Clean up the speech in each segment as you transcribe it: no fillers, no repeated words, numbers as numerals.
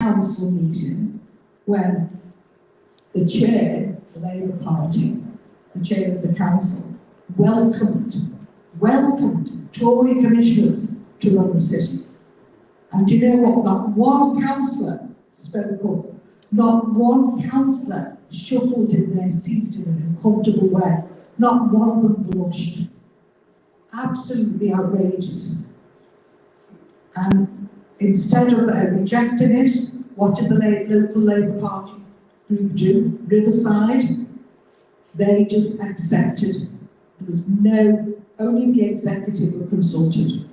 council meeting when the chair, the Labour Party, the chair of the council, welcomed Tory commissioners to run the city. And do you know what? Not one councillor spoke up. Not one councillor shuffled in their seat in an uncomfortable way. Not one of them blushed. Absolutely outrageous. And instead of rejecting it, what did the local Labour Party group do? Riverside, they just accepted. There was only the executive were consulted.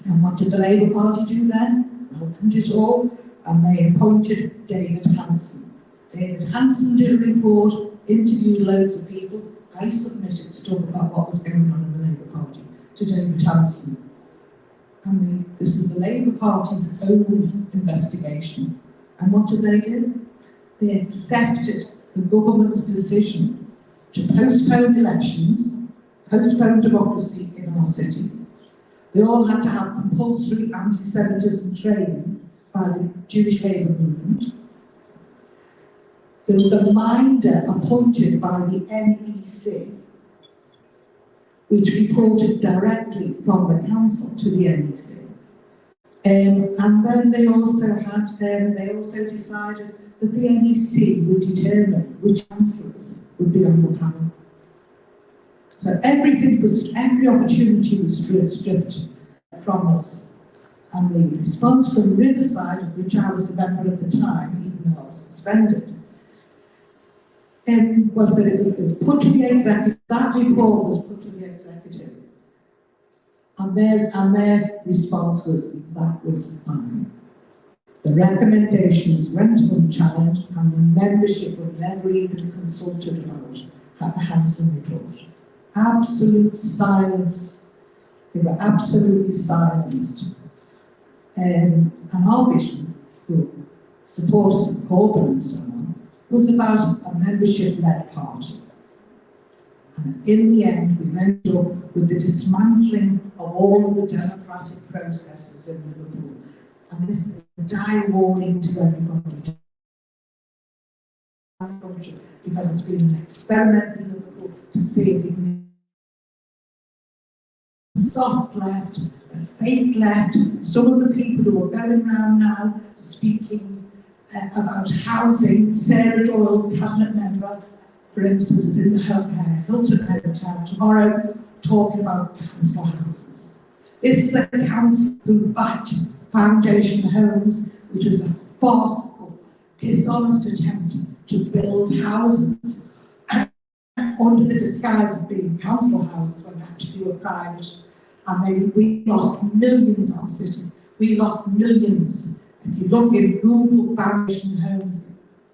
And what did the Labour Party do then? Welcomed it all, and they appointed David Hanson. David Hanson did a report, interviewed loads of people. I submitted stuff about what was going on in the Labour Party to David Hanson. And this is the Labour Party's own investigation. And what did they do? They accepted the government's decision to postpone elections, postpone democracy in our city. They all had to have compulsory anti-Semitism training by the Jewish Labour movement. There was a minder appointed by the NEC, which reported directly from the council to the NEC. And then they also decided that the NEC would determine which councillors would be on the panel. So every opportunity was stripped from us. And the response from Riverside, of which I was a member at the time, even though I was suspended, was that it was put to the executive. That report was put to the executive. And their response was, that was fine. The recommendations went unchallenged, and the membership were never even consulted about the Hanson report. Absolute silence. They were absolutely silenced. And our vision, supporters of Corbyn and so on, was about a membership-led party. And in the end, we ended up with the dismantling of all of the democratic processes in Liverpool. And this is a dire warning to everybody. Because it's been an experiment in Liverpool to see if it can soft left, the fake left, some of the people who are going around now speaking about housing. Sarah Doyle, cabinet member, for instance, is in the Hilton Hotel tomorrow talking about council houses. This is a council who backed Foundation Homes, which was a farcical, dishonest attempt to build houses under the disguise of being council houses when actually were private. And we lost millions on the city. We lost millions. If you look in Google Foundation Homes,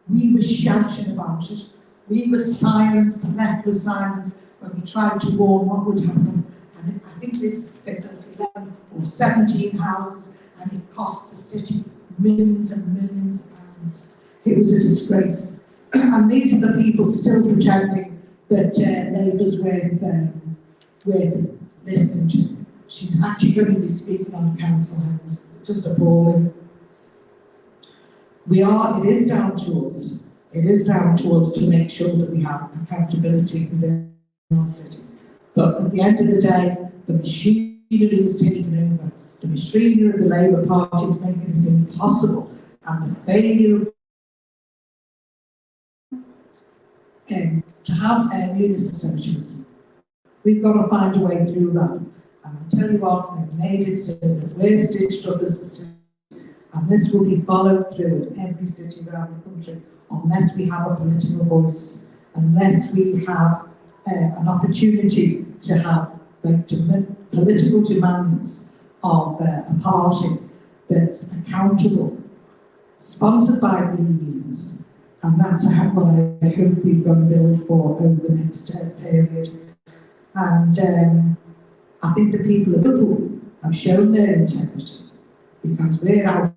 we were shouting about it. We were silenced, the left was silenced when we tried to warn what would happen. And I think this built 11 or 17 houses, and it cost the city millions and millions of pounds. It was a disgrace. And these are the people still pretending that Labour's worth listening to. She's actually going to be speaking on council homes. Just appalling. It is down to us. It is down to us to make sure that we have accountability within our city. But at the end of the day, the machinery is taking over. The machinery of the Labour Party is making this impossible. And the failure of to have municipal socialism. We've got to find a way through that. And I'll tell you what, we've made it so that we're stitched up as a city. And this will be followed through in every city around the country unless we have a political voice, unless we have an opportunity to have political demands of a party that's accountable, sponsored by the unions. And that's what I hope we're going to build for over the next period. And I think the people of Liverpool have shown their integrity, because we're out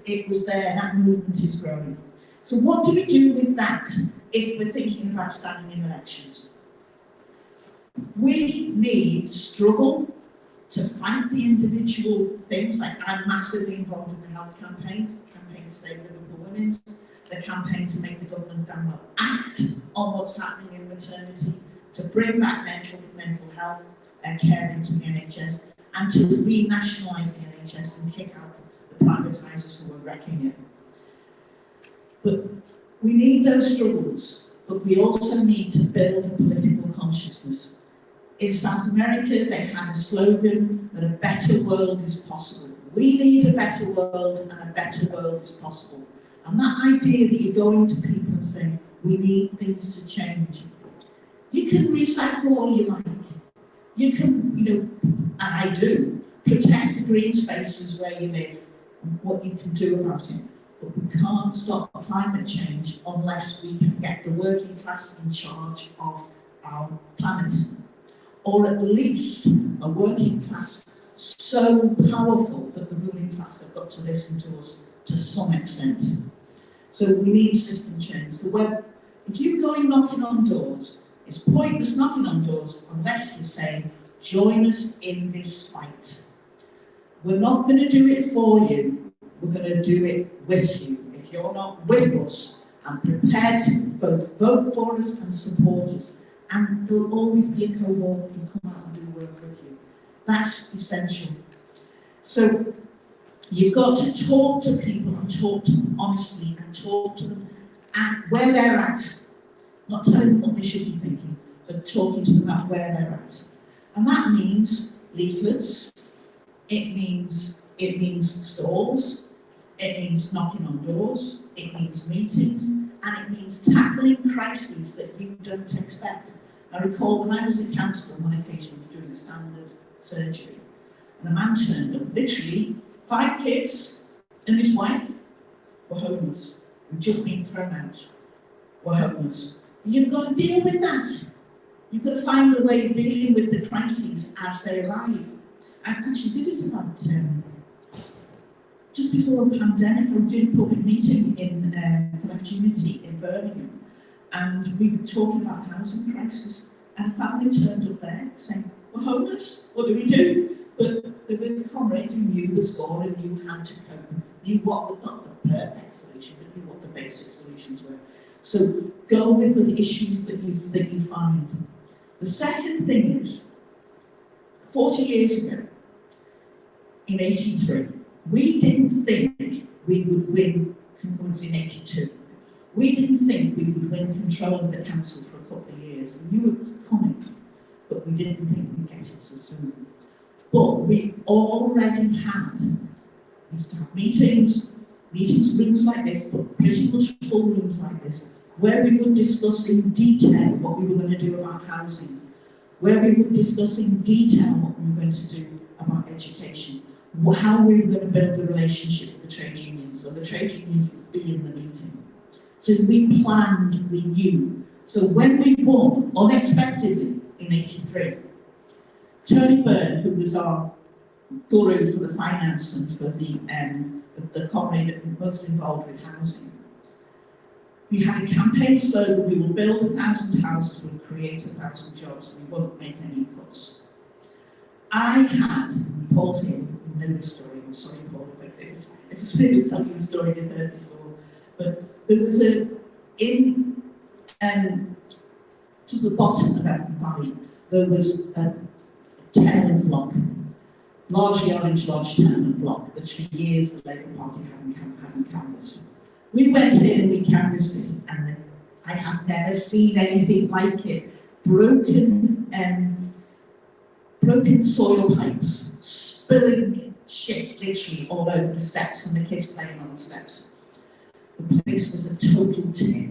it was there, that movement is growing. So what do we do with that if we're thinking about standing in elections? We need struggle to fight the individual things, like I'm massively involved in the health campaigns, the campaign to save Liverpool women's, the campaign to make the government damn well act on what's happening in maternity, to bring back mental health and care into the NHS, and to renationalise the NHS and kick out the privatisers who are wrecking it. But we need those struggles, but we also need to build a political consciousness. In South America, they had a slogan that a better world is possible. We need a better world, and a better world is possible. And that idea that you're going to people and saying, we need things to change. You can recycle all you like. You can, and I do, protect the green spaces where you live and what you can do about it. But we can't stop climate change unless we can get the working class in charge of our planet. Or at least a working class so powerful that the ruling class have got to listen to us to some extent. So we need system change. So if you're going knocking on doors, it's pointless knocking on doors unless you say, join us in this fight. We're not going to do it for you, we're going to do it with you. If you're not with us and prepared to both vote for us and support us, and there'll always be a cohort who come out and do work with you. That's essential. So you've got to talk to people and talk to them honestly and talk to them at where they're at. Not telling them what they should be thinking, but talking to them about where they're at. And that means leaflets, it means stalls, it means knocking on doors, it means meetings, and it means tackling crises that you don't expect. I recall when I was a counsellor, on one occasion was doing a standard surgery, and a man turned up, literally 5 kids and his wife were homeless, who'd just been thrown out, were homeless. And you've got to deal with that. You've got to find a way of dealing with the crises as they arrive. I actually did it about just before the pandemic. I was doing a public meeting for Left Unity in Birmingham, and we were talking about the housing crisis, and a family turned up there saying, we're homeless, what do we do? But there was a comrade who knew the score and knew how to cope, knew what was not the perfect solution, but knew what the basic solutions were. So go with the issues that you find. The second thing is, 40 years ago, in 83, we didn't think we would win, it was in 82, we didn't think we would win control of the council for a couple of years. We knew it was coming, but we didn't think we'd get it so soon. But we already had, we used to have meetings rooms like this, but pretty much full rooms like this, where we would discuss in detail what we were going to do about housing, where we would discuss in detail what we were going to do about education, how we were going to build the relationship with the trade unions, so the trade unions would be in the meeting. So we planned, we knew. So when we won, unexpectedly, in 83, Tony Byrne, who was our guru for the finance and for the comrade most involved with housing, we had a campaign slogan, we will build 1,000 houses, we'll create 1,000 jobs, and we won't make any cuts. I had, Paul's here, you know this story, I'm sorry Paul, but if somebody was telling you a story they've heard before, but there was to the bottom of that valley, there was a tenement block, largely Orange Lodge tenement block, that for years the Labour Party hadn't canvassed. We went in and we canvassed it, and I have never seen anything like it. Broken soil pipes, spilling shit literally all over the steps, and the kids playing on the steps. The place was a total tip.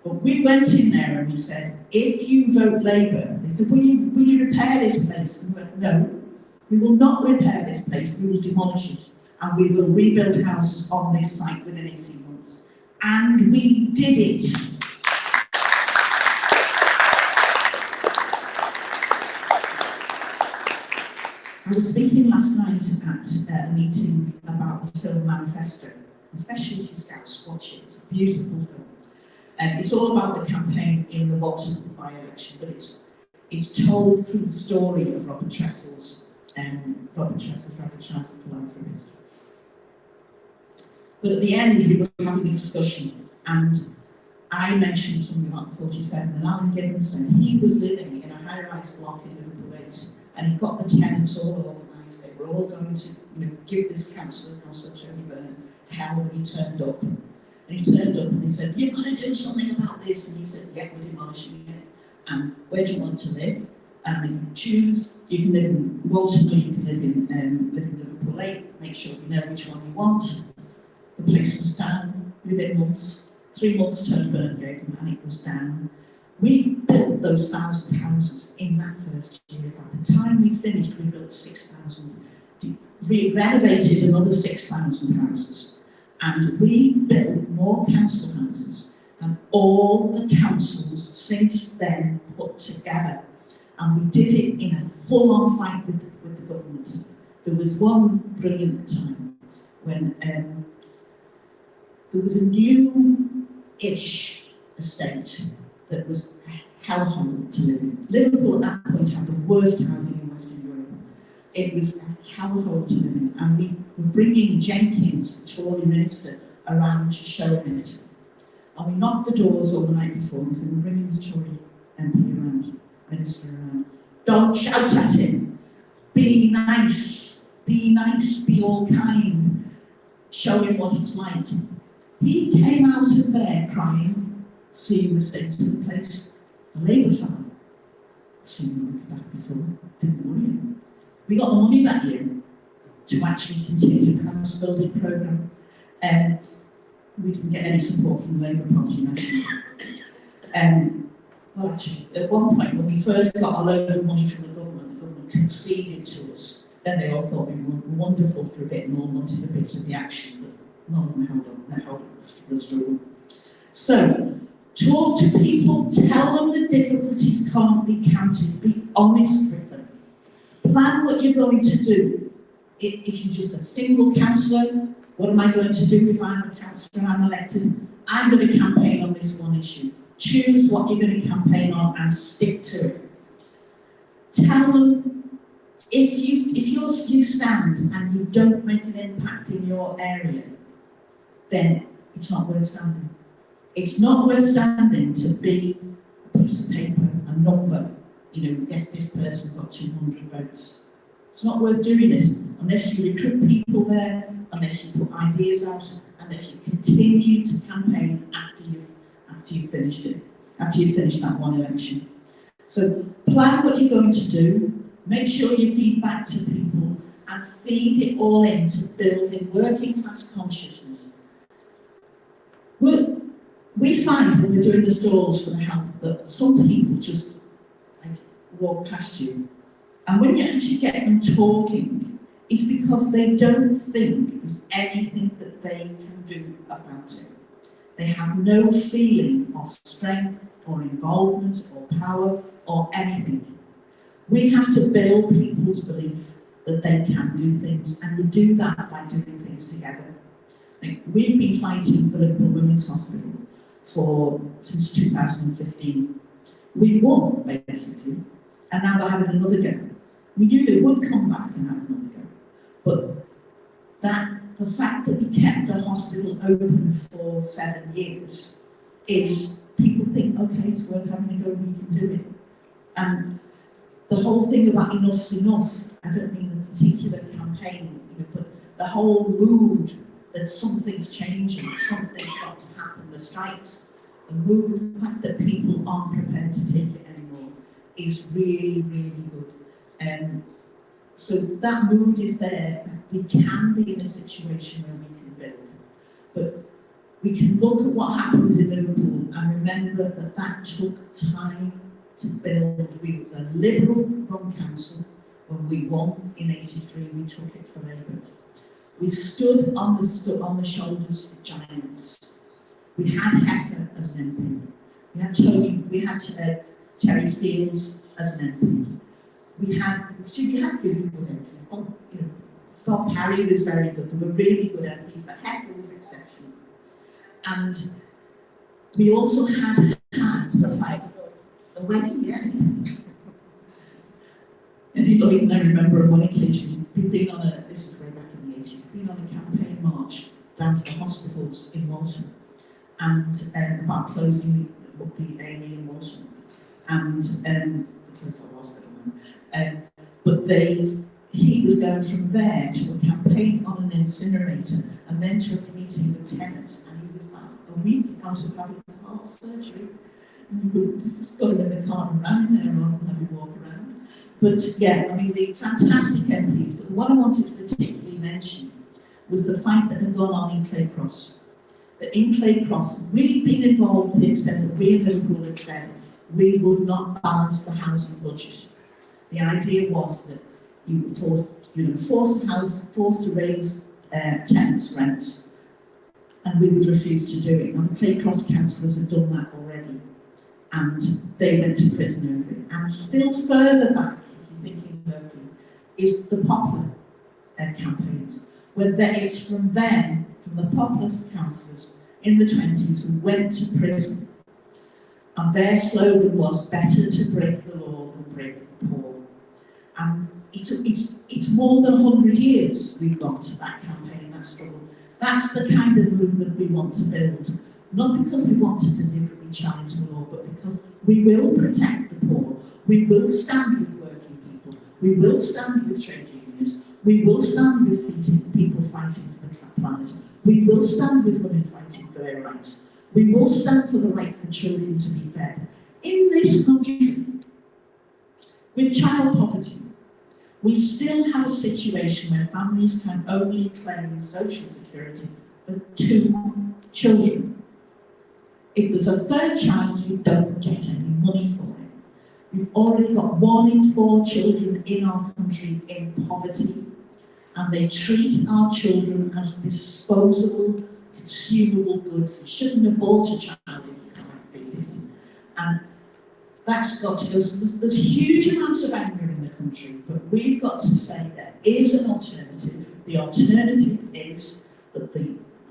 But we went in there and we said, if you vote Labour, they said, will you repair this place? And we went, no, we will not repair this place, we will demolish it. And we will rebuild houses on this site within 18 months. And we did it. I was speaking last night at a meeting about the film Manifesto. especially if you're Scouse, watch it. It's a beautiful film. It's all about the campaign in the Vauxhall by-election, but it's told through the story of Robert Tressel's Rapid Transit Philanthropist. But at the end, we were having a discussion, and I mentioned something about the 47, and Alan Gibbons said he was living in a high-rise block in Liverpool 8, and he got the tenants all organised. They were all going to, give this councillor Tony Byrne, hell when he turned up. And he turned up and he said, "You've got to do something about this." And he said, "Yeah, we're demolishing it. And where do you want to live?" And they can choose. You can live in Walton, or you can live in Liverpool 8. Make sure you know which one you want. The place was down within months. 3 months Tony Byrne gave them, and it was down. We built those 1,000 houses in that first year. By the time we'd finished, we built 6,000. We renovated another 6,000 houses. And we built more council houses than all the councils since then put together. And we did it in a full-on fight with the government. There was one brilliant time when there was a new-ish estate that was a hellhole to live in. Liverpool at that point had the worst housing in Western Europe. It was a hellhole to live in, and we were bringing Jenkins, the Tory minister, around to show him it. And we knocked the doors all the night before and said, "We're bringing this Tory MP around, minister around. Don't shout at him. Be nice, be all kind. Show him what it's like." He came out of there crying, seeing the state of the place. A Labour fan, seen like that before, didn't worry him. We got the money that year to actually continue the house building programme. We didn't get any support from the Labour Party nationally. Well, actually, at one point, when we first got a load of money from the government conceded to us. Then they all thought we were wonderful for a bit and all wanted a bit of the action, but none of them held up the struggle. So, talk to people, tell them the difficulties can't be counted, be honest with them. Plan what you're going to do. If you're just a single councillor, what am I going to do if I'm a councillor and I'm elected? I'm going to campaign on this one issue. Choose what you're going to campaign on and stick to it. Tell them, if you stand and you don't make an impact in your area, then it's not worth standing. It's not worth standing to be a piece of paper, a number. Yes, this person got 200 votes. It's not worth doing it unless you recruit people there, unless you put ideas out, unless you continue to campaign after you've finished it, after you've finished that one election. So plan what you're going to do, make sure you feed back to people, and feed it all into building working class consciousness. We find when we're doing the stalls for the health that some people just walk past you. And when you actually get them talking, it's because they don't think there's anything that they can do about it. They have no feeling of strength or involvement or power or anything. We have to build people's belief that they can do things, and we do that by doing things together. We've been fighting for Liverpool Women's Hospital since 2015. We won, basically, and now they're having another go. We knew they would come back and have another go, but the fact that we kept the hospital open for 7 years is people think, okay, it's worth having a go, we can do it. And the whole thing about enough's enough, I don't mean the particular campaign, but the whole mood that something's changing, something's got to happen, the strikes, the mood, the fact that people aren't prepared to take it anymore is really, really good. So that mood is there, that we can be in a situation where we can build. But we can look at what happened in Liverpool and remember that took time to build. We was a Liberal-run council. When we won in '83, we took it for Labour. We stood on the shoulders of giants. We had Heifer as an MP. We had Terry Fields as an MP. We had really good MPs. Bob Parry was very good. There were really good MPs, but Hecker was exceptional. And we also had the fight, the wedding, yeah. Eddie Lloyd and I remember on one occasion, we'd been on this is way back in the 80s, been on a campaign march down to the hospitals in Walton, and about closing the A&E in Walton, and they closed the hospital now. But he was going from there to a campaign on an incinerator, and then to a meeting with tenants, and he was about a week out of having heart surgery. And we just got him in the car and ran in there rather than have him walk around. But yeah, I mean, the fantastic MPs, but the one I wanted to particularly mention was the fight that had gone on in Claycross. That in Claycross, we'd been involved to the extent that we in Liverpool had said we would not balance the housing budget. The idea was that you were forced to raise tenants' rents, and we would refuse to do it. Now, the Claycross councillors had done that already, and they went to prison over it. And still further back, if you're thinking locally, is the Poplar campaigns, where it's from them, from the populist councillors in the 20s who went to prison. And their slogan was, better to break the law than break the poor. And it's more than 100 years we've got to that campaign, that struggle. That's the kind of movement we want to build. Not because we want to deliberately challenge the law, but because we will protect the poor. We will stand with working people. We will stand with trade unions. We will stand with people fighting for the planet. We will stand with women fighting for their rights. We will stand for the right for children to be fed. In this country, with child poverty, we still have a situation where families can only claim social security for 2 children. If there's a third child, you don't get any money for it. We've already got 1 in 4 children in our country in poverty, and they treat our children as disposable, consumable goods. You shouldn't have bought a child if you can't feed it. And that's got to go. So there's huge amounts of anger in the country, but we've got to say there is an alternative. The alternative is that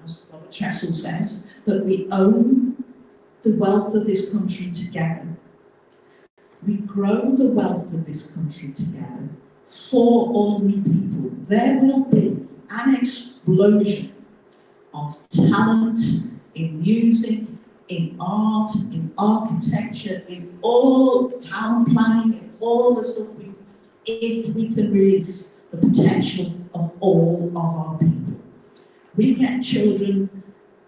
as Robert Tressel says, that we own the wealth of this country together. We grow the wealth of this country together for ordinary people. There will be an explosion of talent in music, in art, in architecture, in all town planning, in all the stuff if we can release the potential of all of our people. We get children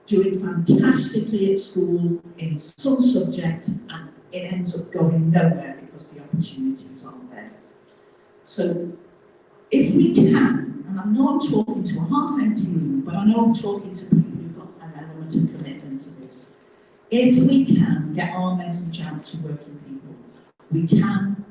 doing fantastically at school in some subject, and it ends up going nowhere because the opportunities aren't there. So if we can, and I know I'm talking to a half-empty room, but I know I'm talking to people who've got an element of commitment to this. If we can get our message out to working people, we can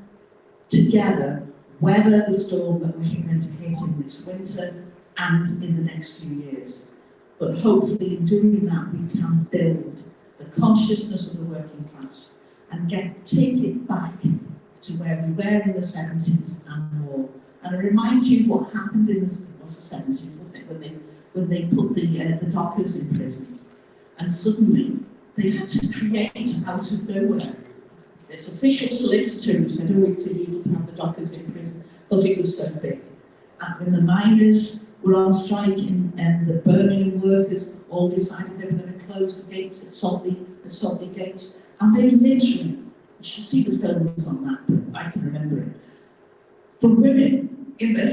together weather the storm that we're going to hit in this winter and in the next few years. But hopefully in doing that, we can build the consciousness of the working class and take it back to where we were in the 70s and more. And I remind you what happened in the 70s, wasn't it, when they put the dockers in prison, and suddenly they had to create out of nowhere this official solicitor who said, oh, it's illegal to have the dockers in prison because it was so big. And when the miners were on strike and the Birmingham workers all decided they were going to close the gates at Saltley Gates, and they literally, you should see the films on that, but I can remember it. The women in their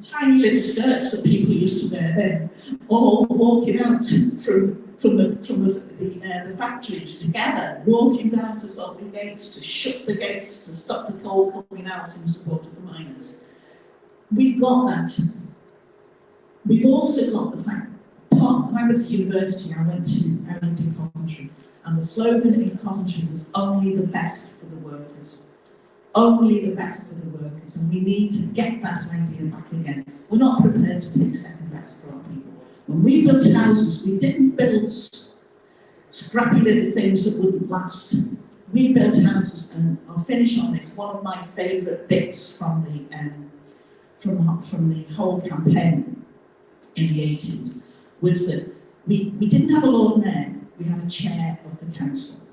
tiny little skirts that people used to wear then, all walking out from the factories together, walking down to Saltley Gates to shut the gates to stop the coal coming out in support of the miners. We've got that. We've also got the fact, when I was at university, I lived in Coventry, and the slogan in Coventry was only the best for the workers. Only the best for the workers, and we need to get that idea back again. We're not prepared to take second best for our people. When we built houses, we didn't build scrappy little things that wouldn't last. We built houses, and I'll finish on this. One of my favourite bits from from the whole campaign in the 80s was that we didn't have a Lord Mayor, we had a chair of the council.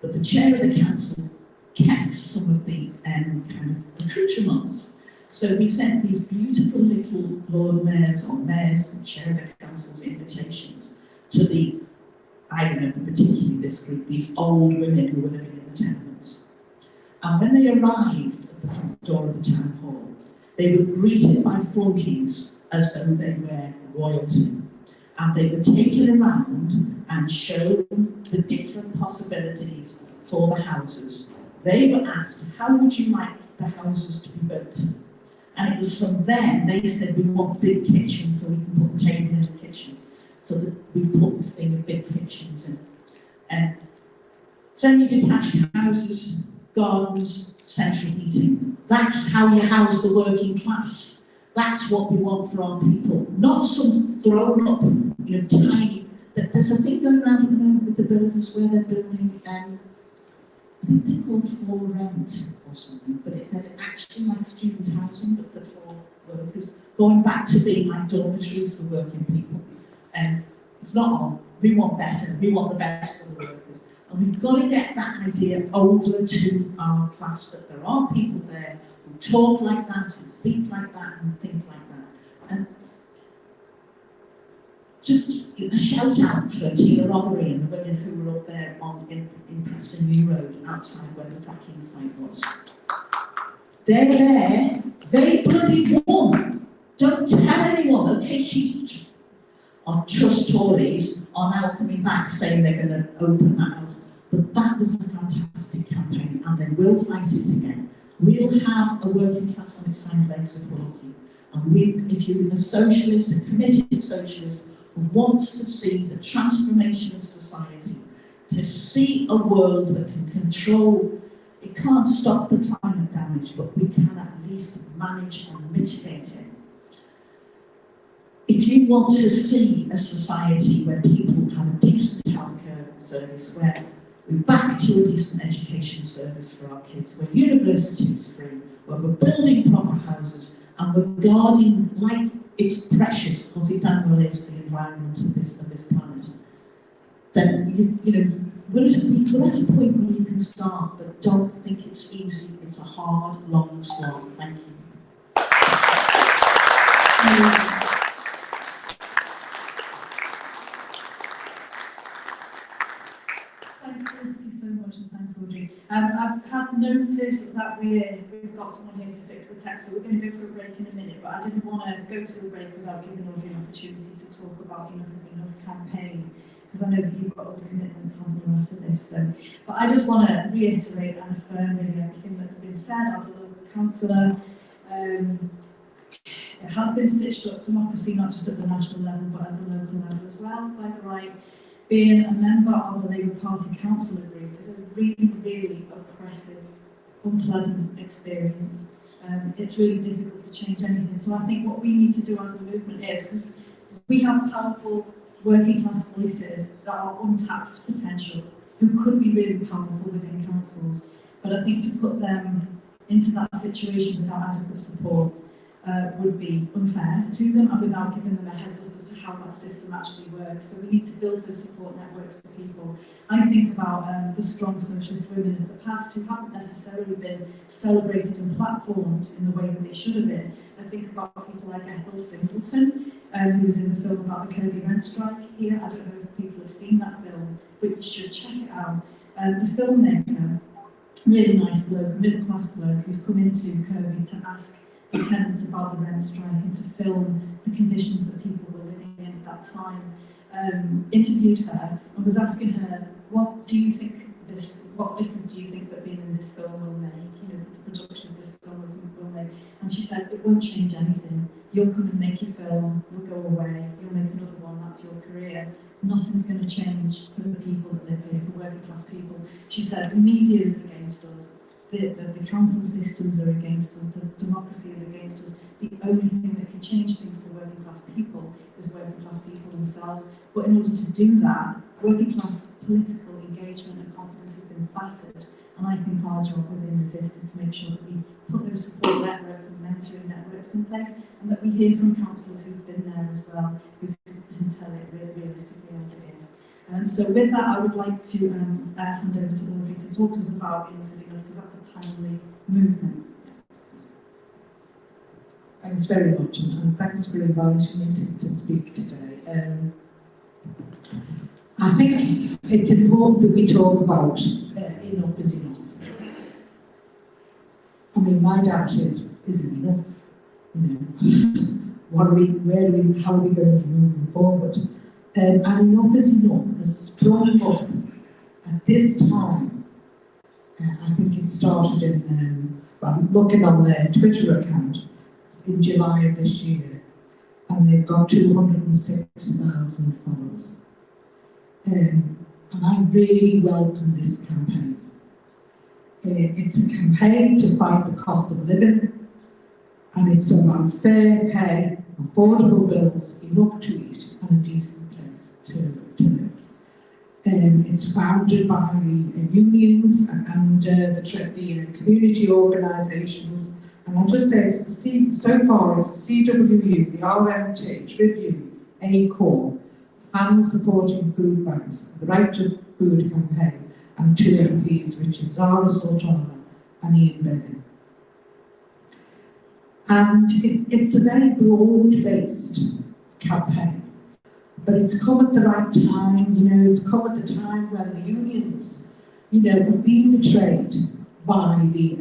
But the chair of the council kept some of the kind of accoutrements. So we sent these beautiful little Lord Mayors or Mayors and chair of the council's invitations to I remember particularly this group, these old women who were living in the tenements. And when they arrived at the front door of the town hall, they were greeted by flunkies as though they were royalty. And they were taken around and shown the different possibilities for the houses. They were asked, how would you like the houses to be built? And it was from them, they said, we want big kitchens so we can put a table in the kitchen. So that we put this thing with big kitchens in. And semi-detached houses, gardens, central heating. That's how you house the working class. That's what we want for our people. Not some thrown up, tiny. There's a thing going around at the moment with the builders where they're building, I think they're called for rent or something, but they're actually like student housing, but they're for workers. Going back to being like dormitories for working people. And it's not on. We want better. We want the best for the workers. And we've got to get that idea over to our class that there are people there who talk like that, who think like that, and think like that. And just a shout out for Tina Rothery and the women who were up there in Preston New Road, outside where the fracking site was. They're there. They bloody won. Don't tell anyone, okay? Our trust Tories are now coming back saying they're going to open that out. But that was a fantastic campaign, and then we'll fight it again. We'll have a working class on its hind legs if we're lucky. And if you're a socialist, a committed socialist, who wants to see the transformation of society, to see a world that can control, it can't stop the climate damage, but we can at least manage and mitigate it. If you want to see a society where people have a decent healthcare service, where we're back to a decent education service for our kids, where university is free, where we're building proper houses, and we're guarding like it's precious, because it damn well is, the environment of this planet, then we're at a point where you can start, but don't think it's easy. It's a hard, long slog. Thank you. Thanks, Felicity, so much, and thanks, Audrey. I've noticed that we've got someone here to fix the text, so we're going to go for a break in a minute, but I didn't want to go to a break without giving Audrey an opportunity to talk about Enough is Enough campaign, because I know that you've got other commitments on you after this. So, but I just want to reiterate and affirm really everything that's been said as a local councillor. It has been stitched up, democracy, not just at the national level, but at the local level as well, by the right. Being a member of a Labour Party councillor group is a really, really oppressive, unpleasant experience. It's really difficult to change anything. So I think what we need to do as a movement is, because we have powerful working class voices that are untapped potential, who could be really powerful within councils, but I think to put them into that situation without adequate support would be unfair to them, and without giving them a heads up as to how that system actually works. So we need to build those support networks for people. I think about the strong socialist women of the past who haven't necessarily been celebrated and platformed in the way that they should have been. I think about people like Ethel Singleton, who was in the film about the Kirby rent strike here. I don't know if people have seen that film, but you should check it out. The filmmaker, really nice bloke, middle class bloke, who's come into Kirby to ask the tenants about the rent strike and to film the conditions that people were living in at that time. Interviewed her and was asking her, what difference do you think that being in this film will make? The production of this film will make. And she says, it won't change anything. You'll come and make your film, you'll go away, you'll make another one, that's your career. Nothing's going to change for the people that live here, for working class people. She said, the media is against us. The council systems are against us, the democracy is against us. The only thing that can change things for working class people is working class people themselves. But in order to do that, working class political engagement and confidence has been battered, And I think our job within Resist is to make sure that we put those support networks and mentoring networks in place, and that we hear from councillors who've been there as well, who can tell it realistically as it is. So with that, I would like to hand over to Audrey to talk to us about Enough is Enough, because that's a timely movement. Thanks very much, and thanks for inviting me to speak today. I think it's important that we talk about enough is enough. I mean, my doubt is it enough? How are we going to be moving forward? And Enough is Enough has sprung up at this time. I think it started in, looking on their Twitter account in July of this year, and they've got 206,000 followers. And I really welcome this campaign. It's a campaign to fight the cost of living, and it's about fair pay, affordable bills, enough to eat, and a decent place to live. It's founded by unions and the community organisations, and I'll just say so far it's the CWU, the RMT, Tribune, ACORE, Fans Supporting Food Banks, the Right to Food campaign, and 2 MPs, which is Zara Sultana and Ian Bennett. And it's a very broad-based campaign, but it's come at the right time. It's come at the time when the unions, have been betrayed by the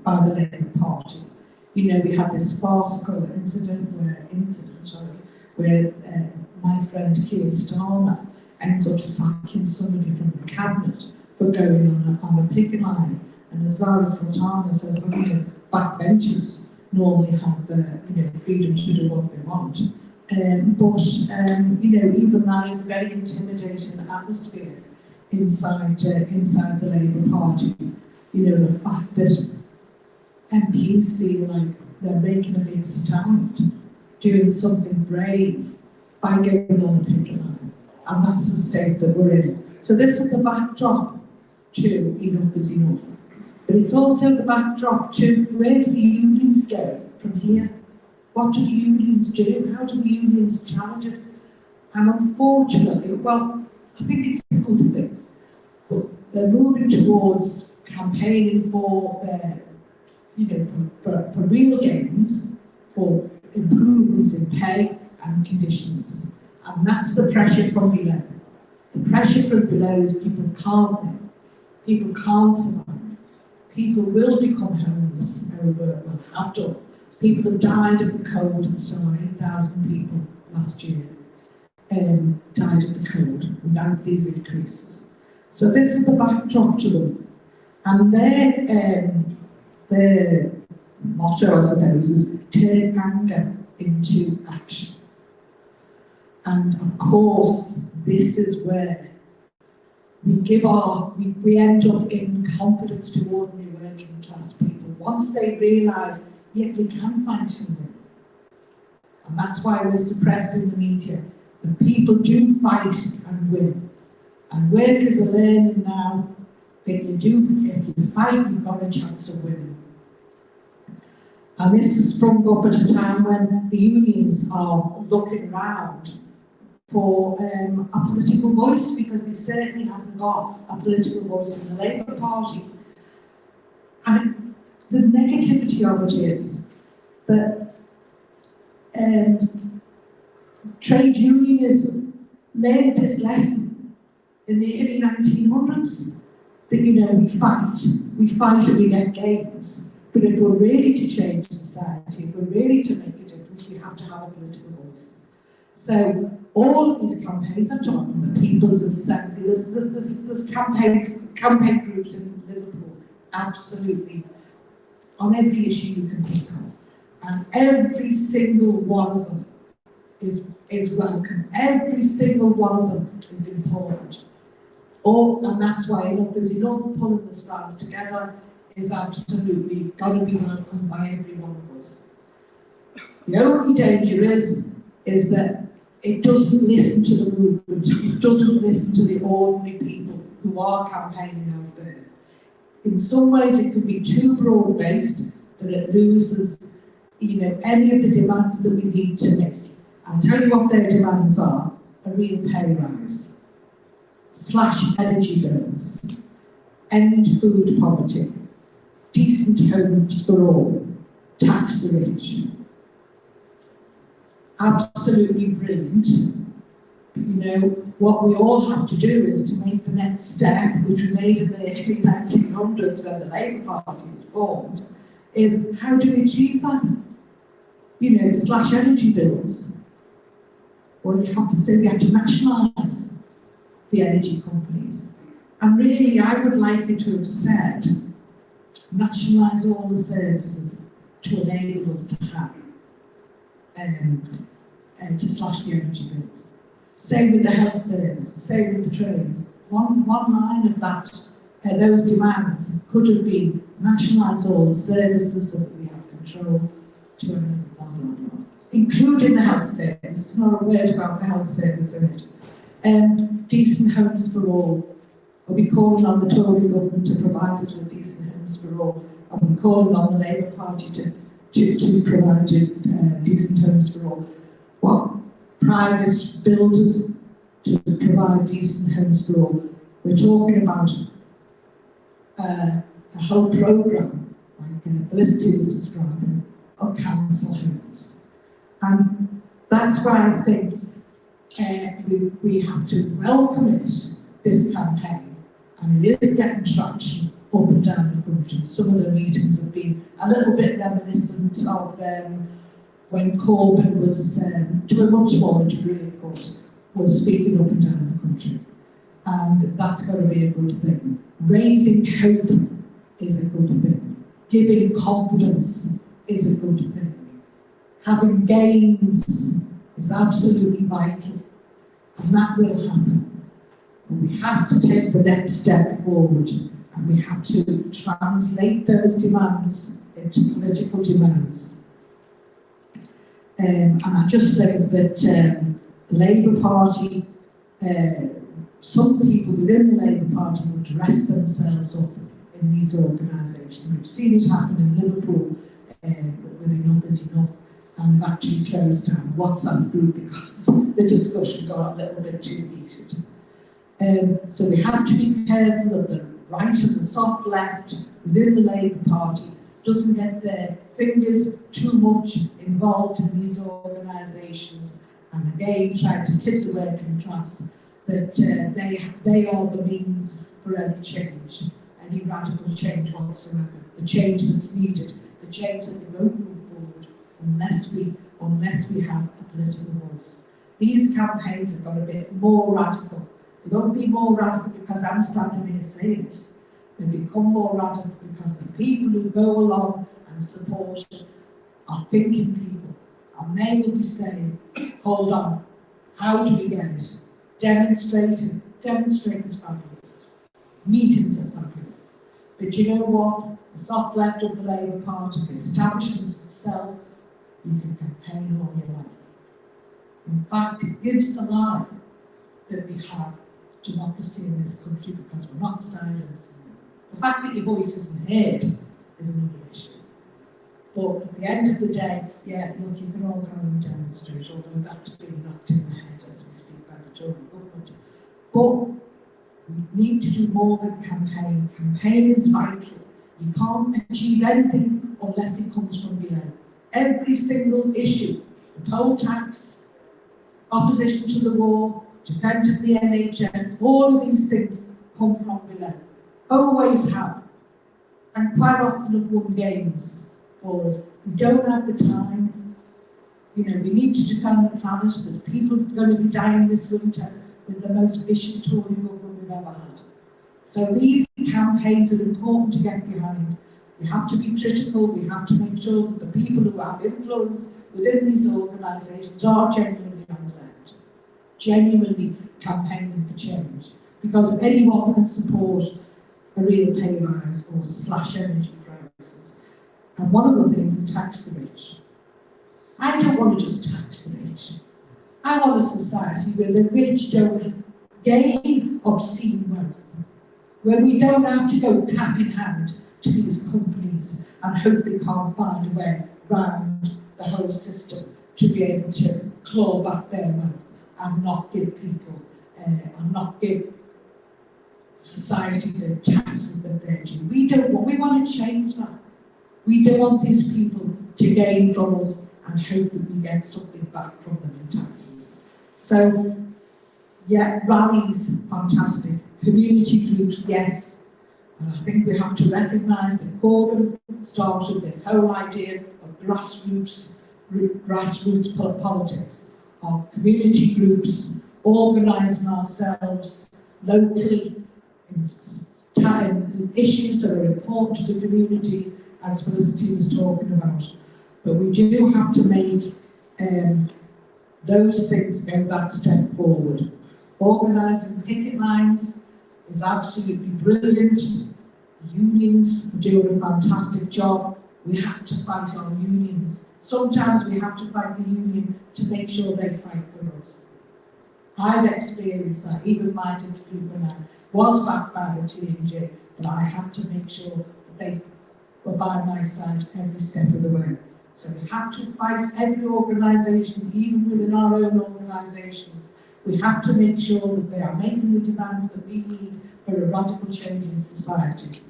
Labour Party. We had this farcical incident where my friend Keir Starmer ends up sacking somebody from the cabinet for going on a picket line. And as Zara Sultana says, backbenchers normally have freedom to do what they want. But even that is a very intimidating atmosphere inside the Labour Party. The fact that MPs feel like they're making a big stand, doing something brave by going on a picket line. And that's the state that we're in. So this is the backdrop to Enough is Enough. But it's also the backdrop to where do the unions go from here? What do the unions do? How do the unions challenge it? And unfortunately, I think it's a good thing, but they're moving towards campaigning for real gains, for improvements in pay and conditions. And that's the pressure from below. The pressure from below is people can't live, people can't survive, people will become homeless have done. People have died of the cold, and so 8,000 people last year died of the cold without these increases. So this is the backdrop to them. And their motto, I suppose, is turn anger into action. And of course, this is where we end up giving confidence to ordinary working class people. Once they realise, we can fight and win. And that's why we're suppressed in the media. The people do fight and win. And workers are learning now that if you fight, you've got a chance of winning. And this has sprung up at a time when the unions are looking around for a political voice, because they certainly haven't got a political voice in the Labour Party. And the negativity of it is that trade unionism learned this lesson in the early 1900s, that we fight and we get gains. But if we're really to change society, if we're really to make a difference, we have to have a political voice. So all of these campaigns, I'm talking from the People's Assembly, there's campaign groups in Liverpool, absolutely, on every issue you can think of. And every single one of them is welcome. Every single one of them is important. And that's why Enough is Enough, pulling the strands together, is absolutely got to be welcomed by every one of us. The only danger is that it doesn't listen to the movement, it doesn't listen to the ordinary people who are campaigning out there. In some ways it could be too broad-based, that it loses, any of the demands that we need to make. I'll tell you what their demands are: a real pay rise, slash energy bills, end food poverty, decent homes for all, tax the rich. Absolutely brilliant. What we all have to do is to make the next step, which we made in the early 1900s when the Labour Party was formed, is how do we achieve that? Slash energy bills. Well, you have to say we have to nationalise the energy companies. And really, I would like it to have said, nationalise all the services to enable us to have, to slash the energy bills. Same with the health service, same with the trains. One line of that, those demands could have been nationalise all the services so that we have control to blah, blah, blah. Including the health service. It's not a word about the health service in it. Decent homes for all. Are we calling on the Tory government to provide us with decent homes for all? Are we calling on the Labour Party to provide decent homes for all? What? Private builders to provide decent homes for all. We're talking about a whole programme, like Felicity was describing, of council homes. And that's why I think we have to welcome it, this campaign, and it is getting traction up and down the country. Some of the meetings have been a little bit reminiscent of when Corbyn was, to a much smaller degree of course, was speaking up and down the country. And that's got to be a good thing. Raising hope is a good thing. Giving confidence is a good thing. Having gains is absolutely vital. And that will happen. And we have to take the next step forward. And we have to translate those demands into political demands. And I just think that the Labour Party, some people within the Labour Party will dress themselves up in these organisations. We've seen it happen in Liverpool with Enough is Enough, and they've actually closed down a WhatsApp group because the discussion got a little bit too heated. So we have to be careful that the right and the soft left within the Labour Party doesn't get their fingers too much involved in these organisations, and again try to kid the working class that they are the means for any change, any radical change whatsoever, the change that's needed, the change that we won't move forward unless we have a political voice. These campaigns have got a bit more radical. They won't be more radical because I'm standing here saying it. They become more radical because the people who go along and support it are thinking people, and they will be saying, hold on, how do we get it? Demonstrating is fabulous. Meetings are fabulous. But you know what? The soft left of the Labour Party, the establishment itself, you can campaign all your life. In fact, it gives the lie that we have democracy in this country because we're not silenced. The fact that your voice isn't heard is another issue. But at the end of the day, yeah, look, you can all go and demonstrate, although that's being knocked in the head as we speak by the Tory government. But we need to do more than campaign. Campaign is vital. You can't achieve anything unless it comes from below. Every single issue, the poll tax, opposition to the war, defence of the NHS, all of these things come from below. Always have, and quite often have won gains for us. We don't have the time. We need to defend the planet. There's people going to be dying this winter with the most vicious Tory government we've ever had. So these campaigns are important to get behind. We have to be critical. We have to make sure that the people who have influence within these organisations are genuinely on the left, genuinely campaigning for change, because anyone can support a real pay rise or slash energy prices. And one of the things is tax the rich. I don't want to just tax the rich. I want a society where the rich don't gain obscene wealth, where we don't have to go cap in hand to these companies and hope they can't find a way round the whole system to be able to claw back their wealth and not give people, and not give society the taxes that they're due. We want to change that. We don't want these people to gain from us and hope that we get something back from them in taxes. So, yeah, rallies, fantastic. Community groups, yes. And I think we have to recognise that Corbyn started this whole idea of grassroots politics, of community groups, organising ourselves locally in issues that are important to the communities, as Felicity was talking about. But we do have to make those things go that step forward. Organising picket lines is absolutely brilliant. Unions are doing a fantastic job. We have to fight our unions. Sometimes we have to fight the union to make sure they fight for us. I've experienced that, even my discipline when I was backed by the TNG, but I had to make sure that they were by my side every step of the way. So we have to fight every organisation, even within our own organisations. We have to make sure that they are making the demands that we need for a radical change in society.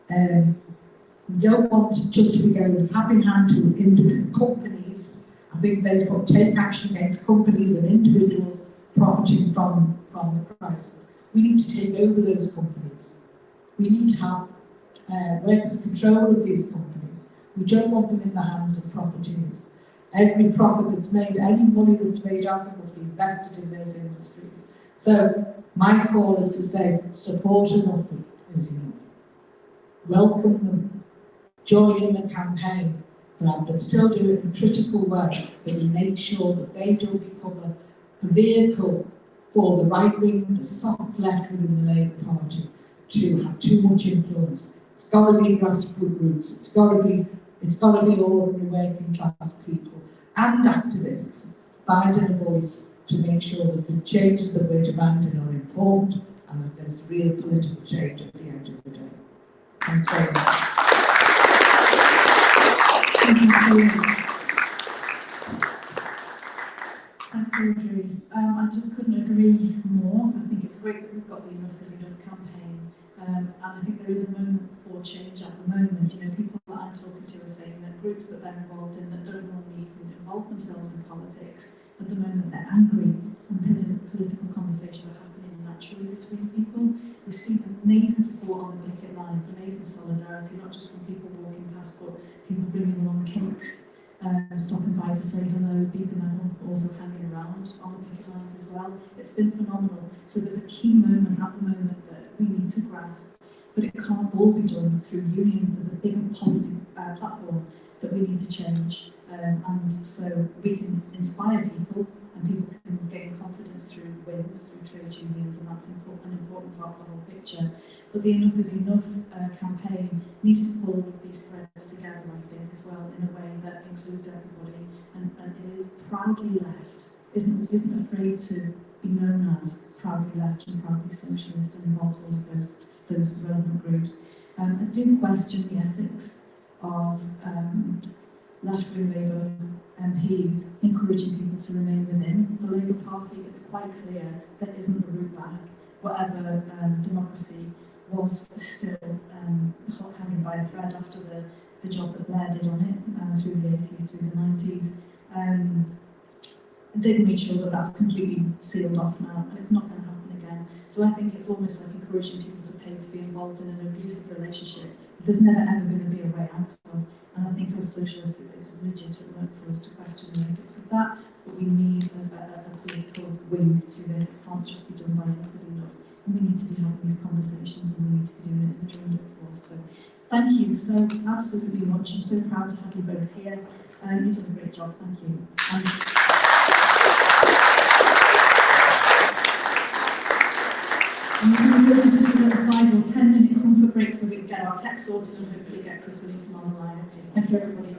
We don't want just to be going hand in hand to independent companies. I think they've got to take action against companies and individuals profiting from the crisis. We need to take over those companies. We need to have workers' control of these companies. We don't want them in the hands of profiteers. Every profit that's made, any money that's made off it must be invested in those industries. So my call is to say, support enough is enough. Welcome them, join in the campaign, but still do it in a critical way, that we make sure that they don't become a vehicle for the right wing, the soft left within the Labour Party to have too much influence. It's got to be grassroots. It's got to be ordinary working class people and activists finding a voice to make sure that the changes that we're demanding are important and that there's real political change at the end of the day. Thanks very much. Thank you so much. Thanks, Audrey. I just couldn't agree more. I think it's great that we've got the Enough is Enough campaign. And I think there is a moment for change at the moment. You know, people that I'm talking to are saying that groups that they're involved in that don't normally even involve themselves in politics, at the moment they're angry and political conversations are happening naturally between people. We've seen amazing support on the picket lines, amazing solidarity, not just from people walking past, but people bringing along cakes, stopping by to say hello, beeping their horns, but also hanging around on the picket lines as well. It's been phenomenal. So there's a key moment at the moment that we need to grasp, but it can't all be done through unions. There's a bigger policy platform that we need to change, and so we can inspire people, and people can gain confidence through wins, through trade unions, and that's an important part of the whole picture. But the Enough is Enough campaign needs to pull all of these threads together, I think, as well, in a way that includes everybody, and it is proudly left, isn't afraid to be known as proudly left and proudly socialist, and involves all of those relevant groups. I do question the ethics of left-wing Labour MPs encouraging people to remain within the Labour Party. It's quite clear there isn't a route back. Whatever democracy was still hanging by a thread after the job that Blair did on it through the 80s, through the 90s. They've made sure that that's completely sealed off now, and it's not going to happen again. So I think it's almost like encouraging people to pay to be involved in an abusive relationship there's never ever going to be a way out of. And I think as socialists, it's legitimate for us to question the ethics of that, but we need a political wing to this. It can't just be done by enough is enough. And we need to be having these conversations, and we need to be doing it as a joined up force. So thank you so absolutely much. I'm so proud to have you both here. You've done a great job, thank you. And we're going to go to just another 5 or 10 minute comfort break so we can get our tech sorted and hopefully get Chris Williamson on the line. Okay, thank you everybody.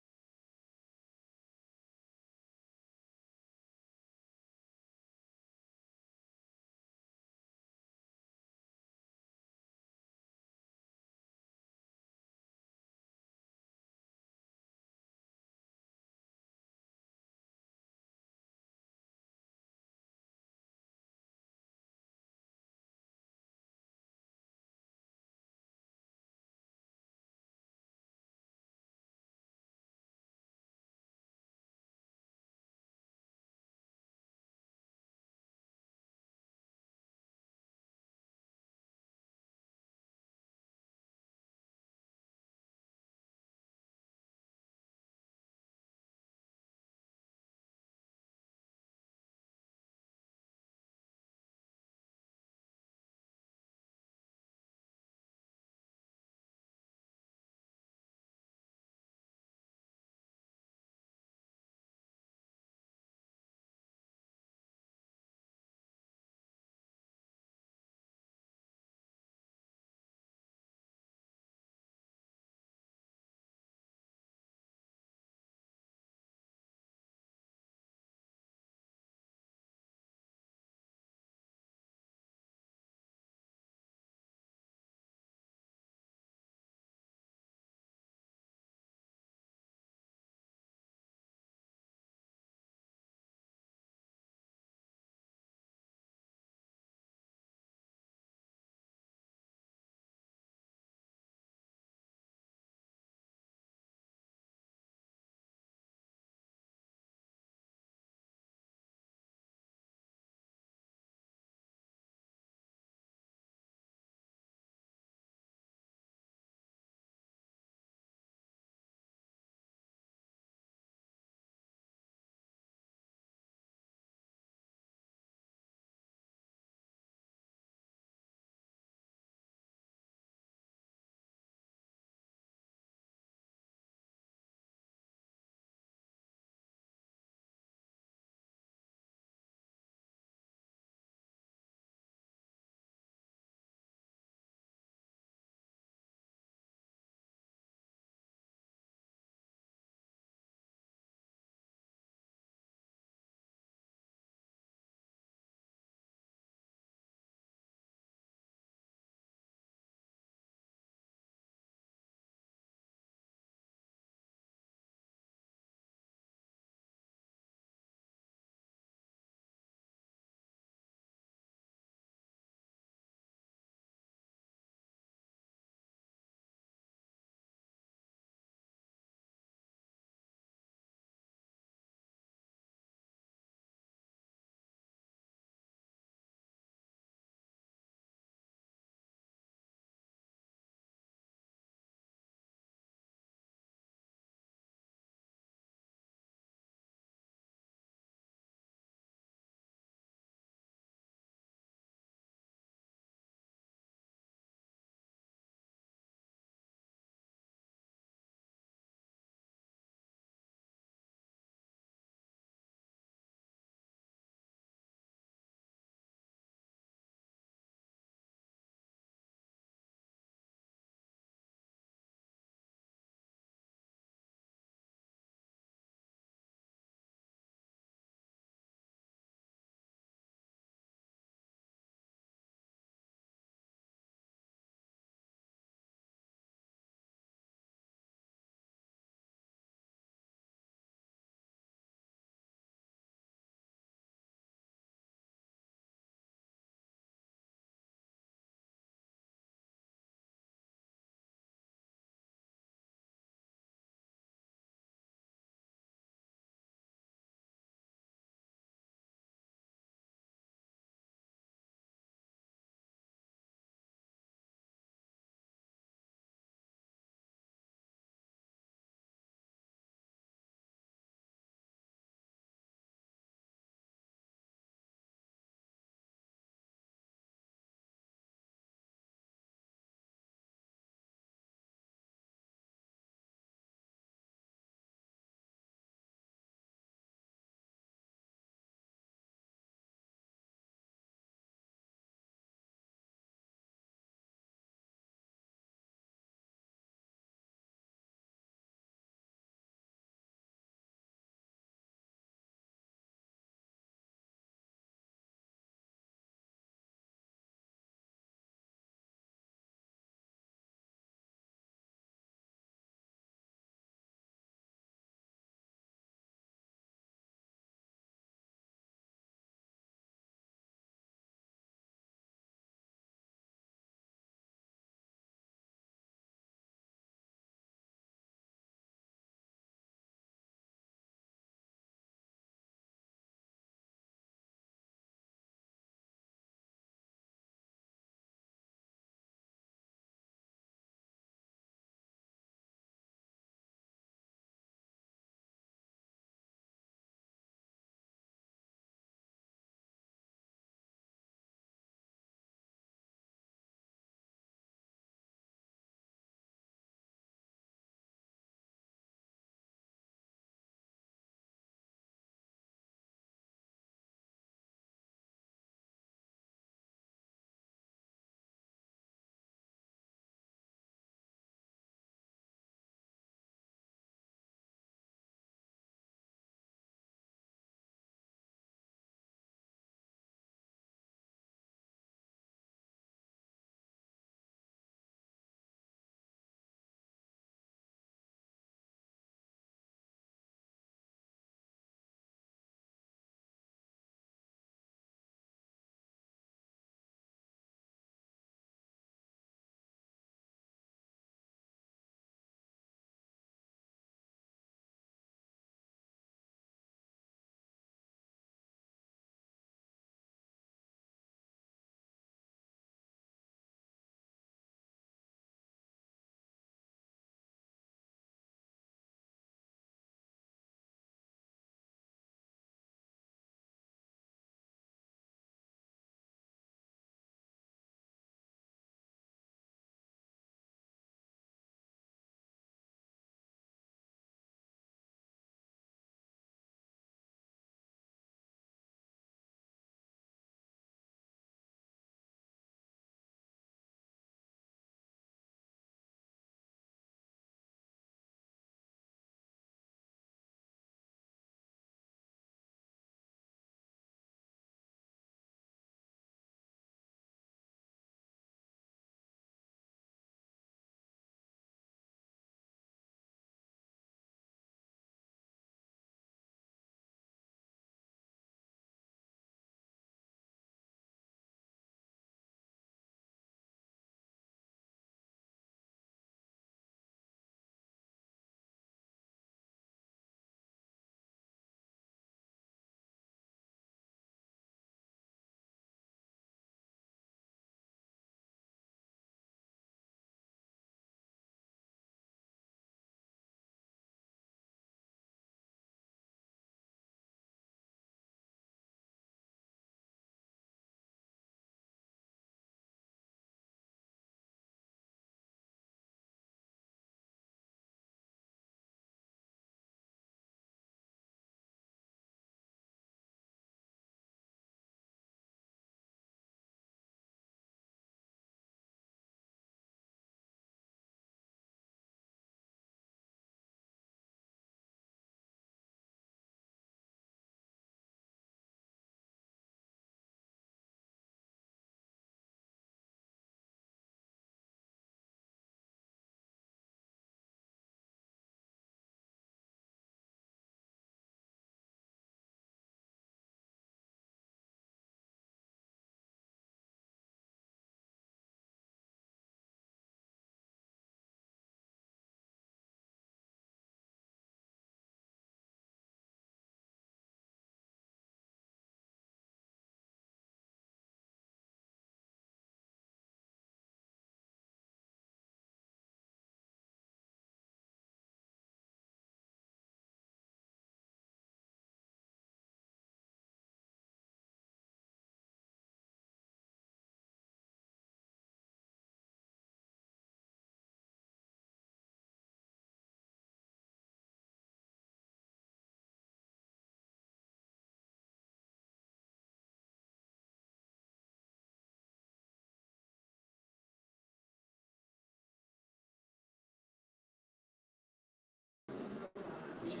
Okay,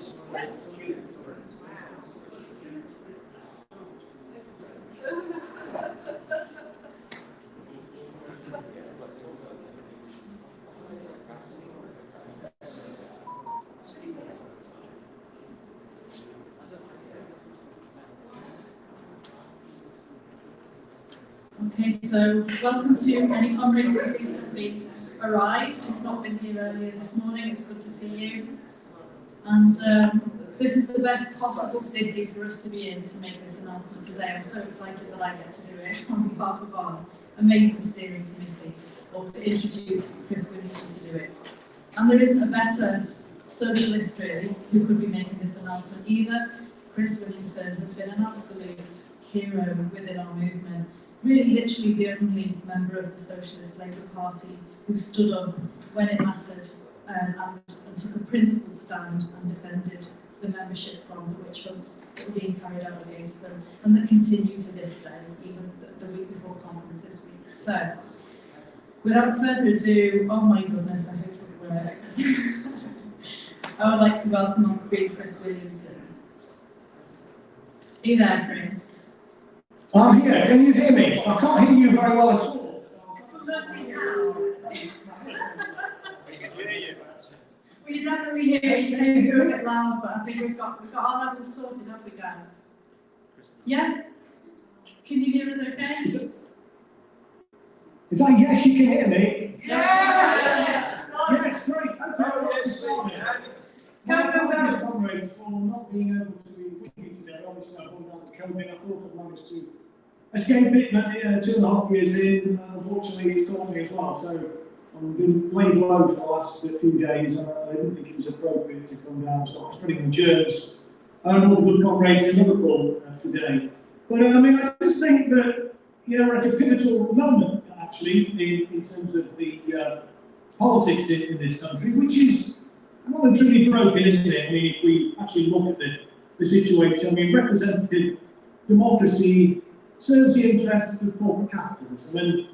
so welcome to any comrades who've recently arrived, who've not been here earlier this morning. It's good to see you. And this is the best possible city for us to be in to make this announcement today. I'm so excited that I get to do it on behalf of our amazing steering committee, or to introduce Chris Williamson to do it. And there isn't a better socialist really who could be making this announcement either. Chris Williamson has been an absolute hero within our movement. Really, literally the only member of the Socialist Labour Party who stood up when it mattered and took a principled stand and defended the membership from the witch hunts that were being carried out against them and that continue to this day, even the week before conference this week. So, without further ado, oh my goodness, I hope it works. I would like to welcome on screen Chris Williamson. Are you there, Chris? I'm here. Can you hear me? I can't hear you very well at all. Bloody hell. We can hear you. We definitely hear you. You're a bit loud, but I think we've got our levels sorted, haven't we, guys? Yeah? Can you hear us okay? Is that yes, you can hear me? Yes! Yes, great. Okay. Oh, yes, we can. Apologies, comrades, for not being able to be with you today. Obviously, I thought about the COVID. I thought I'd managed to escape it, but 2.5 years in, unfortunately, it's got me as well. So I've been laid low for the last few days, and I didn't think it was appropriate to come down. So I'm spreading the germs and all the good comrades in Liverpool today. But I mean, I just think that we're at a pivotal moment, actually, in terms of the politics in this country, which is well and truly broken, isn't it? I mean, if we actually look at the situation, I mean, representative democracy serves the interests of corporate capitalism,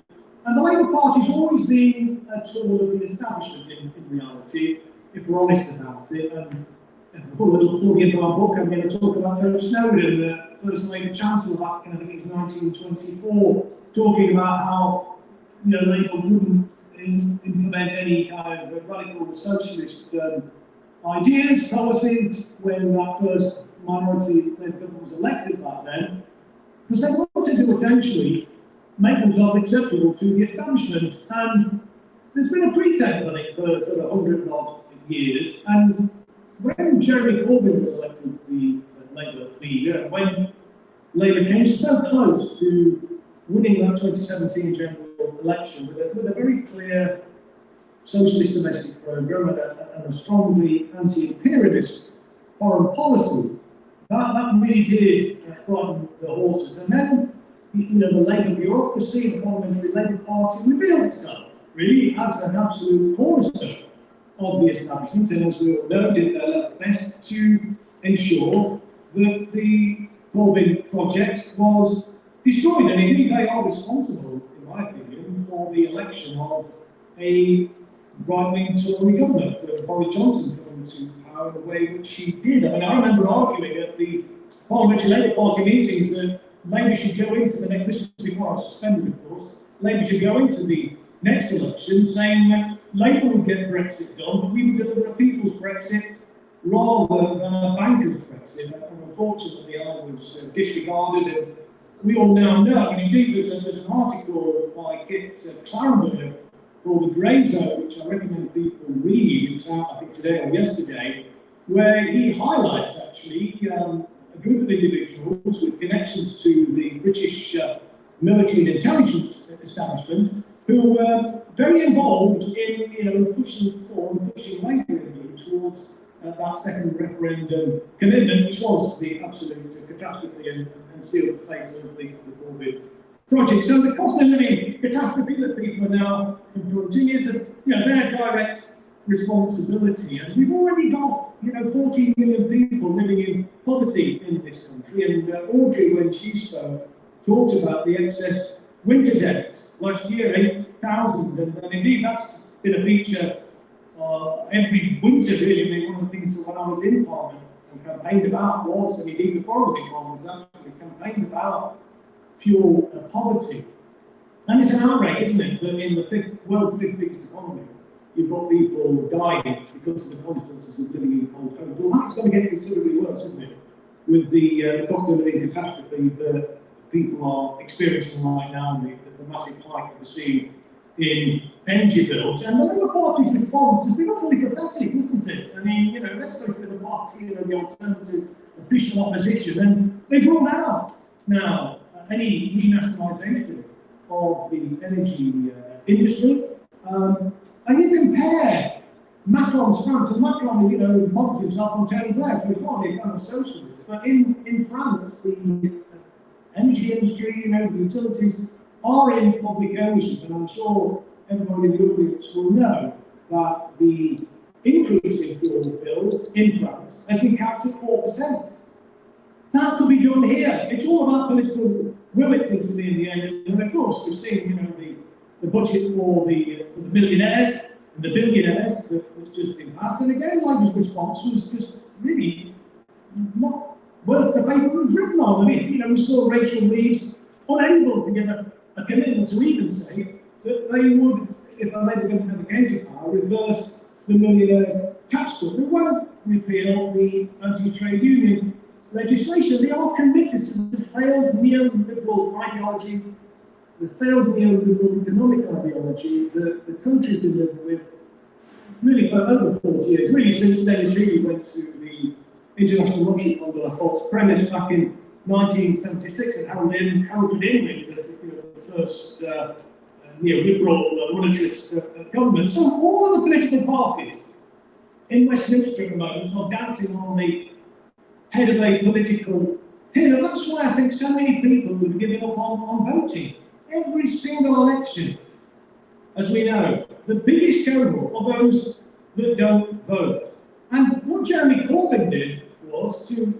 and the Labour Party's always been a tool of the establishment in reality, if we're honest about it. And put a little plug into our book, I'm going to talk about Philip Snowden, the first Labour Chancellor back in, I think it was 1924, talking about how Labour wouldn't implement any kind of radical socialist ideas, policies when that first minority government was elected back then, because they wanted to potentially make themselves acceptable to the establishment. And there's been a pretext on it for sort of 100 odd years. And when Jeremy Corbyn was elected the Labour leader, when Labour came so close to winning that 2017 general election with a very clear socialist domestic programme and a strongly anti-imperialist foreign policy, that really did frighten the horses. And then, the Labour bureaucracy, the Parliamentary Labour Party, revealed itself really as an absolute cornerstone of the establishment, and as we all know, did their level best to ensure that the Corbyn project was destroyed. And indeed, they are responsible, in my opinion, for the election of a right-wing Tory government, for Boris Johnson coming to power in the way which he did. I mean, I remember arguing at the Parliamentary Labour Party meetings that Labour should go into the next, this was before I was suspended, of course, Labour should go into the next election saying that Labour would get Brexit done, but we would deliver a people's Brexit rather than a banker's Brexit. And unfortunately, I was disregarded, and we all now know, and indeed there's an article by Kit Clarenberg called The Grey Zone, which I recommend people read. It was out, I think, today or yesterday, where he highlights, actually, a group of individuals with connections to the British military and intelligence establishment who were very involved in pushing forward and pushing Labour towards that second referendum commitment, which was the absolute catastrophe and sealed the fate of the Corbyn project. So the cost of living catastrophe that people are now confronting is their direct responsibility. And we've already got 14 million people living in poverty in this country. And Audrey, when she spoke, talked about the excess winter deaths. Last year, 8,000, and indeed that's been a feature every winter really. I mean, one of the things that when I was in Parliament and campaigned about was, and indeed before I was in Parliament, actually campaigned about fuel poverty. And it's an outrage, isn't it, that in the world's fifth biggest economy, you've got people dying because of the consequences of living in cold homes. Well, that's going to get considerably worse, isn't it, with the cost of living catastrophe that people are experiencing right now, the massive hike that we're seeing in energy bills. And the Labour Party's response has been utterly pathetic, isn't it? I mean, you know, let's go for the party, you know, the alternative official opposition, and they've ruled out now any renationalisation of the energy industry. And you compare Macron's France, and Macron, you know, models himself on Tony Blair, so it's not a kind of socialist. But in France, the energy industry, you know, the utilities are in public ownership, and I'm sure everyone in the audience will know that the increase in fuel bills in France has been capped at 4%. That could be done here. It's all about political will, it seems to be, in the end. And of course, we've seen, you know, the budget for the millionaires and the billionaires that's just been passed. And again, Labour's response was just really not worth the paper it was written on. I mean, you know, we saw Rachel Reeves unable to give a commitment to even say that they would, if the Labour government ever came to power, reverse the millionaires' tax cut. They won't repeal the anti-trade union legislation. They are committed to the failed neoliberal ideology, the failed neoliberal economic ideology that the country's been living with really for over 40 years, really since Dennis Healey went to the International Monetary Fund on a false premise back in 1976 and heralded in with the first neoliberal monetarist government. So all of the political parties in Westminster at the moment are dancing on the head of a political hill, and that's why I think so many people have given up on voting. Every single election, as we know, the biggest cohort are those that don't vote. And what Jeremy Corbyn did was to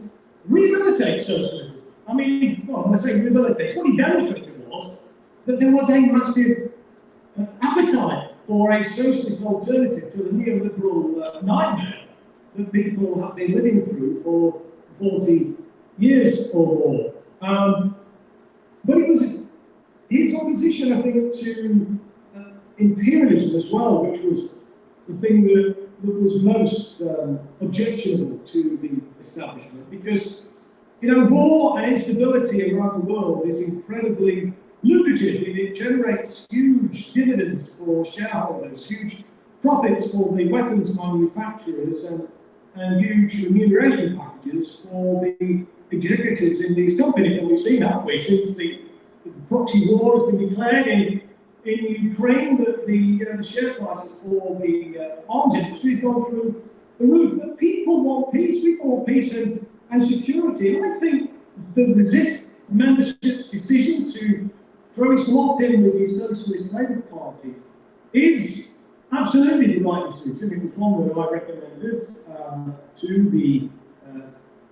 rehabilitate socialism. I mean, well, when I say rehabilitate, what he demonstrated was that there was a massive appetite for a socialist alternative to the neoliberal nightmare that people have been living through for 40 years or more. But it was his opposition, I think, to imperialism as well, which was the thing that was most objectionable to the establishment, because, you know, war and instability around the world is incredibly lucrative. It generates huge dividends for shareholders, huge profits for the weapons manufacturers, and huge remuneration packages for the executives in these companies. And we've seen, haven't we, since the proxy war has been declared in Ukraine, that the share prices for the arms industry has gone through the roof. But people want peace and security. And I think the Resist membership's decision to throw its lot in with the Socialist Labour Party is absolutely the right decision. It was one that I recommended to the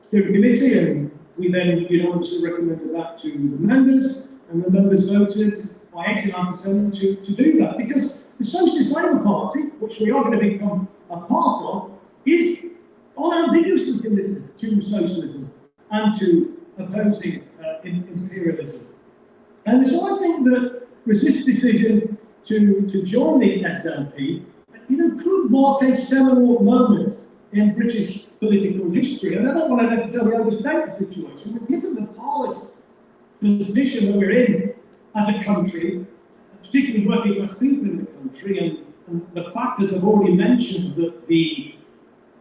steering committee, and we then unanimously recommended that to the members, and the members voted by 89% to do that, because the Socialist Labour Party, which we are going to become a part of, is unambiguously committed to socialism and to opposing imperialism. And so I think that Resist's decision to join the SLP, could mark a seminal moment in British political history. And I don't want to necessarily overstate the situation, but given the parlous position that we're in as a country, particularly working class people in the country, and the factors I've already mentioned, that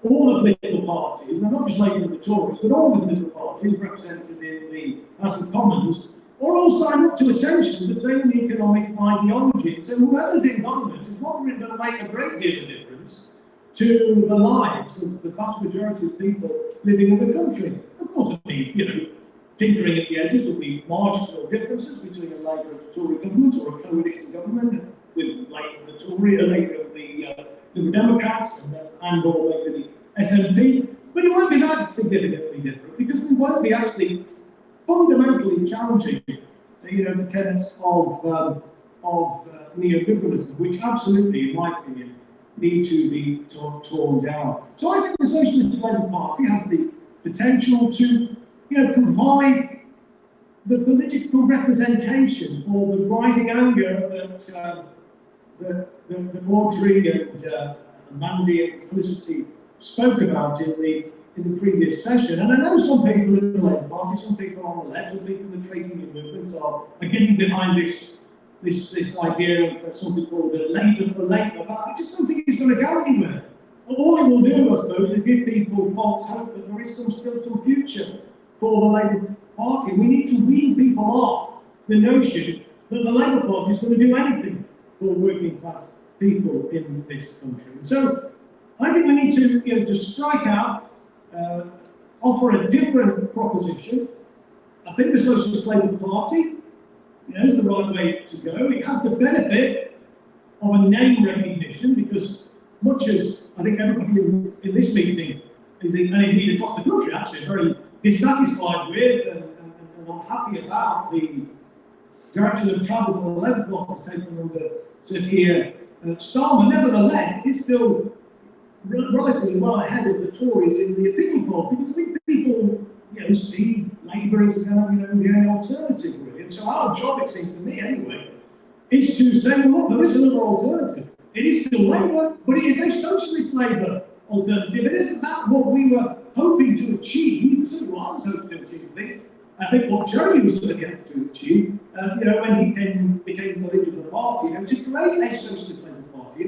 all the political parties, and not just Labour and the Tories, but all the political parties represented in the House of Commons, are all signed up to essentially the same economic ideology. So whoever's in government is not really going to make a great deal of difference to the lives of the vast majority of people living in the country. Of course, there'll be, tinkering at the edges, will be marginal differences between a Labour and a Tory government, or a coalition government with Labour and the Tory, a Labour of the Democrats, and or maybe the SNP. But it won't be that significantly different, because we won't be actually fundamentally challenging, the tenets of neoliberalism, which absolutely, in my opinion, need to be torn down. So I think the Socialist Labour Party has the potential to, provide the political representation for the rising anger that Audrey and Mandy and Felicity spoke about in the previous session. And I know some people in the Labour Party, some people on the left, some people in the trade union movement are getting behind this idea of something called a Labour for Labour, but I just don't think it's going to go anywhere. All it will do, I suppose, is give people false hope that there is still some future for the Labour Party. We need to wean people off the notion that the Labour Party is going to do anything for working class people in this country. So I think we need to strike out, offer a different proposition. I think the Socialist Labour Party is the right way to go. It has the benefit of a name recognition, because much as I think everybody in this meeting is, and indeed across the country actually, very dissatisfied with and unhappy about the direction of travel that the Labour Party has taken under Sir Keir Starmer, nevertheless, it's still relatively well ahead of the Tories in the opinion poll, because I think people see Labour as the only alternative, really. And so our job, it seems to me anyway, is to say, well, look, there is another alternative. It is still Labour, but it is a socialist Labour alternative. It isn't that what we were hoping to achieve, certainly what I was hoping to achieve. I think what Jeremy was going to get to achieve, when he became the leader of the party, to create a socialist Labour Party,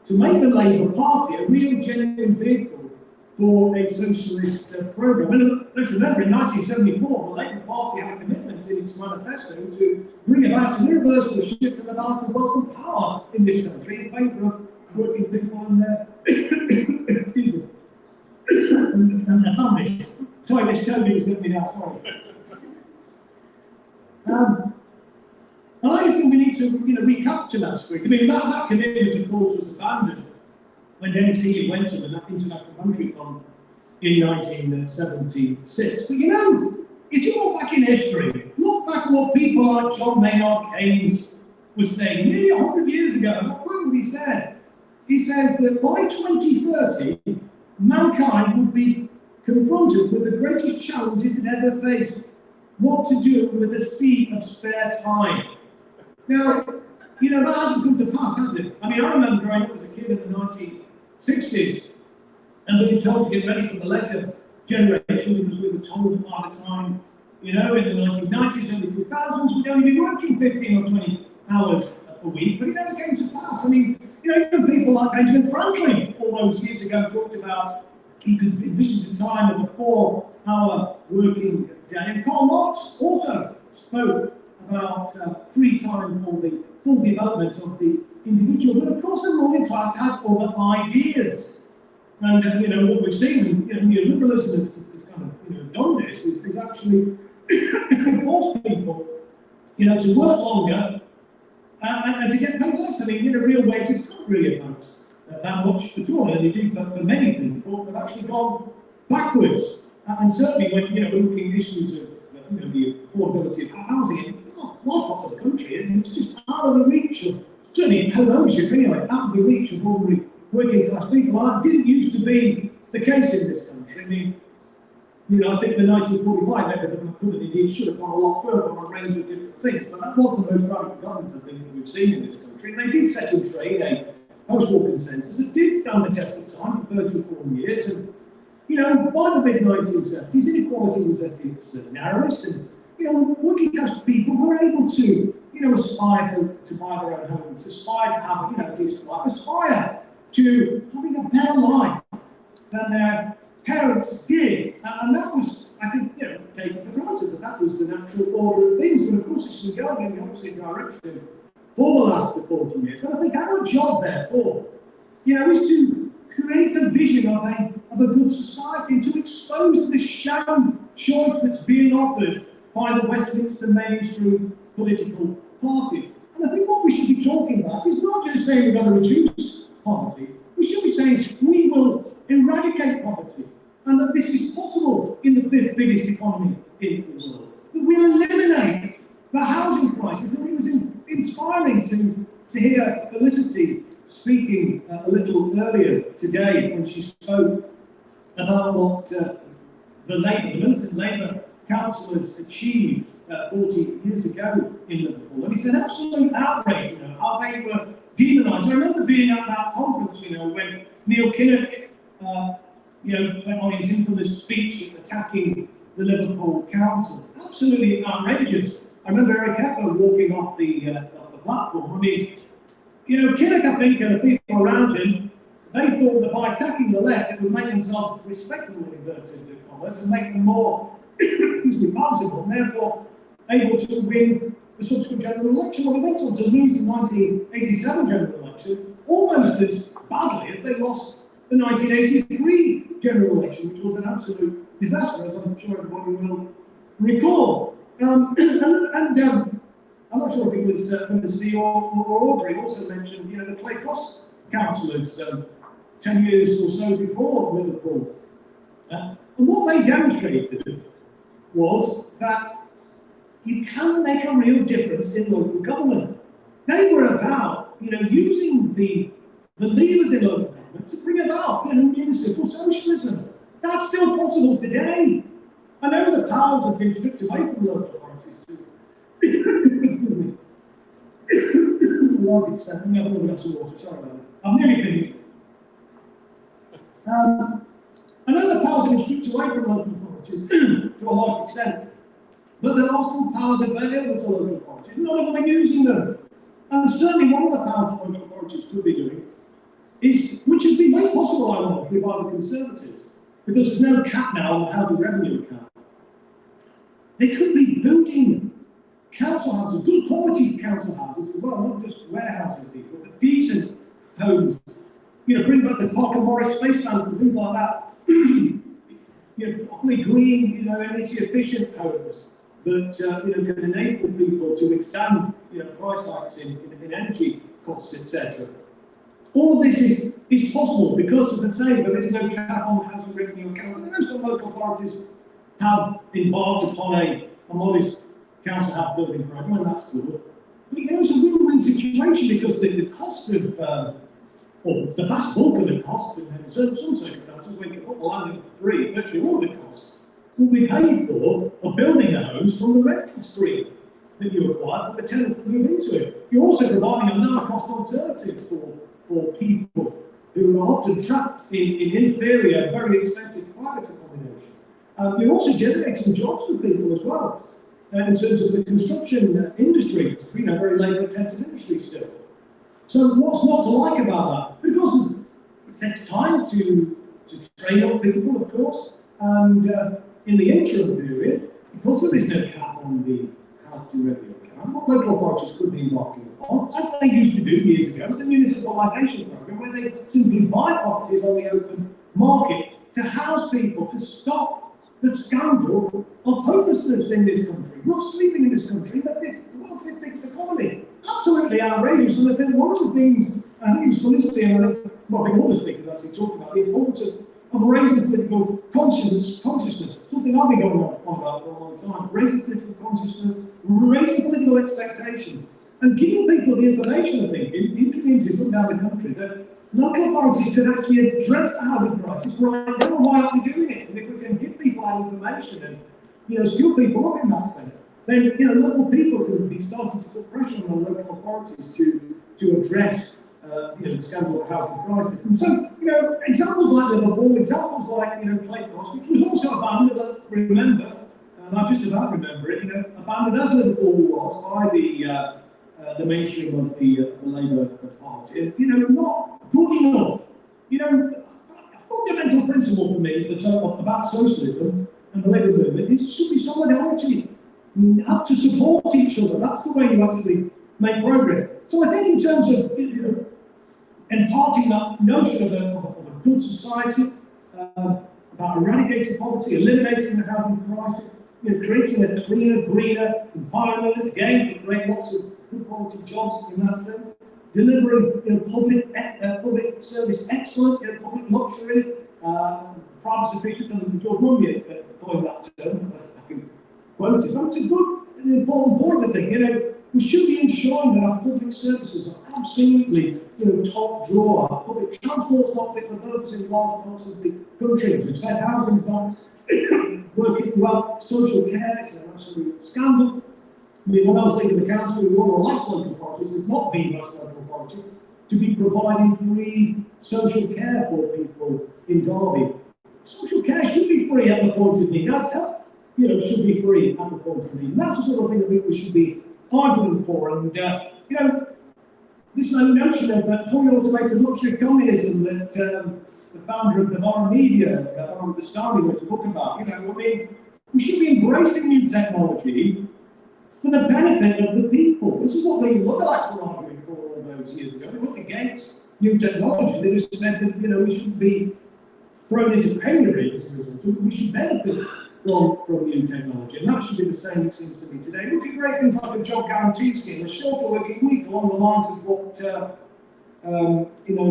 to make the Labour Party a real genuine vehicle for a socialist programme. And let's remember, in 1974, the Labour Party had a commitment in its manifesto to bring about an irreversible shift in the balance of wealth and power in this country in favour of working people and their excuse me, and their families. Sorry, this COVID is getting me now, sorry. And I just think we need to, recapture that spirit. I mean, that commitment, of course, was abandoned when Dennis Healy went to the International Monetary Fund in 1976. But if you look back in history, look back at what people like John Maynard Keynes was saying nearly 100 years ago. What probably said? He says that by 2030, mankind would be confronted with the greatest challenge it had ever faced: what to do with a sea of spare time. Now, that hasn't come to pass, has it? I mean, I remember growing up as a kid in the 1960s and being told to get ready for the leisure generation, because we were told by the time, in the 1990s, early 2000s, we'd only be working 15 or 20 hours a week, but it never came to pass. I mean, even people like Benjamin Franklin all those years ago talked about he could envision the time of a 4-hour working day. And Karl Marx also spoke about free time for the full development of the individual. But of course, the ruling class had other ideas. And what we've seen, neoliberalism has kind of done this, is actually forced people, to work longer and to get paid less. I mean, real wages can't really advance that much at all, and indeed for many people, they've actually gone backwards. And certainly when we're looking at issues of the affordability of housing in large parts of the country, and it's just out of the reach of, certainly home ownership anyway, out of the reach of ordinary working class people. And that didn't used to be the case in this country. I mean, I think the 1945 Labour government could have indeed should have gone a lot further on a range of different things, but that was the most radical government, I think, that we've seen in this country. And they did set in train a post-war consensus that did stand the test of time for 34 years. And, by the mid-1970s, inequality was at its narrowest, and, working class people were able to, aspire to buy their own homes, aspire to have, a decent life, aspire to having a better life than their parents did. And that was, I think, taken for granted, that was the natural order of things. But of course, it's been going in the opposite direction for the last 40 years. And I think our job, therefore, is to create a vision of a good society, and to expose the sham choice that's being offered by the Westminster mainstream political parties. And I think what we should be talking about is not just saying we're going to reduce poverty. We should be saying we will eradicate poverty, and that this is possible in the 5th biggest economy in the world. That we'll eliminate the housing crisis. And it was inspiring to hear Felicity speaking a little little earlier today when she spoke about what the militant Labour councillors achieved 40 years ago in Liverpool. And it's an absolute outrage, how they were demonised. I remember being at that conference, when Neil Kinnock, went on his infamous speech attacking the Liverpool council. Absolutely outrageous. I remember Eric Echo walking off the platform. I mean, Kinnock, I think, and the people around him, they thought that by attacking the left, it would make themselves respectable in inverted commas and make them more palatable, and therefore able to win the subsequent general election. Well, they went on to lose the 1987 general election almost as badly as they lost the 1983 general election, which was an absolute disaster, as I'm sure everybody will recall. I'm not sure if it was Steve or Audrey also mentioned, the Clay Cross councillors 10 years or so before Liverpool. And what they demonstrated was that you can make a real difference in local government. They were about, using the leaders in local government to bring about, municipal socialism. That's still possible today. I know the powers have been stripped away from local authorities too. I'm going to get some water, sorry about that. I'm nearly finished. I know the powers have been stripped away from local authorities to a large extent, but there are still powers available to local authorities. None of them are using them. And certainly one of the powers that local authorities could be doing is, which has been made possible, ironically, by the Conservatives, because there's no cap now on the housing revenue account. They could be building council houses, good quality council houses as well, not just warehousing people, but decent homes. Bring back the Parker Morris space bands and things like that. Properly green, energy efficient homes that can enable people to withstand price hikes in energy costs, etc. All of this is possible because, as I say, there is no cap on housing revenue accounts. And some local authorities have embarked upon a modest council house building program, and that's good. But it's a win-win situation because the cost of or the vast bulk of the costs, and in some circumstances, we can put the land in for free, virtually all the costs will be paid for of building the homes from the rental stream that you acquire for the tenants to move into it. You're also providing a lower cost alternative for people who are often trapped in inferior, very expensive private accommodation. You're also generating jobs for people as well, in terms of the construction industry, a very labour-intensive industry still. So what's not to like about that? Because it takes time to train up people, of course, and in the interim period, because there is no cap on the housing revenue account, what local authorities could be embarking upon, as they used to do years ago, the municipalisation programme, where they simply buy properties on the open market to house people, to stop the scandal of hopelessness in this country, not sleeping in this country, the world's fifth economy. Absolutely outrageous. And I think one of the things, I think it was Felicity, and I think all the speakers actually talked about the importance of raising political consciousness, something I've been going on about for a long time, raising political consciousness, raising political expectations, and giving people the information, I think, in communities up and down the country, that local authorities can actually address the housing crisis right now. Why aren't we doing it? And if we can give people that information and skill people up in that sense, then local people can be starting to put pressure on the local authorities to address the scandal of the housing crisis. And so, examples like Liverpool, examples like Clay Cross, which was also abandoned, remember, and I just about remember it, abandoned as Liverpool was by the mainstream of the Labour Party, and not good enough. A fundamental principle for me about socialism and the Labour movement is should be solidarity. You have to support each other. That's the way you actually make progress. So I think in terms of imparting that notion of a good society, about eradicating poverty, eliminating the housing crisis, creating a cleaner, greener environment, again, to create lots of good quality jobs in that sense, delivering public service excellence, public luxury, privacy features, and George Monbiot coined that term. I can quote it. But it's a good and important point, I think. We should be ensuring that our public services are absolutely, top drawer. Our public transport's not fit for purpose in large parts of the country. We've said housing's not working well. Social care is an absolute scandal. I mean, when I was leading the council, we were one of the last local authorities, we've not been last local authority, to be providing free social care for people in Derby. Social care should be free at the point of need. That's health, should be free at the point of need. And that's the sort of thing I think we should be arguing for. And, this notion of fully automated luxury communism that the founder of the Novara Media, Baron Bastani, wrote a book about, we should be embracing new technology for the benefit of the people. This is what the Luddites were arguing for all those years ago. They weren't against new technology. They just said that, we shouldn't be thrown into penury as a result. We should benefit from new technology. And that should be the same, it seems to me, today. Look at great things like the job guarantee scheme, a shorter working week along the lines of what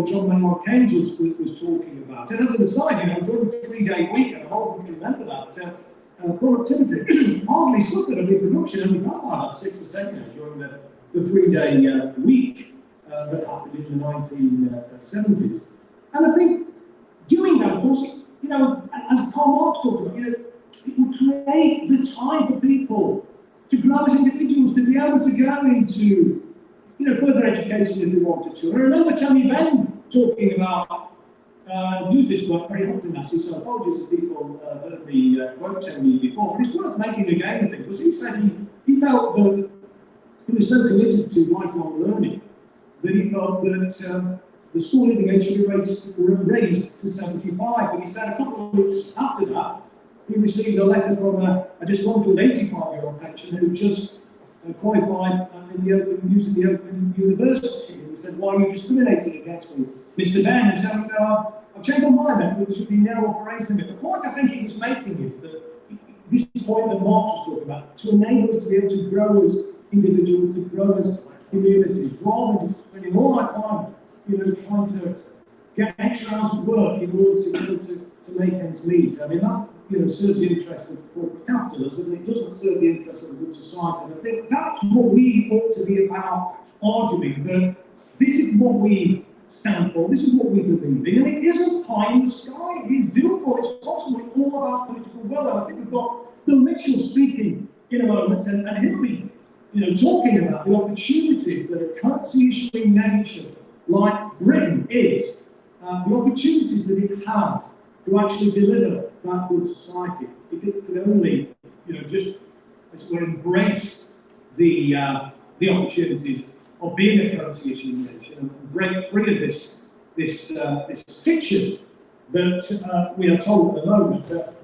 John Maynard Keynes was talking about. And as an aside, during the 3-day week, and I hope you remember that, productivity hardly suffered a reproduction, only got about 6% during the 3-day week that happened in the 1970s. And I think doing that, of course, as Karl Marx talked about, it will create the time for people to grow as individuals, to be able to go into, further education if they wanted to. I remember Tony Benn talking about, use this word very often actually, so apologies if people heard me quote Tony before, but it's worth making again, I think, because he said he felt that he was so committed to lifelong learning that he felt that the school living age should be raised to 75, but he said a couple of weeks after that, he received a letter from a disgruntled 85-year-old pensioner who just qualified using the Open University. And he said, "Why are you discriminating against me, Mr. Ben?" And so I've changed my mind, I think there should be no operation limit. The point I think he was making is that this point that Marx was talking about, to enable us to be able to grow as individuals, to grow as communities, rather than just spending all our time, trying to get extra hours of work in order to make ends meet. I mean, that serves the interests of corporate capitalism, and it doesn't serve the interests of a good society. And I think that's what we ought to be about arguing, that this is what we stand for, this is what we believe in, and it isn't pie in the sky, it is doable, it's possible, it's all about political will. And I think we've got Bill Mitchell speaking in a moment, and he'll be talking about the opportunities that a currency issuing nation like Britain is, the opportunities that it has to actually deliver that good society. If it could only, just as it were, embrace the opportunities of being a currency issuing nation and break free of this fiction that we are told at the moment that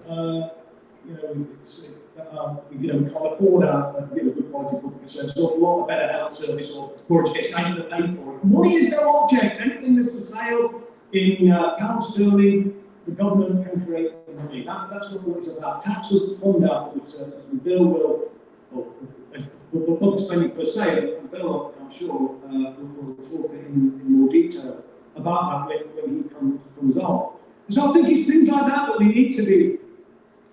we can't afford our good quality public service, or if we want a better health service or more education, I need to pay for it. Money is no object. Anything that's for sale in pounds sterling, the government can create the money. That's what it's about. Taxes fund our public services, and Bill will, or public spending per se, and Bill, I'm sure, will talk in more detail about that when he comes on. So I think it's things like that we need to be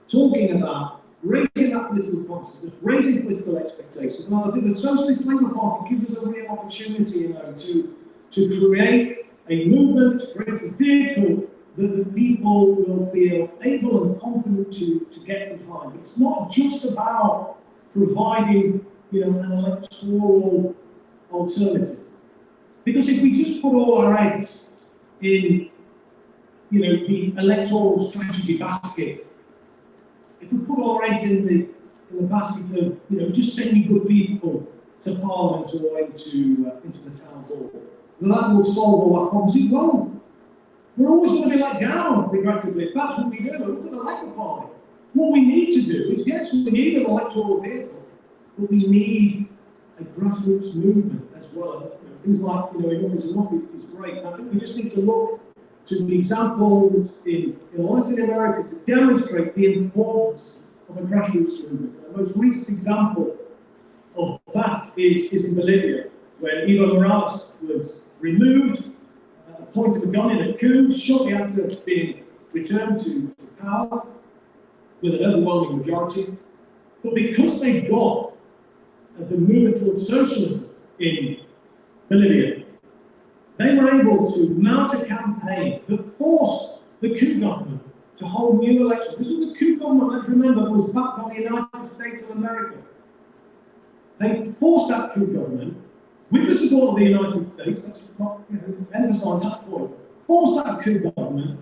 talking about, raising that political consciousness, raising political expectations. And I think the Socialist Labour Party gives us a real opportunity, to create a movement, to create a vehicle that the people will feel able and confident to get behind. It's not just about providing, an electoral alternative. Because if we just put all our eggs in, the electoral strategy basket, if we put all our eggs in the basket of, just sending good people to Parliament or into the town hall, then that will solve all our problems. It won't. We're always going to be let down regrettably if that's what we do. Look at the Labour Party. What we need to do is, yes, we need an electoral vehicle, but we need a grassroots movement as well. Things like, Enough is great. I think we just need to look to the examples in Latin America to demonstrate the importance of a grassroots movement. The most recent example of that is in Bolivia, where Evo Morales was removed, appointed a gun in a coup shortly after being returned to power with an overwhelming majority. But because they got the movement towards socialism in Bolivia, they were able to mount a campaign that forced the coup government to hold new elections. This was a coup government, let's remember, that was backed by the United States of America. They forced that coup government, with the support of the United States, that's not, emphasise that point, forced that coup government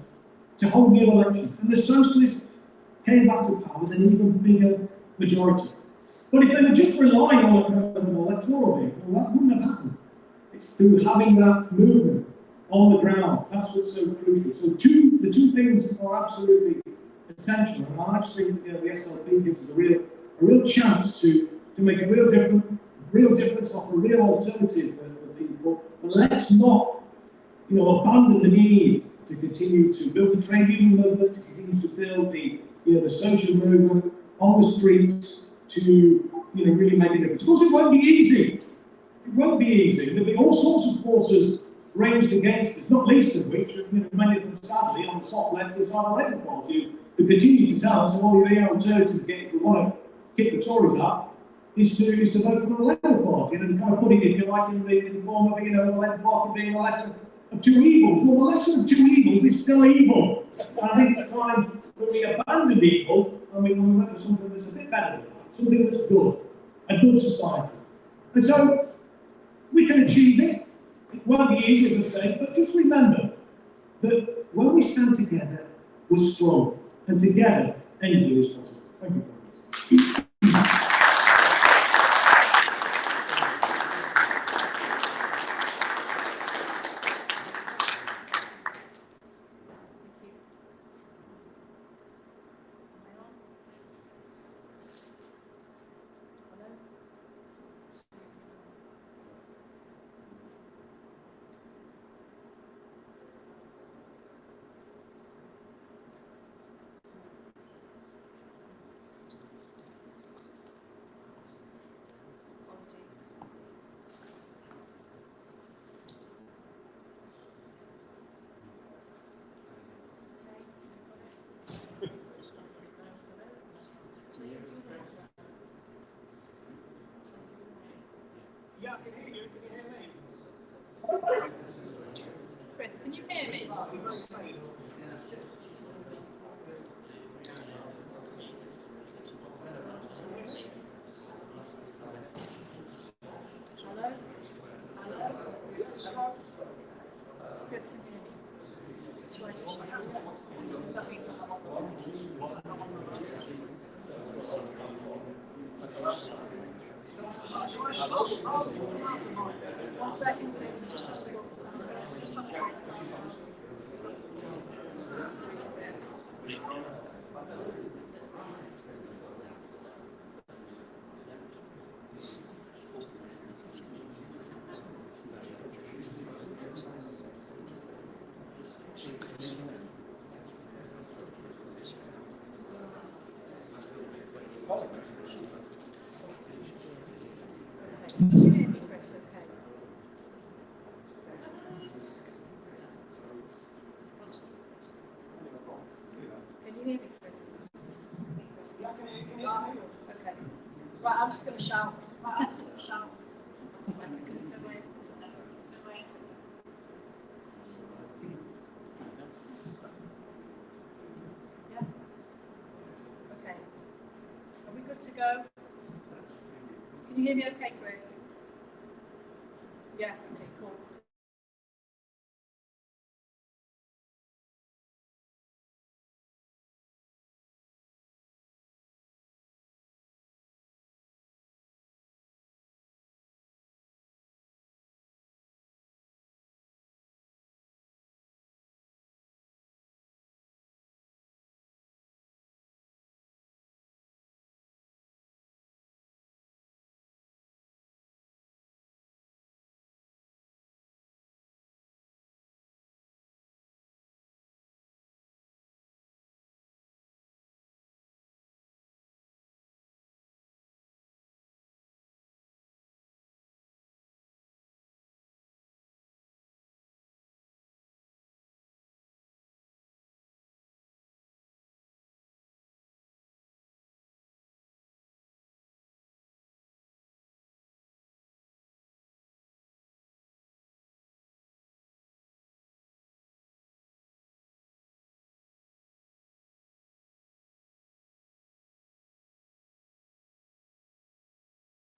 to hold new elections. And the socialists came back to power with an even bigger majority. But if they were just relying on a kind of an electoral vehicle, well, that wouldn't have happened. It's through having that movement on the ground. That's what's so crucial. So the two things are absolutely essential. And I actually think the SLP gives us a real chance to make a real difference, offer a real alternative for people. But let's not, abandon the need to continue to build the trade union movement, to continue to build the social movement on the streets, to really make a difference. Of course, it won't be easy. It won't be easy. There'll be all sorts of forces ranged against us, not least of which, many of them sadly on the soft left is our Labour Party, who continue to tell us, well, the alternative if we want to kick the Tories up, is to vote for the Labour Party, and kind of putting it, if you like, in the form of the Labour Party being a lesser of two evils. Well, the lesser of two evils is still evil. And I think it's time when we abandon evil, and we went for something that's a bit better than that, something that's good, a good society. And so, we can achieve it. It won't be easy, as I say, but just remember that when we stand together, we're strong. And together, anything is possible. Thank you very much. Yeah, I can hear you. Can you hear me? Chris, can you hear me? Hello? Hello? Chris, can you hear me? Shall I just shut this? That means I'm on One second, please. I'm just trying to sort this out. Can you hear me, Chris? Okay. Can you hear me, Chris? Oh, okay. Right, I'm just going to shout. Right, I'm just going to shout. Like, can you turn away? Yeah? Okay. Are we good to go? Can you hear me okay, Chris? Yeah, okay, cool.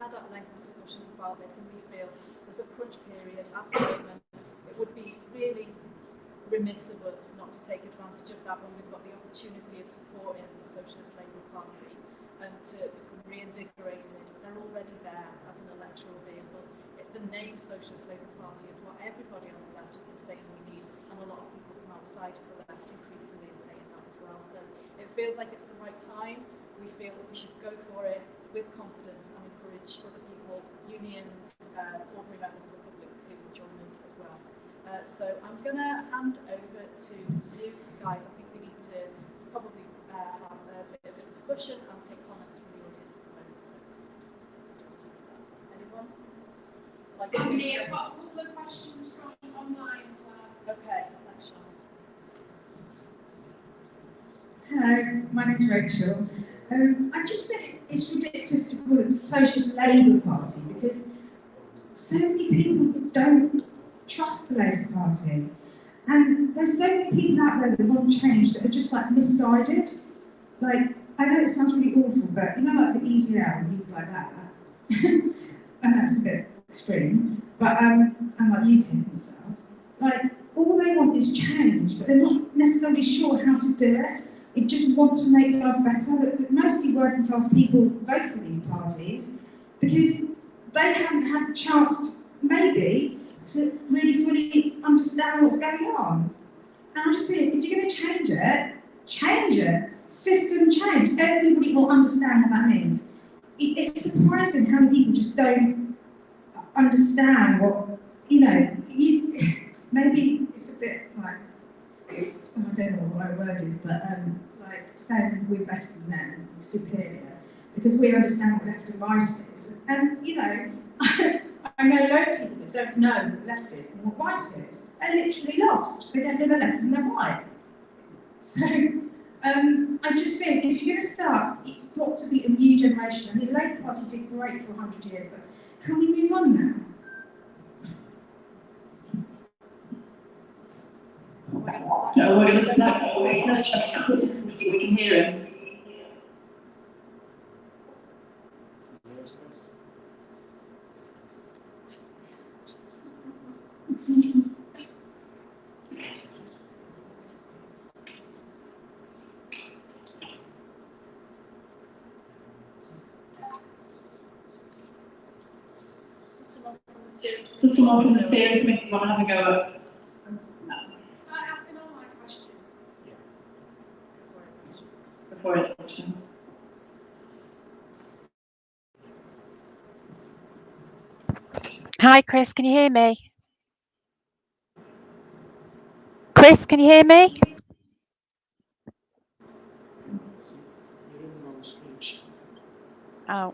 had at-length discussions about this, and we feel there's a crunch period at the moment. It would be really remiss of us not to take advantage of that when we've got the opportunity of supporting the Socialist Labour Party to become reinvigorated. They're already there as an electoral vehicle. The name Socialist Labour Party is what everybody on the left has been saying we need, and a lot of people from outside of the left increasingly are saying that as well. So it feels like it's the right time. We feel that we should go for it with confidence and encourage other people, unions, ordinary members of the public to join us as well. So I'm going to hand over to you guys. I think we need to probably have a bit of a discussion and take comments from the audience at the moment. So, anyone? I've got a couple of questions from online as well. Okay, thanks, Sean. Hello, my name's Rachel. I just think it's ridiculous to call it the Socialist Labour Party because so many people don't trust the Labour Party. And there's so many people out there that want change that are just like misguided. Like, I know it sounds really awful, but you know, like the EDL and people like that. I know it's a bit extreme, but and like UKIP and stuff. Like, all they want is change, but they're not necessarily sure how to do it. They just want to make life better. But mostly working class people vote for these parties because they haven't had the chance, maybe, to really fully understand what's going on. And I just say, if you're going to change it, change it. System change. Everybody will understand what that means. It's surprising how many people just don't understand what, you know, maybe it's a bit like, I don't know what my word is, but like saying we're better than them, superior, because we understand what left and right is. And, you know, I know loads of people that don't know what left is and what right is. They're literally lost. They don't know their left from their right. So I just think if you're going to start, it's got to be a new generation. I mean, the Labour Party did great for 100 years, but can we move on now? No, we're going to let we can hear him. Does someone from the steering committee want to have a go at? I ask an online question. Before election. Hi, Chris, can you hear me? Chris, can you hear me? Oh.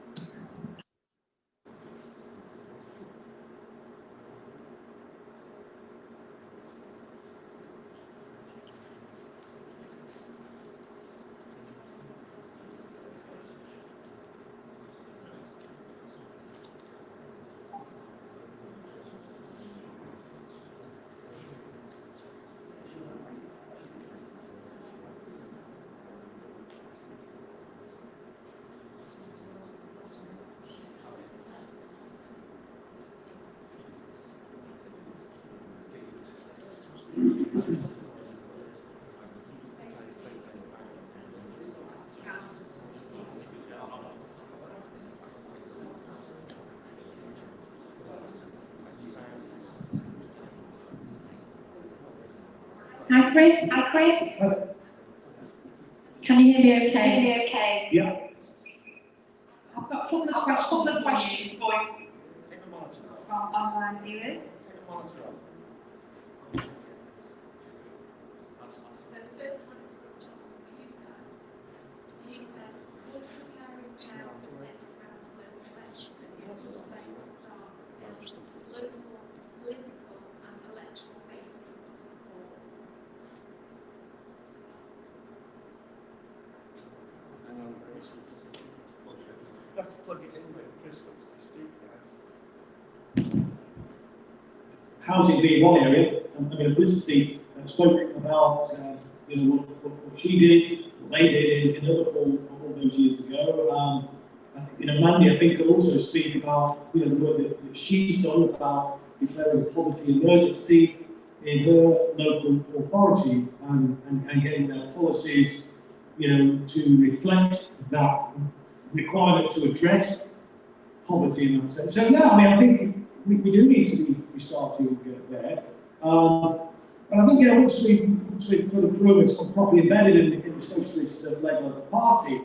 Hi, Chris. Hi, Chris. Can you hear me okay? Yeah. I've got a couple of questions for you Take the monitor off. from online viewers. Take the monitor off. So the first one is from John Cooper. He says, would preparing now for the next round of local elections be a good place to start to build local, political and electoral bases of support? Hang on, Chris. You have to plug it in when Chris wants to speak, guys. Housing being one area, I mean, Felicity spoke about you know, what she did, what they did in Liverpool all those years ago. Mandy, I think, could also speak about, the work that she's done about declaring poverty emergency in her local authority and getting their policies, to reflect that requirement to address poverty in that sense. So yeah, I think we do need to be starting there. And I think, once we've put a through and sort of properly embedded in the socialist Labour Party,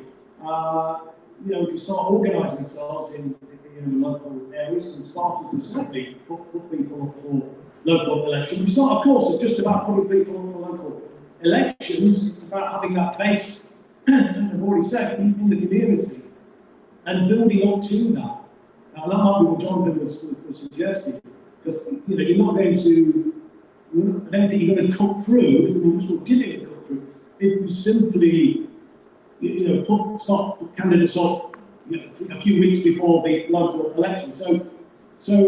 we can start organising ourselves in local areas and start to certainly put people up for local elections. It's not, of course, it's just about putting people up for local elections. It's about having that base, as I've already said, in the community and building up to that. Now, that might be what Jonathan was suggesting, because you're not going to. I don't think you're going to cut through, which we're going to cut through, if you simply, start candidates up, a few weeks before the local election. So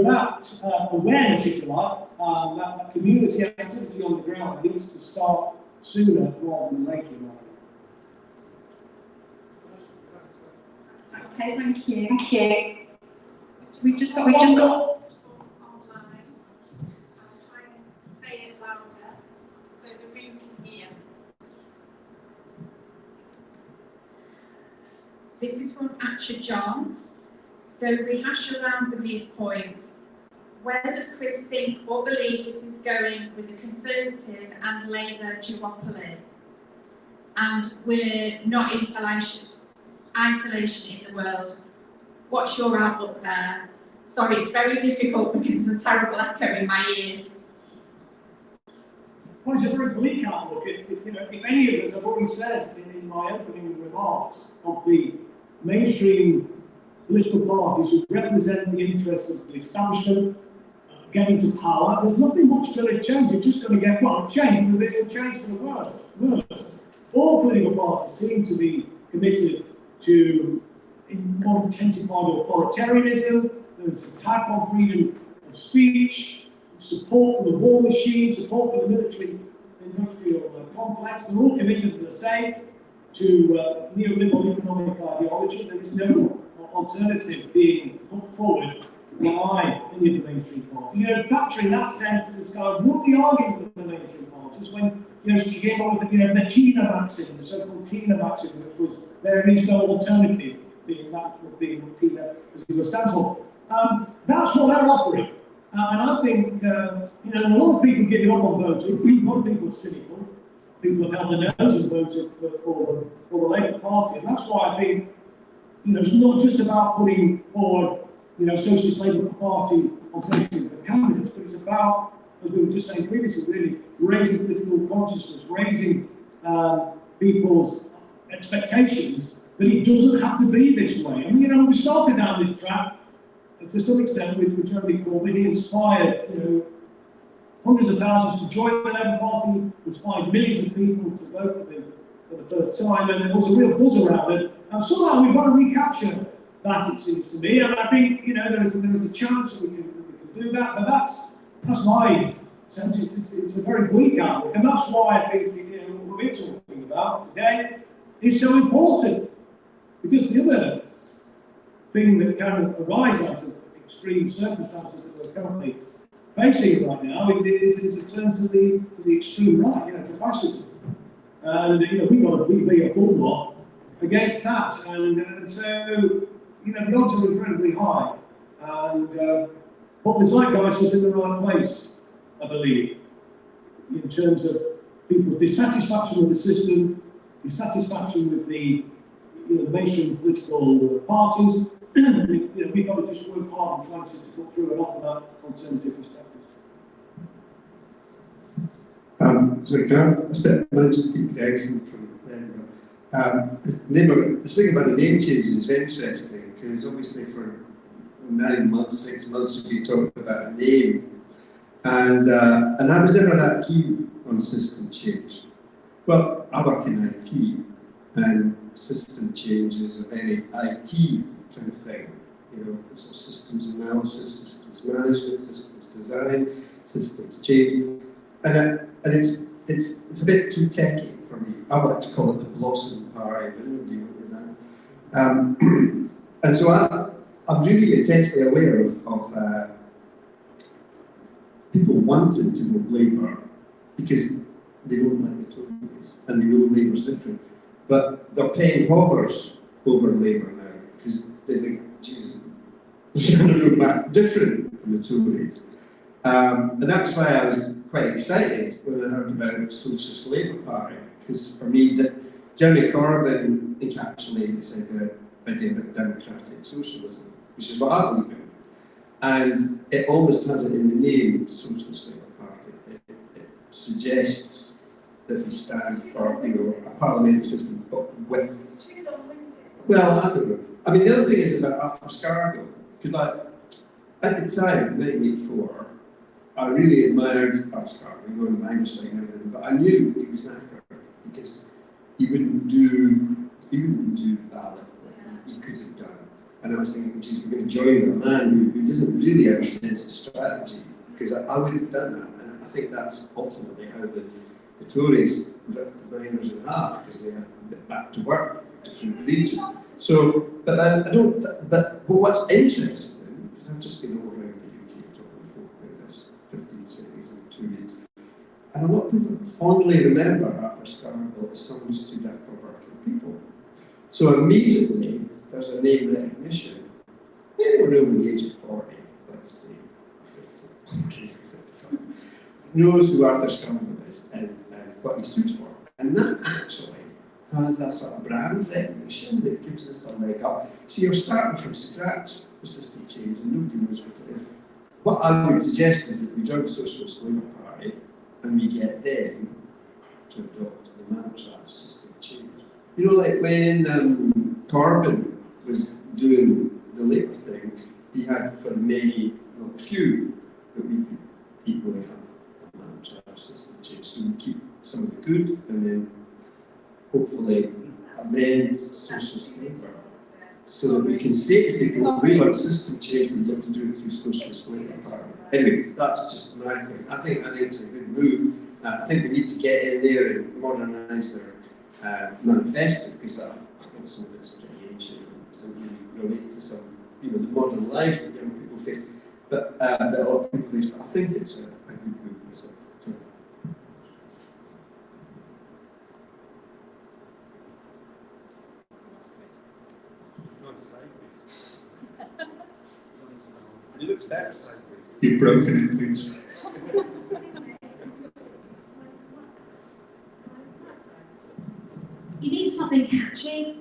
that awareness, if you like, that community activity on the ground needs to start sooner rather than later. Okay, thank you. Thank you. We've just got online. I'll try and say it louder so the room can hear. This is from Atcha John. Though we hash around with these points, where does Chris think or believe this is going with the Conservative and Labour duopoly? And we're not in isolation in the world. What's your outlook there? Sorry, it's very difficult because there's a terrible echo in my ears. Well, it's a very bleak outlook. If any of us, I've already said in my opening remarks, of the mainstream political parties who represent the interests of the establishment getting to power, there's nothing much going to change. You're just going to get, change, but it'll change for the worse. All political parties seem to be committed to more intensified authoritarianism. There's attack on freedom of speech, support for the war machine, support for the military-industrial complex. They're all committed to the same, to neoliberal economic ideology. There is no alternative being put forward by any of the mainstream parties. Thatcher, in that sense, is kind of what the argument of the mainstream parties when she came up with the Tina vaccine, the so-called Tina vaccine, which was there is no alternative being what Tina was stands for. That's what they're offering. And I think, a lot of people giving up on voting. A lot of people are cynical. People have held their nose and voted for the Labour Party. And that's why I think, it's not just about putting forward, Socialist Labour Party alternative candidates, but it's about, as we were just saying previously, really raising political consciousness, raising people's expectations that it doesn't have to be this way. And we started down this track to some extent with Jeremy Corbyn. He inspired hundreds of thousands to join the Labour Party, inspired millions of people to vote for the first time, and there was a real buzz around it. And somehow we've got to recapture that, it seems to me. And I think there is a chance we can do that. But that's my sense. It's a very bleak outlook, and that's why I think what we're talking about today is so important. Because the other thing that can arise out of extreme circumstances that we're currently facing right now is a turn to the extreme right, to fascism. And we've got to be a bulwark against that. And so the odds are incredibly high. And but the zeitgeist is in the right place, I believe, in terms of people's dissatisfaction with the system, dissatisfaction with the mainstream political parties. We've got to just work hard and try to put through and offer that alternative perspective. Sorry, can I step to Pete Gregson from Edinburgh? The thing about the name changes is very interesting, because obviously for 9 months, 6 months, we've been talking about a name, and I was never that keen on system change. Well, I work in IT, and system change is a very IT kind of thing. Sort of systems analysis, systems management, systems design, systems change, and it's a bit too techy for me. I like to call it the blossom party, but nobody went with that. And so I'm really intensely aware of people wanting to vote Labour because they don't like the Tories and they know Labour's different. But their pen hovers over Labour now because they think, Jesus, they're going to go back different from the Tories. And that's why I was quite excited when I heard about Socialist Labour Party, because for me, Jeremy Corbyn encapsulated this idea of democratic socialism, which is what I believe in. And it almost has it in the name, Socialist Labour Party. It suggests that we stand for, a parliamentary system, but with. Well, I don't know. I mean, the other thing is about Arthur Scargill, because at the time, in 1984, I really admired Arthur Scargill, going to Einstein and everything, but I knew he was knackered because he wouldn't do the ballot that he could have done. And I was thinking, geez, we're going to join a man who doesn't really have a sense of strategy, because I wouldn't have done that. And I think that's ultimately how the Tories ripped the miners in half, because they had a bit back to work for different regions. So, but I don't. But what's interesting, because I've just been all around the UK talking to folk about this, 15 cities in 2 weeks, and a lot of people fondly remember Arthur Scargill as someone who stood up for working people. So immediately there's a name recognition. Anyone over the age of 40, let's say 50, okay, 55, knows who Arthur Scargill is and what he stood for. And that actually has that sort of brand recognition that gives us a leg up. So you're starting from scratch with system change and nobody knows what it is. What I would suggest is that we join the Socialist Labour Party and we get them to adopt the mantra of system change. You know, like when Corbyn was doing the Labour thing, he had for many, not few, that we could equally have a mantra of system change. So we keep some of the good and then hopefully amend Socialist Labour so that we can say to people, if we want system change, we have to do it through Socialist Labour Party. Anyway, that's just my thing. I think it's a good move. I think we need to get in there and modernise their manifesto, because I think some of it's pretty ancient and doesn't really relate to some, the modern lives that young people face. But that a lot of people face. But I think it's a good move myself. And he looks better sideways. You've broken it, please. You need something catchy.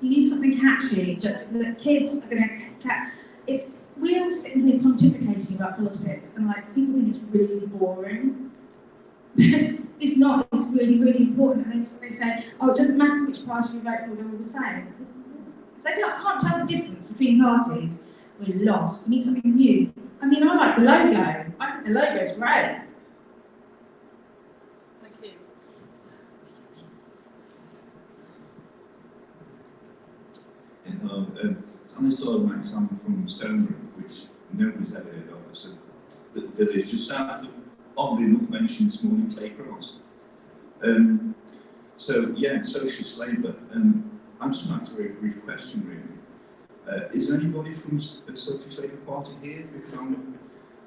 You need something catchy that kids are going to catch. We're all sitting here pontificating about politics, and people think it's really boring. It's not. It's really, really important. And they say, "Oh, it doesn't matter which party you vote for; they're all the same." They can't tell the difference between parties. We're lost. We need something new. I mean, I like the logo. I think the logo's great. Thank you. I saw an example from Stoneborough, which nobody's ever heard of. It's a little village just south of, oddly enough, mentioned this morning, Claycross. So, yeah, Socialist Labour. I just want to ask a very brief question, really. Is there anybody from the Socialist Labour Party here? Because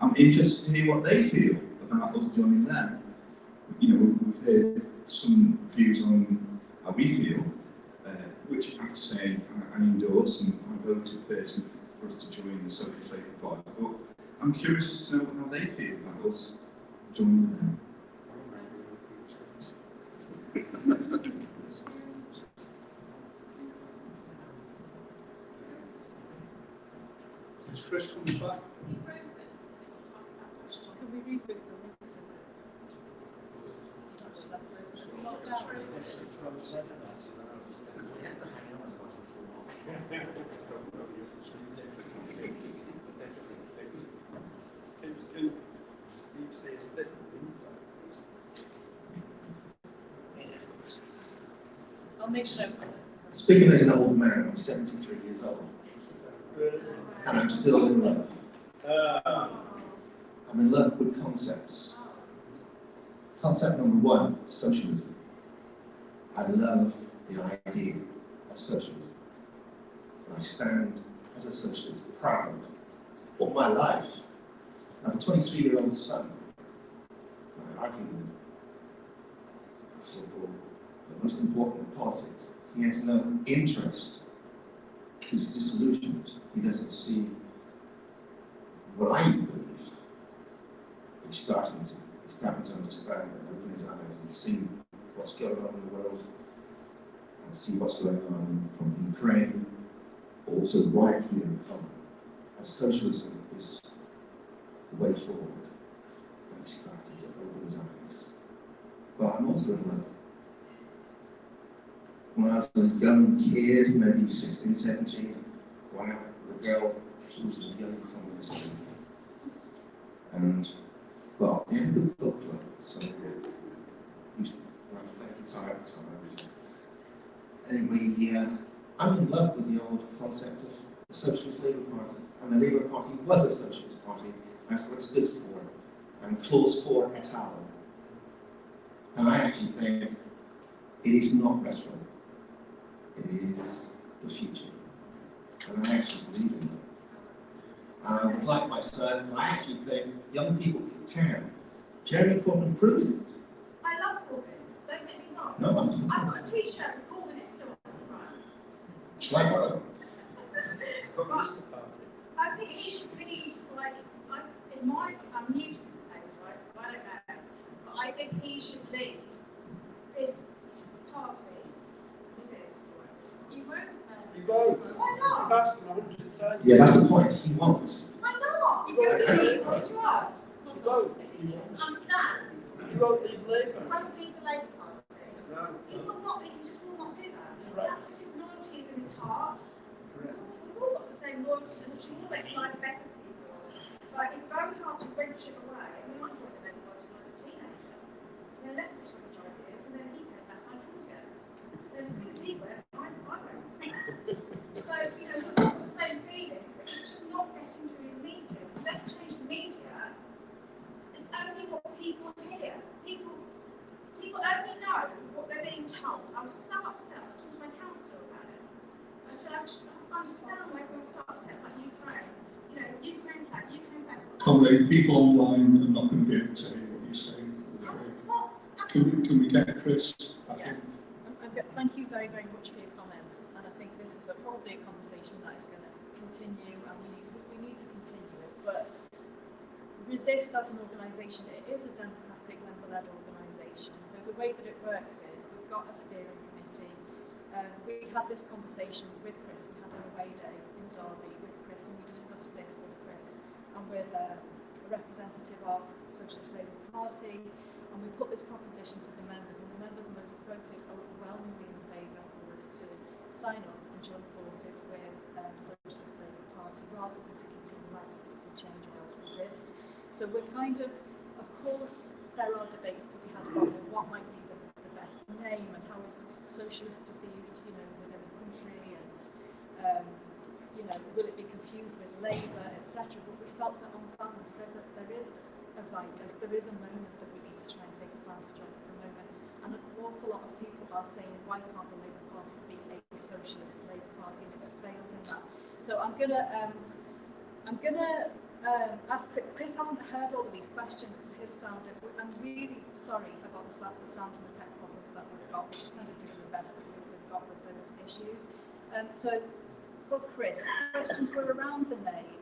I'm interested to hear what they feel about us joining them. We've heard some views on how we feel, which I have to say I endorse, and I voted personally for us to join the Socialist Labour Party. But I'm curious as to know how they feel about us joining them. Is Chris coming back? Is he frozen? Does he want to ask that question? Can we reboot the reason? He's not just left frozen. There's a lot of frozen. Can Steve say it's a bit in the meantime? I'll make sure. Speaking as an old man, I'm 73 years old, and I'm still in love. I'm in love with concepts. Concept number one, socialism. I love the idea of socialism. And I stand as a socialist proud all my life. I have a 23-year-old son. And I argue with him in football, but most important in politics. He has no interest. He's disillusioned. He doesn't see what I believe. He's starting to understand and open his eyes and see what's going on in the world and see what's going on from Ukraine, also right here at home. And socialism is the way forward. And he's starting to open his eyes. But I'm also in love. When I was a young kid, maybe 16, 17, wow, the girl, she was a young communist. And, well, I had a good folk club, so I used to play guitar at the time. Anyway, I'm in love with the old concept of the Socialist Labour Party. And the Labour Party was a socialist party, and that's what it stood for. And Clause 4 et al. And I actually think it is not retro. It is the future. And I actually believe in that. And I would like my son, I actually think young people can. Jeremy Corbyn proves it. I love Corbyn, don't get me wrong. No, I've got a t-shirt with Corbyn still on the front. Like what? Communist Party. I think he should lead, like, I'm new to this place, right, so I don't know, but I think he should lead this party, You won't. You won't. Why not? You've asked him 100 times. Yeah, that's the point. He won't. Why not? You won't. You won't. You won't. He doesn't understand. You won't leave Labour. He won't leave the Labour Party. No. He will not, he just will not do that. Right. That's what his loyalty is in his heart. Correct. We've all got the same loyalty and we all make life better for people. Like, it's very hard to wrench it away. I mean, I joined the Labour Party when I was a teenager. And I left for 25 years and then he came back and I joined again. And as soon as he went, I went. So, you know, we've got the same feeling, but it's just not getting through the media. If you don't change the media, it's only what people hear. People only know what they're being told. I was so upset. I talked to my counsellor about it. I said, I just don't understand why everyone's so upset about Ukraine. You know, Ukraine flag. Comrade, people online are not going to be able to hear what you're saying, I'm afraid. Can we get Chris back in? Thank you very, very much for your comments, and I think this is probably a conversation that is going to continue, and we need to continue it. But Resist as an organisation, it is a democratic member-led organisation. So the way that it works is we've got a steering committee. We had this conversation with Chris. We had an away day in Derby with Chris, and we discussed this with Chris and with a representative of the Socialist Labour Party. And we put this proposition to the members, and the members voted overwhelmingly in favour for us to sign up and join forces with Socialist Labour Party rather than to continue as system change or else resist. So we're kind of course, there are debates to be had about what might be the best name and how is socialist perceived, you know, within the country, and you know, will it be confused with Labour, etc. But we felt that on balance, there is a zeitgeist, there is a moment that we need to try and take advantage of at the moment, and an awful lot of people are saying, why can't the Labour Party be a socialist Labour Party, and it's failed in that. So I'm gonna ask Chris hasn't heard all of these questions because his sound. I'm really sorry about the sound and the tech problems that we've got. We're just kind of doing the best that we've got with those issues. So for Chris, the questions were around the name.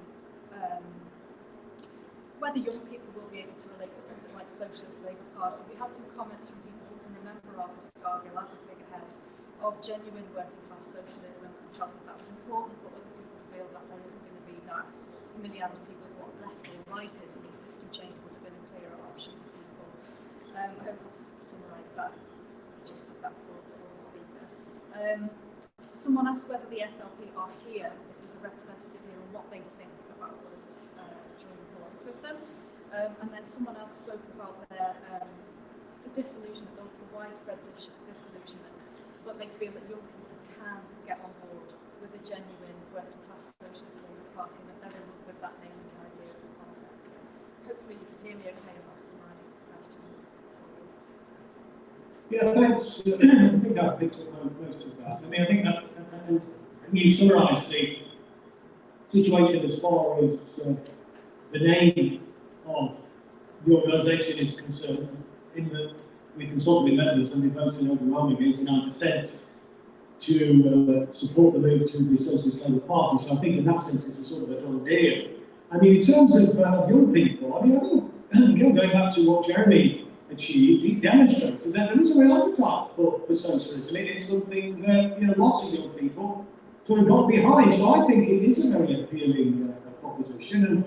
Whether young people will be able to relate to something like Socialist Labour Party. We had some comments from people who can remember Arthur Scargill as a figurehead of genuine working class socialism and felt that was important, but other people feel that there isn't going to be that familiarity with what left or right is, and the system change would have been a clearer option for people. I hope I've summarised that, the gist of that for the speakers. Someone asked whether the SLP are here, if there's a representative here, and what they think about us joining forces with them. And then someone else spoke about their the disillusionment, the widespread disillusionment, but they feel that young people can get on board with a genuine working class socialist Labour Party, and that they're in love with that name and the idea of the concept. So hopefully you can hear me okay, and I'll summarise the questions for you. Yeah, thanks. I think that picks up most of that. I mean, I think that, and can you summarise the situation as far as the name of the organisation is concerned, in that we consulted with members and they voted overwhelmingly 89% to support the move to the Socialist Labour Party. So I think in that sense it's a sort of a done deal. I mean, in terms of young people, I mean, I think, again, going back to what Jeremy achieved, he demonstrated that there is a real appetite for socialism. It's something that, you know, lots of young people sort of got behind. So I think it is a very appealing proposition.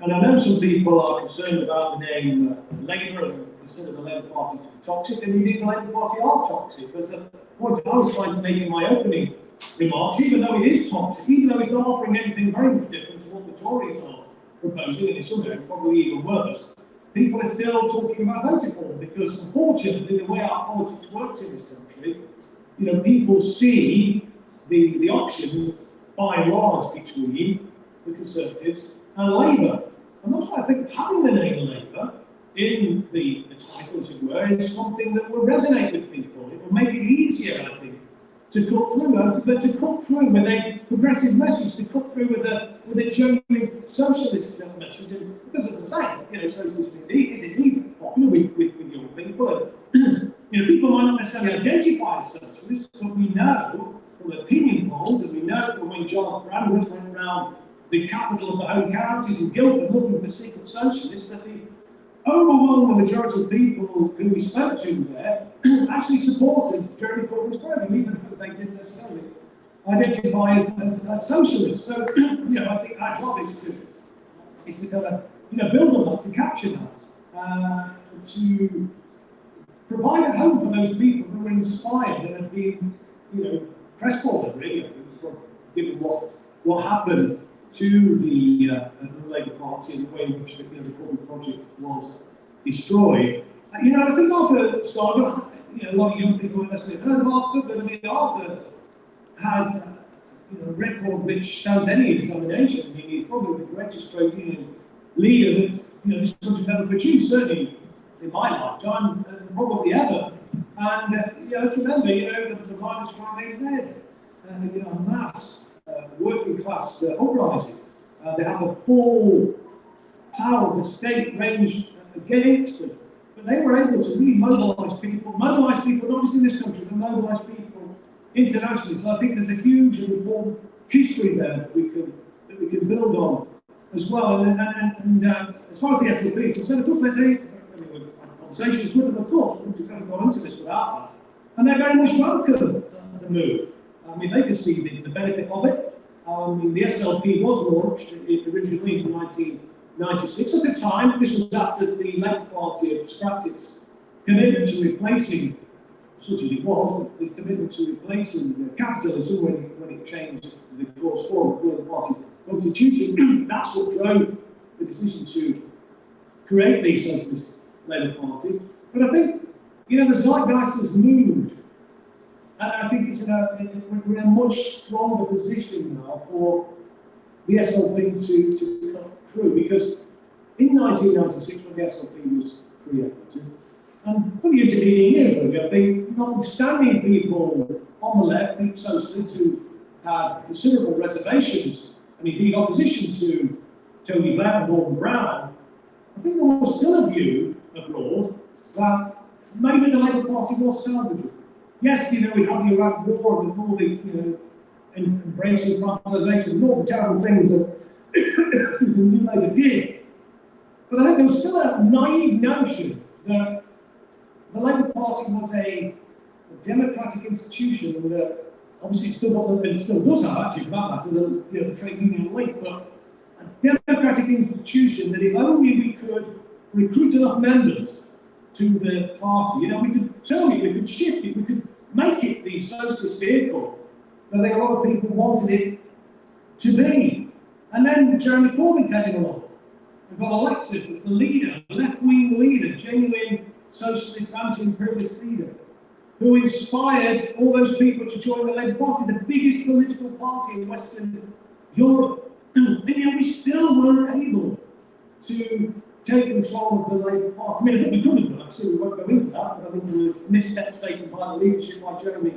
And I know some people are concerned about the name Labour and consider the Labour Party to be toxic, and indeed the Labour Party are toxic. But the point I was trying to make in my opening remarks, even though it is toxic, even though it's not offering anything very much different to what the Tories are proposing, and in some areas probably even worse, people are still talking about voting for them, because unfortunately the way our politics works in this country, you know, people see the option by and large between the Conservatives and Labour. And that's why I think having the name Labour in the title, as it were, is something that will resonate with people. It will make it easier, I think, to cut through, and to cut through with a progressive message, to cut through with a genuine socialist message. And because, as I say, you know, socialism is indeed popular with young people. And, you know, people might not necessarily identify as socialists, but we know from opinion polls, and we know from when John Brandreth went around the capital of the home counties in Guildford looking for secret socialists, that the overwhelming majority of people who we spoke to there actually supported Jeremy Corbyn's program, even if they didn't necessarily identify as socialists. So, you know, I think our job is to kind of, you know, build on that, to capture that, to provide a home for those people who are inspired and have been, you know, crestfallen, really, given what happened to the Labour Party and the way in which the Corbyn project was destroyed. You know, I think Arthur started, you know, a lot of young people haven't necessarily heard of Arthur, but I mean, Arthur has you know, a record which stands any examination. I mean, he's probably the greatest trade union leader that, you know, this country's ever produced, certainly in my lifetime, and probably ever. And yeah, let's remember, you know, the miners' strike led, you know, mass working class uprising. They have the full power of the state ranged against them. But they were able to really mobilise people not just in this country, but mobilise people internationally. So I think there's a huge and important history there that we can build on as well. And as far as the SLP is concerned, of course, they conversations with them, of course, we wouldn't have gone into this without that. And they very much welcome the move. I mean, they can see the benefit of it. The SLP was launched originally in 1996. At the time, this was after the Labour Party had scrapped its commitment to replacing, such as it was, the commitment to replacing capitalism when it changed the course forward of the party constitution. That's what drove the decision to create the Socialist Labour Party. But I think, you know, the zeitgeist has moved. And I think we're in a much stronger position now for the SLP to come through, because in 1996, when the SLP was created, and for the intervening years ago, notwithstanding people on the left, the socialists who had considerable reservations and indeed opposition to Tony Blair and Gordon Brown, I think there was still a view abroad that maybe the Labour Party was salvageable. Yes, you know, we had the Iraq War and all the, you know, embracing privatisation and all the terrible things that the New Labour did. But I think there was still a naive notion that the Labour Party was a democratic institution, and that obviously it still does have, actually, for that matter, the trade union link, but a democratic institution that if only we could recruit enough members to the party, you know, we could turn it, we could shift it, we could make it the socialist vehicle that I think a lot of people wanted it to be. And then Jeremy Corbyn came along and got elected as the leader, left-wing leader, genuine socialist, anti-imperialist leader, who inspired all those people to join the Labour Party, the biggest political party in Western Europe. And yet we still weren't able to take control of the Labour Party. I mean, I think we could have done, actually, we won't go into that, but I think there were missteps taken by the leadership, by Jeremy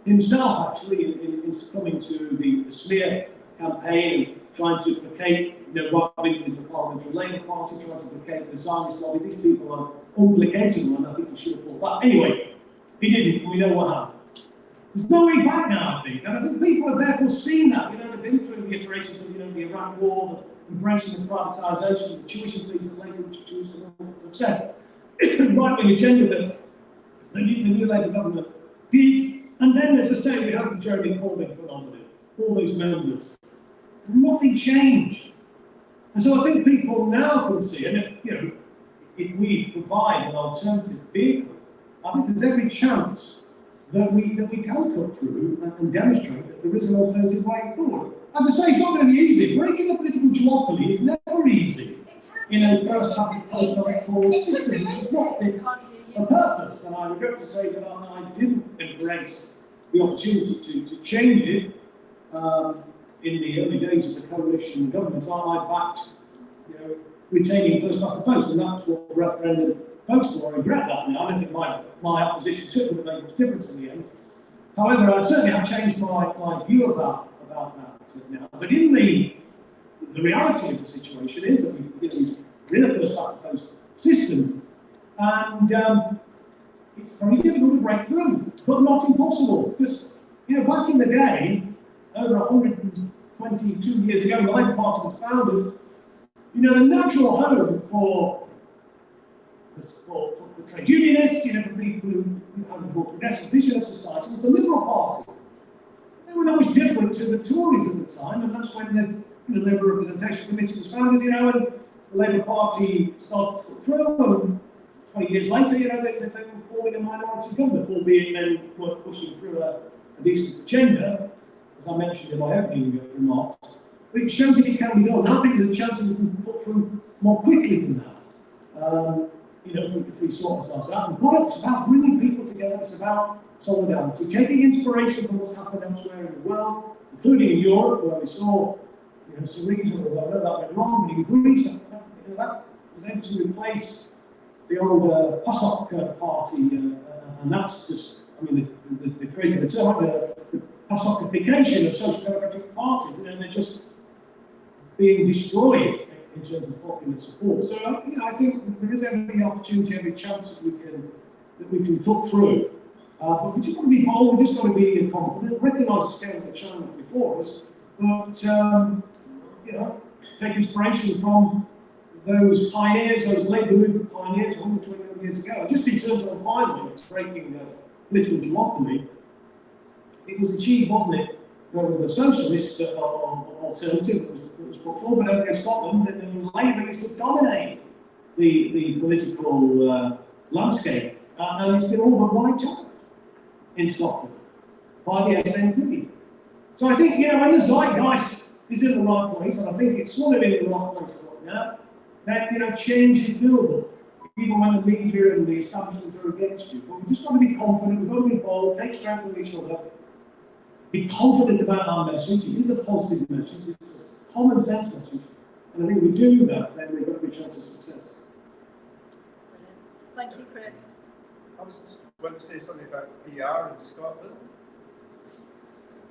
himself actually in succumbing to the smear campaign, trying to placate, right-wing is the parliamentary Labour Party, trying to placate the Zionist lobby. These people are unplacating one. I think he should have fought back. Anyway, he didn't. We know what happened. There's no way back now, I think. And I think people have therefore seen that. They've been through the iterations of, the Iraq War, the embracing of privatisation, the tuition fees that Labour introduced, and all that have said. Right-wing agenda that the new Labour government did. And then, as I say, we have the Jeremy Corbyn phenomenon, all those members. Nothing changed. And so I think people now can see, and if we provide an alternative vehicle, I think there's every chance that we can cut through and demonstrate that there is an alternative way forward. As I say, it's not going to be easy. Breaking the political duopoly is never easy. First half of the post-electoral system, it's not a purpose. And I regret to say that I didn't embrace the opportunity to change it in the early days of the coalition government. I backed, retaining first past the post, and that's what the referendum votes for. I regret that now. I don't think my opposition took would have made much difference in the end. However, I certainly have changed my view about that now. But in the reality of the situation is that we're in a first past the post system, and it's very difficult to break through, but not impossible. Because back in the day, over 122 years ago, the Labour Party was founded. The natural home for trade unionists, for people who had a more progressive vision of society, was the Liberal Party. They were not much different to the Tories at the time, and that's when the Labour Representation Committee was founded, and the Labour Party started to put through, and 20 years later, they were forming a minority government, albeit then were pushing through a decent agenda, as I mentioned in my opening remarks. But it shows that it can be done. I think there's a chance that we can put through more quickly than that. If we sort ourselves out. And it's about bringing people together. It's about solidarity, taking inspiration from what's happened elsewhere in the world, including in Europe, where we saw, Syriza or whatever that went wrong, but in Greece, that was able to replace the old PASOK party, and that's just, they created a term, the PASOKification of social democratic parties, and they're just being destroyed in terms of popular support. So, I think there is every opportunity, every chance that we can put through. But we just want to be bold, we just want to be confident, recognise the scale of the challenge before us, but, take inspiration from those pioneers, those Labour movement pioneers 120 years ago. Just in terms of finally breaking the political duopoly, it was achieved, wasn't it? There was the socialist alternative that was put forward over in Scotland, and Labour used to dominate the political landscape, and it's been all but wiped out in Scotland by the SNP. So I think, when the zeitgeist is in the right place, and I think it's sort of in the right place right now, that, change is doable, even when the media and the establishment are against you. But we've just got to be confident, we've got to be bold, take strength from each other, be confident about our message. It is a positive message, it's a common sense message, and I think if we do that, then we've got a good chance of success. Thank you, Chris. I was just going to say something about PR in Scotland.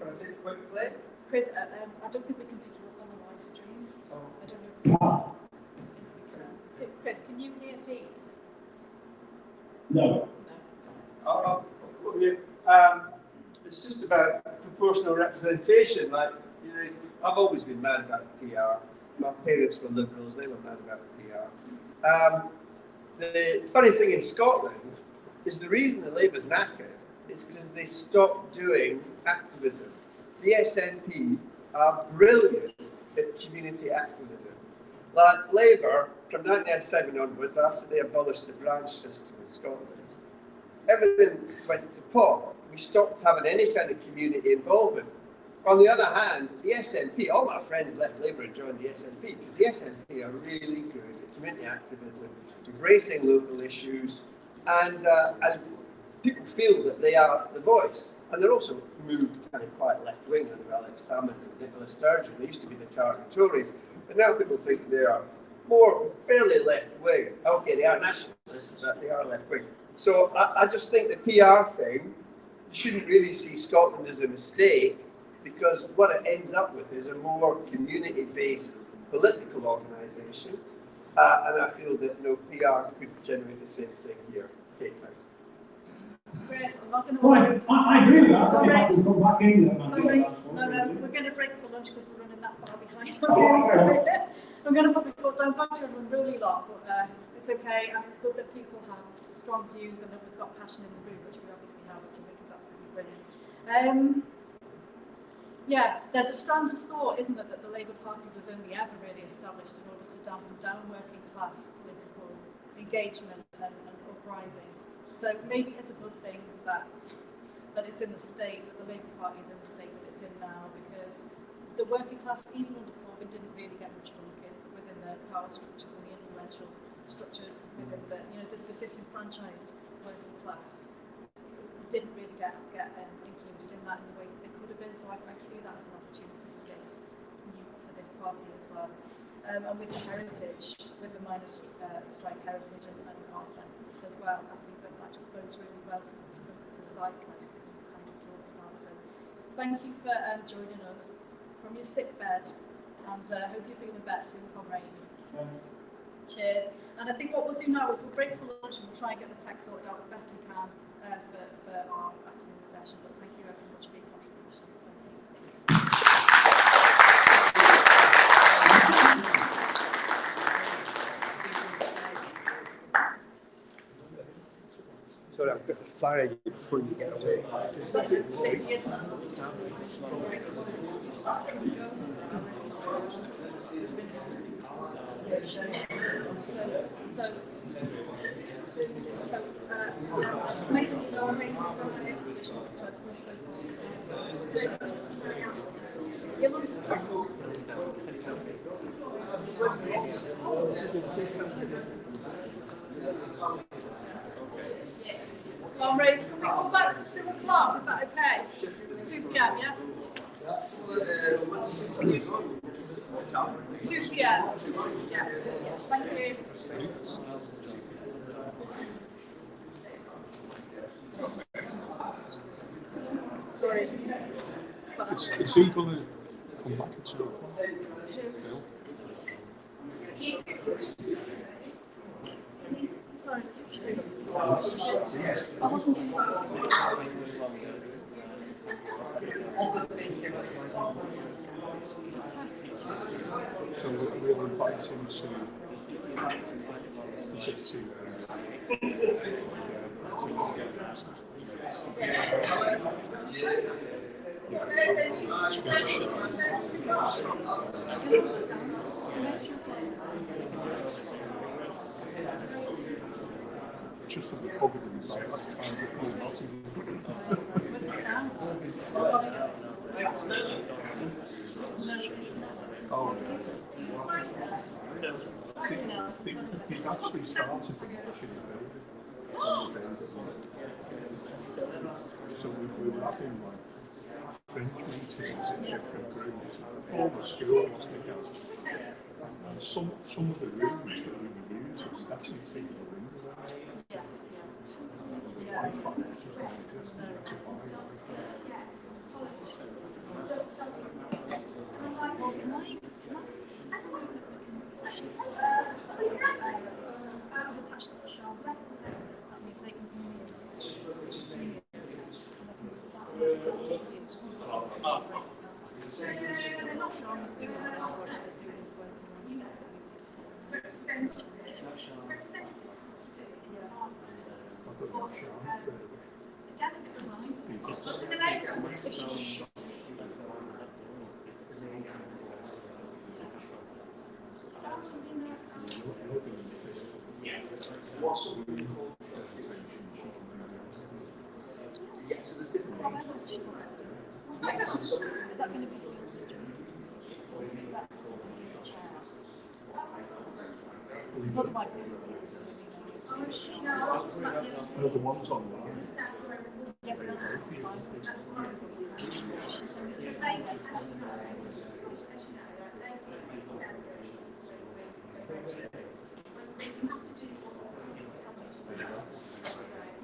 Can I say it quickly? Chris, I don't think we can pick you up on the live stream. Oh. I don't know if we can. Chris, can you hear Pete? No. I'll come over here. It's just about proportional representation. I've always been mad about PR. My parents were liberals, they were mad about PR. The funny thing in Scotland is the reason the Labour's knackered is because they stopped doing activism. The SNP are brilliant at community activism. Like Labour, from 1997 onwards, after they abolished the branch system in Scotland, everything went to pot. We stopped having any kind of community involvement. On the other hand, the SNP, all my friends left Labour and joined the SNP because the SNP are really good at community activism, embracing local issues, and people feel that they are the voice. And they're also moved kind of quite left-wing under Alex Salmond and Nicola Sturgeon. They used to be the Tartan Tories, but now people think they are more fairly left-wing. Okay, they are nationalists, but they are left-wing. So I just think the PR thing shouldn't really see Scotland as a mistake, because what it ends up with is a more community-based political organisation, and I feel that PR could generate the same thing here. Okay, Chris, I'm not going to. Right, I agree with that. I think I can come back in there. No, we're going to break for lunch because we're running that far behind. I'm going to put my foot down. Got to run really long, but it's okay, and it's good that people have strong views and that we've got passion in the room, which we obviously have, which I think is absolutely brilliant. Yeah, there's a strand of thought, isn't there, that the Labour Party was only ever really established in order to dampen down working class political engagement and uprising. So maybe it's a good thing that it's in the state, that the Labour Party is in the state that it's in now, because the working class, even under Corbyn, didn't really get much looking within the power structures and the influential structures within the disenfranchised working class didn't really get included in that in the way that they could have been. So I see that as an opportunity for this party as well. And with the heritage, with the miners' strike heritage and Arthur as well, I think that just bodes really well to the zeitgeist that you kind of talk about. So thank you for joining us from your sick bed, and hope you're feeling better soon, comrade. Cheers. And I think what we'll do now is we'll break for lunch and we'll try and get the tech sorted out as best we can for our afternoon session. But thank you very much for your contributions. Sorry, I've got to fire you before you get away. Just make a decision because we're so you'll understand. Comrades, can we come back at 2 o'clock? Is that okay? 2 p.m. Yeah. 2 p.m. Yes. Thank you. Sorry. Is he going to come back at 2 o'clock? Sorry, just I wasn't So we'll invite him just at the public last time that was not with the sound. Oh, he's actually started from watching so we were having like French meetings in different groups, former school wasn't it? And some of the rooms that we were using actually taking the windows out. Yes, yeah. Wi-Fi just not existing, you had to buy Wi-Fi. Well, can I is this something that we can attach the shelves in, so that means they can see me. I'm not sure I was doing that, what I was doing was working Is that going to be because otherwise they would be able to The ones online. yeah, but they'll just be silent.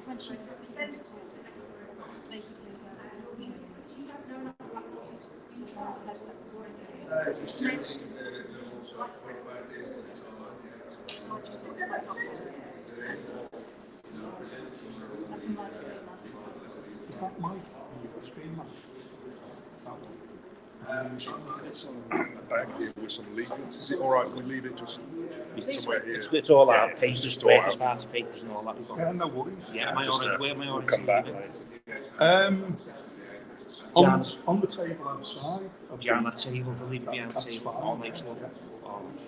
When she was speaking, they could just generally the whole sort of 45 days and it's all like, yeah, so it's not just Is that Mike? USB Mike? That one. I can deal with some leaflets. Is it all right? We leave it just somewhere here. It's all our papers, the workers' party papers and all that. Yeah, no worries. Yeah, my orange. Where my orange? Come back later. On the table outside. Behind that table, we'll leave it behind the table. All night long.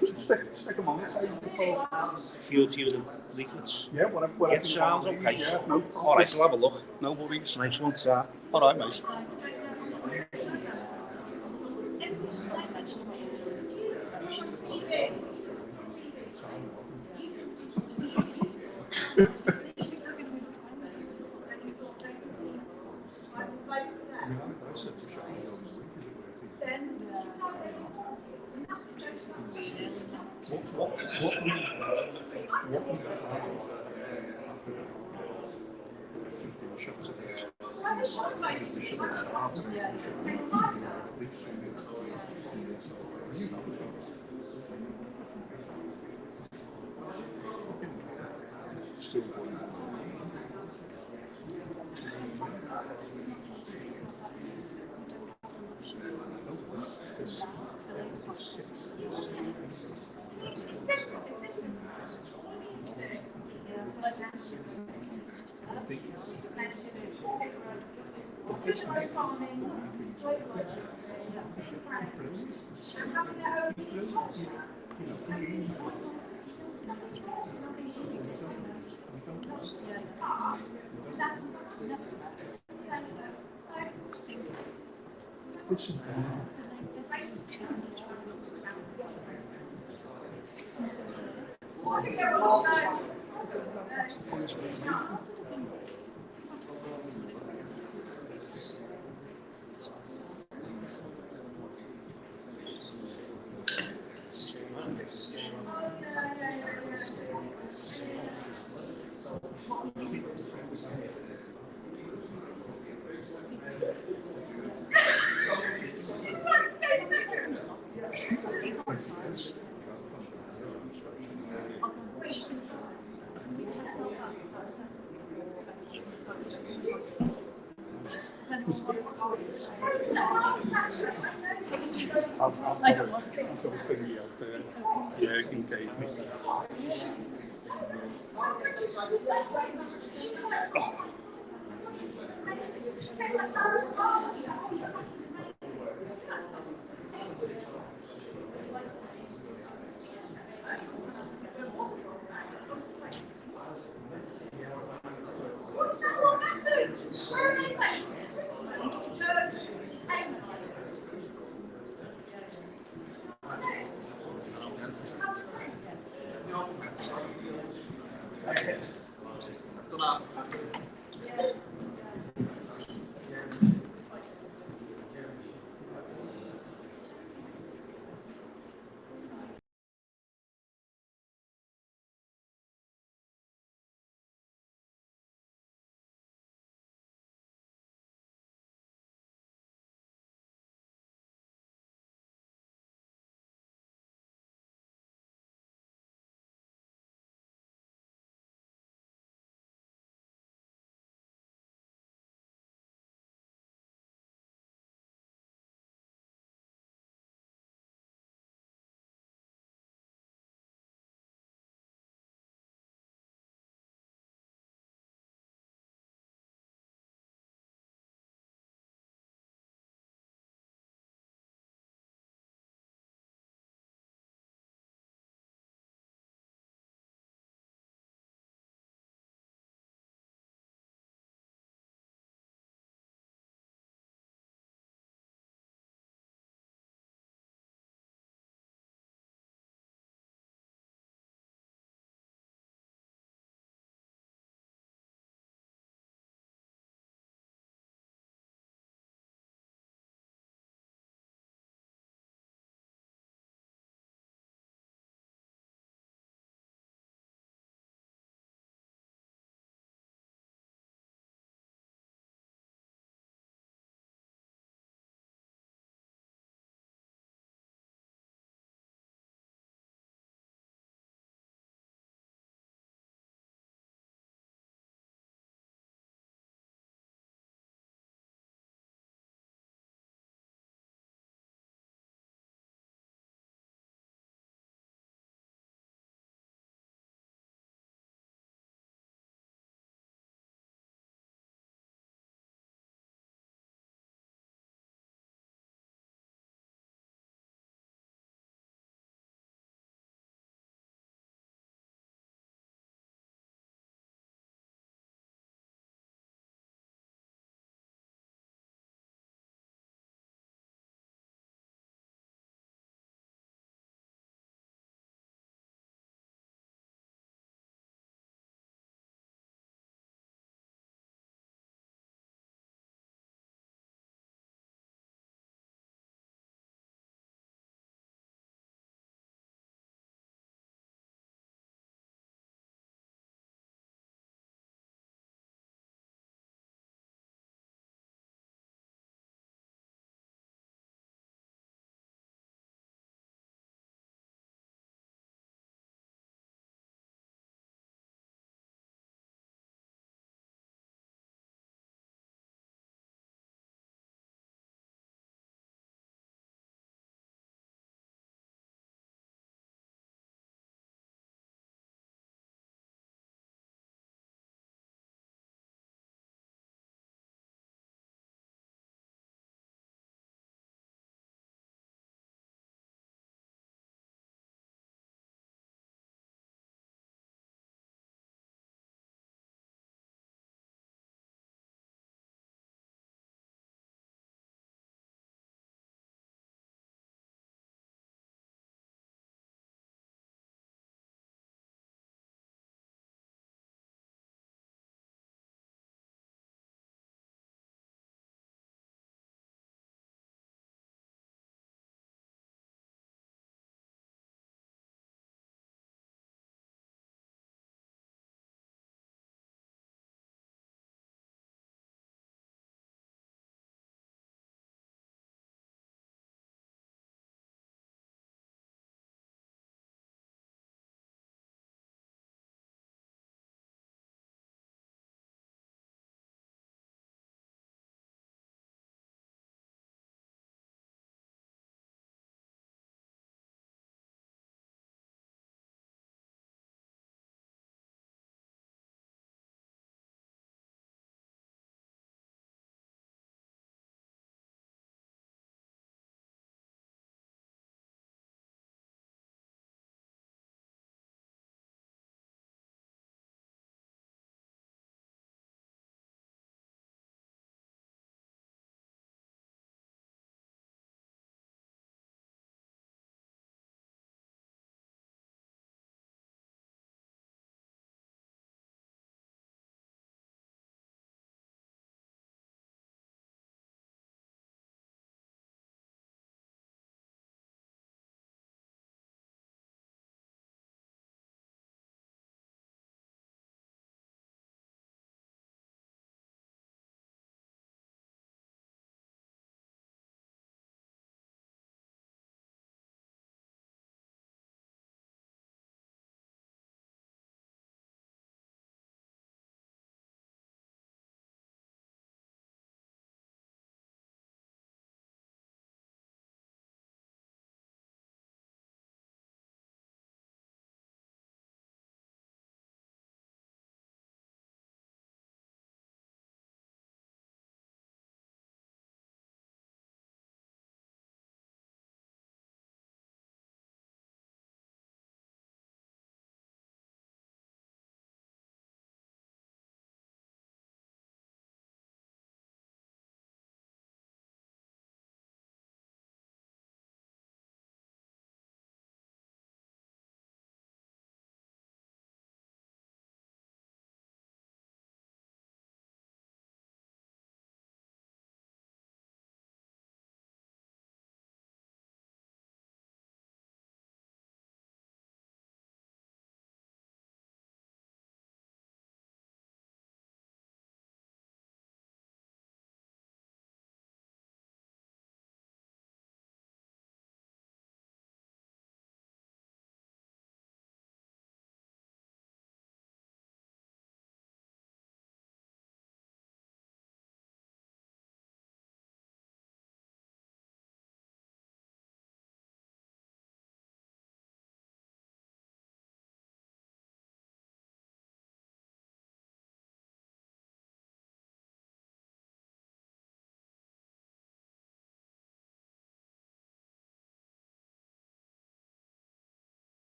Just stick them on the table. A few of the leaflets. Yeah, whatever. It sounds okay. Yeah, no, all right, I'll have a look. No worries. Nice one, sir. All right, mate. I've got a thingy out there. Yeah, you can gauge me. What's that one that do?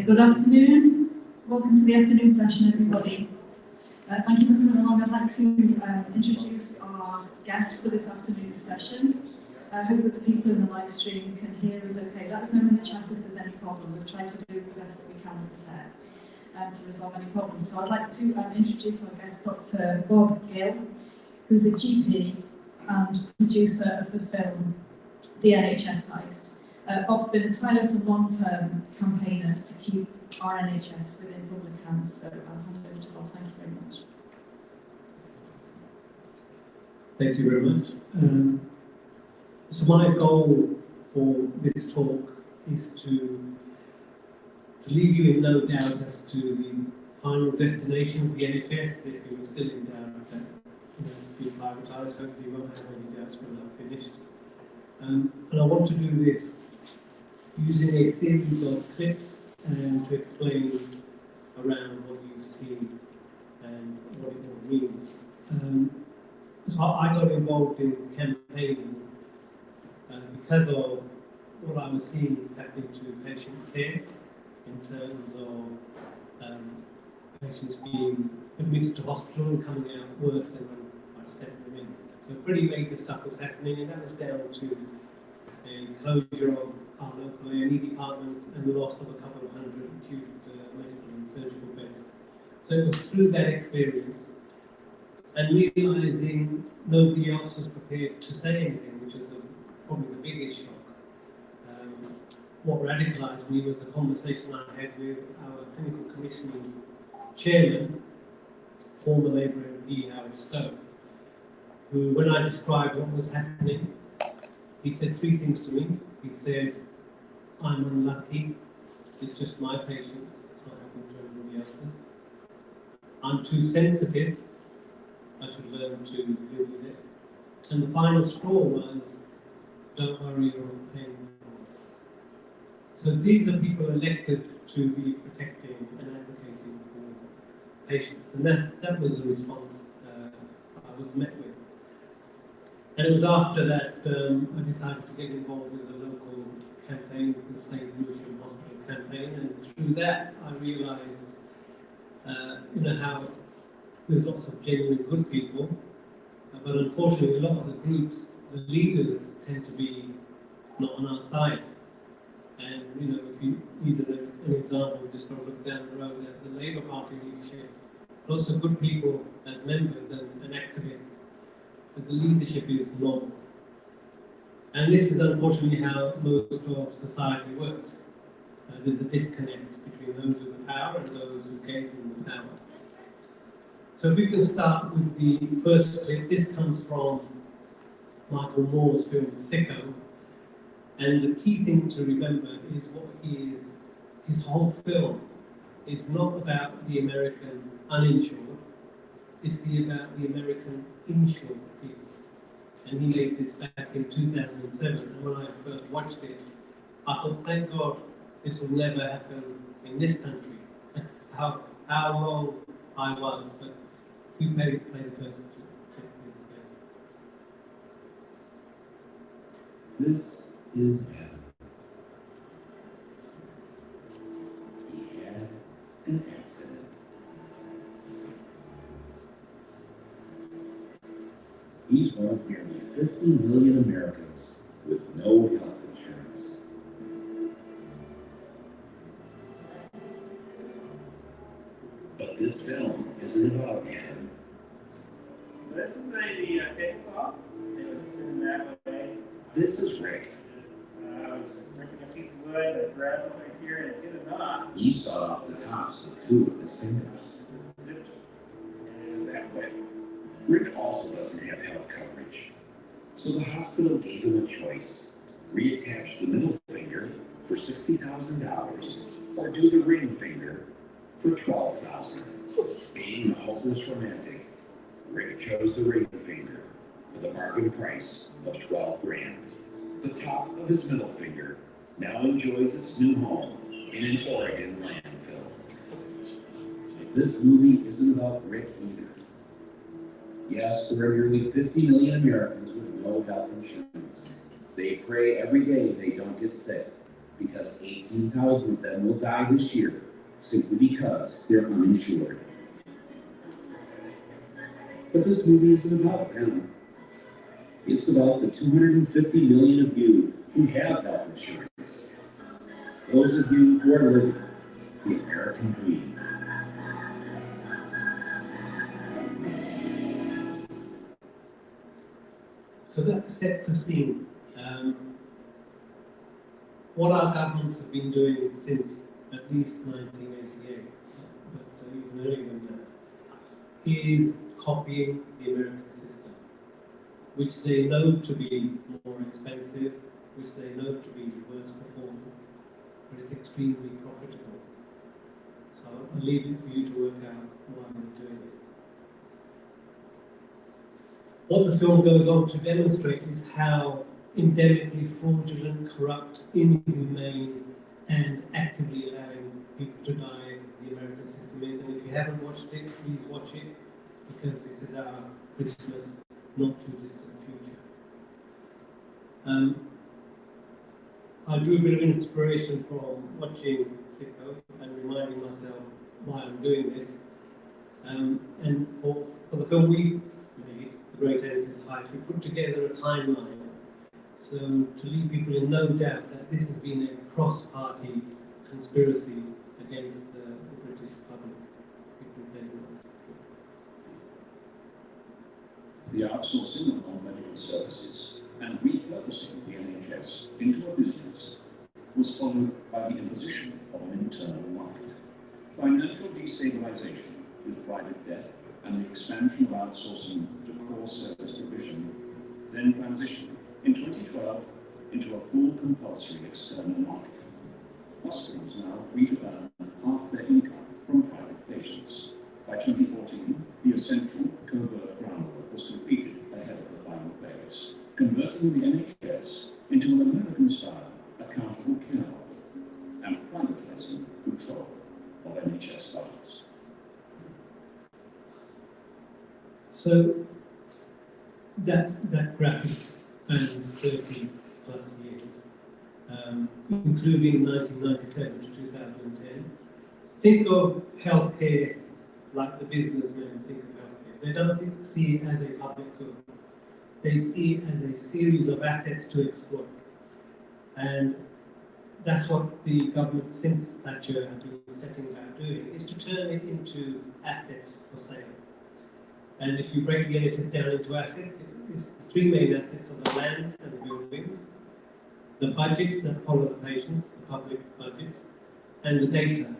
Okay, good afternoon. Welcome to the afternoon session, everybody. Thank you for coming along. I'd like to introduce our guest for this afternoon's session. I hope that the people in the live stream can hear us okay. Let us know in the chat if there's any problem. We've tried to do the best that we can with the tech to resolve any problems. So I'd like to introduce our guest, Dr. Bob Gill, who's a GP and producer of the film The NHS Heist. Bob's been a tireless and long-term campaigner to keep our NHS within public hands, so I'll hand over to Bob. Thank you very much. Thank you very much. So my goal for this talk is to leave you in no doubt as to the final destination of the NHS. If you were still in doubt that it has been privatised, hopefully you won't have any doubts when I'm finished. And I want to do this using a series of clips and to explain around what you've seen and what it all means. So I got involved in campaigning because of what I was seeing happening to patient care in terms of patients being admitted to hospital and coming out worse than when I sent them in. So pretty major stuff was happening, and that was down to a closure of our local A&E department and the loss of a couple of hundred acute medical and surgical beds. So it was through that experience and realising nobody else was prepared to say anything, which is probably the biggest shock. What radicalised me was a conversation I had with our clinical commissioning chairman, former Labour MP Howard Stowe, who, when I described what was happening, he said three things to me. He said, I'm unlucky, it's just my patients, it's not happening to everybody else's. I'm too sensitive, I should learn to live with it. And the final straw was, don't worry, you're not paying for it. So these are people elected to be protecting and advocating for patients. And that was the response I was met with. And it was after that I decided to get involved with the local campaign, the St. Lucian Hospital campaign, and through that I realised how there's lots of genuine good people, but unfortunately a lot of the groups, the leaders tend to be not on our side. And if you need an example, we've just got to look down the road at the Labour Party leadership. Lots of good people as members and activists, but the leadership is not. And this is unfortunately how most of society works. There's a disconnect between those with the power and those who gave them the power. So if we can start with the first clip, this comes from Michael Moore's film Sicko. And the key thing to remember is his whole film is not about the American uninsured, it's about the American insured people. And he made this back in 2007, and when I first watched it, I thought, thank God this will never happen in this country. how wrong I was, but if we play the first clip, please. This is heaven. He had an accident. He's one of nearly 50 million Americans with no health insurance. But this film isn't about him. This is the chainsaw. It was sitting that way. This is Rick. I was ripping a piece of wood, I grabbed it right here and it hit a knot. He sawed off the tops of two of his fingers. And that way. Rick also doesn't have health coverage, so the hospital gave him a choice: reattach the middle finger for $60,000 or do the ring finger for $12,000. Being a hopeless romantic, Rick chose the ring finger for the bargain price of $12,000. The top of his middle finger now enjoys its new home in an Oregon landfill. This movie isn't about Rick either. Yes, there are nearly 50 million Americans with no health insurance. They pray every day they don't get sick, because 18,000 of them will die this year simply because they're uninsured. But this movie isn't about them. It's about the 250 million of you who have health insurance. Those of you who are living the American dream. So that sets the scene. What our governments have been doing since at least 1988, but even earlier than that, is copying the American system, which they know to be more expensive, which they know to be worse performing, but it's extremely profitable. So I'll leave it for you to work out why they're doing it. What the film goes on to demonstrate is how endemically fraudulent, corrupt, inhumane, and actively allowing people to die the American system is. And if you haven't watched it, please watch it, because this is our Christmas, not too distant future. I drew a bit of inspiration from watching Sicko and reminding myself why I'm doing this. And for the film we made, The Great Editor's Height, we put together a timeline. So to leave people in no doubt that this has been a cross-party conspiracy against the British public. The outsourcing of non-medical services and repurposing the NHS into a business was followed by the imposition of an internal market. Financial destabilization with private debt and the expansion of outsourcing to core service provision then transitioned in 2012 into a full compulsory external market. Hospitals now free to earn half their income from private patients. By 2014, the essential covert groundwork was completed ahead of the final phase, converting the NHS into an American-style accountable care model and privatizing control of NHS budgets. So that graphic spans 30 plus years, including 1997 to 2010. Think of healthcare like the businessmen think of healthcare. They don't see it as a public good. They see it as a series of assets to exploit. And that's what the government since Thatcher have been setting about doing, is to turn it into assets for sale. And if you break the NHS down into assets, it's the three main assets are the land and the buildings, the budgets that follow the patients, the public budgets, and the data.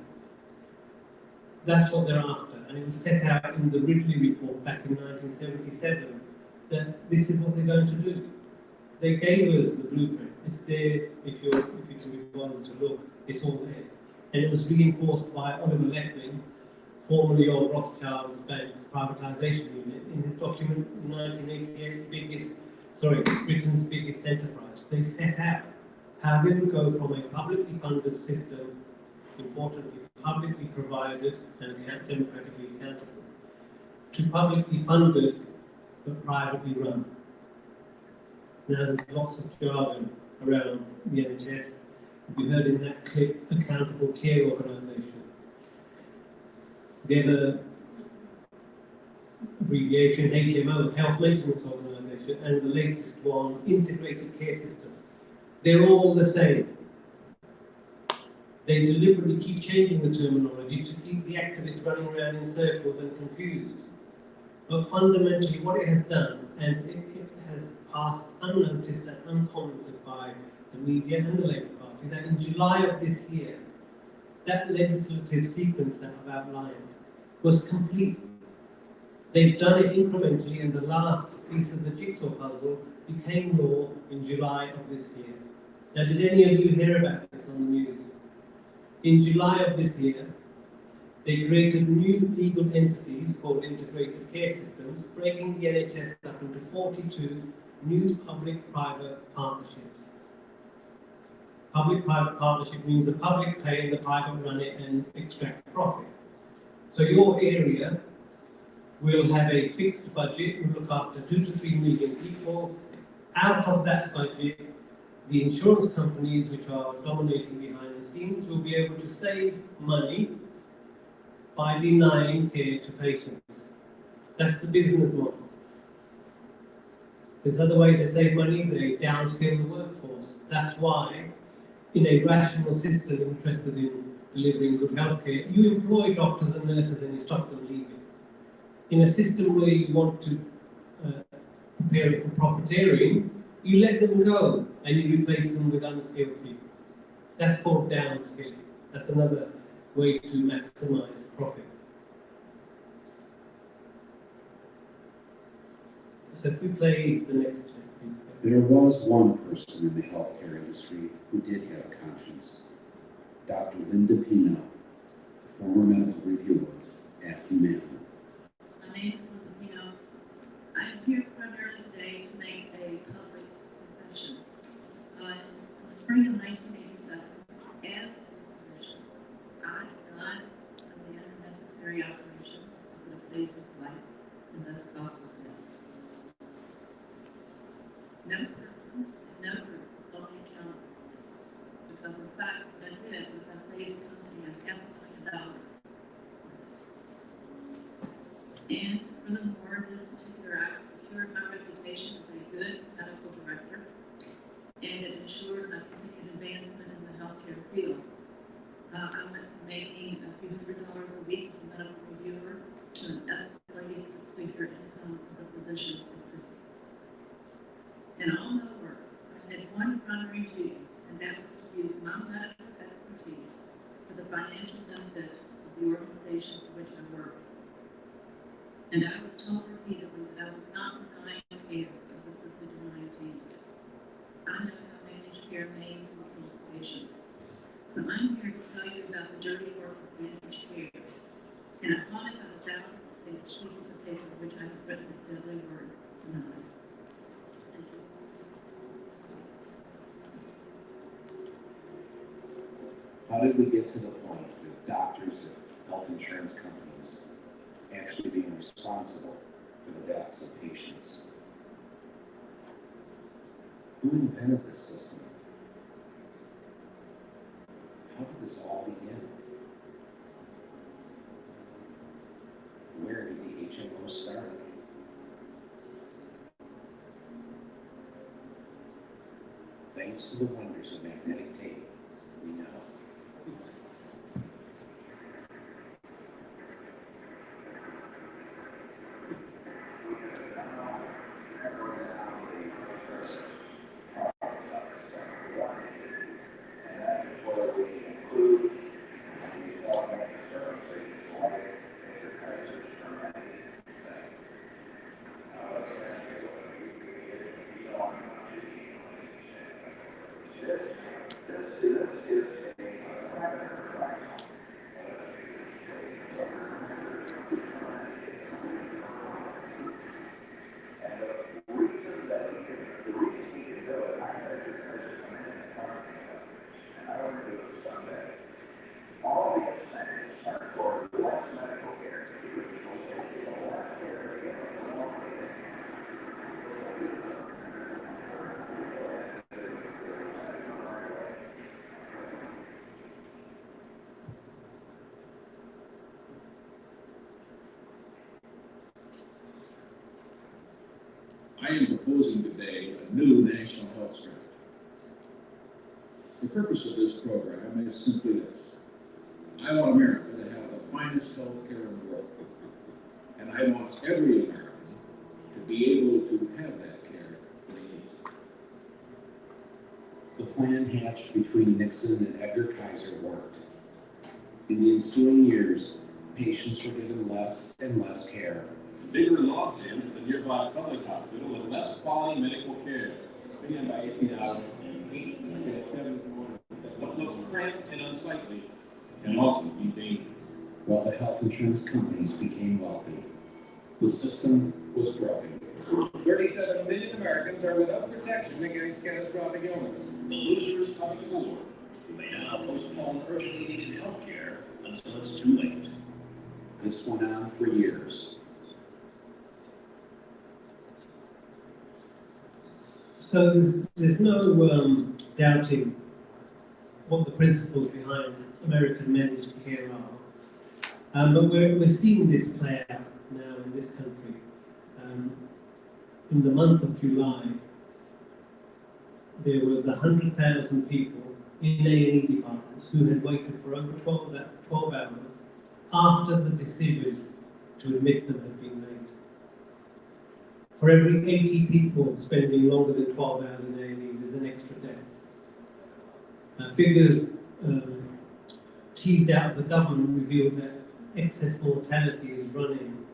That's what they're after. And it was set out in the Ridley report back in 1977 that this is what they're going to do. They gave us the blueprint. It's there, if you can be bothered to look, it's all there. And it was reinforced by Oliver Letwin, formerly of Rothschild's Bank's privatisation unit, in his document in 1988, Britain's biggest enterprise. They set out how they would go from a publicly funded system, importantly publicly provided and democratically accountable, to publicly funded but privately run. Now there's lots of jargon around the NHS. We heard in that clip, accountable care organisation. The other abbreviation, HMO, Health Maintenance Organisation, and the latest one, Integrated Care System. They're all the same. They deliberately keep changing the terminology to keep the activists running around in circles and confused. But fundamentally what it has done, and it has passed unnoticed and uncommented by the media and the Labour Party, that in July of this year, that legislative sequence that I've outlined was complete. They've done it incrementally, and the last piece of the jigsaw puzzle became law in July of this year. Now, did any of you hear about this on the news? In July of this year, they created new legal entities called integrated care systems, breaking the NHS up into 42 new public-private partnerships. Public-private partnership means the public pay and the private run it and extract profit. So your area will have a fixed budget, will look after 2 to 3 million people. Out of that budget, the insurance companies, which are dominating behind the scenes, will be able to save money by denying care to patients. That's the business model. There's other ways they save money, they downskill the workforce. That's why, in a rational system interested in delivering good healthcare, you employ doctors and nurses and you stop them leaving. In a system where you want to prepare it for profiteering, you let them go and you replace them with unskilled people. That's called downskilling. That's another way to maximize profit. So if we play the next clip, please. There was one person in the healthcare industry who did have a conscience. Dr. Linda Pino, the former medical reviewer at Humana. My name is Linda Pino. I'm here primarily today to make a public confession. In the spring of 1987, as a physician, I done an unnecessary operation that would have saved his life and thus cost him death. No person and no group is held me accountable because in fact what I did was I saved the company $500 million. And furthermore, this particular act secured my reputation as a good medical director, and it ensured my continued advancement in the healthcare field. I went from making a few $100s a week as a medical reviewer to an escalating six-figure income as a physician executive. In all my work, I had one primary duty, and that was to use my medical expertise for the financial benefit of the organization for which I worked. And I was told repeatedly that I was not denying care, I was simply denying payment. I know how managed care means and kills patients. So I'm here to tell you about the dirty work of managed care. And I want it out of thousands of pieces of paper which I have written the deadly word, deny. Thank you. How did we get to the point that doctors and health insurance companies actually being responsible for the deaths of patients? Who invented this system? How did this all begin? Where did the HMO start? Thanks to the wonders of magnetic tape, we know. I am proposing today a new national health strategy. The purpose of this program is simply this. I want America to have the finest health care in the world. And I want every American to be able to have that care that he needs. The plan hatched between Nixon and Edgar Kaiser worked. In the ensuing years, patients were given less and less care. Bigger logjam at the nearby public hospital with less quality medical care. Began by 18 hours, 7 what looks cramped and unsightly can also be dangerous. While the health insurance companies became wealthy, the system was broken. 37 million Americans are without protection against catastrophic illness. The losers are the poor, who may now postpone urgently needed health care until it's too late. This went on for years. So there's no doubting what the principles behind American managed care are. But we're seeing this play out now in this country. In the month of July, there was 100,000 people in A&E departments who had waited for over 12 hours after the decision to admit them had been made. For every 80 people spending longer than 12 hours in A&E, there's an extra death. Figures teased out of the government revealed that excess mortality is running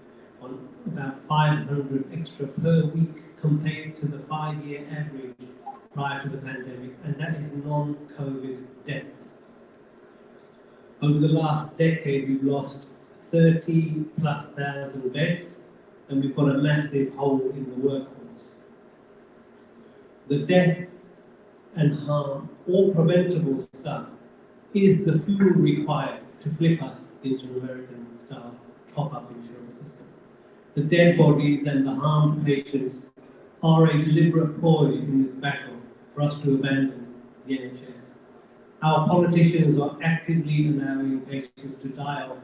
on about 500 extra per week compared to the 5-year average prior to the pandemic, and that is non-COVID deaths. Over the last decade, we've lost 30,000+ deaths, and we've got a massive hole in the workforce. The death and harm, all preventable stuff, is the fuel required to flip us into an American-style top-up insurance system. The dead bodies and the harmed patients are a deliberate ploy in this battle for us to abandon the NHS. Our politicians are actively allowing patients to die off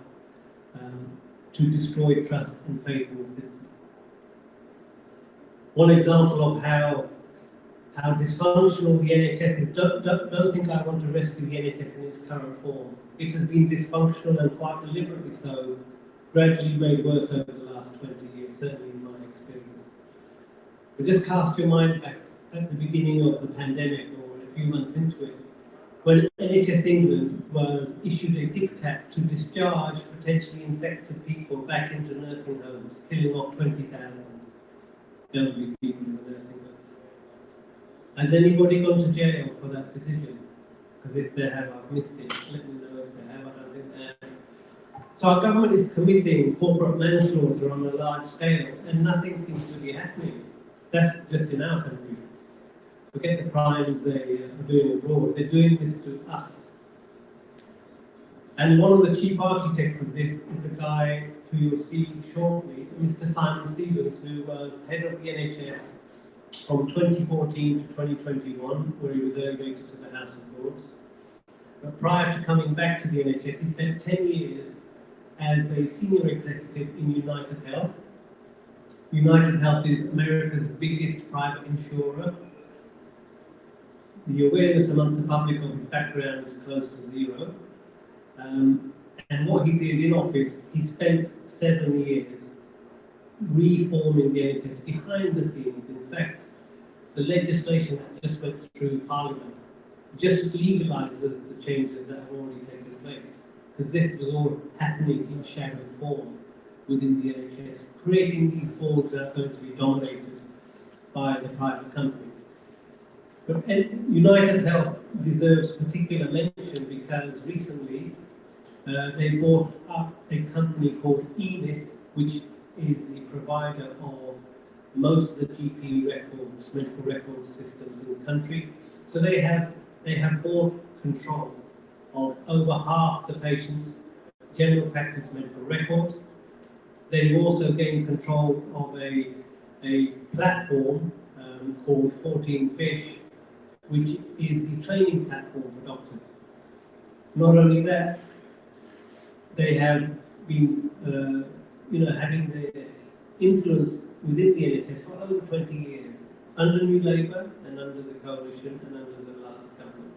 to destroy trust and faith in the system. One example of how dysfunctional the NHS is, don't think I want to rescue the NHS in its current form. It has been dysfunctional and quite deliberately so, gradually made worse over the last 20 years, certainly in my experience. But just cast your mind back at the beginning of the pandemic or a few months into it, when NHS England was issued a diktat to discharge potentially infected people back into nursing homes, killing off 20,000 elderly people in the nursing homes. Has anybody gone to jail for that decision? Because if they have, I've missed it. Let me know if they have. I don't think they have. So our government is committing corporate manslaughter on a large scale, and nothing seems to be happening. That's just in our country. Forget the crimes they are doing abroad. They're doing this to us. And one of the chief architects of this is a guy who you'll see shortly, Mr. Simon Stevens, who was head of the NHS from 2014 to 2021, where he was elevated to the House of Lords. But prior to coming back to the NHS, he spent 10 years as a senior executive in United Health. United Health is America's biggest private insurer. The awareness amongst the public of his background is close to zero. And what he did in office, he spent 7 years reforming the NHS behind the scenes. In fact, the legislation that just went through Parliament just legalises the changes that have already taken place, because this was all happening in shadow form within the NHS, creating these boards that are going to be dominated by the private companies. But United Health deserves particular mention because recently they bought up a company called ENIS, which is the provider of most of the GP records, medical record systems in the country. So they have bought control of over half the patients' general practice medical records. They've also gained control of a platform called 14 Fish, which is the training platform for doctors. Not only that, they have been having their influence within the NHS for over 20 years, under New Labour and under the coalition and under the last government.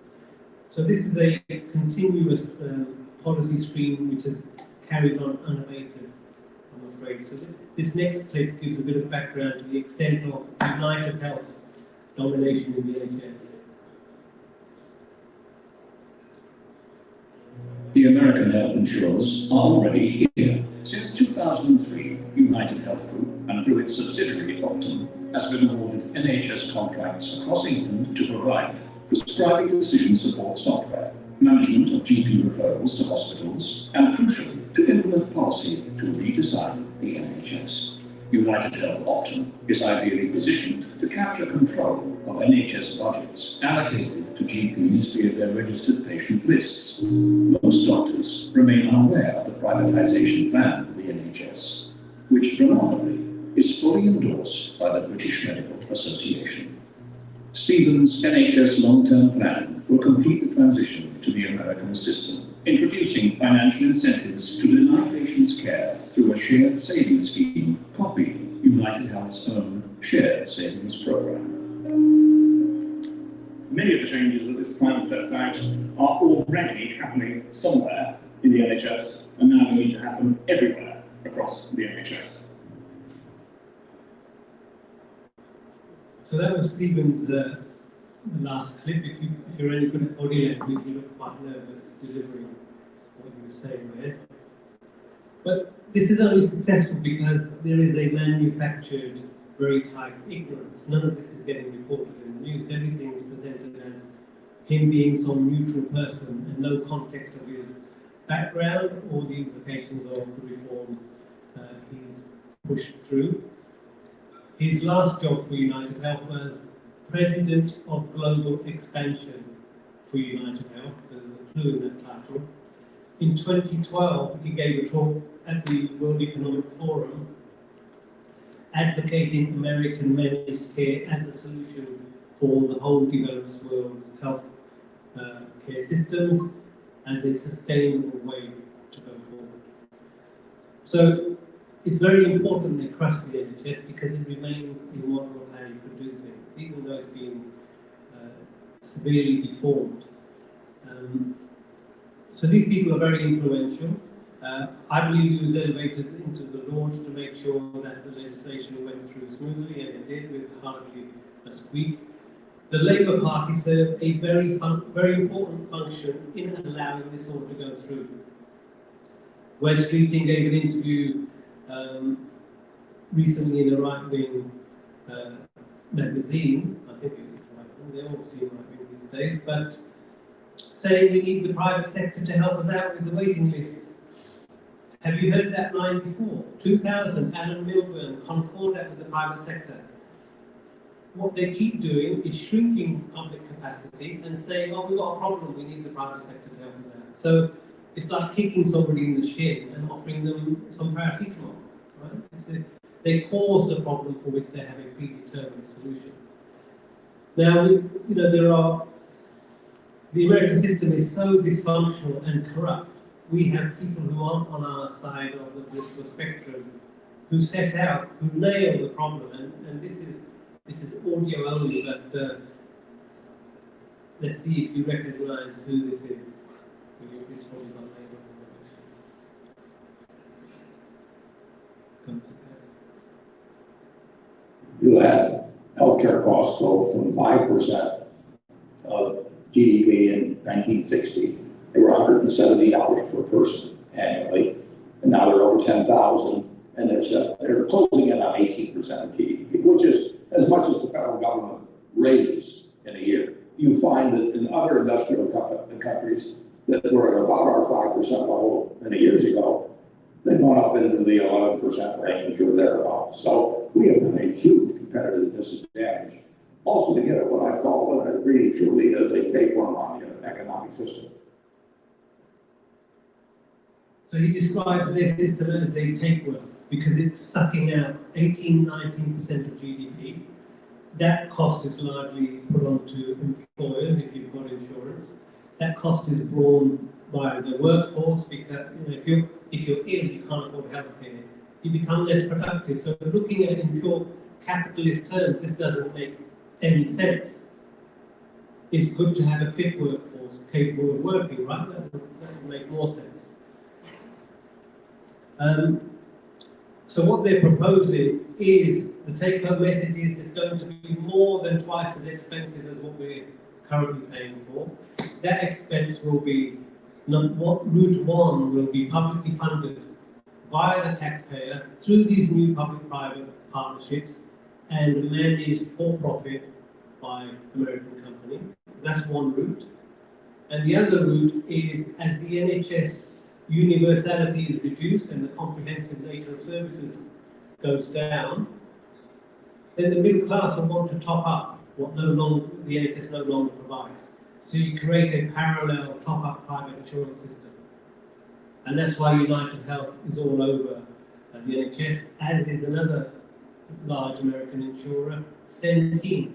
So this is a continuous policy stream which is carried on unabated, I'm afraid. So this next clip gives a bit of background to the extent of United Health's domination in the NHS. The American health insurers are already here. Since 2003, United Health Group, and through its subsidiary Optum, has been awarded NHS contracts across England to provide prescribing decision support software, management of GP referrals to hospitals, and crucially, to implement policy to redesign the NHS. United Health Optum is ideally positioned to capture control of NHS budgets allocated to GPs via their registered patient lists. Most doctors remain unaware of the privatisation plan of the NHS, which remarkably is fully endorsed by the British Medical Association. Stephen's NHS long-term plan will complete the transition to the American system, introducing financial incentives to deny patients care through a shared savings scheme copying United Health's own shared savings program. Many of the changes that this plan sets out are already happening somewhere in the NHS, and now they need to happen everywhere across the NHS. So that was Stephen's the last clip. If you're any good at body language, you look quite nervous delivering what he was saying there. But this is only successful because there is a manufactured, very tight ignorance. None of this is getting reported in the news. Everything is presented as him being some neutral person and no context of his background or the implications of the reforms he's pushed through. His last job for United Health was President of Global Expansion for United Health, so there's a clue in that title. In 2012, he gave a talk at the World Economic Forum advocating American managed care as a solution for the whole developed world's health care systems as a sustainable way to go forward. So it's very important they crush the NHS because it remains a model of how you can do things, even though it's been severely deformed. So these people are very influential. I believe he was elevated into the Lords to make sure that the legislation went through smoothly, and it did with hardly a squeak. The Labour Party served a very important function in allowing this all to go through. Wes Streeting gave an interview recently in a right-wing magazine. I think it was right-wing, they all seem right-wing these days, but saying we need the private sector to help us out with the waiting list. Have you heard that line before? 2000, Alan Milburn, concordat with the private sector. What they keep doing is shrinking public capacity and saying, oh, we've got a problem, we need the private sector to help us out. So it's like kicking somebody in the shin and offering them some paracetamol, right? They cause the problem for which they have a predetermined solution. Now, the American system is so dysfunctional and corrupt. We have people who aren't on our side of the political spectrum who set out, who nail the problem, and this is audio only, but let's see if you recognise who this is. This probably not You had healthcare costs go from 5% of GDP in 1960. They were $170 per person annually, and now they're over 10,000, and they're closing in on 18% of GDP, which is as much as the federal government raises in a year. You find that in other industrial countries that were at about our 5% level many years ago, they've gone up into the 11% range or thereabouts. So we have a huge competitive disadvantage. Also to get at what I call really truly as a tapeworm on the economic system. So he describes their system as a tapeworm because it's sucking out 18–19% of GDP. That cost is largely put onto employers if you've got insurance. That cost is borne by the workforce because if you're ill, you can't afford healthcare. You become less productive. So looking at it in pure capitalist terms, this doesn't make any sense. It's good to have a fit workforce capable of working, right? That would make more sense. So what they're proposing is the take-home message is it's going to be more than twice as expensive as what we're currently paying for. That expense will be, route one will be publicly funded via the taxpayer through these new public-private partnerships and managed for-profit by American companies. That's one route. And the other route is as the NHS universality is reduced and the comprehensive nature of services goes down, then the middle class will want to top up what the NHS no longer provides. So you create a parallel top-up private insurance system. And that's why United Health is all over the NHS, as is another large American insurer, Centene.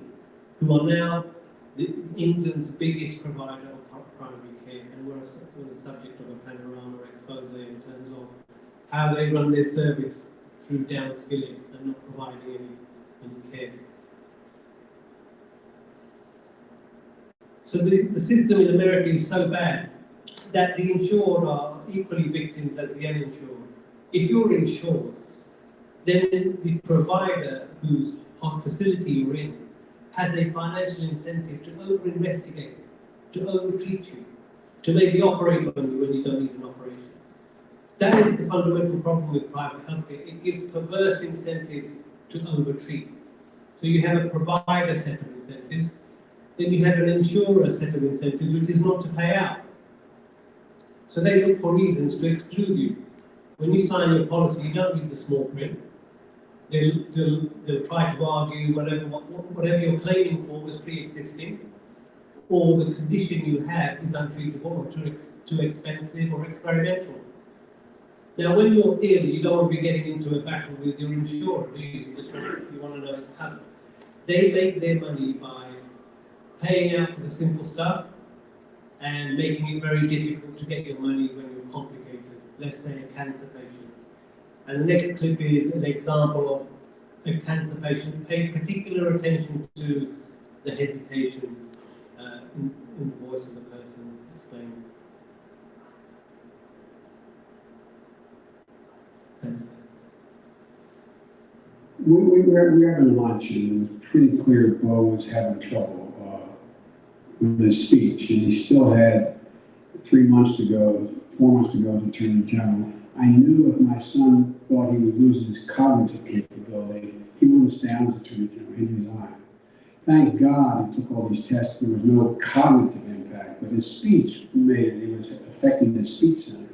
who are now England's biggest provider of primary care, and were the subject of a panorama expose in terms of how they run their service through downskilling and not providing any care. So the system in America is so bad that the insured are equally victims as the uninsured. If you're insured, then the provider whose facility you're in has a financial incentive to over-investigate, to over-treat you, to maybe operate on you when you don't need an operation. That is the fundamental problem with private healthcare. It gives perverse incentives to over-treat. So you have a provider set of incentives, then you have an insurer set of incentives, which is not to pay out. So they look for reasons to exclude you. When you sign your policy, you don't read the small print. They'll try to argue whatever you're claiming for was pre-existing, or the condition you have is untreatable or too expensive or experimental. Now, when you're ill, you don't want to be getting into a battle with your insurer, do you? You want to know it's covered. They make their money by paying out for the simple stuff and making it very difficult to get your money when you're complicated. Let's say a cancer patient. And the next clip is an example of a cancer patient paying particular attention to the hesitation in the voice of the person explaining. Thanks. We were having lunch, and it was pretty clear Bo was having trouble with his speech, and he still had 4 months to go as Attorney General. I knew if my son thought he was losing his cognitive capability, he wouldn't stay on as Attorney General, he'd resign. Thank God he took all these tests, there was no cognitive impact, but his speech it was affecting his speech center.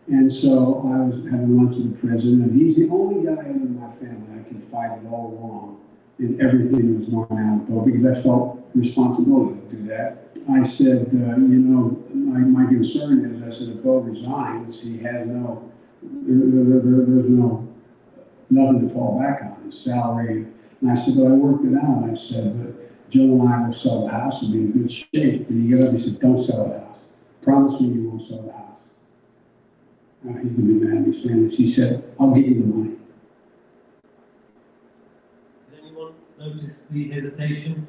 And so I was having lunch with the president, and he's the only guy in my family I can fight it all along in everything that's going on with Bo, because I felt responsibility to do that. I said, my concern is, I said, if Bo resigns, he has there's nothing to fall back on, his salary. And I said, but I worked it out. And I said, but Joe and I will sell the house and be in good shape. And he got up and he said, don't sell the house. Promise me you won't sell the house. He's going to be mad at me saying this. He said, I'll give you the money. Did anyone notice the hesitation?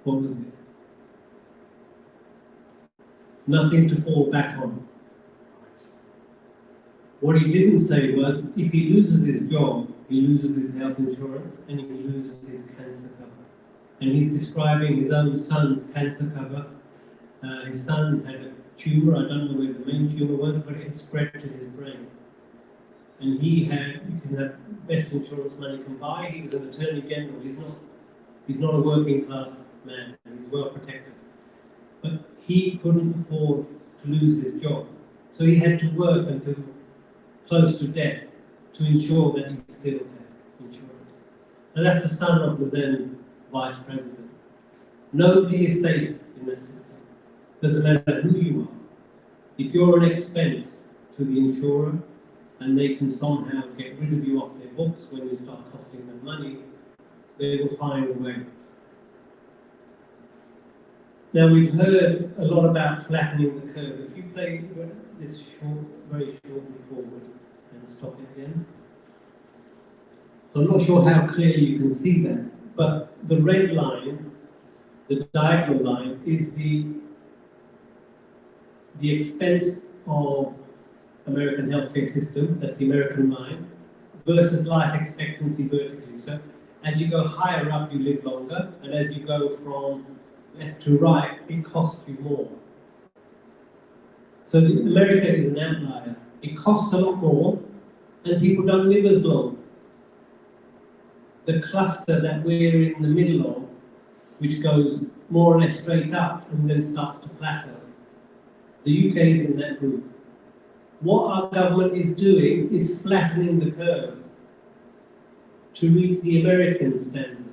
What was it? Nothing to fall back on. What he didn't say was, if he loses his job, he loses his health insurance and he loses his cancer cover. And he's describing his own son's cancer cover. His son had a tumour, I don't know where the main tumour was, but it had spread to his brain. And you can have best insurance money can buy. He was an Attorney General. He's not a working class man, and he's well protected. But he couldn't afford to lose his job. So he had to work until close to death to ensure that he still had insurance. And that's the son of the then Vice President. Nobody is safe in that system. Doesn't matter who you are. If you're an expense to the insurer and they can somehow get rid of you off their books when you start costing them money, they will find a way. Now, we've heard a lot about flattening the curve. If you play this very shortly forward and stop it again. So I'm not sure how clearly you can see that, but the red line, the diagonal line, is the expense of American healthcare system, that's the American line, versus life expectancy vertically. So as you go higher up, you live longer, and as you go from left to right, it costs you more. So America is an outlier. It costs a lot more, and people don't live as long. The cluster that we're in the middle of, which goes more or less straight up and then starts to plateau, the UK is in that group. What our government is doing is flattening the curve to reach the American standard,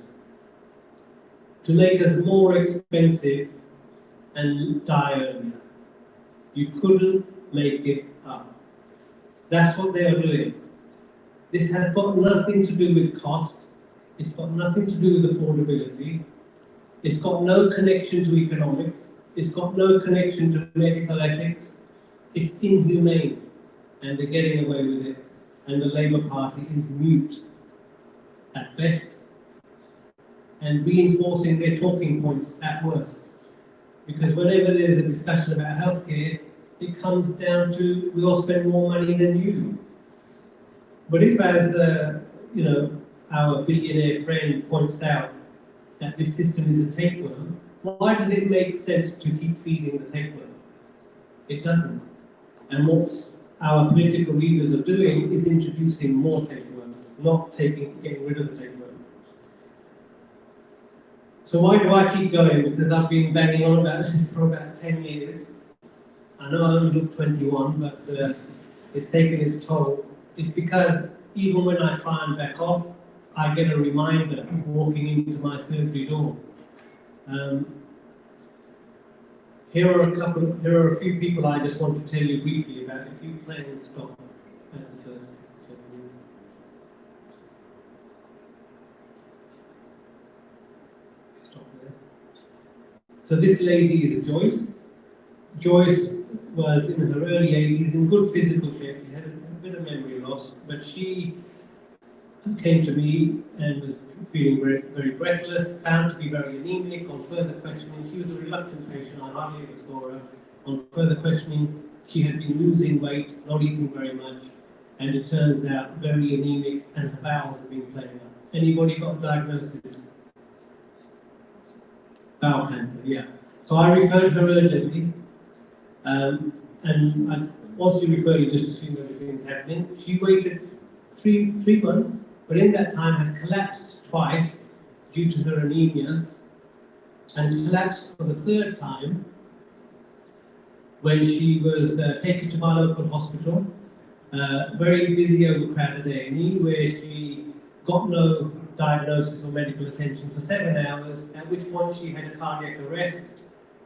to make us more expensive and die earlier. You couldn't make it up. That's what they are doing. This has got nothing to do with cost. It's got nothing to do with affordability. It's got no connection to economics. It's got no connection to medical ethics. It's inhumane, and they're getting away with it. And the Labour Party is mute at best, and reinforcing their talking points at worst. Because whenever there's a discussion about healthcare, it comes down to we all spend more money than you. But if, as you know, our billionaire friend points out, that this system is a tapeworm, why does it make sense to keep feeding the tapeworm? It doesn't. And what our political leaders are doing is introducing more tapeworms, not getting rid of the tapeworm. So why do I keep going? Because I've been banging on about this for about 10 years. I know I only look 21, but it's taken its toll. It's because even when I try and back off, I get a reminder walking into my surgery door. Here are a few people I just want to tell you briefly about. If you play and stop at the first picture, please. Stop there. So this lady is Joyce. Joyce was in her early 80s, in good physical shape. She had a bit of memory loss, but she came to me and was feeling very, very breathless, found to be very anemic. On further questioning, she was a reluctant patient, I hardly ever saw her. On further questioning, she had been losing weight, not eating very much, and it turns out very anemic, and her bowels have been playing up. Anybody got a diagnosis? Bowel cancer, yeah. So I referred her urgently, and once you refer, you just assume everything's happening. She waited three months, but in that time had collapsed twice due to her anemia, and collapsed for the third time when she was taken to my local hospital, very busy, overcrowded A&E, where she got no diagnosis or medical attention for 7 hours, at which point she had a cardiac arrest.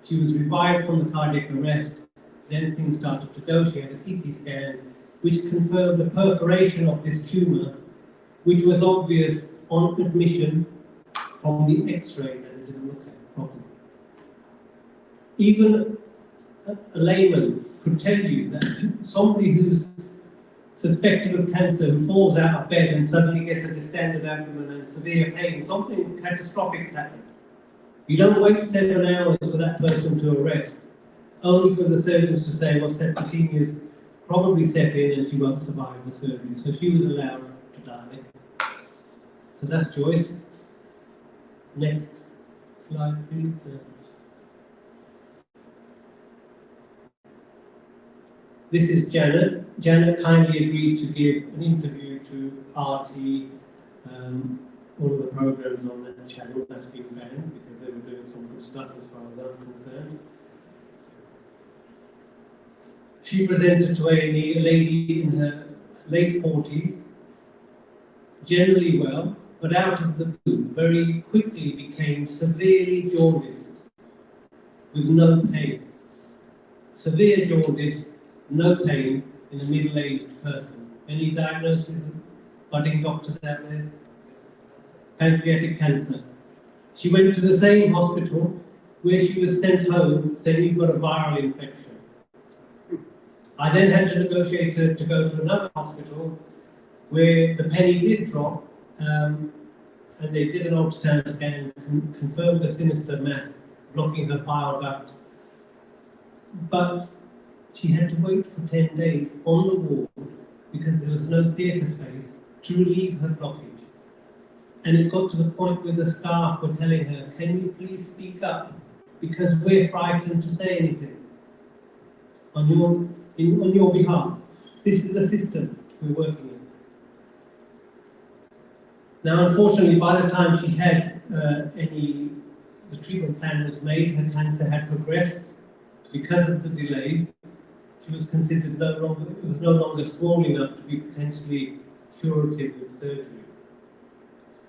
She was revived from the cardiac arrest, then things started to go. She had a CT scan, which confirmed a perforation of this tumour, which was obvious on admission from the X-ray that they didn't look at properly. Even a layman could tell you that somebody who's suspected of cancer, who falls out of bed and suddenly gets a distended abdomen and severe pain, something catastrophic's happened. You don't wait 7 hours for that person to arrest, only for the surgeons to say, well, septicemia's probably set in and she won't survive the surgery. So she was allowed to die. So that's Joyce. Next slide, please. This is Janet. Janet kindly agreed to give an interview to RT, one of the programs on that channel that's been banned because they were doing some good stuff as far as I'm concerned. She presented to a lady in her late 40s, generally well, but out of the blue, very quickly became severely jaundiced with no pain. Severe jaundice, no pain in a middle-aged person. Any diagnosis, budding doctors out there? Pancreatic cancer. She went to the same hospital where she was sent home saying, you've got a viral infection. I then had to negotiate to go to another hospital where the penny did drop, and they did an ultrasound scan and confirmed a sinister mass blocking her bile duct. But she had to wait for 10 days on the ward because there was no theatre space to relieve her blockage. And it got to the point where the staff were telling her, can you please speak up because we're frightened to say anything on your behalf. This is the system we're working in. Now, unfortunately, by the time she had the treatment plan was made, her cancer had progressed. Because of the delays, she was considered no longer small enough to be potentially curative with surgery.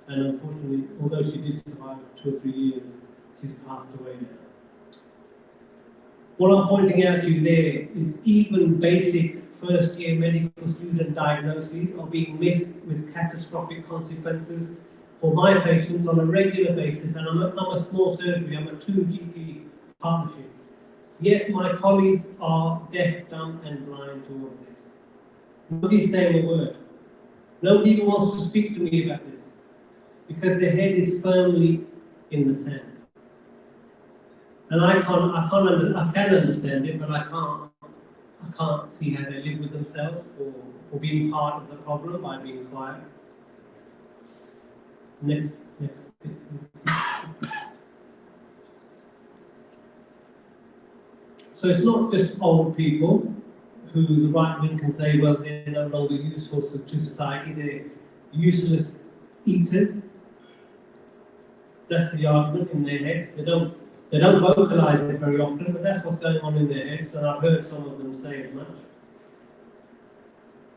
And unfortunately, although she did survive 2 or 3 years, she's passed away now. What I'm pointing out to you there is even basic first-year medical student diagnoses are being missed with catastrophic consequences for my patients on a regular basis, and I'm a small surgery, I'm a 2 GP partnership. Yet my colleagues are deaf, dumb and blind to all of this. Nobody's saying a word. Nobody even wants to speak to me about this because their head is firmly in the sand. And I can understand it, but I can't see how they live with themselves or being part of the problem by being quiet. Next bit, please. So it's not just old people who the right wing can say, well, they're no longer useful to society, they're useless eaters. That's the argument in their heads. They don't vocalize it very often, but that's what's going on in their heads, and I've heard some of them say as much.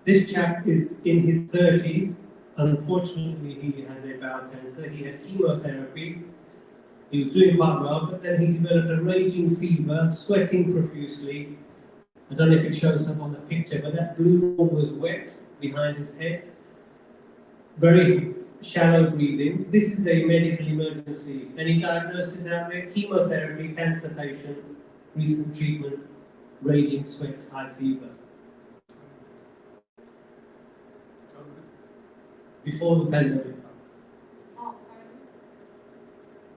This chap is in his 30s. Unfortunately, he has a bowel cancer. He had chemotherapy. He was doing quite well, but then he developed a raging fever, sweating profusely. I don't know if it shows up on the picture, but that blue ball was wet behind his head. Very shallow breathing. This is a medical emergency. Any diagnosis out there? Chemotherapy, cancer patient, recent treatment, raging sweats, high fever. Before the pandemic.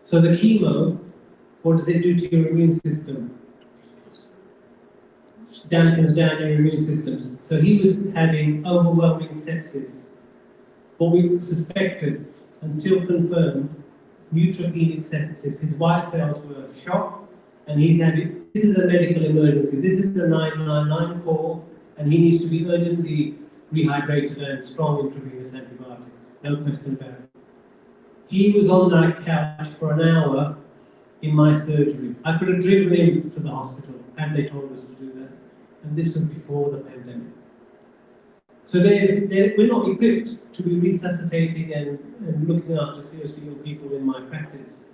So the chemo, what does it do to your immune system? Dampens down your immune system. So he was having overwhelming sepsis. What we suspected, until confirmed, neutropenic sepsis. His white cells were shocked, and he's having. This is a medical emergency. This is a 999 call, and he needs to be urgently rehydrated and strong intravenous antibiotics. No question about it. He was on that couch for an hour in my surgery. I could have driven him to the hospital had they told us to do that. And this was before the pandemic. So we're not equipped to be resuscitating and looking after seriously ill people in my practice.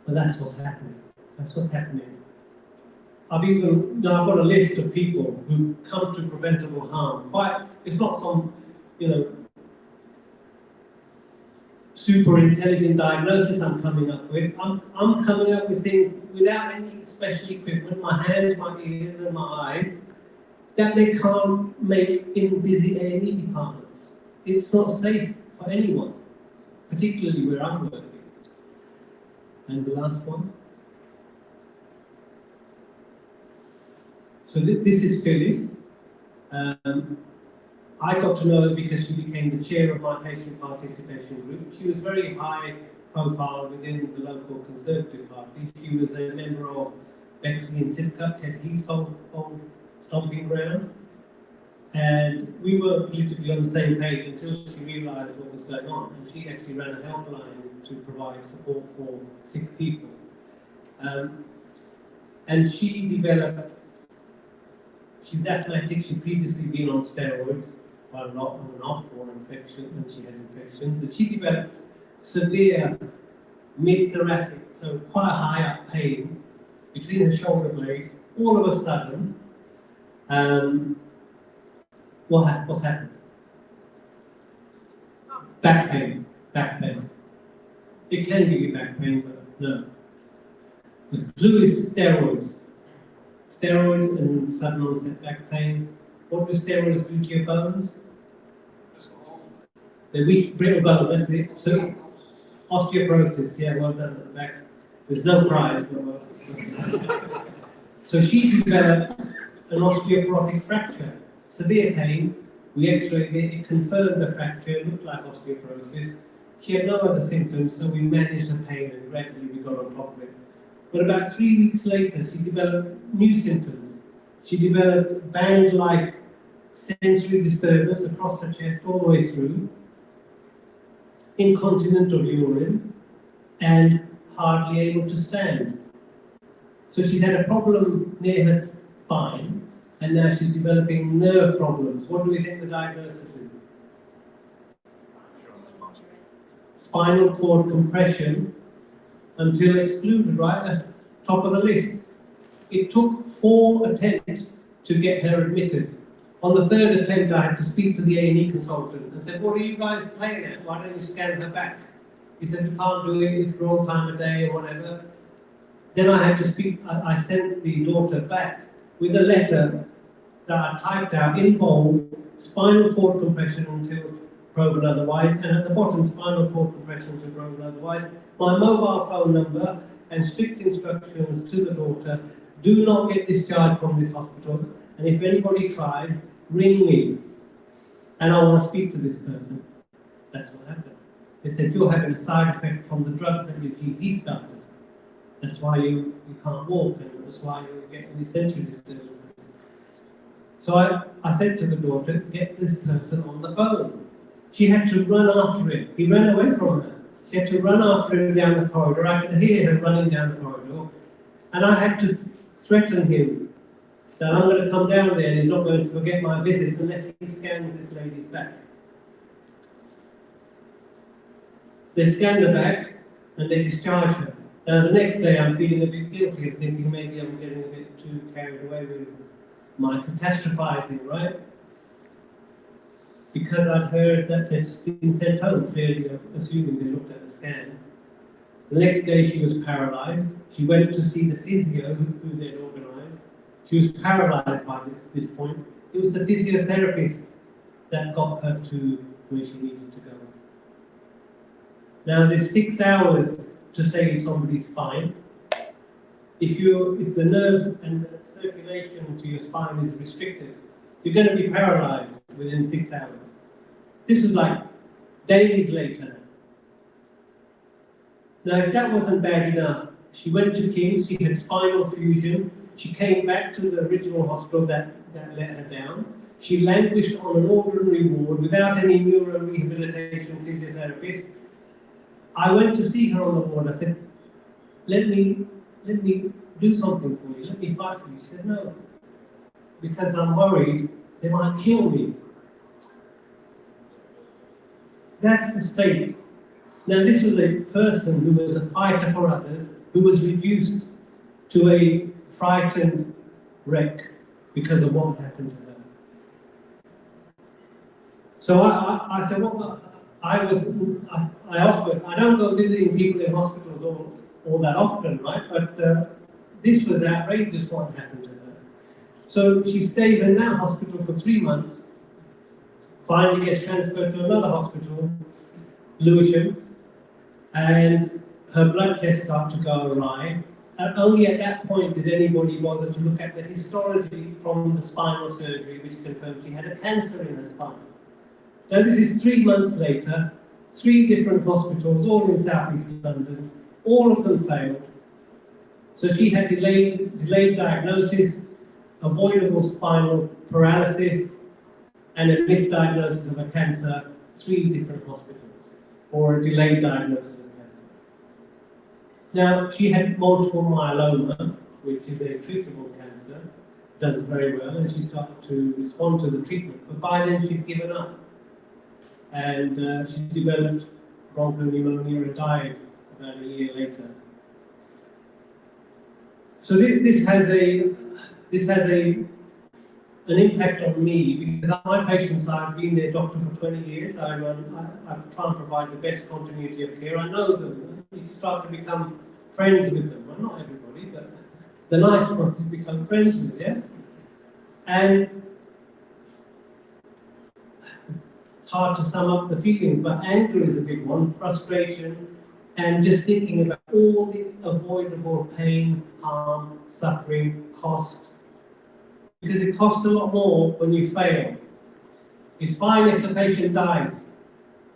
But that's what's happening. That's what's happening. I've got a list of people who come to preventable harm. It's not some, super intelligent diagnosis I'm coming up with. I'm coming up with things without any special equipment, my hands, my ears and my eyes, that they can't make in busy A&E departments. It's not safe for anyone, particularly where I'm working. And the last one. So this is Phyllis. I got to know her because she became the chair of my patient participation group. She was very high profile within the local Conservative Party. She was a member of Bexley and Sidcup, Ted Heath's old stomping ground. And we were politically on the same page until she realised what was going on. And she actually ran a helpline to provide support for sick people. And she developed, she's asthmatic, she'd previously been on steroids, quite a lot on and off for infection, when she had infections, and she developed severe mid-thoracic, so quite high up pain between her shoulder blades. All of a sudden, what's happened? Back pain. It can give you back pain, but no. The clue is steroids. Steroids and sudden onset back pain. What do steroids do to your bones? They're weak, brittle bone, that's it. So, osteoporosis, yeah, well done at the back. There's no prize, but well. So she developed an osteoporotic fracture, severe pain. We x-rayed it, it confirmed the fracture, it looked like osteoporosis. She had no other symptoms, so we managed the pain and gradually we got on top of it. But about 3 weeks later, she developed new symptoms. She developed band-like sensory disturbance across her chest all the way through, incontinent of urine, and hardly able to stand. So she's had a problem near her spine, and now she's developing nerve problems. What do we think the diagnosis is? Spinal cord compression until excluded, right? That's top of the list. It took 4 attempts to get her admitted. On the third attempt, I had to speak to the A&E consultant and said, what are you guys playing at? Why don't you scan her back? He said, we can't do it, it's the wrong time of day or whatever. Then I had to speak, I sent the daughter back with a letter that I typed out in bold, spinal cord compression until proven otherwise, and at the bottom, spinal cord compression until proven otherwise. My mobile phone number and strict instructions to the daughter, do not get discharged from this hospital, and if anybody tries, ring me, and I want to speak to this person. That's what happened. They said, you're having a side effect from the drugs that your GP started. That's why you can't walk, and that's why you're getting these sensory disturbances. So I said to the daughter, get this person on the phone. She had to run after him. He ran away from her. She had to run after him down the corridor. I could hear her running down the corridor. And I had to threaten him that I'm going to come down there and he's not going to forget my visit unless he scans this lady's back. They scanned her back and they discharged her. Now the next day I'm feeling a bit guilty and thinking maybe I'm getting a bit too carried away with my catastrophizing, right? Because I'd heard that they'd been sent home, clearly assuming they looked at the scan. The next day she was paralysed. She went to see the physio who they'd organised. She was paralysed by this point. It was the physiotherapist that got her to where she needed to go. Now there's 6 hours to save somebody's spine. If the nerves and the circulation to your spine is restricted, you're going to be paralysed within 6 hours. This was like days later. Now, if that wasn't bad enough, she went to King's, she had spinal fusion, she came back to the original hospital that let her down. She languished on an ordinary ward without any neuro-rehabilitation physiotherapist. I went to see her on the ward. I said, let me do something for you, let me fight for you. She said, no, because I'm worried they might kill me. That's the state. Now this was a person who was a fighter for others, who was reduced to a frightened wreck because of what happened to her. So I said, well, I offered, I don't go visiting people in hospitals all that often, right? But this was outrageous what happened to her. So she stays in that hospital for 3 months, finally gets transferred to another hospital, Lewisham, and her blood tests start to go awry. And only at that point did anybody bother to look at the histology from the spinal surgery, which confirmed she had a cancer in her spine. Now this is 3 months later, 3 different hospitals, all in southeast London, all of them failed. So she had delayed diagnosis, avoidable spinal paralysis, and a misdiagnosis of a cancer, 3 different hospitals, or a delayed diagnosis of cancer. Now, she had multiple myeloma, which is a treatable cancer, does very well, and she started to respond to the treatment, but by then she'd given up. And she developed bronchopneumonia and died about a year later. So this has an impact on me because my patients, I've been their doctor for 20 years. I try and provide the best continuity of care. I know them. You start to become friends with them. Well, not everybody, but the nice ones you become friends with, yeah? And it's hard to sum up the feelings, but anger is a big one, frustration, and just thinking about all the avoidable pain, harm, suffering, cost. Because it costs a lot more when you fail. It's fine if the patient dies.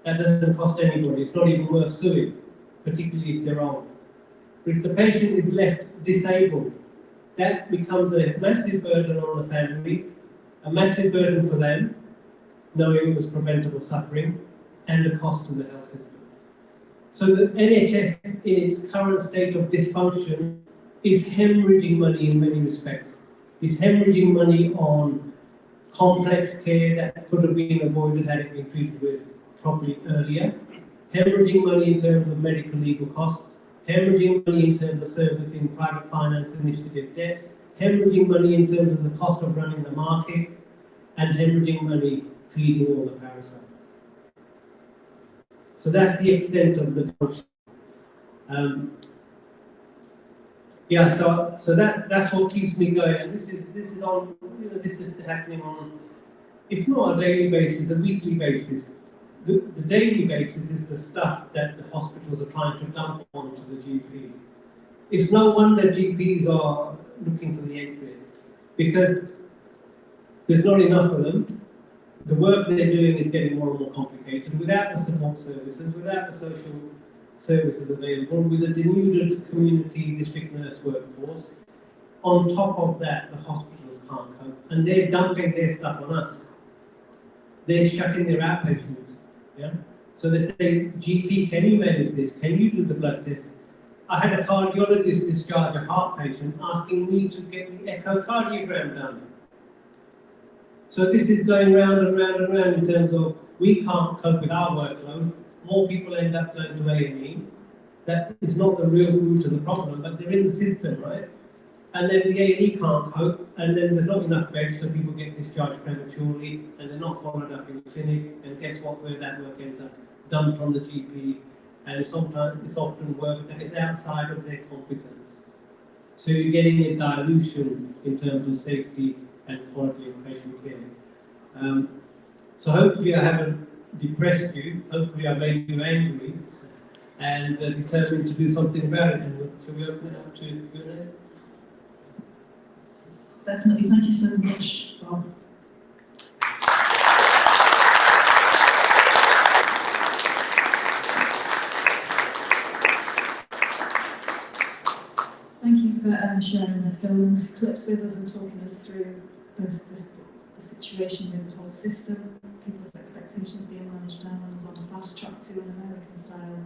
That doesn't cost anybody. It's not even worth suing, particularly if they're old. But if the patient is left disabled, that becomes a massive burden on the family, a massive burden for them, knowing it was preventable suffering, and the cost to the health system. So the NHS, in its current state of dysfunction, is hemorrhaging money in many respects. It's hemorrhaging money on complex care that could have been avoided had it been treated with properly earlier, hemorrhaging money in terms of medical legal costs, hemorrhaging money in terms of servicing private finance initiative debt, hemorrhaging money in terms of the cost of running the market, and hemorrhaging money feeding all the parasites. So that's the extent of the so that's what keeps me going, and this is on, this is happening on, if not a daily basis, a weekly basis. The daily basis is the stuff that the hospitals are trying to dump onto the GP. It's no wonder GPs are looking for the exit, because there's not enough of them. The work they're doing is getting more and more complicated. Without the support services, without the social services available, with a denuded community district nurse workforce, on top of that, the hospitals can't cope, and they're dumping their stuff on us. They're shutting their outpatients. Yeah. So they say, GP, can you manage this? Can you do the blood test? I had a cardiologist discharge a heart patient asking me to get the echocardiogram done. So this is going round and round and round in terms of we can't cope with our workload. More people end up going to A&E. That is not the real root of the problem, but they're in the system, right? And then the A&E can't cope, and then there's not enough beds, so people get discharged prematurely, and they're not followed up in the clinic, and guess what, where that work ends up? Dumped on the GP, and sometimes it's often work that is outside of their competence. So you're getting a dilution in terms of safety and quality of patient care. So hopefully I haven't depressed you, hopefully I made you angry, and determined to do something about it. And shall we open it up to Q&A? Definitely, thank you so much, Bob. Thank you for sharing the film clips with us and talking us through the situation with the whole system, people's expectations being managed down on us on a fast track to an American-style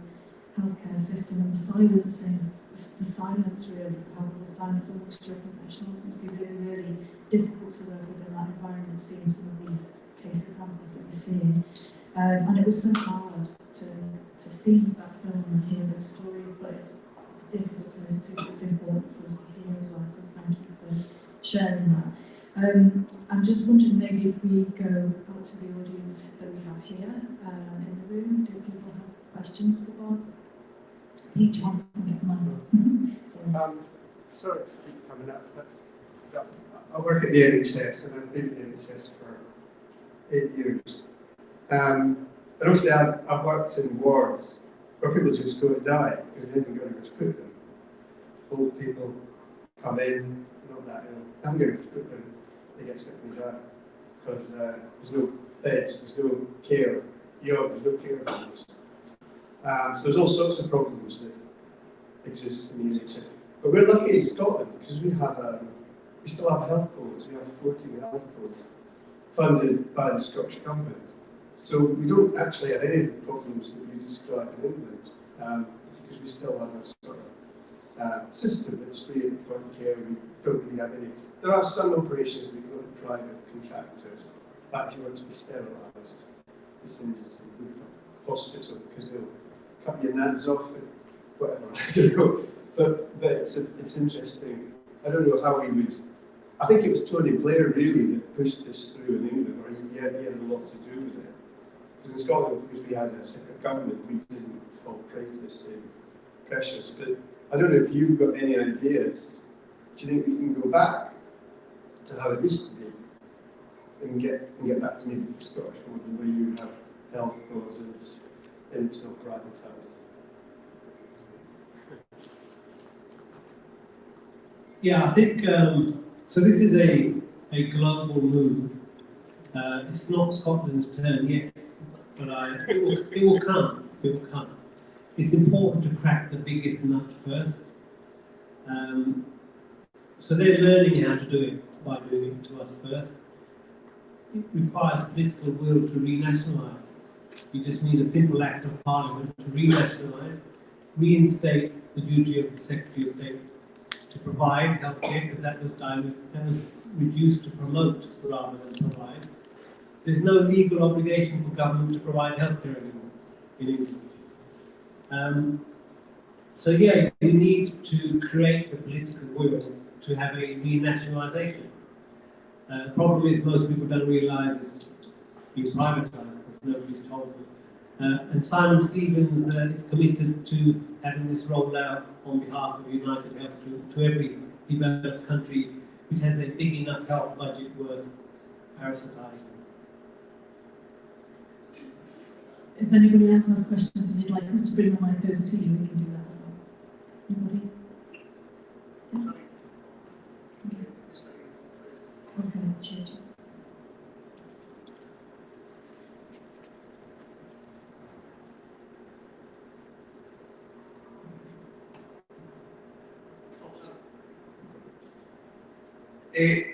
healthcare system, and silencing, the silence really, the palpable silence amongst your professionals must be really, really difficult to work within that environment, seeing some of these case examples that we're seeing. And it was so hard to see that film and hear those stories, but it's difficult to listen to, but it's important for us to hear as well, so thank you for sharing that. I'm just wondering maybe if we go out to the audience that we have here in the room, do people have questions for Bob? Pete, John, can get mine. Sorry to keep coming up, but I work at the NHS, and I've been at the NHS for 8 years. And obviously I've worked in wards where people just go to die because they haven't got anywhere to put them. Old people come in, not that ill, haven't got anywhere to put them, they get sick and die because there's no beds, there's no care, there's no care homes. So there's all sorts of problems that exist in the NHS. But we're lucky in Scotland because we still have health boards. We have 14 health boards funded by the Scottish Government. So we don't actually have any of the problems that you describe in England because we still have a sort of system that's free at the point of care. We don't really have any. There are some operations that go to private contractors, like if you want to be sterilised, they send you to the hospital because they'll cut your nads off and whatever. I don't know. But it's interesting. I don't know how we would. I think it was Tony Blair really that pushed this through in England, or he had a lot to do with it. Because in Scotland, because we had a separate government, we didn't fall prey to the same pressures. But I don't know if you've got any ideas. Do you think we can go back to how it used to be and get back to maybe the Scottish model where you have health boards and it's not privatised? Yeah, I think so. This is a global move. It's not Scotland's turn yet, but it will come. It will come. It's important to crack the biggest nut first. So they're learning how to do it by doing it to us first. It requires political will to renationalise. You just need a simple act of Parliament to renationalise, reinstate the duty of the Secretary of State to provide healthcare, because that was reduced to promote rather than provide. There's no legal obligation for government to provide healthcare anymore in England. So yeah, we need to create the political will to have a renationalisation. The problem is most people don't realise it's being privatised because nobody's told them. And Simon Stevens is committed to having this rolled out on behalf of United Health to every developed country which has a big enough health budget worth parasitising. If anybody else has questions and you'd like us to bring the mic over to you, we can do that as well. Anybody? Yeah. Okay, cheers.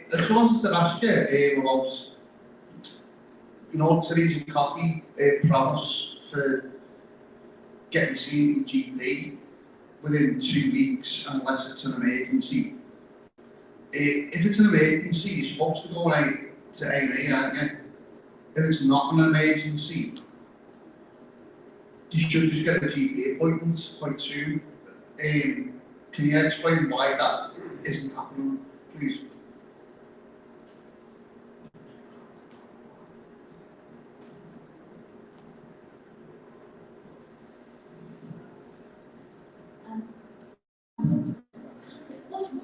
I just wanted to ask you about, you know, Theresa Coffey promise for getting seen at GP within 2 weeks unless it's an emergency. If it's an emergency, you're supposed to go right to A&E, aren't you? If it's not an emergency, you should just get a GP appointment quite soon. Can you explain why that isn't happening, please?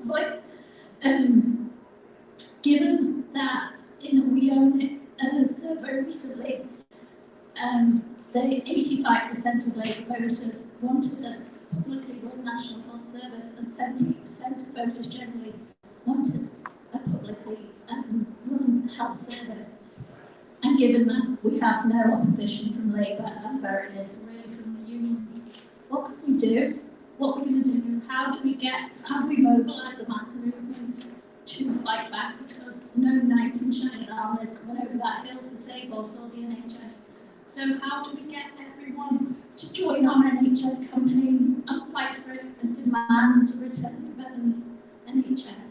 Voice. Given that we own a survey recently, the 85% of Labour voters wanted a publicly run National Health Service, and 70% of voters generally wanted a publicly run health service. And given that we have no opposition from Labour and very little really from the union, what can we do? What we're going to do? How do we mobilise a mass movement to fight back? Because no knight in shining armour is coming over that hill to save us or the NHS. So how do we get everyone to join our NHS campaigns and fight for it and demand a return to Bevan's NHS?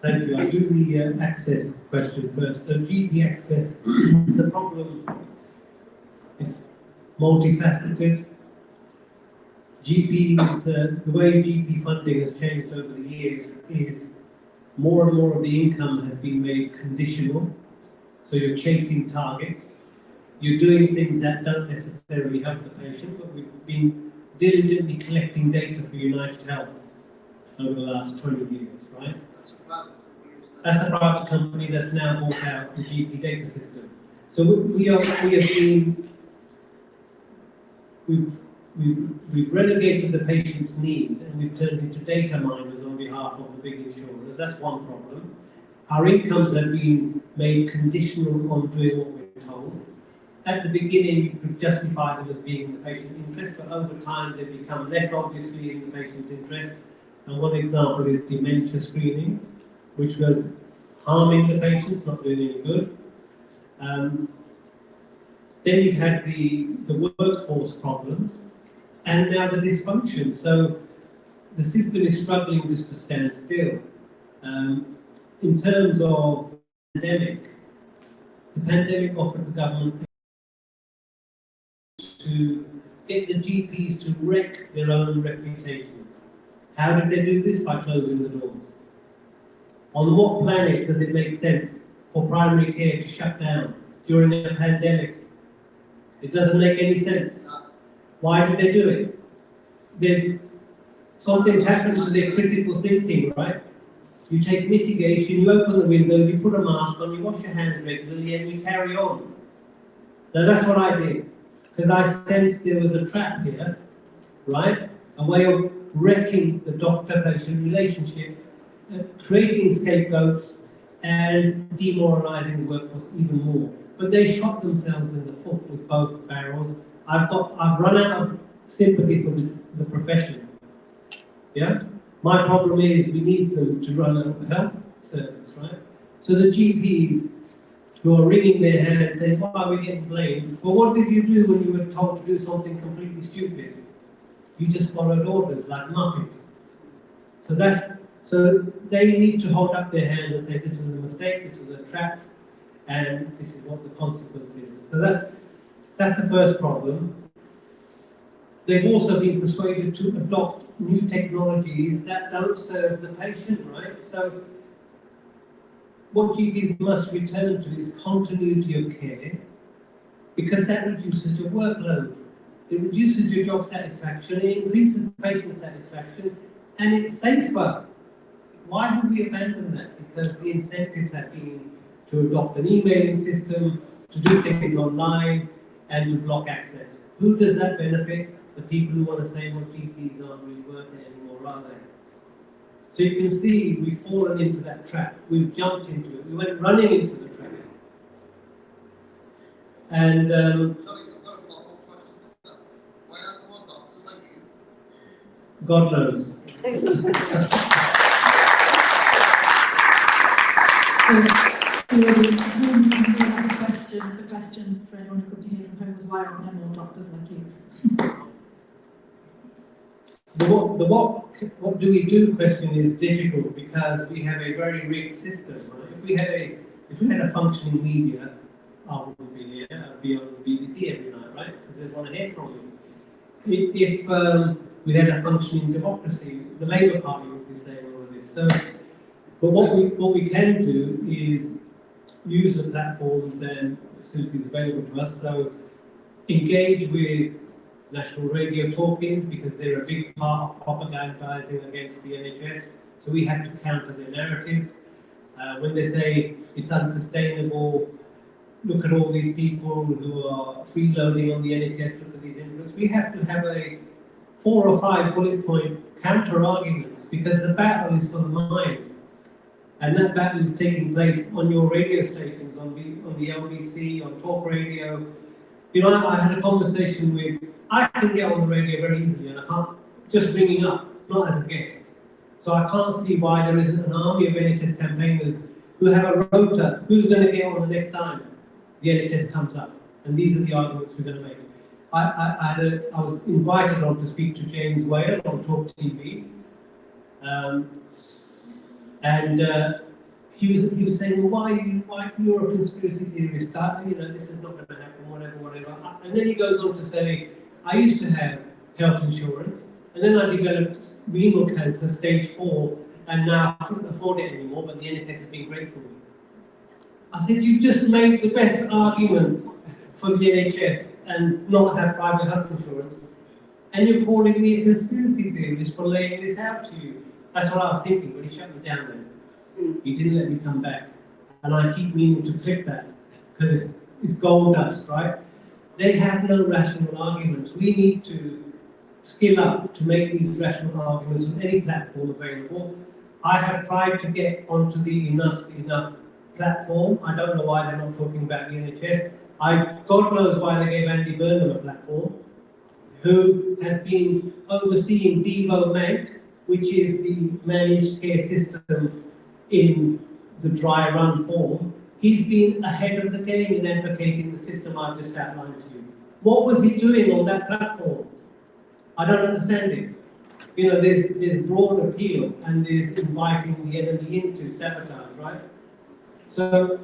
Thank you. I'll do the access question first. So GP access, the problem is multifaceted. GPs, the way GP funding has changed over the years is more and more of the income has been made conditional. So you're chasing targets. You're doing things that don't necessarily help the patient, but we've been diligently collecting data for United Health over the last 20 years, right? That's a private company that's now bought out the GP data system. So we've relegated the patient's need and we've turned into data miners on behalf of the big insurers. That's one problem. Our incomes have been made conditional on doing what we're told. At the beginning, you could justify them as being in the patient's interest, but over time they become less obviously in the patient's interest. And one example is dementia screening, which was harming the patients, not doing any good. Then you've had the workforce problems, and now the dysfunction. So the system is struggling just to stand still. In terms of the pandemic offered the government to get the GPs to wreck their own reputations. How did they do this? By closing the doors. On what planet does it make sense for primary care to shut down during a pandemic? It doesn't make any sense. Why did they do it? Something's happened to their critical thinking, right? You take mitigation, you open the windows, you put a mask on, you wash your hands regularly, and you carry on. Now that's what I did, because I sensed there was a trap here, right? A way of wrecking the doctor-patient relationship, creating scapegoats, and demoralising the workforce even more. But they shot themselves in the foot with both barrels. I've run out of sympathy for the profession. Yeah? My problem is we need them to run a health service, right? So the GPs who are wringing their hands saying, why are we getting blamed? Well, what did you do when you were told to do something completely stupid? You just followed orders like muppets. So they need to hold up their hand and say, this was a mistake, this was a trap, and this is what the consequence is. So That's the first problem. They've also been persuaded to adopt new technologies that don't serve the patient, right? So what GPs must return to is continuity of care, because that reduces your workload. It reduces your job satisfaction, it increases patient satisfaction, and it's safer. Why have we abandoned that? Because the incentives have been to adopt an emailing system, to do things online, and to block access. Who does that benefit? The people who want to say, well, GPs aren't really worth it anymore, are they? So you can see we've fallen into that trap. We've jumped into it. We went running into the trap. And Sorry, I've got a follow-up question to that. Why aren't more doctors like you? God knows. The question for anyone who couldn't hear from home was, why aren't there more doctors like you? The what do we do question is difficult because we have a very rigged system. Right? If we had a functioning media, I wouldn't be here. I'd be on the BBC every night, right? Because they want to hear from you. If we had a functioning democracy, the Labour Party would be saying all of this. So, but what we can do is use the platforms and facilities available to us. So, engage with national radio talk-ins because they're a big part of propagandizing against the NHS. So we have to counter their narratives. When they say it's unsustainable, look at all these people who are freeloading on the NHS, look at these immigrants. We have to have a 4 or 5 bullet point counter arguments because the battle is for the mind. And that battle is taking place on your radio stations, on the LBC, on talk radio. You know, I had a conversation with, I can get on the radio very easily and I can't, just ringing up, not as a guest. So I can't see why there isn't an army of NHS campaigners who have a rota, who's going to get on the next time the NHS comes up. And these are the arguments we're going to make. I was invited on to speak to James Whale on Talk TV. He was saying, well, why you're a conspiracy theorist, you know, this is not going to happen, whatever. And then he goes on to say, I used to have health insurance, and then I developed renal cancer, stage 4, and now I couldn't afford it anymore, but the NHS has been great for me. I said, you've just made the best argument for the NHS and not have private health insurance, and you're calling me a conspiracy theorist for laying this out to you. That's what I was thinking, but he shut me down then. He didn't let me come back. And I keep meaning to clip that, because it's gold dust, right? They have no rational arguments. We need to skill up to make these rational arguments on any platform available. I have tried to get onto the Enough platform. I don't know why they're not talking about the NHS. God knows why they gave Andy Burnham a platform, who has been overseeing Devo Mank, which is the managed care system in the dry run form. He's been ahead of the game in advocating the system I've just outlined to you. What was he doing on that platform? I don't understand it. You know, there's broad appeal and there's inviting the enemy into sabotage, right? So,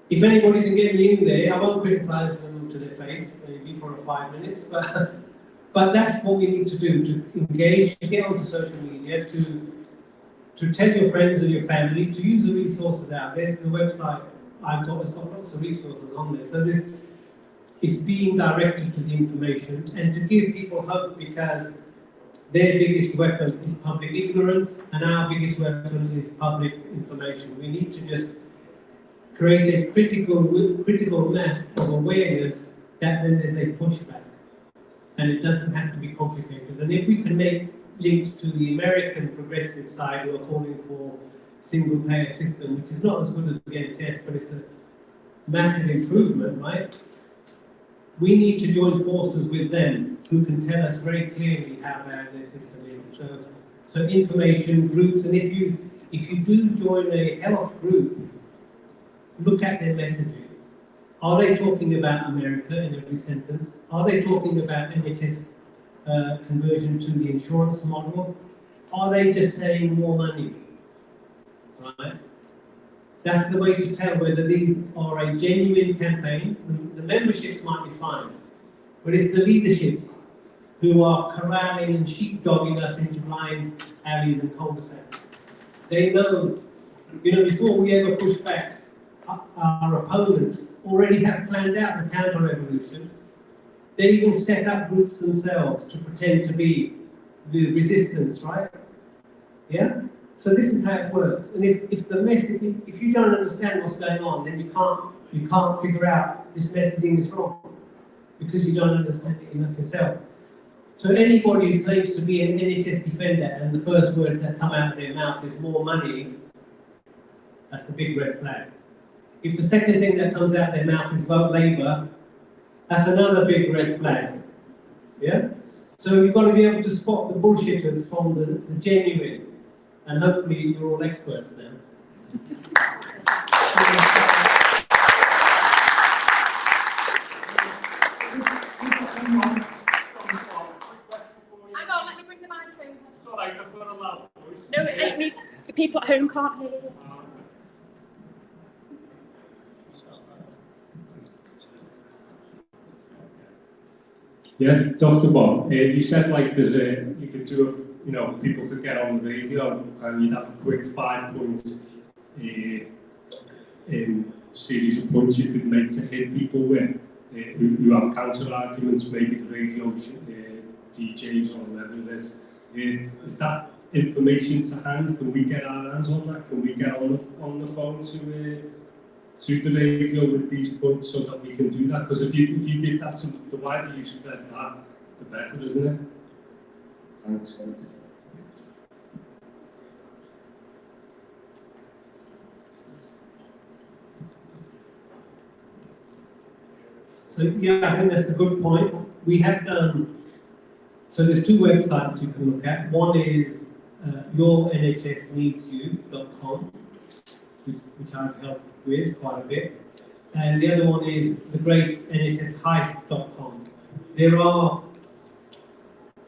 if anybody can get me in there, I won't criticize them to their face, maybe for 5 minutes, but that's what we need to do, to engage, to get onto social media, to tell your friends and your family to use the resources out there. The website I've got has got lots of resources on there. So it's being directed to the information and to give people hope, because their biggest weapon is public ignorance and our biggest weapon is public information. We need to just create a critical mass of awareness that then there's a pushback. And it doesn't have to be complicated. And if we can make links to the American progressive side who are calling for single payer system, which is not as good as the NHS, but it's a massive improvement, right? We need to join forces with them who can tell us very clearly how bad their system is. So information groups, and if you do join a health group, look at their messaging. Are they talking about America in every sentence? Are they talking about NHS conversion to the insurance model? Are they just saying more money? Right? That's the way to tell whether these are a genuine campaign. The memberships might be fine, but it's the leaderships who are corralling and sheepdogging us into blind alleys and cul-de-sacs. They know, before we ever push back, our opponents already have planned out the counter-revolution. They even set up groups themselves to pretend to be the resistance, right? Yeah? So this is how it works. And if the message, if you don't understand what's going on, then you can't figure out this messaging is wrong because you don't understand it enough yourself. So anybody who claims to be an NHS defender and the first words that come out of their mouth is more money, that's a big red flag. If the second thing that comes out of their mouth is vote Labour, that's another big red flag. Yeah? So you've got to be able to spot the bullshitters from the genuine. And hopefully you're all experts now. Hang on, let me bring the mic over. No, it means the people at home can't hear you. Yeah, Dr. Bob, you said like you could do people could get on the radio and you'd have a quick 5-point series of points you could make to hit people with who have counter arguments, maybe the radio DJs or whatever it is. Is that information to hand? Can we get our hands on that? Can we get on the phone to the radio with these points so that we can do that? Because if you give that to the wider you spread that, the better, isn't it? Thanks. So yeah, I think that's a good point. We have done, so there's 2 websites you can look at. One is yournhsneedsyou.com, which I've helped with quite a bit. And the other one is thegreatnhsheist.com. There are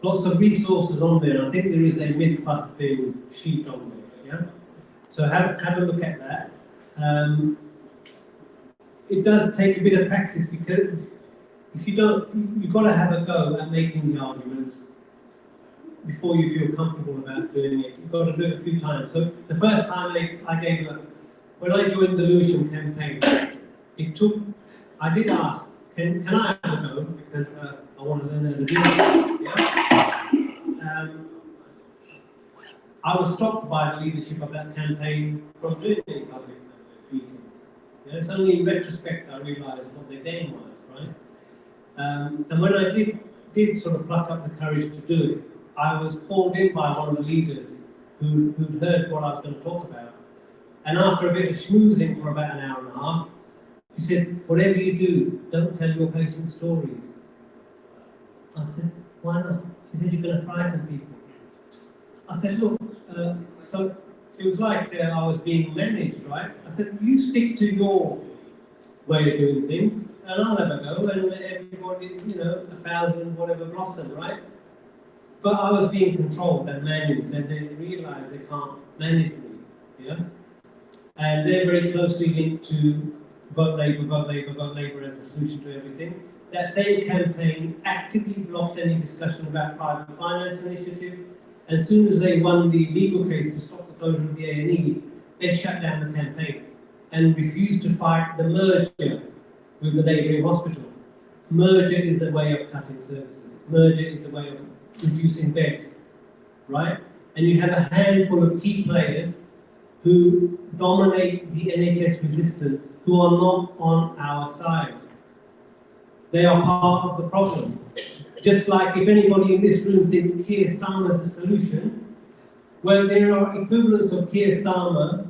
lots of resources on there. I think there is a myth-busting sheet on there, yeah? So have a look at that. It does take a bit of practice because if you don't, you've got to have a go at making the arguments before you feel comfortable about doing it. You've got to do it a few times. So the first time when I joined the Lewisham campaign, I did ask, can I have a go? Because I want to learn how to do it. Yeah? I was stopped by the leadership of that campaign from doing any public meetings. Yeah, it's only in retrospect I realised what their game was, right? And when I did sort of pluck up the courage to do it, I was called in by one of the leaders who'd heard what I was going to talk about. And after a bit of schmoozing for about an hour and a half, he said, whatever you do, don't tell your patient stories. I said, why not? She said, you're going to frighten people. I said, look, so it was like I was being managed, right? I said, you stick to your way of doing things, and I'll have a go, and everybody, 1,000, whatever, blossom, right? But I was being controlled and managed, and they realised they can't manage me, yeah? And they're very closely linked to vote Labour, vote Labour, vote Labour as the solution to everything. That same campaign actively blocked any discussion about private finance initiative. As soon as they won the legal case to stop the closure of the A&E, they shut down the campaign and refused to fight the merger with the neighbouring hospital. Merger is a way of cutting services. Merger is a way of reducing beds, right? And you have a handful of key players who dominate the NHS resistance who are not on our side. They are part of the problem. Just like if anybody in this room thinks Keir Starmer is the solution, well, there are equivalents of Keir Starmer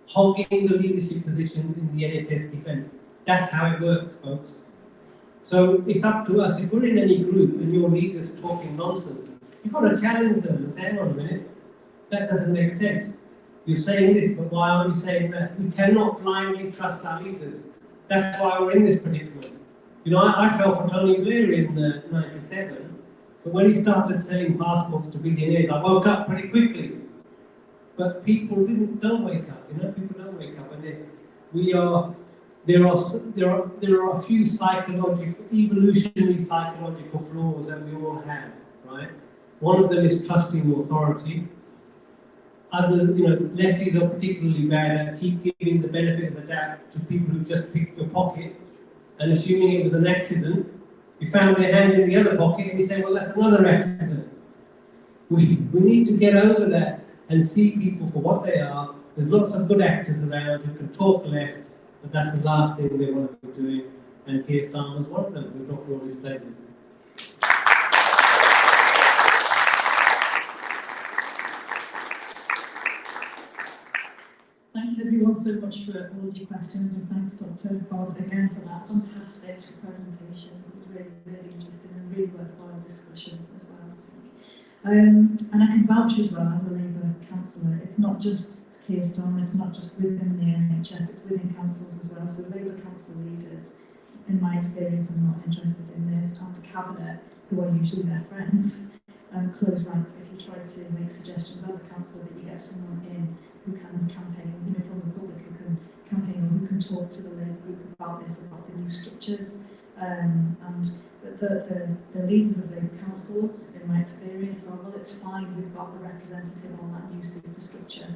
hogging the leadership positions in the NHS defence. That's how it works, folks. So it's up to us. If we're in any group and your leader's talking nonsense, you've got to challenge them and say, hang on a minute, that doesn't make sense. You're saying this, but why aren't you saying that? We cannot blindly trust our leaders. That's why we're in this predicament. I fell for Tony Blair in '97, but when he started selling passports to billionaires, I woke up pretty quickly. but people don't wake up. People don't wake up, and there are a few evolutionary psychological flaws that we all have, right? One of them is trusting authority. Lefties are particularly bad at keep giving the benefit of the doubt to people who just picked your pocket, and assuming it was an accident. You found their hand in the other pocket, and you say, well, that's another accident. We need to get over that and see people for what they are. There's lots of good actors around who can talk left, but that's the last thing they want to be doing. And Keir Starmer's one of them, who dropped all his pledges. Thanks everyone so much for all of your questions, and thanks Dr. Bob again for that fantastic presentation. It was really, really interesting and really worthwhile discussion as well, I think. And I can vouch as well as a Labour councillor, it's not just Keir Starmer, it's not just within the NHS, it's within councils as well. So Labour council leaders, in my experience, are not interested in this, and the cabinet, who are usually their friends, close ranks if you try to make suggestions as a councillor that you get someone in who can campaign, from the public, who can campaign or who can talk to the Labour group about this, about the new structures. And the leaders of Labour councils, in my experience, are, well, it's fine, we've got the representative on that new superstructure,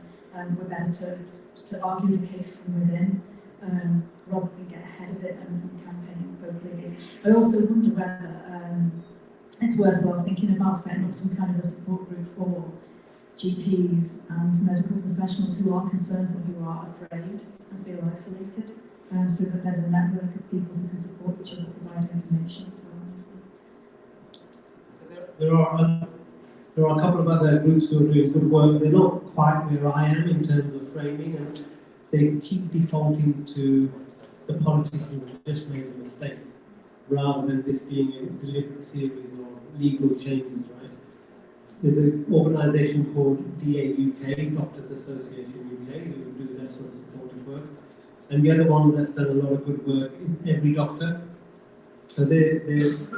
we're better to argue the case from within, rather than get ahead of it and campaign vocally against. I also wonder whether it's worthwhile thinking about setting up some kind of a support group for GPs and medical professionals who are concerned but who are afraid and feel isolated, so that there's a network of people who can support each other, provide information as well. There are a couple of other groups who are doing good work. They're not quite where I am in terms of framing, and they keep defaulting to the politicians who just made a mistake, rather than this being a deliberate series of legal changes, right? There's an organisation called DA UK, Doctors Association UK, who do that sort of supportive work. And the other one that's done a lot of good work is Every Doctor. So they're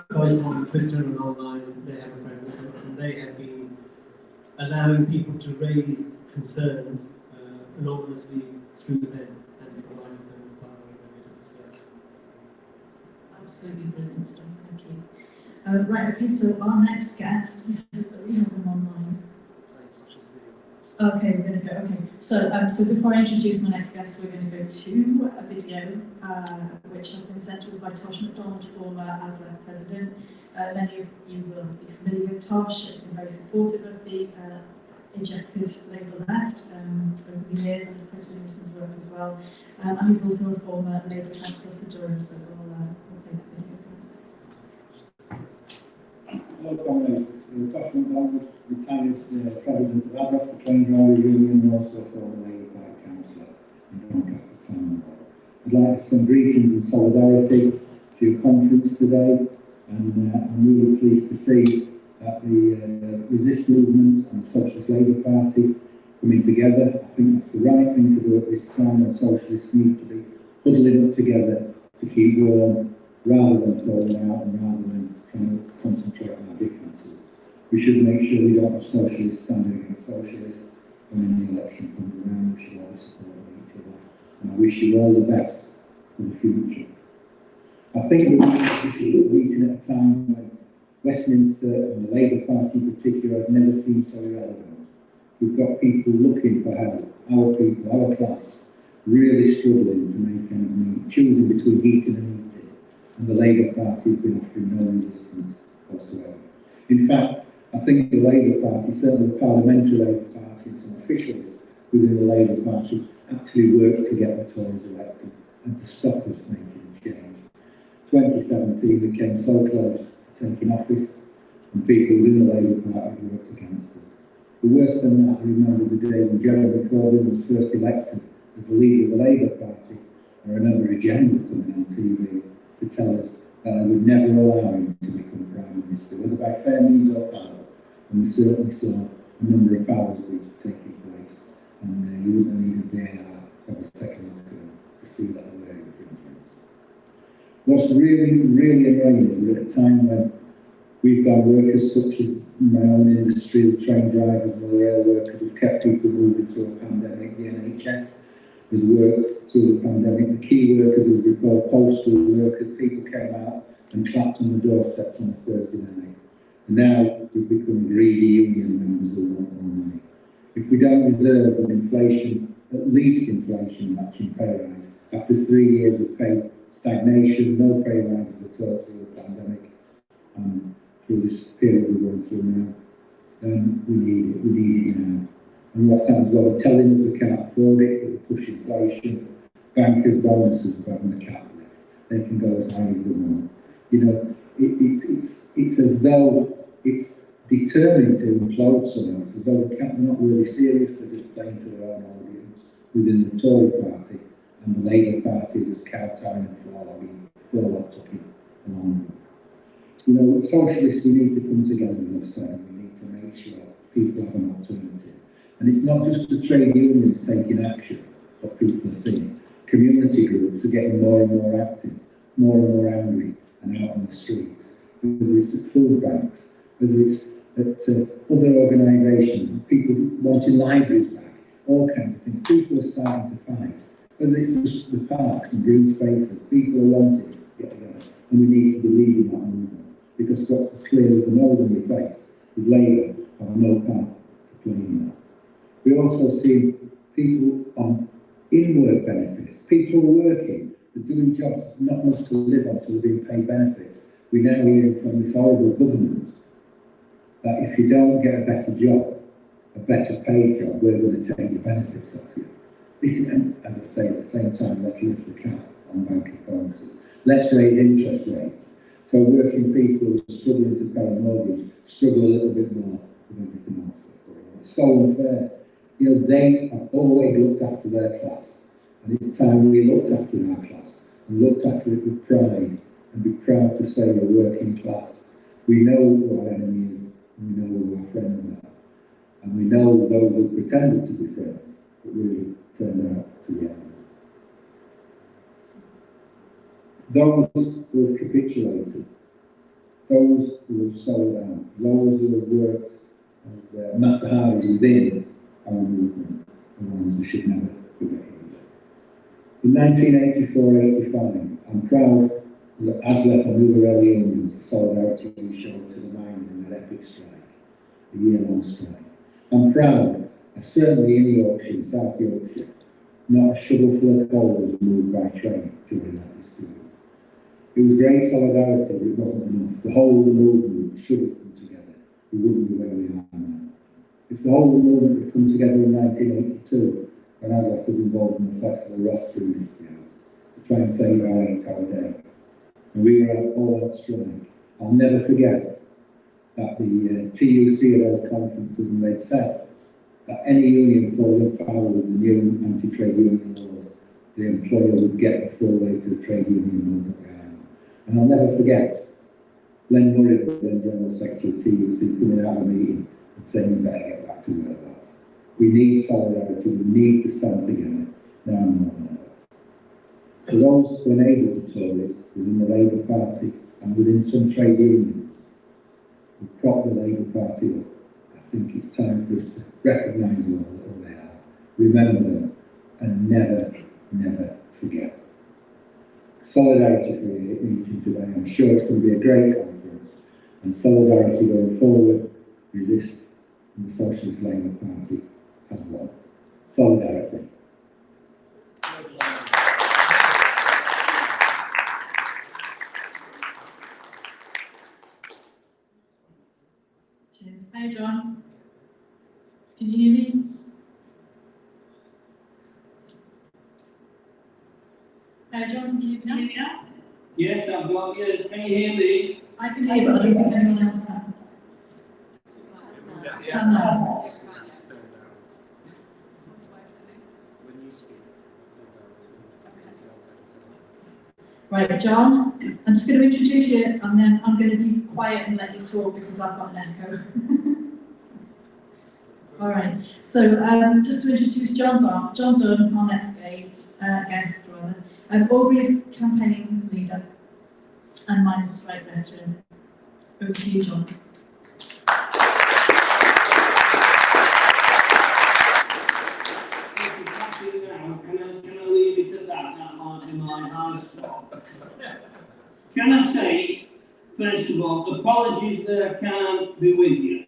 going on Twitter and online, they have a presence, and they have been allowing people to raise concerns anonymously through them and providing them with power and evidence. Absolutely brilliant stuff, thank you. Right, okay, so our next guest, we have them online. Okay, we're going to go, okay. So before I introduce my next guest, we're going to go to a video which has been sent to us by Tosh MacDonald, former ASLEF president. Many of you will be familiar with Tosh. It's been very supportive of the ejected Labour left over the years, and Chris Williamson's work as well. And he's also a former Labour councillor for Durham, so we'll play that video. Thanks. Hello, comrades. Tosh MacDonald, retired president of ASLEF, the Train Driver Union, and also former Labour Party councillor in Doncaster Town. I'd like to send greetings and solidarity to your conference today, and I'm really pleased to see that the Resist movement and the Socialist Labour Party coming together. I think that's the right thing to do at this time, when socialists need to be huddling up together to keep going, rather than falling out and rather than trying to concentrate on our differences. We should make sure we don't have socialists standing against socialists when the election comes around. We should all support each other. And I wish you all the best for the future. I think this is a meeting at a time when Westminster and the Labour Party in particular have never seemed so irrelevant. We've got people looking for help, our people, our class, really struggling to make ends meet, choosing between heating and eating, and the Labour Party has been offering no resistance whatsoever. In fact, I think the Labour Party, certainly the Parliamentary Labour Party and some officials within the Labour Party, actually worked to get the Tories elected and to stop us making a change. 2017 we came so close to taking office, and people within the Labour Party worked against us. The worse than that, I remember the day when Jeremy Corbyn was first elected as the leader of the Labour Party. I remember a general coming on TV to tell us that I would never allow him to become Prime Minister, whether by fair means or foul. And we certainly saw a number of fouls taking place, and you wouldn't need a VAR to have a second look to see that there were infringements. What's really, really annoying is we're at a time when We've got workers such as my own industry, the train drivers and the rail workers have kept people moving through a pandemic. The NHS has worked through the pandemic. The key workers, as we call postal workers, people came out and clapped on the doorsteps on a Thursday night. And now we've become greedy union members who want more money. If we don't deserve an inflation, at least inflation matching pay rise, after 3 years of pay stagnation, no pay rises at all through the pandemic, through this period we're going through now, then we need it now. And what sounds well, they're telling us they can't afford it, they'll push inflation, bankers' bonuses are having the cap lift, they can go as high as they want. You know, it's as though it's determined to implode somehow. It's as though they're not really serious, they're just playing to their own audience within the Tory party, and the Labour Party was kowtowing and forelock took it along with them. You know, socialists, we need to come together, as I've said, we need to make sure people have an alternative. And it's not just the trade unions taking action, what people are seeing. Community groups are getting more and more active, more and more angry and out on the streets. Whether it's at food banks, whether it's at other organisations, people wanting libraries back, all kinds of things. People are starting to fight. Whether it's the parks and green spaces, people are wanting to get together. And we need to believe in that movement. Because what's as clear as the nose on your face is Labour have no part to play in that. We also see people on in-work benefits, people working, they're doing jobs not enough to live on, so they're being paid benefits. We now hear from this horrible government that if you don't get a better job, a better paid job, we're going to take the benefits off you. This is, as I say, at the same time, let's lift the cap on banking bonuses. Let's raise interest rates. So working people who are struggling to pay a mortgage struggle a little bit more with everything else that's going on. It's so unfair. You know, they have always looked after their class. And it's time we looked after our class and looked after it with pride and be proud to say we're working class. We know who our enemy is and we know who our friends are. And we know those who pretended to be friends but really turned out to be enemies. Those who have capitulated, those who have sold out, those who have worked as Matahari within our movement, are ones we should never forget. In 1984-85, I'm proud that ASLEF and Liverpool unions solidarity we showed to the miners in that epic strike, a year-long strike. I'm proud that certainly in Yorkshire, South Yorkshire, not a shovelful of coal was moved by train during that dispute. It was great solidarity, but it wasn't enough. The whole of the movement should have come together. We wouldn't be where we are now. If the whole of the movement had come together in 1982, when ASLEF was involved in the flexible rostering dispute to try and save our 8-hour day, and we were all out strike, I'll never forget that the TUC had held conferences and they'd said that any union falling foul with the new anti-trade union laws, the employer would get the full weight of the trade union movement. And I'll never forget Len Murray, the then General Secretary of TUC, coming out of a meeting and saying, we better get back to where we are. We need solidarity, we need to stand together, now more than ever. For those who enable the Tories within the Labour Party and within some trade unions who prop the Labour Party up, I think it's time for us to recognise them who they are, remember them, and never, never forget. Solidarity for the meeting today. I'm sure it's going to be a great conference, and solidarity going forward with this and the Socialist Labour Party as well. Solidarity. Cheers. Hi, John. Can you hear me? Hi, John, can you hear me now? Yes, I've got you. Can you hear me? I can hear you, but I don't think anyone else can. Can now. Right, John, I'm just going to introduce you and then I'm going to be quiet and let you talk because I've got an echo. All right, so just to introduce John Dunn, our next guest, Aubrey campaign leader and miners' strike veteran. Over to you, John. Can I leave it at that? That might be my high spot. Can I say, first of all, apologies that I can't be with you.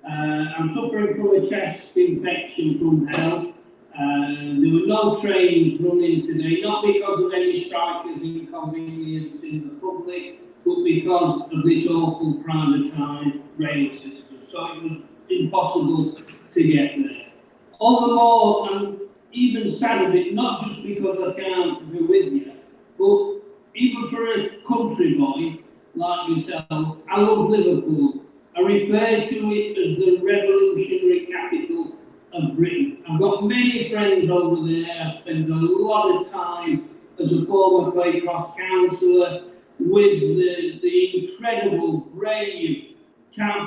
I'm suffering from a chest infection from hell. There were no trains running today, not because of any strikers' inconvenience in the public, but because of this awful privatised rail system. So it was impossible to get there. All the more, I'm even sad of it, not just because I can't be with you, but even for a country boy like yourself, I love Liverpool. I refer to it as the revolutionary capital of Britain. I've got many friends over there. I spend a lot of time as a former Playcross councillor with the incredible, brave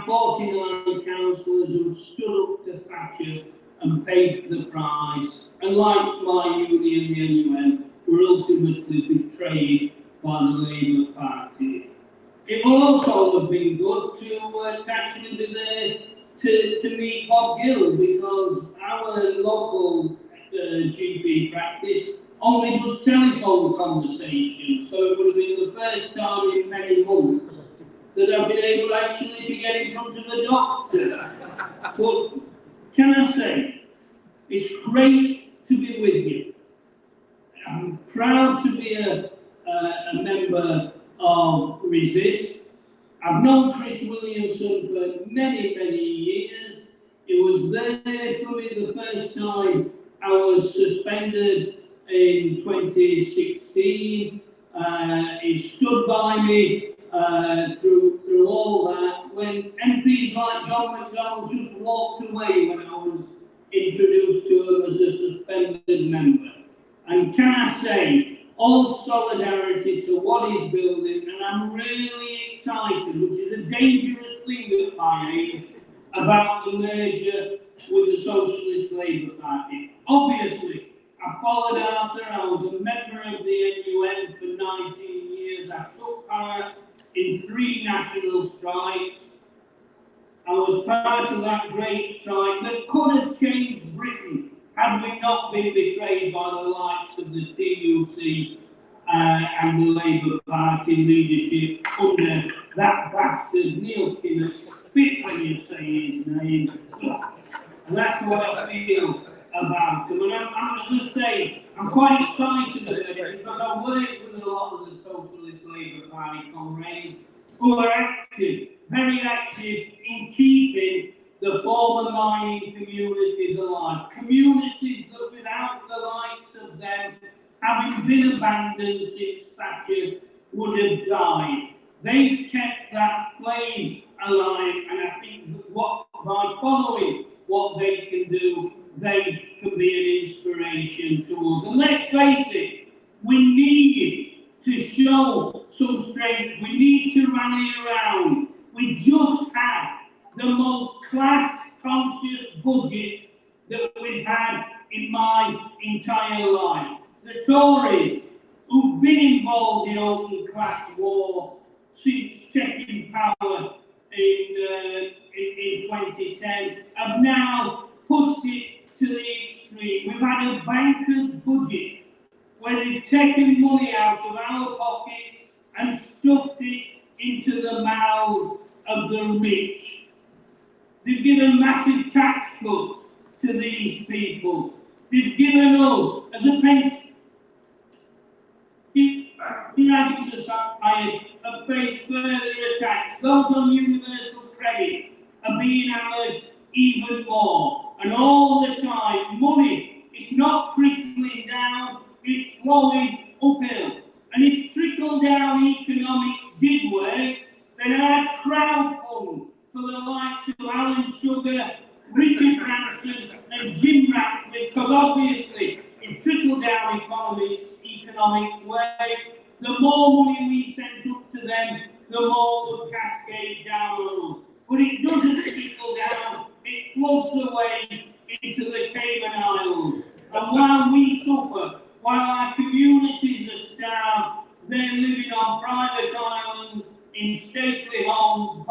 49 councillors who stood up to Thatcher and paid the price, and like my union, the NUN, were ultimately betrayed by the Labour Party. It will also have been good to actually be there to meet Bob Gill, because our local GP practice only does telephone conversations, so it would have been the first time in many months that I've been able actually to get in front of a doctor. But can I say, it's great to be with you. I'm proud to be a member of Resist. I've known Chris Williamson for many, many years. It was there for me the first time I was suspended in 2016. He stood by me through all that, when MPs like John McDonnell just walked away when I was introduced to him as a suspended member. And can I say, all solidarity to what he's building, and I'm really excited, which is a dangerous thing at my age, about the merger with the Socialist Labour Party. Obviously, I followed after. I was a member of the NUN for 19 years. I took part in 3 national strikes. I was part of that great strike that could have changed Britain had we not been betrayed by the likes of the TUC and the Labour Party leadership under that bastard Neil Kinnock. Spit when you say his name. And that's what I feel about him. And I'm just saying, I'm quite excited about it because I worked with a lot of the Socialist Labour Party comrades who are active, very active in keeping the former mining communities alive. Communities that without the likes of them, having been abandoned since Thatcher, would have died. They've kept that flame alive, and I think that by following what they can do, they can be an inspiration to us. And let's face it, we need to show some strength. We need to rally around. We just have the most class-conscious budget that we've had in my entire life. The Tories, who've been involved in open class war since taking power in 2010, have now pushed it to the extreme. We've had a banker's budget where they've taken money out of our pockets and stuffed it into the mouths of the rich. They've given massive tax cuts to these people. They've given us, as a pension, have faced further attacks. Those on universal credit are being hammered even more. And all the time, money is not trickling down, it's flowing uphill. And if trickle-down economics did work, then our crowd fund for the likes of Alan Sugar, Richard Branson and Jim Ratcliffe, because obviously in trickle-down economic way, the more money we send up to them, the more will cascade down on us. But it doesn't trickle down, it floods away into the Cayman Islands. And while we suffer, while our communities are starved, they're living on private islands, in stately homes,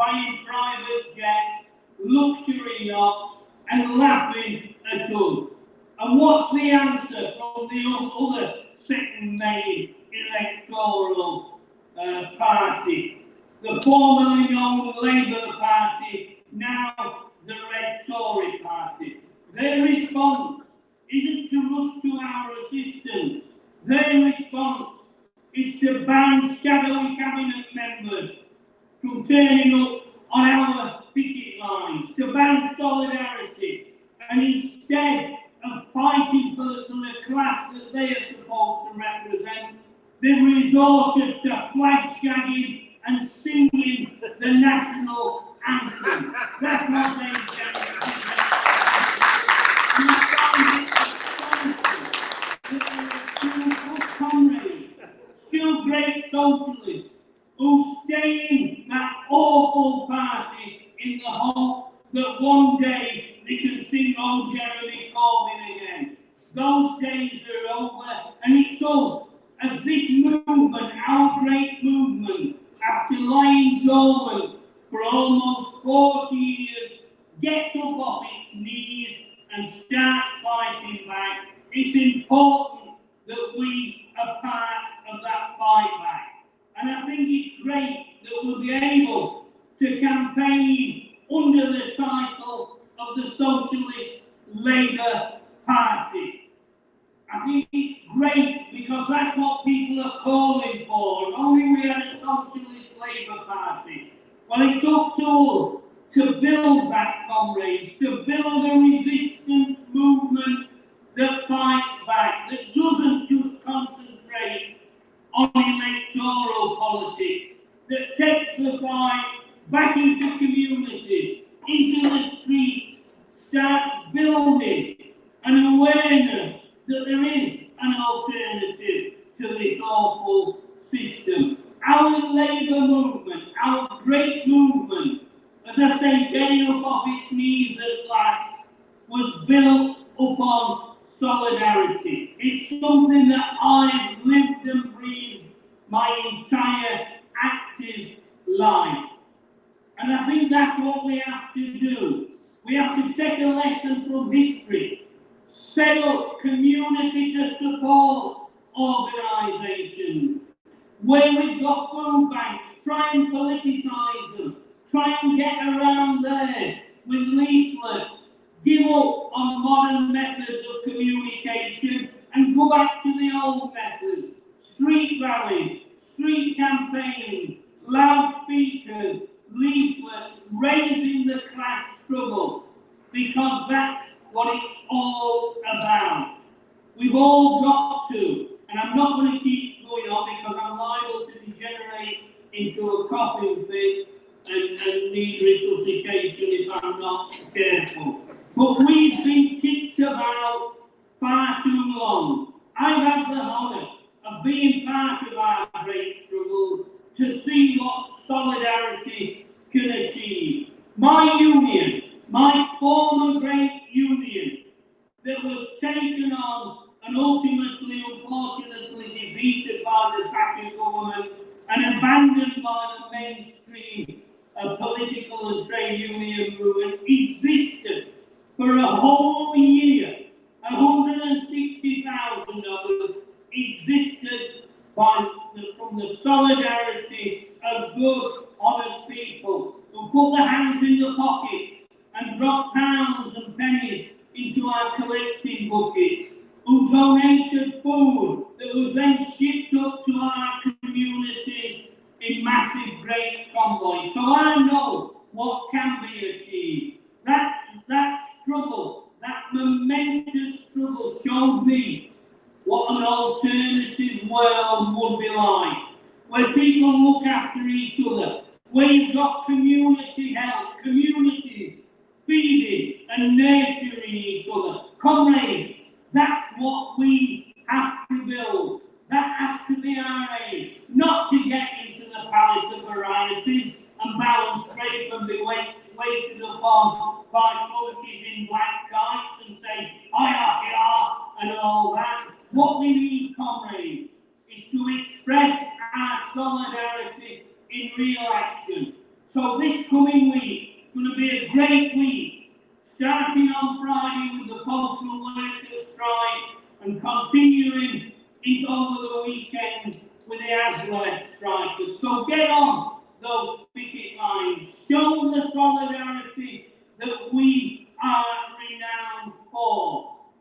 and laughing at us. And what's the answer from the other second main electoral party? The formerly known Labour Party, now the Red Tory Party. Their response isn't to rush to our assistance. Their response is to ban shadowy cabinet members from turning up on our picket lines, to ban solidarity, and instead of fighting for the class that they are supposed to represent, they've resorted to flag shagging and singing the national anthem. That's what they've done. Comrades, still great socialists, who stay in that awful party in the hope that one day they can sing "Oh Jeremy Corbyn" again. Those days are over, and it's us, as this movement, our great movement, after lying dormant for almost 40 years, gets up off its knees and starts fighting back. It's important that we are part of that fight back. And I think it's great that we'll be able to campaign under the title of the Socialist Labour Party. I think it's great because that's what people are calling for. If only we had a Socialist Labour Party. Well, it's up to us to build that, comrades, to build a resistance movement that fights back, that doesn't just concentrate on electoral politics, that takes the fight back into communities, into the streets, starts building an awareness that there is an alternative to this awful system. Our labour movement, our great movement, as I say, getting up off its knees at last, was built upon solidarity. It's something that I've lived and breathed my entire active life. And I think that's what we have to do. We have to take a lesson from history, set up community to support organisations, where we've got food banks, try and politicise them, try and get around there with leaflets, give up on modern methods of communication and go back to the old methods. Street rallies, street campaigns, loudspeakers, leaflets, raising the class struggle, because that's what it's all about. We've all got to, and I'm not going to keep going on because I'm liable to degenerate into a coughing fit and need resuscitation if I'm not careful. But we've been kicked about far too long. I've had the honour of being part of our great struggle to see what solidarity can achieve. My union, my former great union, that was taken on and ultimately, unfortunately, defeated by the Thatcher government and abandoned by the mainstream political and trade union movement, existed for a whole year. 160,000 of us existed from the solidarity of good, honest people who put their hands in the pocket and dropped pounds and pennies into our collecting buckets, who donated food that was then shipped up to our communities in massive great convoys. So I know what can be achieved. That struggle, that momentous struggle showed me what an alternative world would be like, where people look after each other, where you've got community help, communities feeding and nurturing each other. Comrades, that's what we have to build. That has to be our aim, not to get into the palace of varieties and balance straight and be waited upon by monkeys in black tights and say, hi, and all that. What we need, comrades, is to express our solidarity in real action. So this coming week is going to be a great week, starting on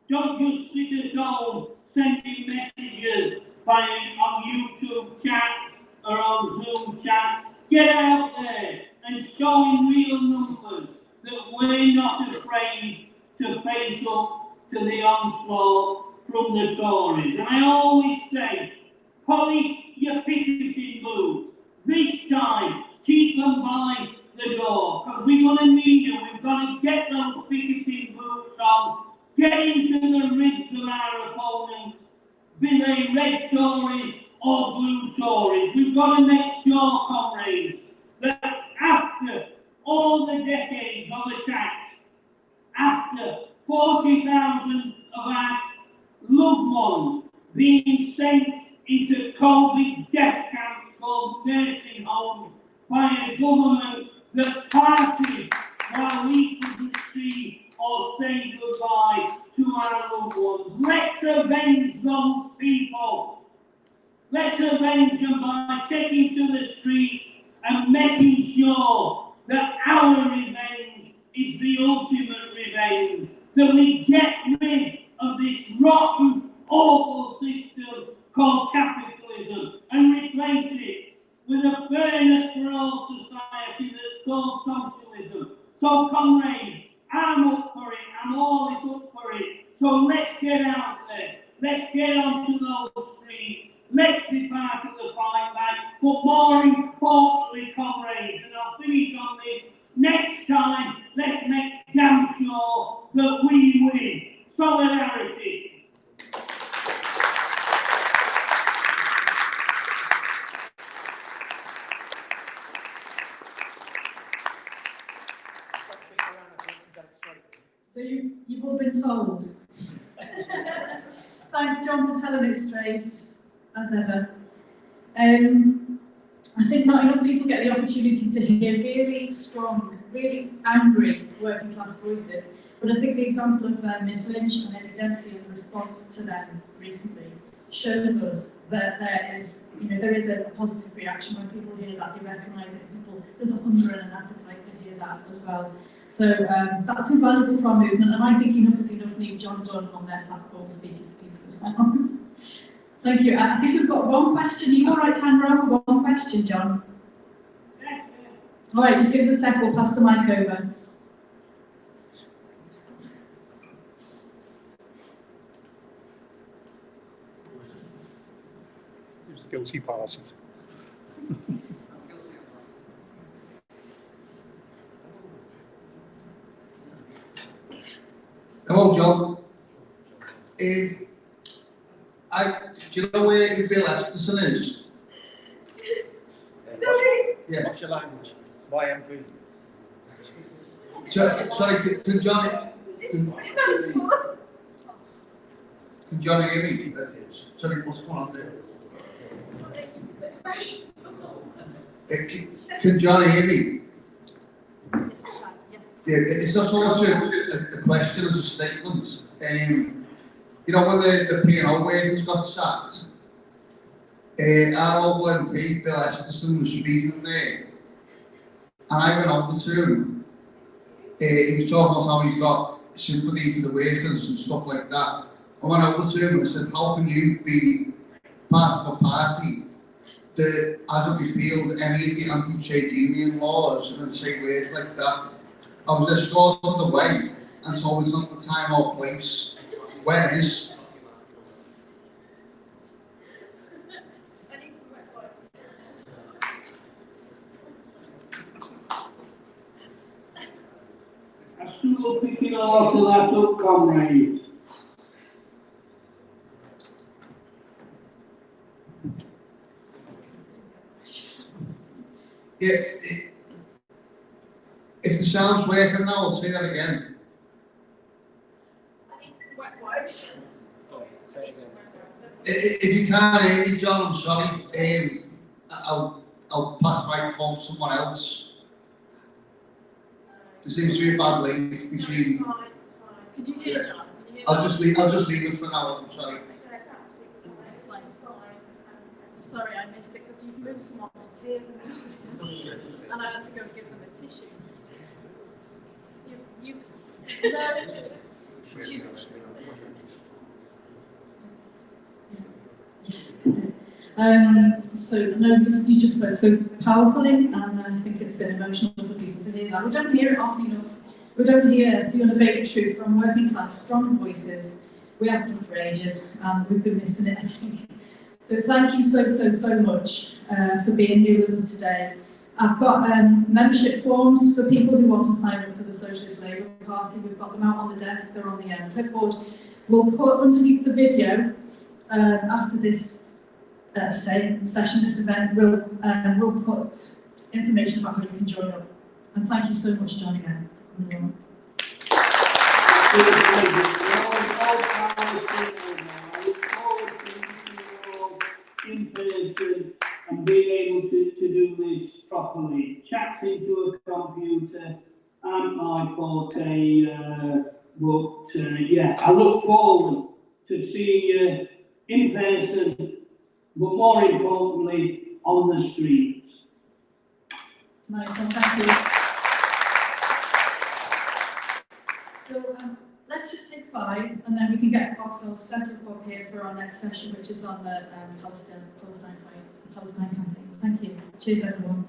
Don't just sit at home sending messages on YouTube chat or on Zoom chat. Get out there and show in real numbers that we're not afraid to face up to the onslaught from the Tories. And I always say, polish your picketing boots. This time, keep them by the door, because we're going to need them. We've got to get those picketing boots on, get into the ribs of our opponents, be they red Tories or blue Tories. We've got to make sure, comrades, that after all the decades of attacks, after 40,000 of our loved ones being sent into COVID death camps called nursing homes by a government that parted while we couldn't see or say goodbye to our loved ones. Let's avenge those people. Let's avenge them by taking to the streets and making sure that our revenge is the ultimate revenge, that we get rid of this rotten, awful system called capitalism and replace it with a fairness for all society that's called socialism. So, comrades, I'm up for it. I'm always up for it. So let's get out there. Let's get onto those streets. Let's be part of the fight back. But more importantly, comrades, and I'll finish on this, next time, let's make damn sure that we win. Solidarity. So you've all been told. Thanks, John, for telling it straight, as ever. I think not enough people get the opportunity to hear really strong, really angry working class voices. But I think the example of Mick Lynch and Eddie Dempsey in response to them recently shows us that there is a positive reaction when people hear that, they recognise it, there's a hunger and an appetite to hear that as well. So that's invaluable for our movement, and I think enough is enough need John Dunn on their platform speaking to people as well. Thank you. I think we've got one question. Are you all right to hand around for one question, John? All right, just give us a sec, we'll pass the mic over. Who's the guilty party? Hello, John. Do you know where Bill Esterson is? Yeah. What's your language? My MP. Sorry, can John... Can John hear me? Sorry, what's going on there? Can John hear me? Yeah, it's not so much a question as a statement. You know, when the P&O workers got sacked, our old MP, Bill Esterson, was speaking there. And I went over to him. He was talking about how he's got sympathy for the workers and stuff like that. I went over to him and I said, how can you be part of a party that hasn't repealed any of the anti-trade union laws and say words like that? I was escorted away and told it's not the time or place. When is? I'm still picking a lot of that up, comrades. Yeah, if the sound's working now, I'll say that again. If you can't hear me, John, I'm sorry. I'll pass the microphone to someone else. There seems to be a bad link between. Can you hear, John? Can you hear I'll just leave it for now. I'm sorry. That's fine. I'm sorry I missed it because you've moved someone to tears in the audience, and I had to go give them a tissue. So no, you just spoke so powerfully, and I think it's been emotional for people to hear that. We don't hear it often enough. We don't hear the unabated truth from working class, strong voices. We have done for ages, and we've been missing it, I think. So thank you so much for being here with us today. I've got membership forms for people who want to sign up for the Socialist Labour Party. We've got them out on the desk, they're on the clipboard. We'll put underneath the video, after this session, this event, we'll put information about how you can join up. And thank you so much, John, again, for coming along. In person and being able to do this properly. Chats into a computer and my forte, but yeah, I look forward to seeing you in person, but more importantly, on the streets. Nice one, thank you. So let's just take 5, and then we can get ourselves set up here for our next session, which is on the Palestine campaign. Thank you. Cheers, everyone.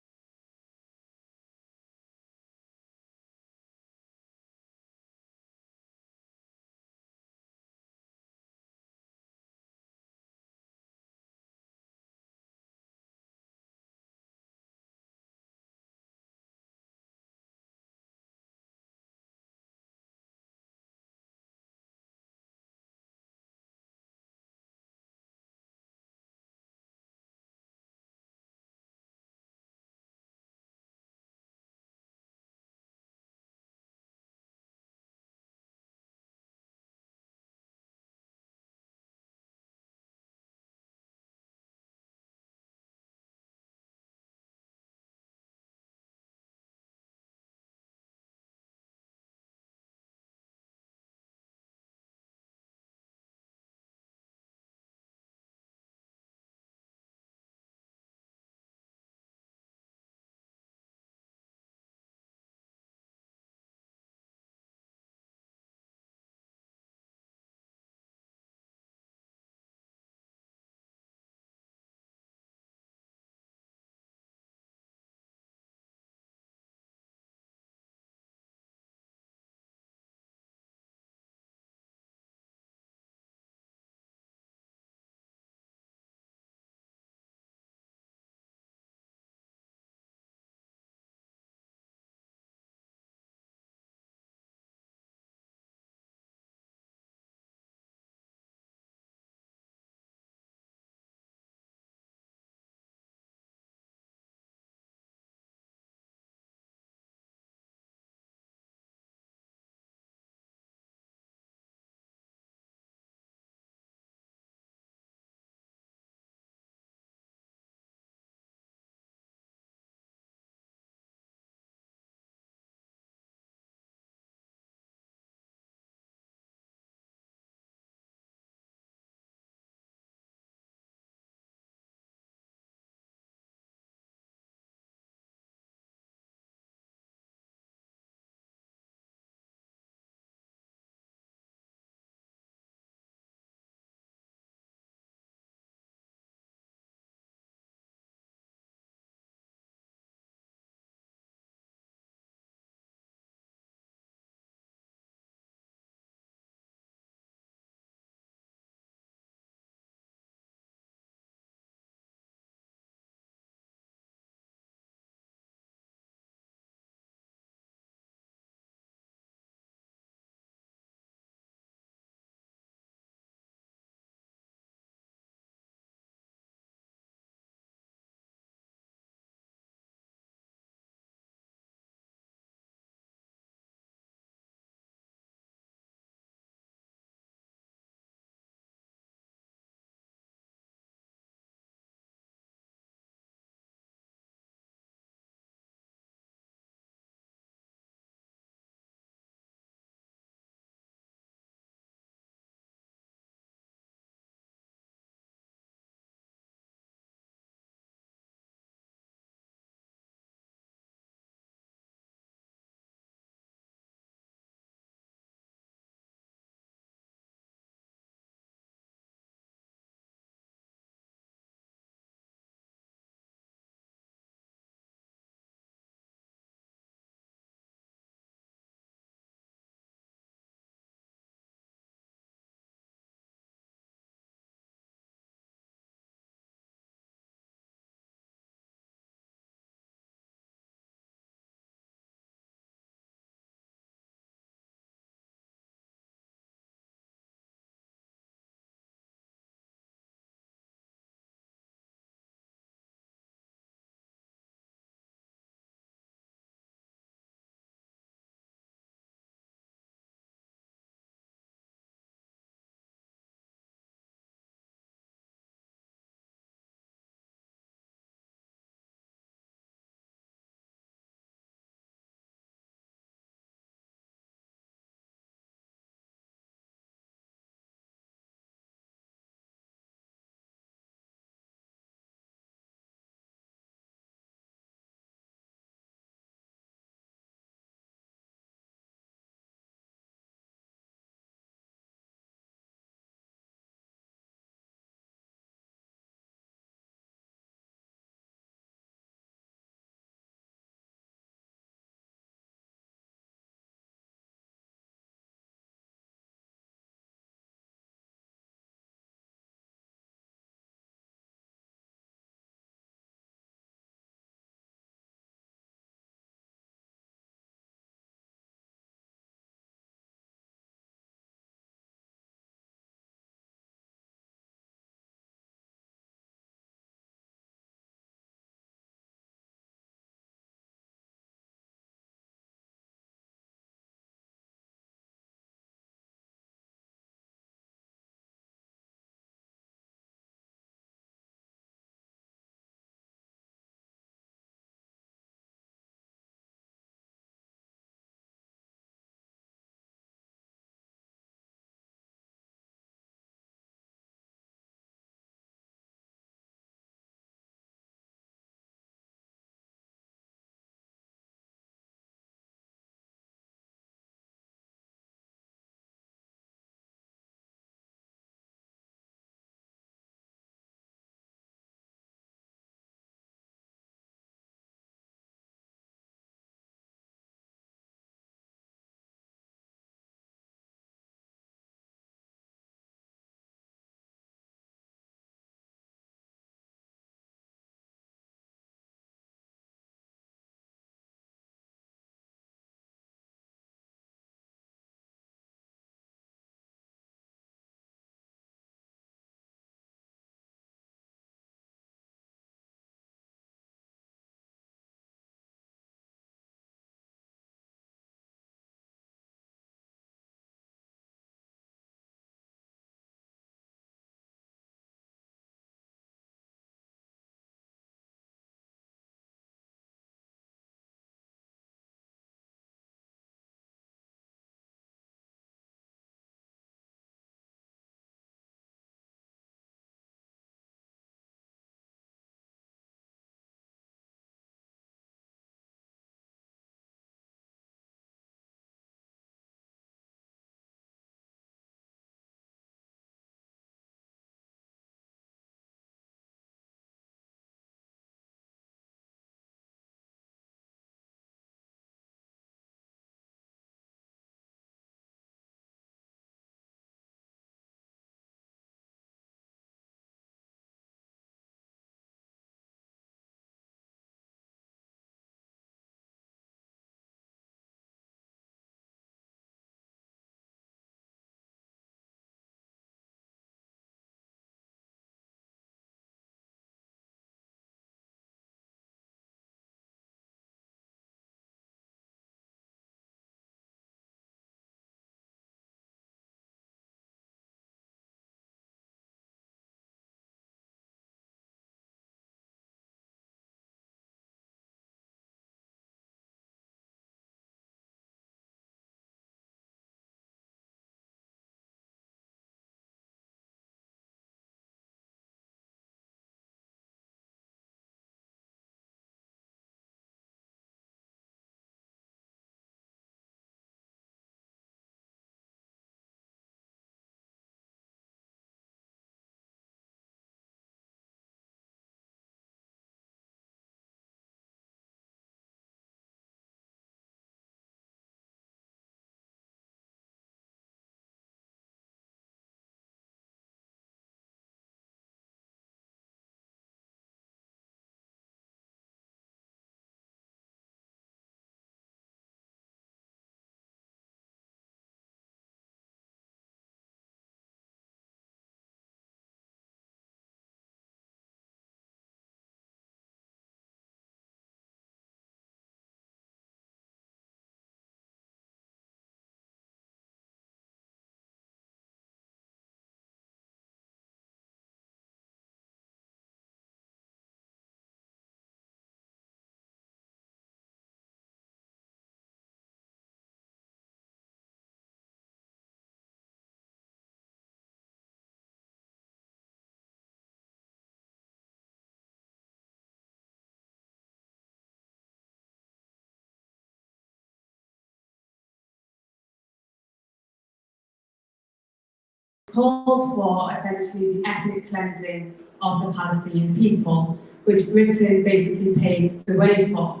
called for essentially the ethnic cleansing of the Palestinian people, which Britain basically paved the way for.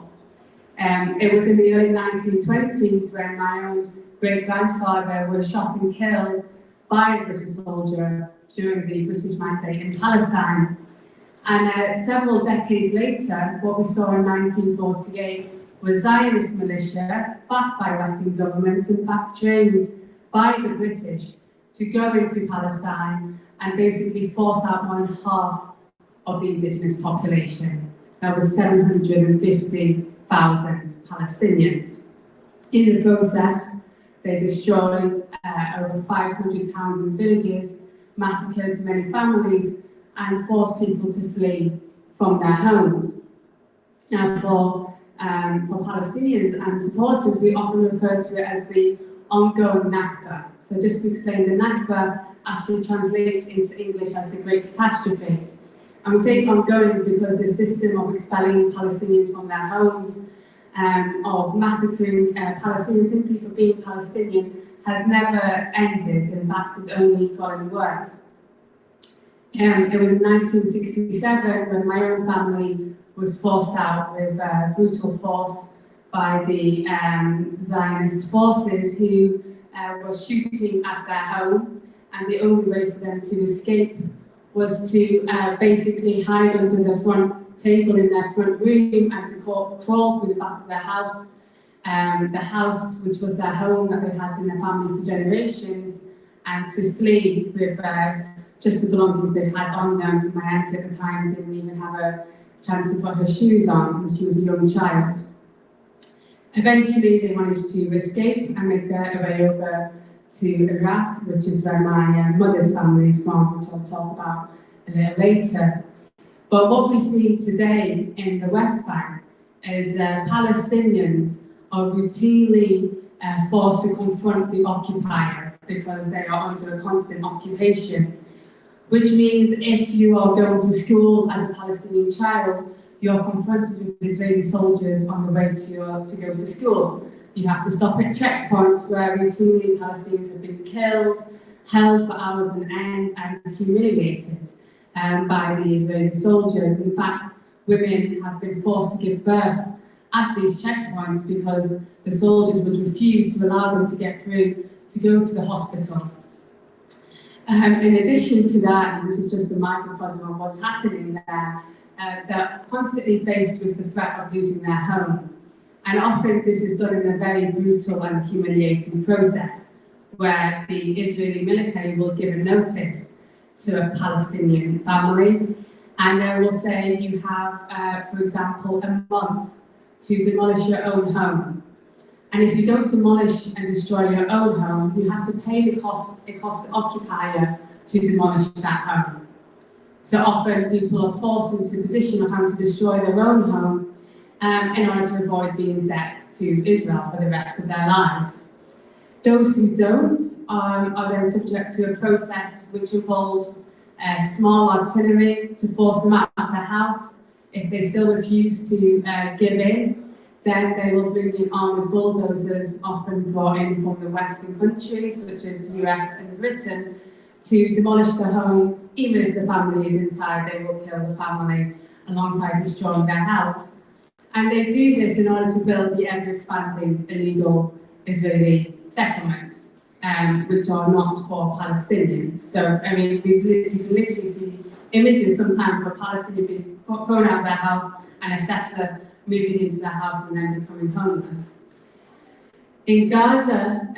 It was in the early 1920s when my own great-grandfather was shot and killed by a British soldier during the British Mandate in Palestine. And several decades later, what we saw in 1948 was Zionist militia, backed by Western governments, in fact trained by the British, to go into Palestine and basically force out more than half of the indigenous population. That was 750,000 Palestinians. In the process, they destroyed over 500 towns and villages, massacred many families, and forced people to flee from their homes. Now, for Palestinians and supporters, we often refer to it as the ongoing Nakba. So just to explain, the Nakba actually translates into English as the Great Catastrophe. And we say it's ongoing because the system of expelling Palestinians from their homes, of massacring Palestinians simply for being Palestinian, has never ended. In fact, it's only gotten worse. It was in 1967 when my own family was forced out with brutal force by the Zionist forces, who were shooting at their home, and the only way for them to escape was to basically hide under the front table in their front room and to crawl through the back of their house, the house which was their home that they had in their family for generations, and to flee with just the belongings they had on them. My auntie at the time didn't even have a chance to put her shoes on when she was a young child. Eventually, they managed to escape and make their way over to Iraq, which is where my mother's family is from, which I'll talk about a little later. But what we see today in the West Bank is Palestinians are routinely forced to confront the occupier because they are under a constant occupation, which means if you are going to school as a Palestinian child, you're confronted with Israeli soldiers on the way to go to school. You have to stop at checkpoints where routinely Palestinians have been killed, held for hours on end, and humiliated by the Israeli soldiers. In fact, women have been forced to give birth at these checkpoints because the soldiers would refuse to allow them to get through to go to the hospital. In addition to that, and this is just a microcosm of what's happening there, they're constantly faced with the threat of losing their home. And often this is done in a very brutal and humiliating process, where the Israeli military will give a notice to a Palestinian family, and they will say you have, for example, a month to demolish your own home. And if you don't demolish and destroy your own home, you have to pay the cost it costs the occupier to demolish that home. So often people are forced into a position of having to destroy their own home in order to avoid being in debt to Israel for the rest of their lives. Those who don't are then subject to a process which involves small artillery to force them out of their house. If they still refuse to give in, then they will bring in armoured bulldozers, often brought in from the Western countries, such as US and Britain, to demolish the home. Even if the family is inside, they will kill the family alongside destroying their house. And they do this in order to build the ever-expanding illegal Israeli settlements, which are not for Palestinians. So, I mean, you can literally see images sometimes of a Palestinian being thrown out of their house and a settler moving into their house and then becoming homeless. In Gaza,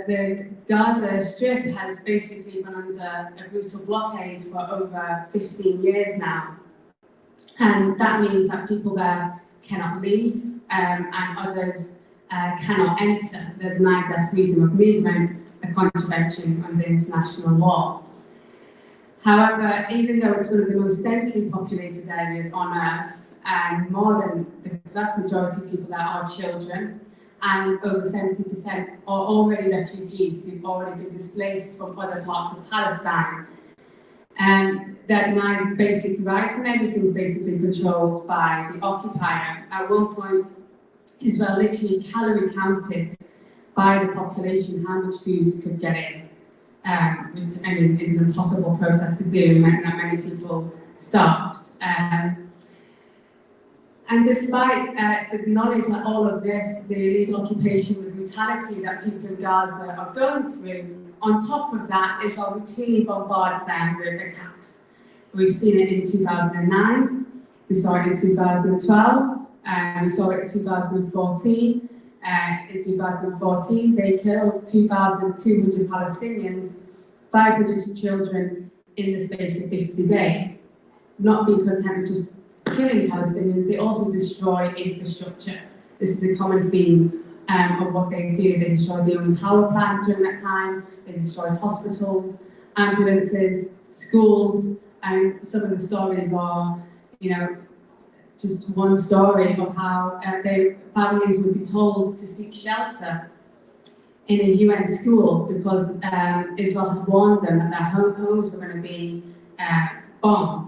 the Gaza Strip has basically been under a brutal blockade for over 15 years now. And that means that people there cannot leave and others cannot enter. They're denied their freedom of movement, a contravention under international law. However, even though it's one of the most densely populated areas on Earth, and more than the vast majority of people there are children, and over 70% are already refugees who've already been displaced from other parts of Palestine. They're denied basic rights, and everything's basically controlled by the occupier. At one point, Israel literally calorie counted by the population how much food could get in. which I mean is an impossible process to do, and meant that many people starved. And despite the knowledge that all of this, the illegal occupation, the brutality that people in Gaza are going through, on top of that, Israel routinely bombards them with attacks. We've seen it in 2009, we saw it in 2012, we saw it in 2014. In 2014, they killed 2,200 Palestinians, 500 children in the space of 50 days. Not being content with just killing Palestinians, they also destroy infrastructure. This is a common theme of what they do. They destroyed the only power plant during that time, they destroyed hospitals, ambulances, schools, and some of the stories are, you know, just one story of how families would be told to seek shelter in a UN school because Israel had warned them that their homes were going to be bombed.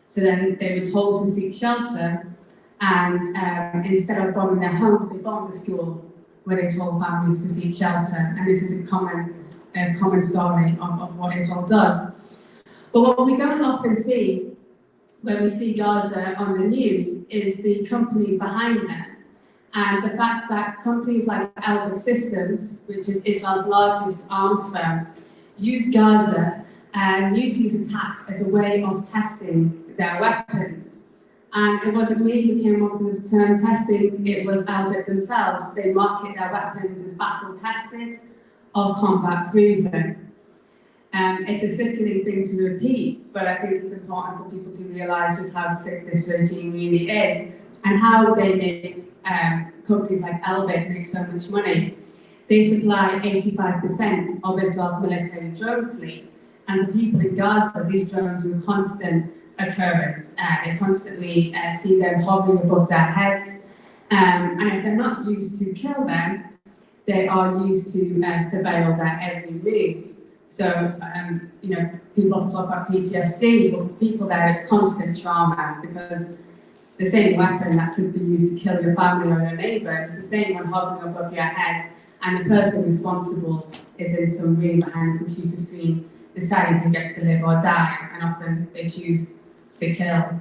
So then they were told to seek shelter, and instead of bombing their homes, they bombed the school where they told families to seek shelter. And this is a common story of what Israel does. But what we don't often see when we see Gaza on the news is the companies behind them. And the fact that companies like Elbit Systems, which is Israel's largest arms firm, use Gaza and use these attacks as a way of testing their weapons. And it wasn't me who came up with the term testing, it was Elbit themselves. They market their weapons as battle tested or combat proven. It's a sickening thing to repeat, but I think it's important for people to realise just how sick this regime really is and how they make companies like Elbit make so much money. They supply 85% of Israel's military drone fleet, and for people in Gaza, these drones are a constant occurrence. They constantly see them hovering above their heads, and if they're not used to kill them, they are used to surveil their every move. So, you know, people often talk about PTSD, but for people there, it's constant trauma because the same weapon that could be used to kill your family or your neighbour is the same one hovering above your head, and the person responsible is in some room behind a computer screen deciding who gets to live or die, and often they choose to kill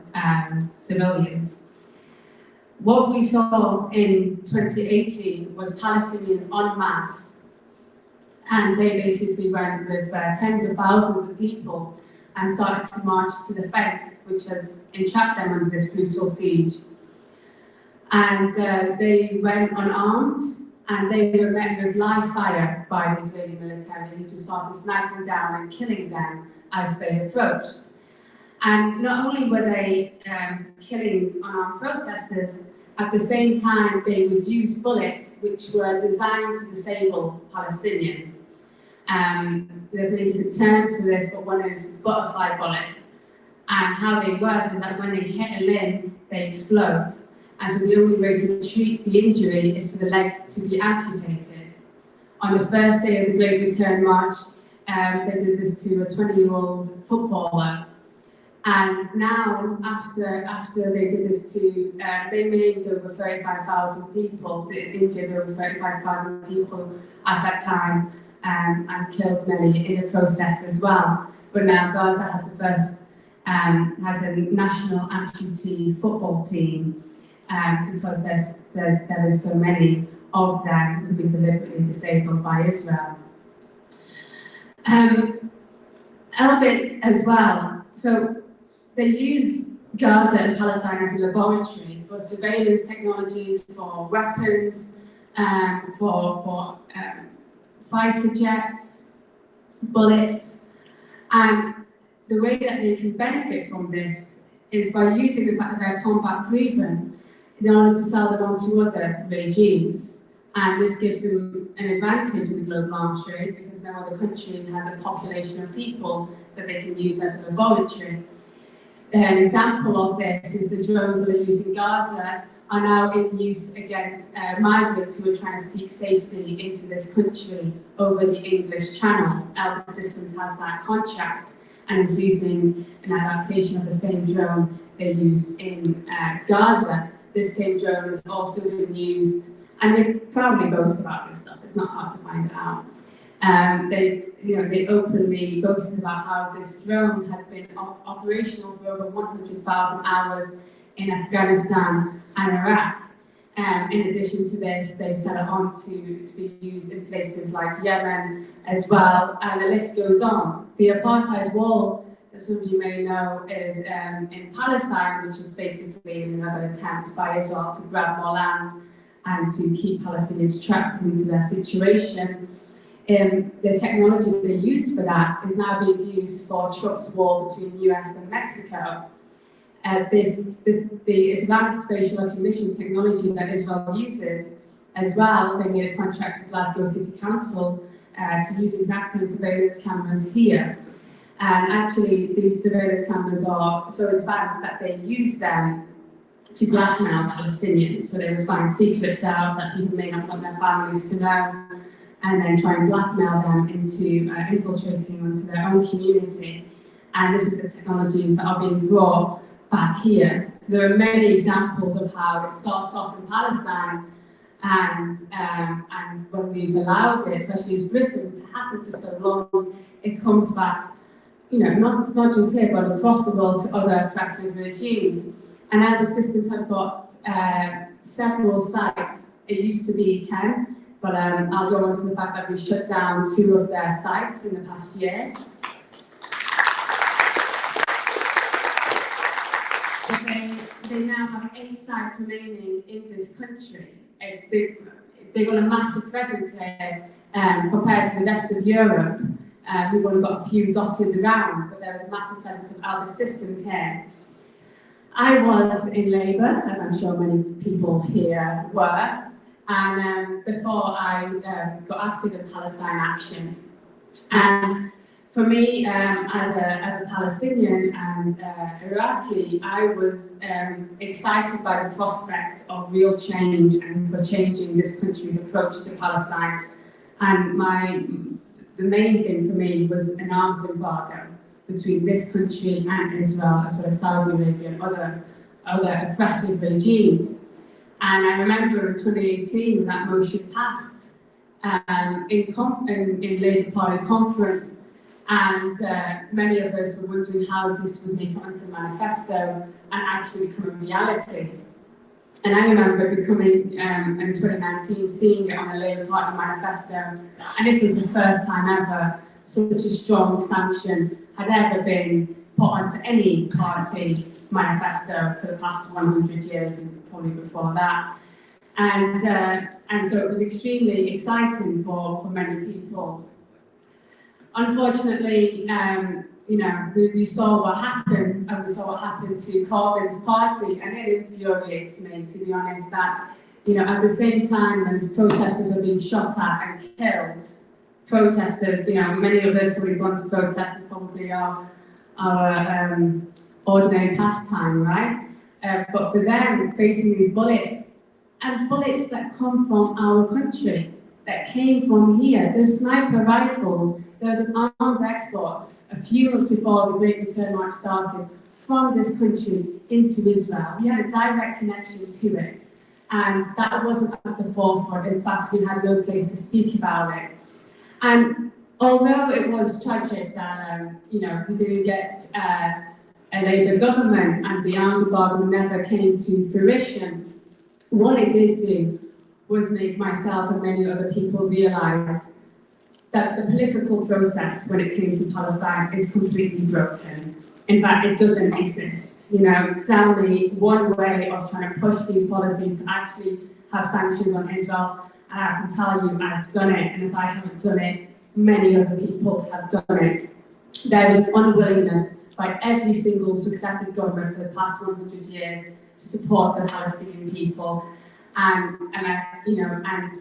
civilians. What we saw in 2018 was Palestinians en masse, and they basically went with tens of thousands of people and started to march to the fence, which has entrapped them under this brutal siege. And they went unarmed, and they were met with live fire by the Israeli military, who just started sniping down and killing them as they approached. And not only were they killing unarmed protesters, at the same time they would use bullets which were designed to disable Palestinians. There's many different terms for this, but one is butterfly bullets. And how they work is that when they hit a limb, they explode. And so the only way to treat the injury is for the leg to be amputated. On the first day of the Great Return March, they did this to a 20-year-old footballer. And now, after they did this to, they maimed over 35,000 people, they injured over 35,000 people at that time, and killed many in the process as well. But now Gaza has the first, has a national amputee football team, because there is so many of them who've been deliberately disabled by Israel. Elbit as well. So they use Gaza and Palestine as a laboratory for surveillance technologies, for weapons, for fighter jets, bullets, and the way that they can benefit from this is by using the fact that they're combat proven in order to sell them on to other regimes. And this gives them an advantage in the global arms trade because no other country has a population of people that they can use as a laboratory. An example of this is the drones that are used in Gaza are now in use against migrants who are trying to seek safety into this country over the English Channel. Elbit Systems has that contract and is using an adaptation of the same drone they used in Gaza. This same drone has also been used, and they proudly boast about this stuff, it's not hard to find it out. They openly boasted about how this drone had been operational for over 100,000 hours in Afghanistan and Iraq. In addition to this, they set it on to be used in places like Yemen as well, and the list goes on. The apartheid wall, as some of you may know, is in Palestine, which is basically another attempt by Israel to grab more land and to keep Palestinians trapped into their situation. The technology they used for that is now being used for Trump's war between the US and Mexico. The advanced facial recognition technology that Israel uses as well, they made a contract with Glasgow City Council to use the exact same surveillance cameras here. And actually, these surveillance cameras are so advanced that they use them to blackmail Palestinians. So they would find secrets out that people may not want their families to know, and then try and blackmail them into infiltrating onto their own community. And this is the technologies that are being brought back here. So there are many examples of how it starts off in Palestine, and when we've allowed it, especially as Britain, to happen for so long, it comes back, not just here, but across the world to other oppressive regimes. And now the systems have got several sites. It used to be 10, but I'll go on to the fact that we shut down 2 of their sites in the past year. They now have 8 sites remaining in this country. They've got a massive presence here compared to the rest of Europe. We've only got a few dotted around, but there is a massive presence of Albert Systems here. I was in Labour, as I'm sure many people here were, and before I got active in Palestine Action. And for me, as a Palestinian and Iraqi, I was excited by the prospect of real change and for changing this country's approach to Palestine. And the main thing for me was an arms embargo between this country and Israel, as well as Saudi Arabia and other oppressive regimes. And I remember in 2018 that motion passed in Labour Party conference, and many of us were wondering how this would make it onto the manifesto and actually become a reality. And I remember becoming, in 2019, seeing it on a Labour Party manifesto, and this was the first time ever such a strong sanction had ever been put onto any party manifesto for the past 100 years and probably before that. And so it was extremely exciting for many people. Unfortunately, we saw what happened, and we saw what happened to Corbyn's party, and it infuriates me, to be honest, that at the same time as protesters are being shot at and killed, protesters, many of us probably gone to protests, is probably our ordinary pastime, right? But for them, facing these bullets, and bullets that come from our country, that came from here, those sniper rifles, there was an arms export a few months before the Great Return March started from this country into Israel. We had a direct connection to it, and that wasn't at the forefront. In fact, we had no place to speak about it. And although it was tragic that we didn't get a Labour government and the arms embargo never came to fruition, what it did do was make myself and many other people realise that the political process when it came to Palestine is completely broken. In fact, it doesn't exist. Tell me one way of trying to push these policies to actually have sanctions on Israel, and I can tell you I've done it, and if I haven't done it, many other people have done it. There is unwillingness by every single successive government for the past 100 years to support the Palestinian people. And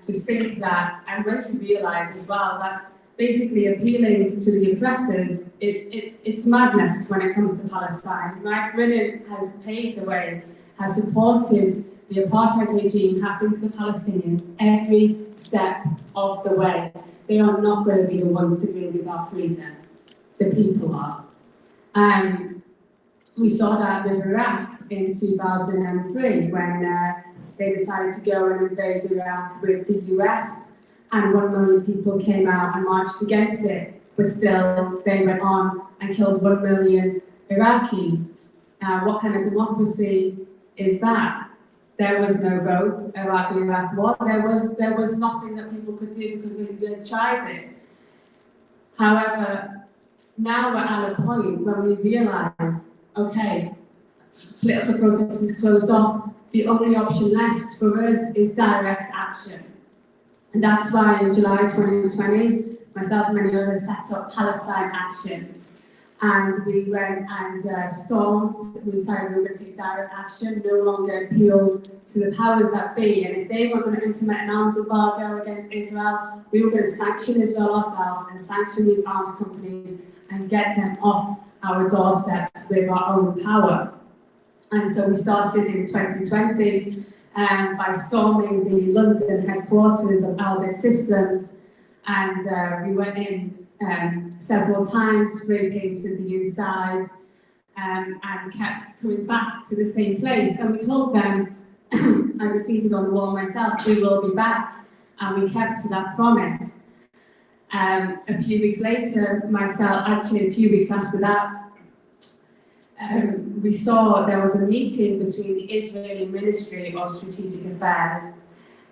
to think that, and when you realise as well that basically appealing to the oppressors, it's madness when it comes to Palestine. Right? Britain has paved the way, has supported the apartheid regime happening to the Palestinians every step of the way. They are not going to be the ones to bring us our freedom. The people are. We saw that with Iraq in 2003 when they decided to go and invade Iraq with the US, and 1 million people came out and marched against it, but still they went on and killed 1 million Iraqis. What kind of democracy is that? There was no vote about the Iraq war. There was nothing that people could do because they had tried it. However, now we're at a point when we realise, okay, political process is closed off. The only option left for us is direct action. And that's why in July 2020, myself and many others set up Palestine Action. And we went and stormed, we decided we were going to take direct action, no longer appeal to the powers that be. And if they were going to implement an arms embargo against Israel, we were going to sanction Israel ourselves and sanction these arms companies and get them off our doorsteps with our own power. And so we started in 2020 by storming the London headquarters of Albert Systems, and we went in several times, spray painted the inside, and kept coming back to the same place. And we told them, I repeated on the wall myself, we will be back, and we kept to that promise. A few weeks later, actually a few weeks after that, we saw there was a meeting between the Israeli Ministry of Strategic Affairs,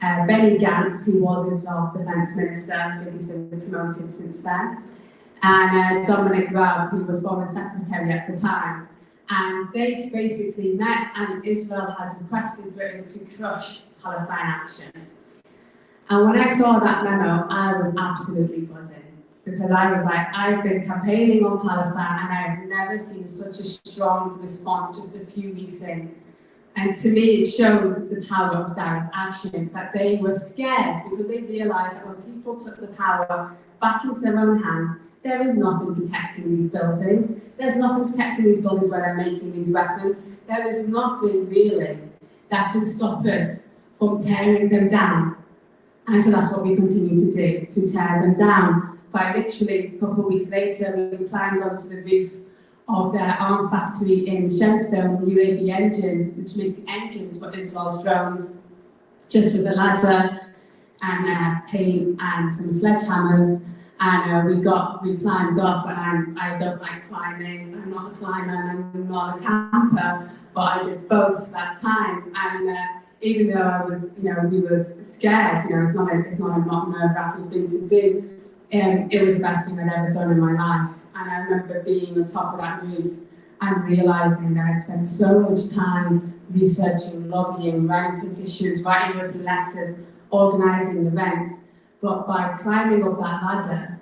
Benny Gantz, who was Israel's defense minister, I think he's been promoted since then, and Dominic Raab, who was former secretary at the time. And they basically met, and Israel had requested Britain to crush Palestine Action. And when I saw that memo, I was absolutely buzzing, because I was like, I've been campaigning on Palestine and I've never seen such a strong response just a few weeks in. And to me, it showed the power of direct action, that they were scared because they realised that when people took the power back into their own hands, there is nothing protecting these buildings. There's nothing protecting these buildings where they're making these weapons. There is nothing really that can stop us from tearing them down. And so that's what we continue to do, to tear them down. By literally a couple of weeks later, we climbed onto the roof of their arms factory in Shenstone, UAV engines, which makes the engines for Israel's drones, just with a ladder and paint and some sledgehammers. And we climbed up, and I don't like climbing. I'm not a climber and I'm not a camper, but I did both that time. And even though I was, we were scared, it's not a nerve-wracking thing to do. It was the best thing I'd ever done in my life. And I remember being on top of that roof and realising that I'd spent so much time researching, lobbying, writing petitions, writing open letters, organising events. But by climbing up that ladder,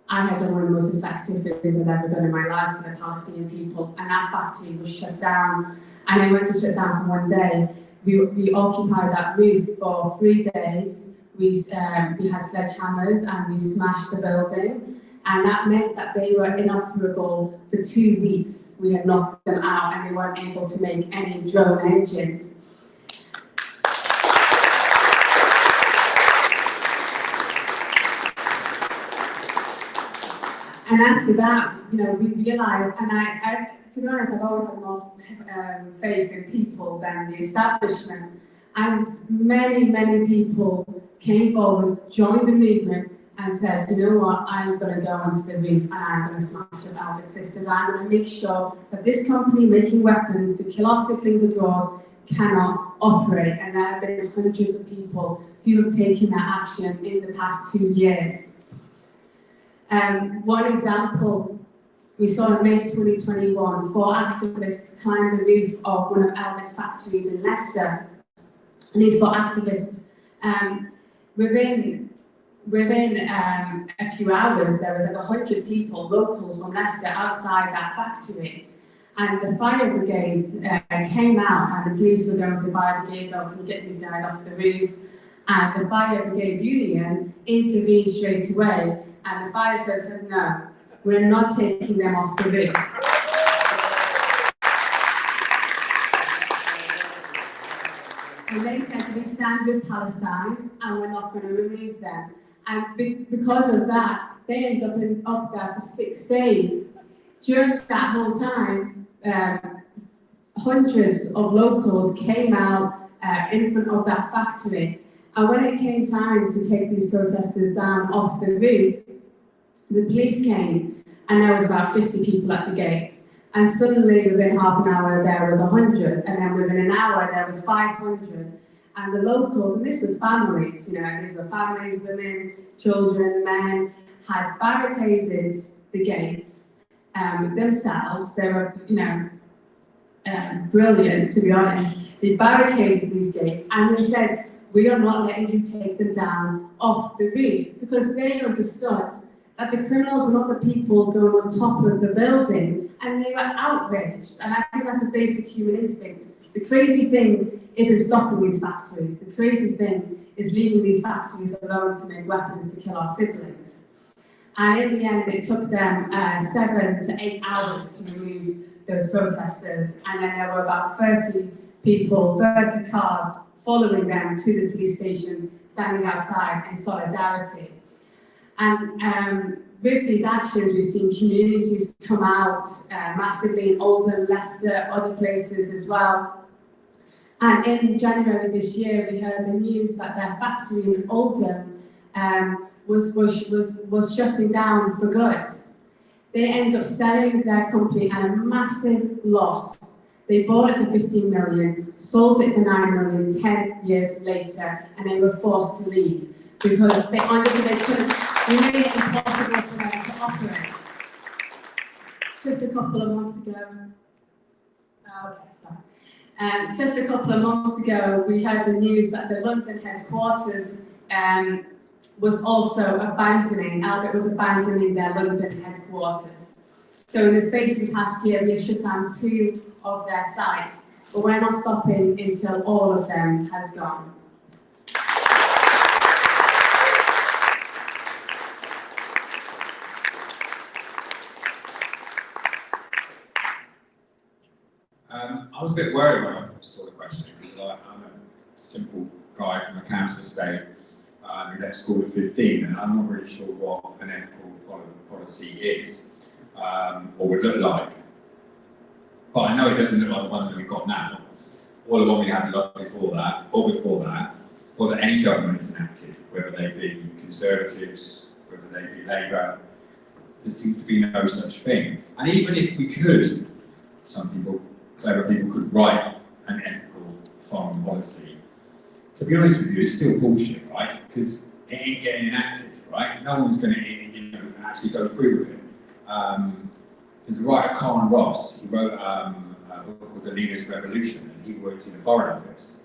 I had done one of the most effective things I've ever done in my life for the Palestinian people. And that factory was shut down. And I went to shut down for one day. We occupied that roof for 3 days. We had sledgehammers and we smashed the building, and that meant that they were inoperable for 2 weeks. We had knocked them out and they weren't able to make any drone engines. And after that, we realised, and I, to be honest, I've always had more faith in people than the establishment. And many, many people came forward, joined the movement, and said, you know what, I'm going to go onto the roof and I'm going to smash up Albert Systems. I'm going to make sure that this company making weapons to kill our siblings abroad cannot operate. And there have been hundreds of people who have taken that action in the past 2 years. One example, we saw in May 2021, 4 activists climbed the roof of one of Albert's factories in Leicester. And these 4 activists, within a few hours, there was like 100 people, locals from Leicester, outside that factory. And the fire brigade came out, and the police were going to the fire brigade, oh, can you get these guys off the roof? And the fire brigade union intervened straight away, and the fire service said, no, we're not taking them off the roof. And they said, we stand with Palestine and we're not going to remove them. And because of that, they ended up there for 6 days. During that whole time, hundreds of locals came out in front of that factory And when it came time to take these protesters down off the roof, the police came and there was about 50 people at the gates. And suddenly within half an hour there was 100, and then within an hour there was 500. And the locals, and this was families, you know, these were families, women, children, men, had barricaded the gates themselves. They were, you know, brilliant, to be honest. They barricaded these gates and they said, we are not letting you take them down off the roof, because they understood that the criminals were not the people going on top of the building, and they were outraged. And I think that's a basic human instinct. The crazy thing isn't stopping these factories. The crazy thing is leaving these factories alone to make weapons to kill our siblings. And in the end, it took them 7 to 8 hours to remove those protesters. And then there were about 30 people, 30 cars following them to the police station, standing outside in solidarity. And with these actions, we've seen communities come out massively in Oldham, Leicester, other places as well. And in January this year, we heard the news that their factory in Oldham was shutting down for good. They ended up selling their company at a massive loss. They bought it for 15 million, sold it for 9 million 10 years later, and they were forced to leave because they understood they couldn't. We made it impossible for them to operate. Just a couple of months ago, just a couple of months ago, we heard the news that the London headquarters was also abandoning, Albert was abandoning their London headquarters. So in the space of the past year, we have shut down 2 of their sites, but we're not stopping until all of them has gone. I was a bit worried when I saw the question, because I'm a simple guy from a council estate who left school at 15, and I'm not really sure what an ethical foreign policy is or would look like. But I know it doesn't look like the one that we've got now, or the one we had before that, or that any government has enacted, whether they be Conservatives, whether they be Labour. There seems to be no such thing. And even if we could, some people, clever people, could write an ethical foreign policy, to be honest with you, it's still bullshit, right? Because it ain't getting enacted, right? No one's going to actually go through with it. There's a writer, Khan Ross, he wrote a book called The Leader's Revolution, and he worked in the Foreign Office.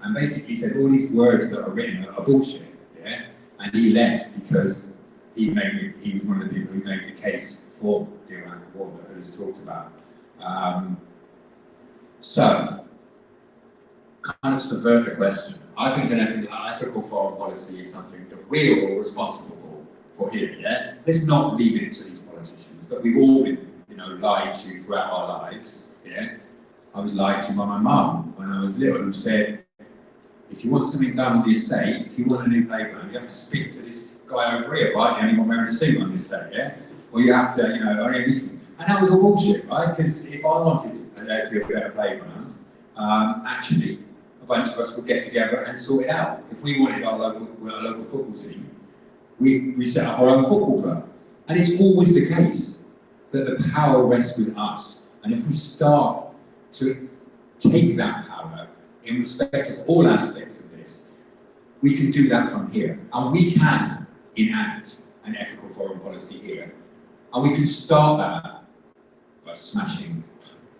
And basically he said all these words that are written are bullshit, yeah? And he left because he was one of the people who made the case for the Iraq war that Hood's talked about. So, kind of subvert the question. I think an ethical foreign policy is something that we're all responsible for here, yeah? Let's not leave it to these politicians that we've all been, lied to throughout our lives, yeah? I was lied to by my mum when I was little, who said, if you want something done on the estate, if you want a new playground, you have to speak to this guy over here, right? The only one wearing a suit on the estate, yeah? Or you have to, only listen. And that was all bullshit, right? Because if I wanted to be a better playground, actually, a bunch of us would get together and sort it out. If we wanted our local football team, we set up our own football club. And it's always the case that the power rests with us. And if we start to take that power in respect of all aspects of this, we can do that from here. And we can enact an ethical foreign policy here. And we can start that by smashing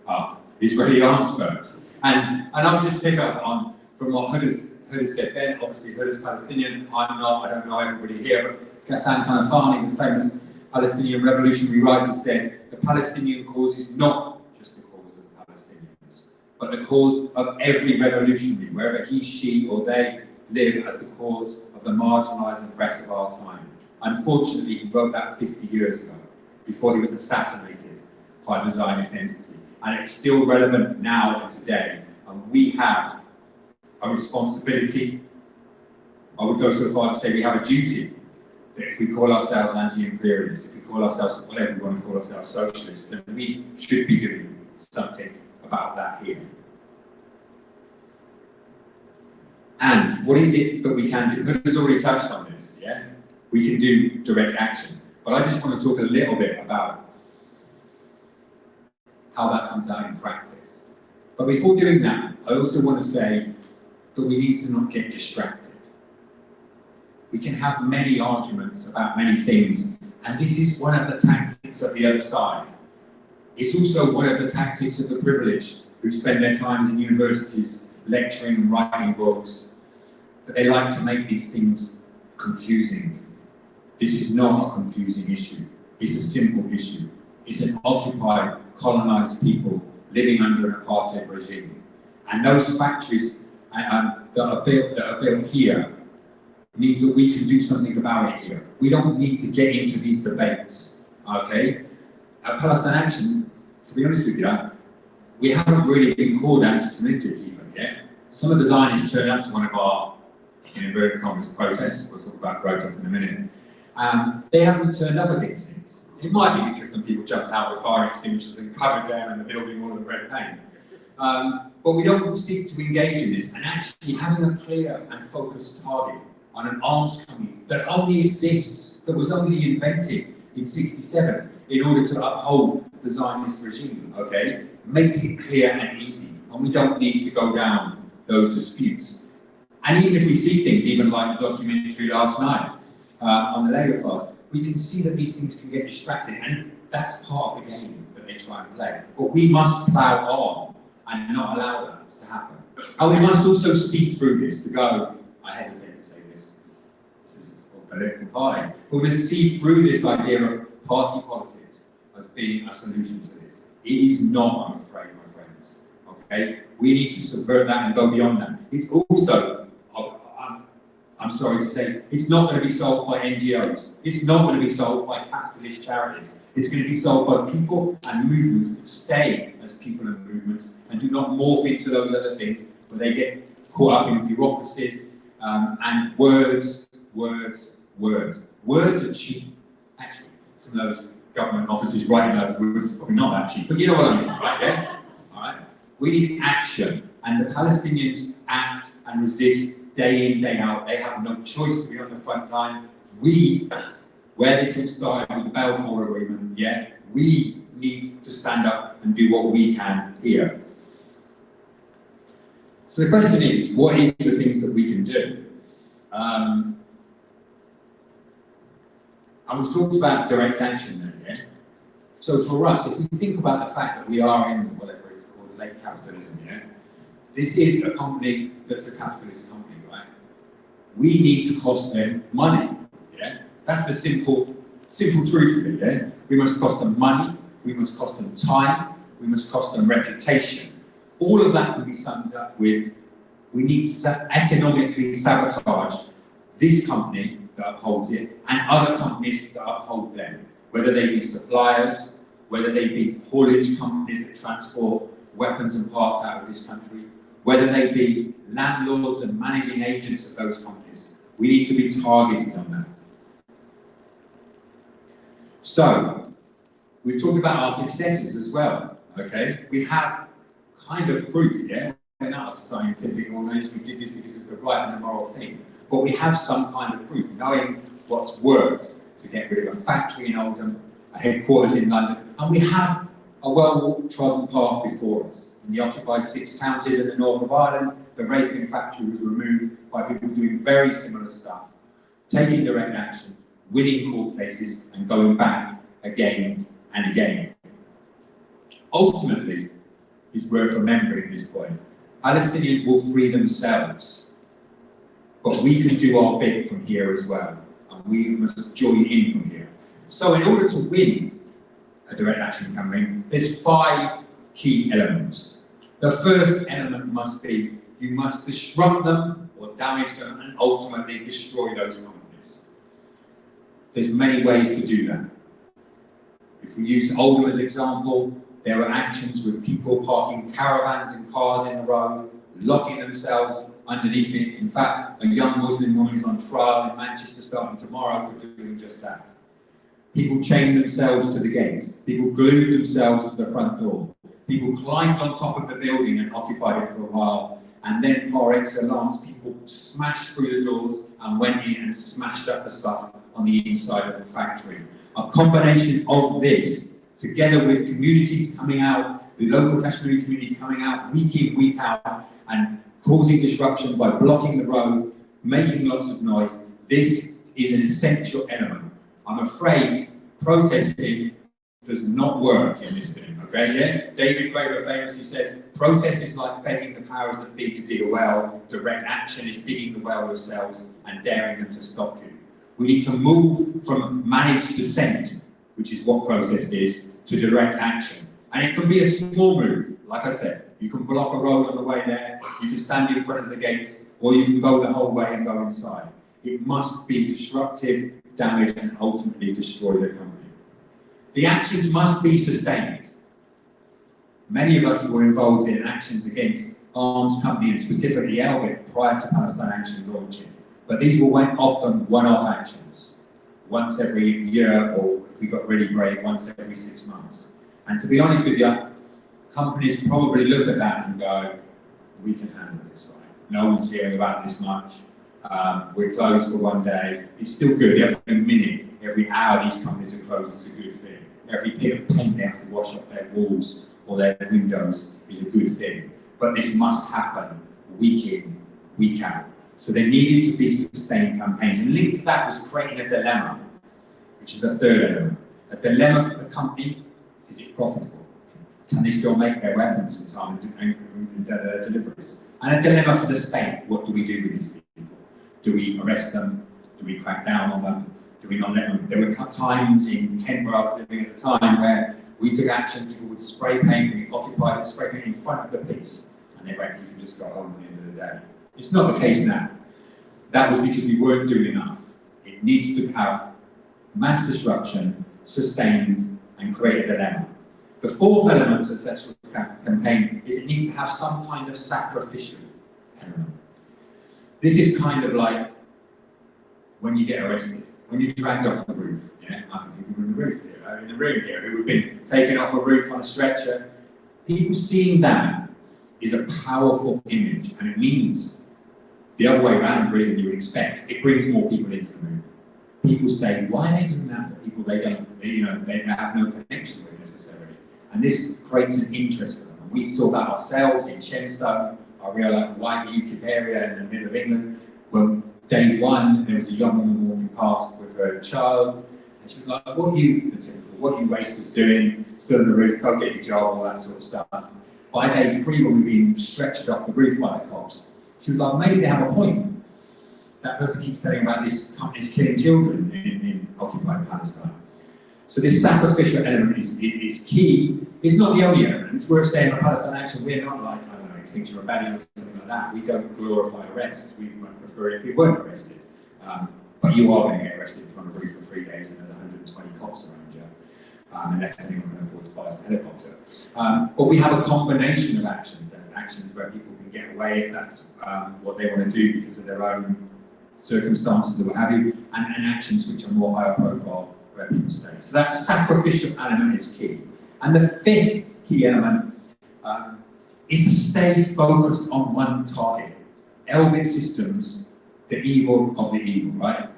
up Israeli arms firms. And I'll just pick up on from what Hood has said then. Obviously, Hood is Palestinian. I'm not. I don't know everybody here, but Ghassan Kanafani, the famous Palestinian revolutionary writer, said the Palestinian cause is not just the cause of the Palestinians, but the cause of every revolutionary, wherever he, she, or they live, as the cause of the marginalised and oppressed of our time. Unfortunately, he wrote that 50 years ago, before he was assassinated by the Zionist entity. And it's still relevant now and today. And we have a responsibility, I would go so far to say we have a duty, that if we call ourselves anti-imperialists, if we call ourselves whatever we want to call ourselves socialists, then we should be doing something about that here. And what is it that we can do? Who's already touched on this, yeah? We can do direct action. But I just want to talk a little bit about how that comes out in practice. But before doing that, I also want to say that we need to not get distracted. We can have many arguments about many things, and this is one of the tactics of the other side. It's also one of the tactics of the privileged who spend their times in universities lecturing and writing books, that they like to make these things confusing. This is not a confusing issue. It's a simple issue. It's an occupied, colonised people living under an apartheid regime. And those factories that are built here means that we can do something about it here. We don't need to get into these debates, okay? At Palestine Action, to be honest with you, we haven't really been called anti-Semitic even yet. Some of the Zionists turned up to one of our, in inverted commas, protests. We'll talk about protests in a minute. They haven't turned up against it. It might be because some people jumped out with fire extinguishers and covered them in the building all of red paint. But we don't seek to engage in this, and actually having a clear and focused target on an arms company that only exists, that was only invented in '67 in order to uphold the Zionist regime, okay, makes it clear and easy, and we don't need to go down those disputes. And even if we see things, even like the documentary last night on the labour fast, we can see that these things can get distracted, and that's part of the game that they try and play. But we must plough on and not allow that to happen. And we must also see through this to go, I hesitate to say this is a political party, but we must see through this idea of party politics as being a solution to this. It is not, I'm afraid, my friends, okay? We need to subvert that and go beyond that. It's also, I'm sorry to say, it's not going to be solved by NGOs. It's not going to be solved by capitalist charities. It's going to be solved by people and movements that stay as people and movements and do not morph into those other things where they get caught up in bureaucracies and words. Words are cheap. Actually, some of those government offices writing those words is probably not that cheap, but you know what I mean, right? Yeah? All right? We need action, and the Palestinians act and resist day in, day out. They have no choice to be on the front line. We, where this all started with the Balfour Agreement, yeah, we need to stand up and do what we can here. So the question is, what is the things that we can do? And we've talked about direct action then, yeah? So for us, if we think about the fact that we are in whatever it's called, late capitalism, yeah? This is a company that's a capitalist company, right? We need to cost them money, yeah? That's the simple truth of it, yeah? We must cost them money, we must cost them time, we must cost them reputation. All of that can be summed up with, we need to economically sabotage this company that upholds it and other companies that uphold them, whether they be suppliers, whether they be haulage companies that transport weapons and parts out of this country, whether they be landlords and managing agents of those companies. We need to be targeted on that. So, we've talked about our successes as well, okay? We have kind of proof, yeah? We're not a scientific organisation, we did this because it's the right and the moral thing. But we have some kind of proof, knowing what's worked to get rid of a factory in Oldham, a headquarters in London, and we have a well-trodden path before us. In the occupied 6 counties in the north of Ireland, the Raytheon factory was removed by people doing very similar stuff, taking direct action, winning court cases, and going back again and again. Ultimately, it's worth remembering this point. Palestinians will free themselves, but we can do our bit from here as well, and we must join in from here. So in order to win a direct action campaign, there's 5 key elements. The first element must be, you must disrupt them or damage them and ultimately destroy those companies. There's many ways to do that. If we use Oldham as an example, there were actions with people parking caravans and cars in the road, locking themselves underneath it. In fact, a young Muslim woman is on trial in Manchester starting tomorrow for doing just that. People chained themselves to the gates. People glued themselves to the front door. People climbed on top of the building and occupied it for a while and then par excellence, people smashed through the doors and went in and smashed up the stuff on the inside of the factory. A combination of this, together with communities coming out, the local Kashmiri community coming out week in, week out, and causing disruption by blocking the road, making lots of noise, this is an essential element. I'm afraid protesting does not work in this thing, okay? Yeah? David Graeber famously says, protest is like begging the powers that be to dig a well, direct action is digging the well yourselves and daring them to stop you. We need to move from managed dissent, which is what protest is, to direct action. And it can be a small move, like I said. You can block a road on the way there, you can stand in front of the gates, or you can go the whole way and go inside. It must be disruptive, damage, and ultimately destroy the company. The actions must be sustained. Many of us were involved in actions against arms company and specifically Elbit prior to Palestine Action launching. But these were often one-off actions, once every year, or if we got really brave, once every 6 months. And to be honest with you, companies probably look at that and go, we can handle this, right? No one's hearing about this much. We're closed for one day. It's still good. Every minute, every hour these companies are closed is a good thing. Every bit of paint they have to wash off their walls or their windows is a good thing. But this must happen week in, week out. So there needed to be sustained campaigns. And linked to that was creating a dilemma, which is the third element. A dilemma for the company: is it profitable? Can they still make their weapons in time and deliveries? And a dilemma for the state: what do we do with these people? Do we arrest them? Do we crack down on them? Do we not let them? There were times in Kent where I was living at the time where we took action, people would spray paint, we occupied it, spray paint in front of the police, and they went, you can just go home at the end of the day. It's not the case now. That was because we weren't doing enough. It needs to have mass disruption, sustained, and create a dilemma. The fourth element of a successful campaign is it needs to have some kind of sacrificial element. This is kind of like when you get arrested, when you're dragged off the roof. Yeah, I can see people in the roof here, in the room here, who have been taken off a roof on a stretcher. People seeing that is a powerful image, and it means the other way around really than you would expect. It brings more people into the movement. People say, why are they doing that for people they have no connection with necessarily? And this creates an interest for them. And we saw that ourselves in Shenstone, our real white UKIP area in the middle of England, when day one there was a young woman walking past with her child, and she was like, what are you wasters doing? Still on the roof, go get your job, all that sort of stuff. By day 3, when we've been stretched off the roof by the cops, she was like, maybe they have a point. That person keeps telling about this company's killing children in occupied Palestine. So this sacrificial element is key. It's not the only element. It's worth saying for Palestine Action, we're not like, I don't know, Extinction Rebellion or something like that. We don't glorify arrests. We might prefer it if we weren't arrested. But you are going to get arrested if you're on a roof for 3 days and there's 120 cops around you. Unless anyone can afford to buy us a helicopter. But we have a combination of actions. There's actions where people can get away if that's what they want to do because of their own circumstances or what have you, and actions which are more higher profile where people stay. So that sacrificial element is key. And the fifth key element is to stay focused on one target. Elbit systems, the evil of the evil, right?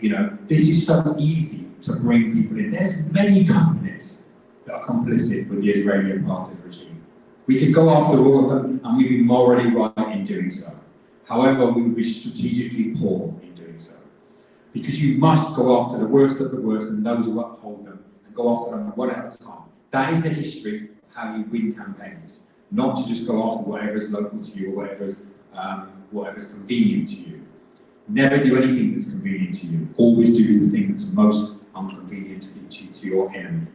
You know, this is so easy to bring people in. There's many companies that are complicit with the Israeli apartheid regime. We could go after all of them and we'd be morally right in doing so. However, we would be strategically poor in doing so. Because you must go after the worst of the worst and those who uphold them and go after them one at a time. That is the history of how you win campaigns. Not to just go after whatever is local to you or whatever's convenient to you. Never do anything that's convenient to you. Always do the thing that's most inconvenient to your enemy.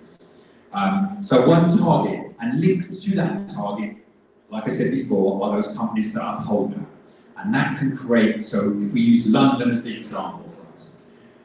So one target, and linked to that target, like I said before, are those companies that uphold that. And that can create, so if we use London as the example for us,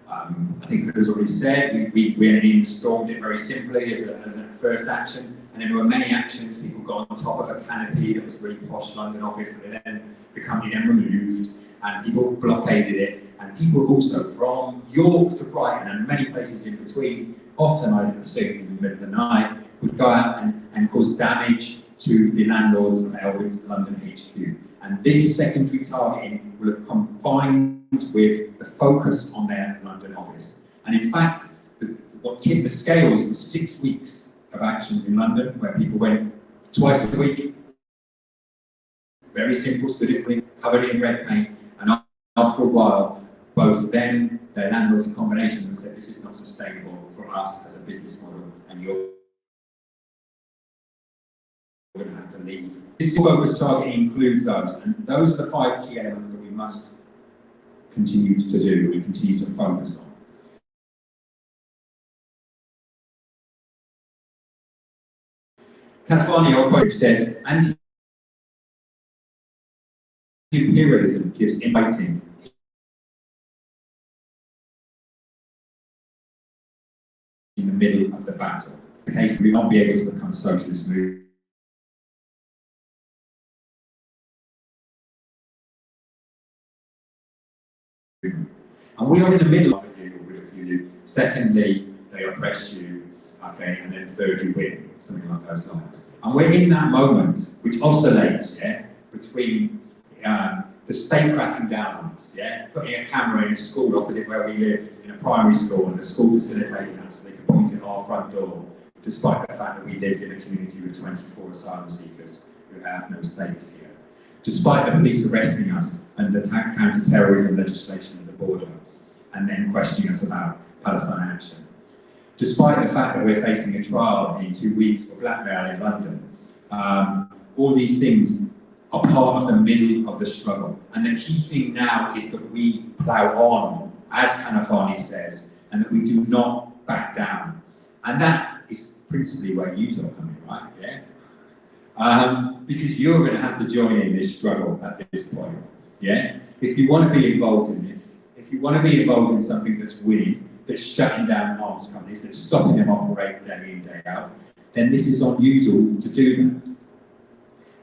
I think it was already said, we went in and stormed it very simply as a first action, and then there were many actions. People got on top of a canopy that was really posh London office that the company then removed, and people blockaded it, and people also from York to Brighton and many places in between, often I'd assume in the middle of the night, would go out and cause damage to the landlords of Elwood's London HQ. And this secondary targeting will have combined with the focus on their London office. And in fact, what tipped the scales was 6 weeks of actions in London, where people went twice a week. Very simple, stood it free, covered it in red paint, and after a while, both them, their landlords, in combination of them said, this is not sustainable for us as a business model, and you're going to have to leave. This focus targeting includes those, and those are the 5 key elements that we must continue to do, we continue to focus on. California quote says, anti-imperialism gives inviting in the middle of the battle. In case we will not be able to become socialist movement. And we are in the middle of it, or ridicule you. Secondly, they oppress you, okay, and then third, you win, something like those lines. And we're in that moment, which oscillates, yeah, between the state cracking down on us, yeah, putting a camera in a school opposite where we lived, in a primary school, and the school facilitating that so they could point it at our front door, despite the fact that we lived in a community with 24 asylum seekers who had no status here. Despite the police arresting us under counter-terrorism legislation at the border, and then questioning us about Palestine action. Despite the fact that we're facing a trial in 2 weeks for blackmail in London, all these things are part of the middle of the struggle. And the key thing now is that we plough on, as Kanafani says, and that we do not back down. And that is principally where you sort of come in, right? Yeah? Because you're going to have to join in this struggle at this point. Yeah? If you want to be involved in this, if you want to be involved in something that's winning, that's shutting down arms companies, that's stopping them operate day in, day out, then this is unusual to do that.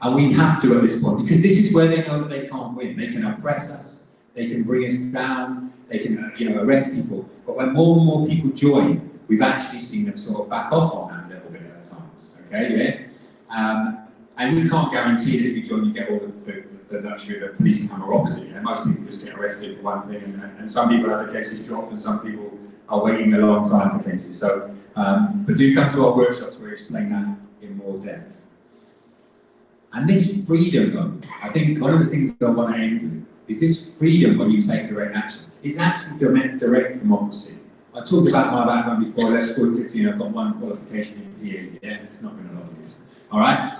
And we have to at this point, because this is where they know that they can't win. They can oppress us, they can bring us down, they can arrest people. But when more and more people join, we've actually seen them sort of back off on that a little bit at times. Okay, yeah? And we can't guarantee that if you join, you get all the luxury of the police camera opposite. You know, most people just get arrested for one thing, and some people have their cases dropped, and some people are waiting a long time for cases. So, but do come to our workshops where we explain that in more depth. And this freedom, I think one of the things that I want to aim with is this freedom when you take direct action. It's actually direct democracy. I talked about my background before. I left school at 15. I've got 1 qualification in PE. Yeah, it's not been a lot of years. All right.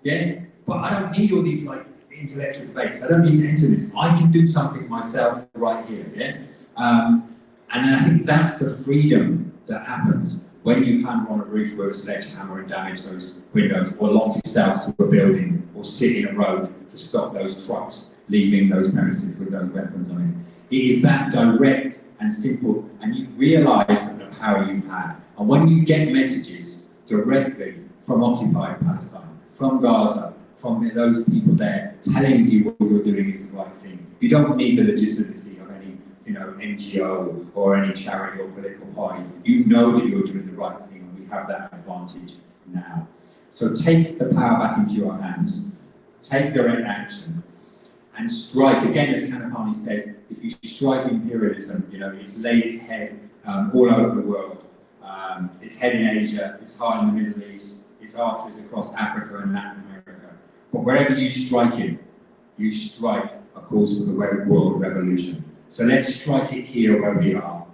Yeah, but I don't need all these like intellectual debates. I don't need to enter this. I can do something myself right here. Yeah. And I think that's the freedom that happens when you climb on a roof with a sledgehammer and damage those windows, or lock yourself to a building, or sit in a road to stop those trucks leaving those premises with those weapons on it. It is that direct and simple, and you realise the power you've had. And when you get messages directly from occupied Palestine, from Gaza, from those people there, telling you what you're doing is the right thing, you don't need the legitimacy of any NGO or any charity or political party. You know that you're doing the right thing, and we have that advantage now. So take the power back into your hands, take direct action, and strike, again, as Kanafani says, if you strike imperialism, it's laid its head all over the world. Its head in Asia, its heart in the Middle East, its arteries across Africa and Latin America. But wherever you strike it, you strike a cause for the world revolution. So let's strike it here where we are.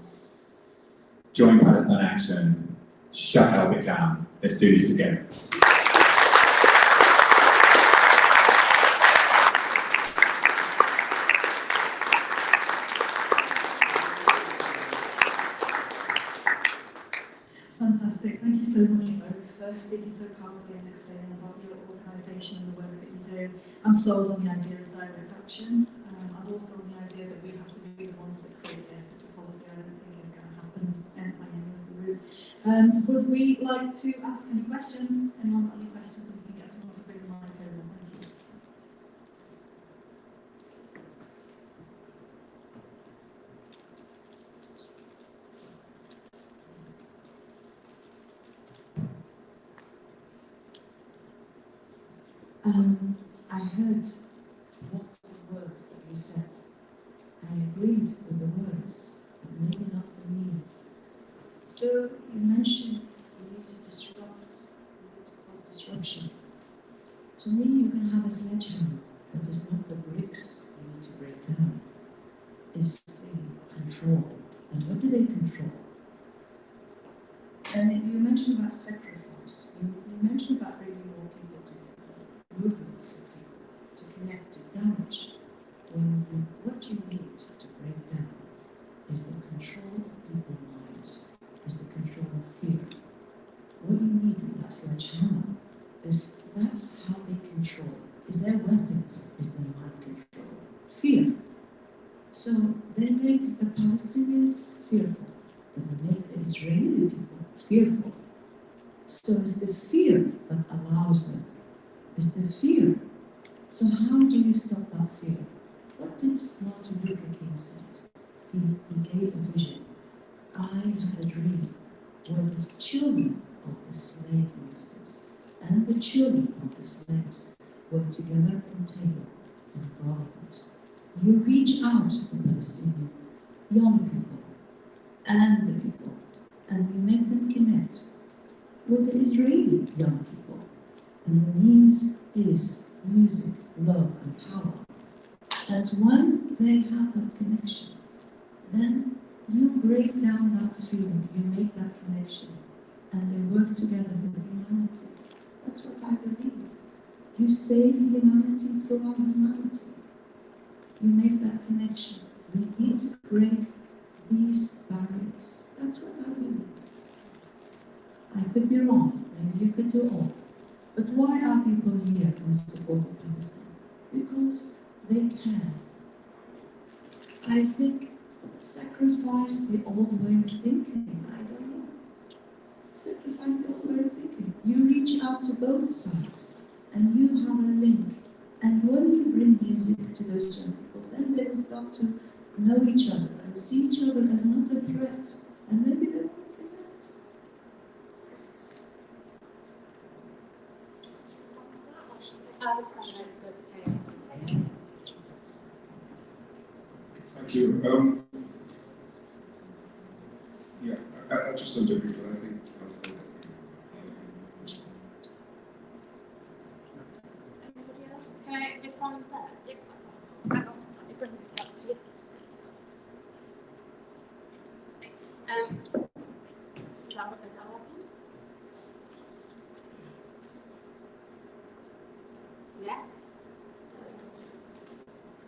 Join Palestine Action, shut Elwood down. Let's do this together. Fantastic. Thank you so much both for speaking so powerfully and explaining about your organisation and the work that you do. I'm sold on the idea of direct action, and also on the idea that we have to be the ones that create the effective policy. I don't think it's going to happen by any other route. Would we like to ask any questions? Anyone got any questions? And we can get someone to bring the mic over. Thank you. I heard lots of words that you said. I agreed with the words, but maybe not the means. So you mentioned you need to disrupt, you need to cause disruption. To me, you can have a sledgehammer, but it's not the bricks you need to break down. It's the control. And what do they control? And you mentioned about sacrifice. You mentioned about bringing more people together, movements of people to connect, to damage. What you need to break down is the control of people's minds, is the control of fear. What you need with that sledgehammer is that's how they control. Is their weapons, is their mind control. Fear. So they make the Palestinian fearful, but they make the Israeli people fearful. So it's the fear that allows them. It's the fear. So how do you stop that fear? What did Martin Luther King say? He gave a vision. I had a dream where the children of the slave masters and the children of the slaves were together on table in brotherhood. You reach out to the Palestinian young people and the people, and you make them connect with the Israeli young people. And the means is music, love, and power. And when they have that connection, then you break down that fear, you make that connection, and they work together for humanity. That's what I believe. You save humanity through our humanity. You make that connection. We need to break these barriers. That's what I believe. I could be wrong, maybe you could do all. But why are people here in support of Palestine? Because they care. I think sacrifice the old way of thinking. I don't know. Sacrifice the old way of thinking. You reach out to both sides and you have a link. And when you bring music to those young people, then they will start to know each other and see each other as not a threat. And maybe they will connect. Thank you. Yeah, I just don't agree, but I think Anybody else? Can I respond to that? Hang on, let me bring this back to you. Is that working? Yeah?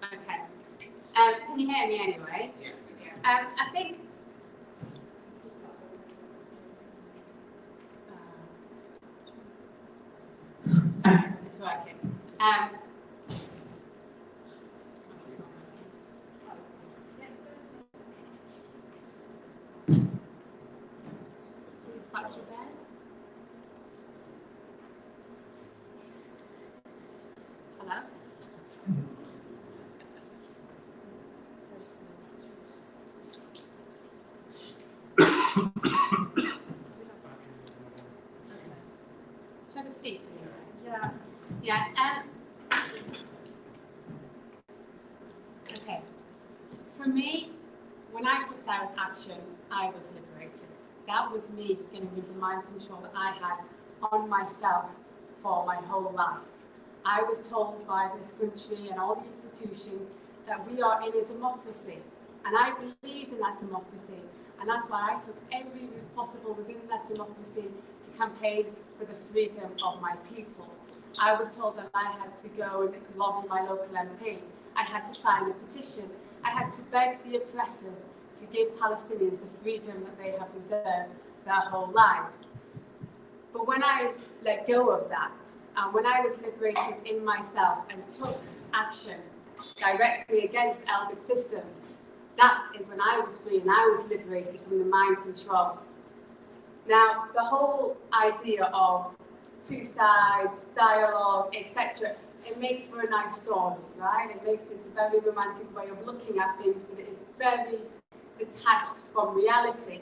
Okay. Can you hear me anyway? Yeah. I think it's working. It's not working. Is battery there? Hello? Should I just speak? Yeah. Yeah. Okay. For me, when I took direct action, I was liberated. That was me getting rid of the mind control that I had on myself for my whole life. I was told by this country and all the institutions that we are in a democracy. And I believed in that democracy. And that's why I took every route possible within that democracy to campaign for the freedom of my people. I was told that I had to go and lobby my local MP. I had to sign a petition. I had to beg the oppressors to give Palestinians the freedom that they have deserved their whole lives. But when I let go of that, and when I was liberated in myself and took action directly against Elbit systems, that is when I was free and I was liberated from the mind control. Now, the whole idea of two sides, dialogue, etc., it makes for a nice story, right? It makes it a very romantic way of looking at things, but it's very detached from reality.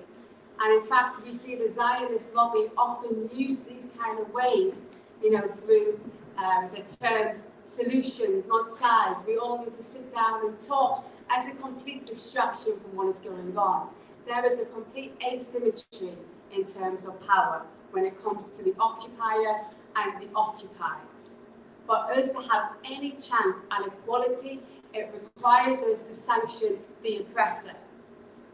And in fact, we see the Zionist lobby often use these kind of ways, through the terms solutions, not sides. We all need to sit down and talk as a complete distraction from what is going on. There is a complete asymmetry in terms of power when it comes to the occupier and the occupied. For us to have any chance at equality, it requires us to sanction the oppressor.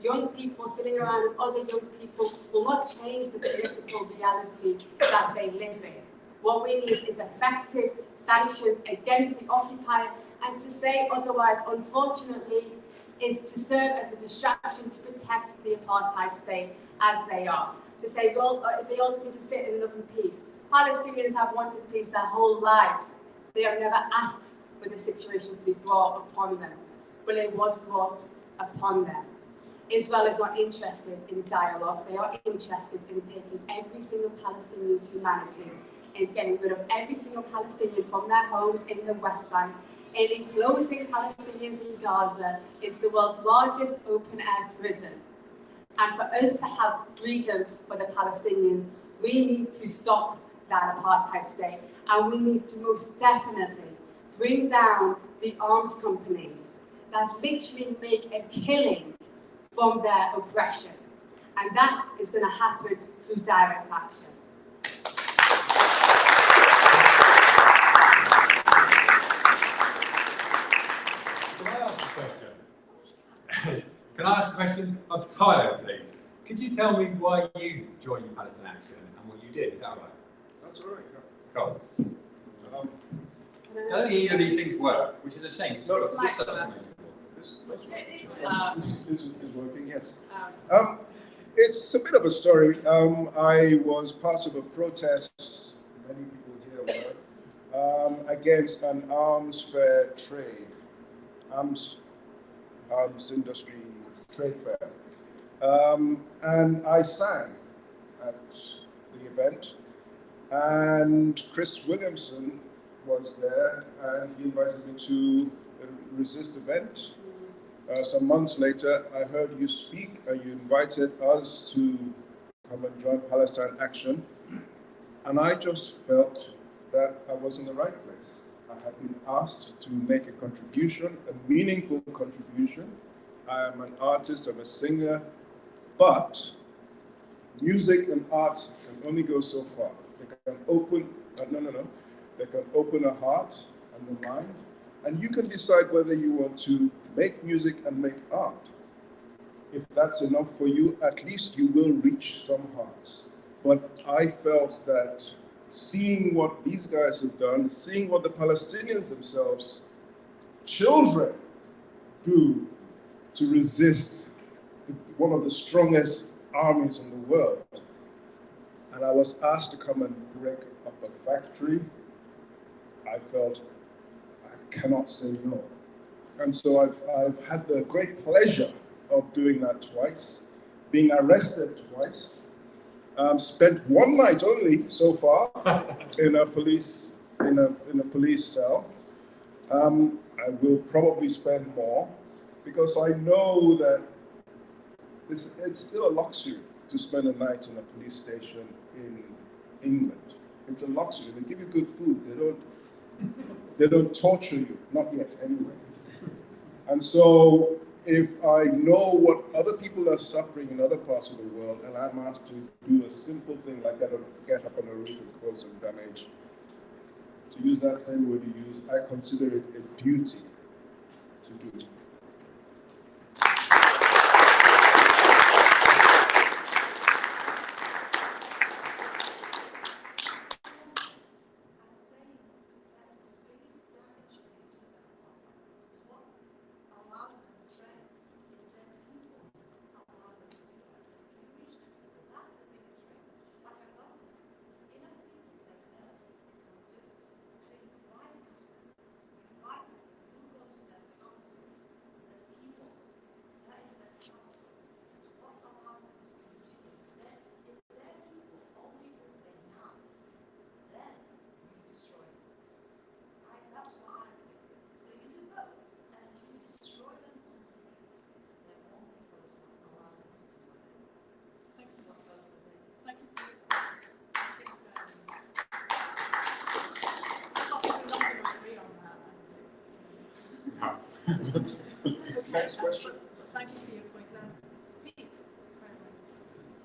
Young people sitting around with other young people will not change the political reality that they live in. What we need is effective sanctions against the occupier, and to say otherwise, unfortunately, is to serve as a distraction to protect the apartheid state as they are. To say, well, they all just need to sit in love and peace. Palestinians have wanted peace their whole lives. They have never asked for the situation to be brought upon them, but it was brought upon them. Israel is not interested in dialogue. They are interested in taking every single Palestinian's humanity and getting rid of every single Palestinian from their homes in the West Bank and enclosing Palestinians in Gaza into the world's largest open-air prison. And for us to have freedom for the Palestinians, we need to stop that apartheid state, and we need to most definitely bring down the arms companies that literally make a killing from their oppression. And that is going to happen through direct action. Can I ask a question? Can I ask a question of Tyler, please? Could you tell me why you joined Palestine Action and what you did? Is that right? That's all right. Cool. I don't think either of these things work, which is a shame. No, This is working, yes. It's a bit of a story. I was part of a protest, many people here were, against an arms fair trade, arms industry trade fair. And I sang at the event, and Chris Williamson was there, and he invited me to a Resist event. Some months later, I heard you speak, and you invited us to come and join Palestine Action, and I just felt that I was in the right place. I had been asked to make a contribution, a meaningful contribution. I am an artist, I'm a singer, but music and art can only go so far. They can open, they can open a heart and a mind, and you can decide whether you want to make music and make art. If that's enough for you, at least you will reach some hearts. But I felt that seeing what these guys have done, seeing what the Palestinians themselves, children, do to resist one of the strongest armies in the world. And I was asked to come and break up a factory. I felt I cannot say no. And so I've had the great pleasure of doing that twice, being arrested twice, spent one night only so far in a police cell. I will probably spend more because I know that it's still a luxury to spend a night in a police station in England. It's a luxury. They give you good food. They don't torture you, not yet anyway. And so if I know what other people are suffering in other parts of the world, and I'm asked to do a simple thing like get up on a roof and cause some damage, to use that same word you use, I consider it a duty to do. Next question. Thank you for your points. Pete,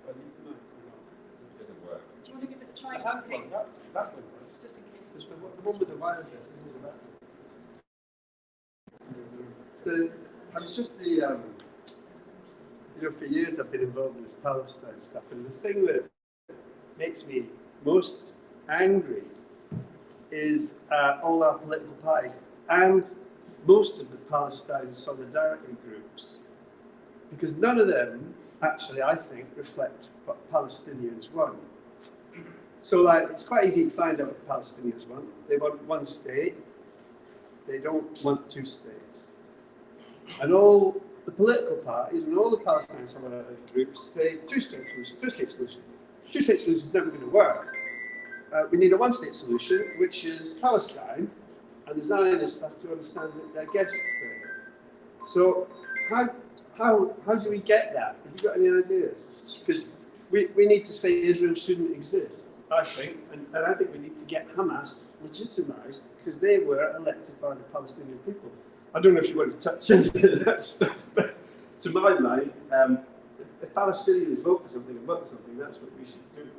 It doesn't work. do you want to give it a try That's just in case? that's the one. Just in case. It's the one with the wire address, isn't it? It's just the, you know, for years I've been involved in this Palestine stuff, and the thing that makes me most angry is all our political parties and most of the Palestine solidarity groups, because none of them actually, I think, reflect what Palestinians want. So, like, it's quite easy to find out what the Palestinians want. They want one state. They don't want two states. And all the political parties and all the Palestine solidarity groups say two-state solution, two-state solution. Two-state solution is never going to work. We need a one-state solution, which is Palestine, and the Zionists have to understand that they're guests there. So how do we get that? Have you got any ideas? Because we need to say Israel shouldn't exist, I think, and I think we need to get Hamas legitimised because they were elected by the Palestinian people. I don't know if you want to touch any of that stuff, but to my mind, if Palestinians vote for something and vote for something, that's what we should do.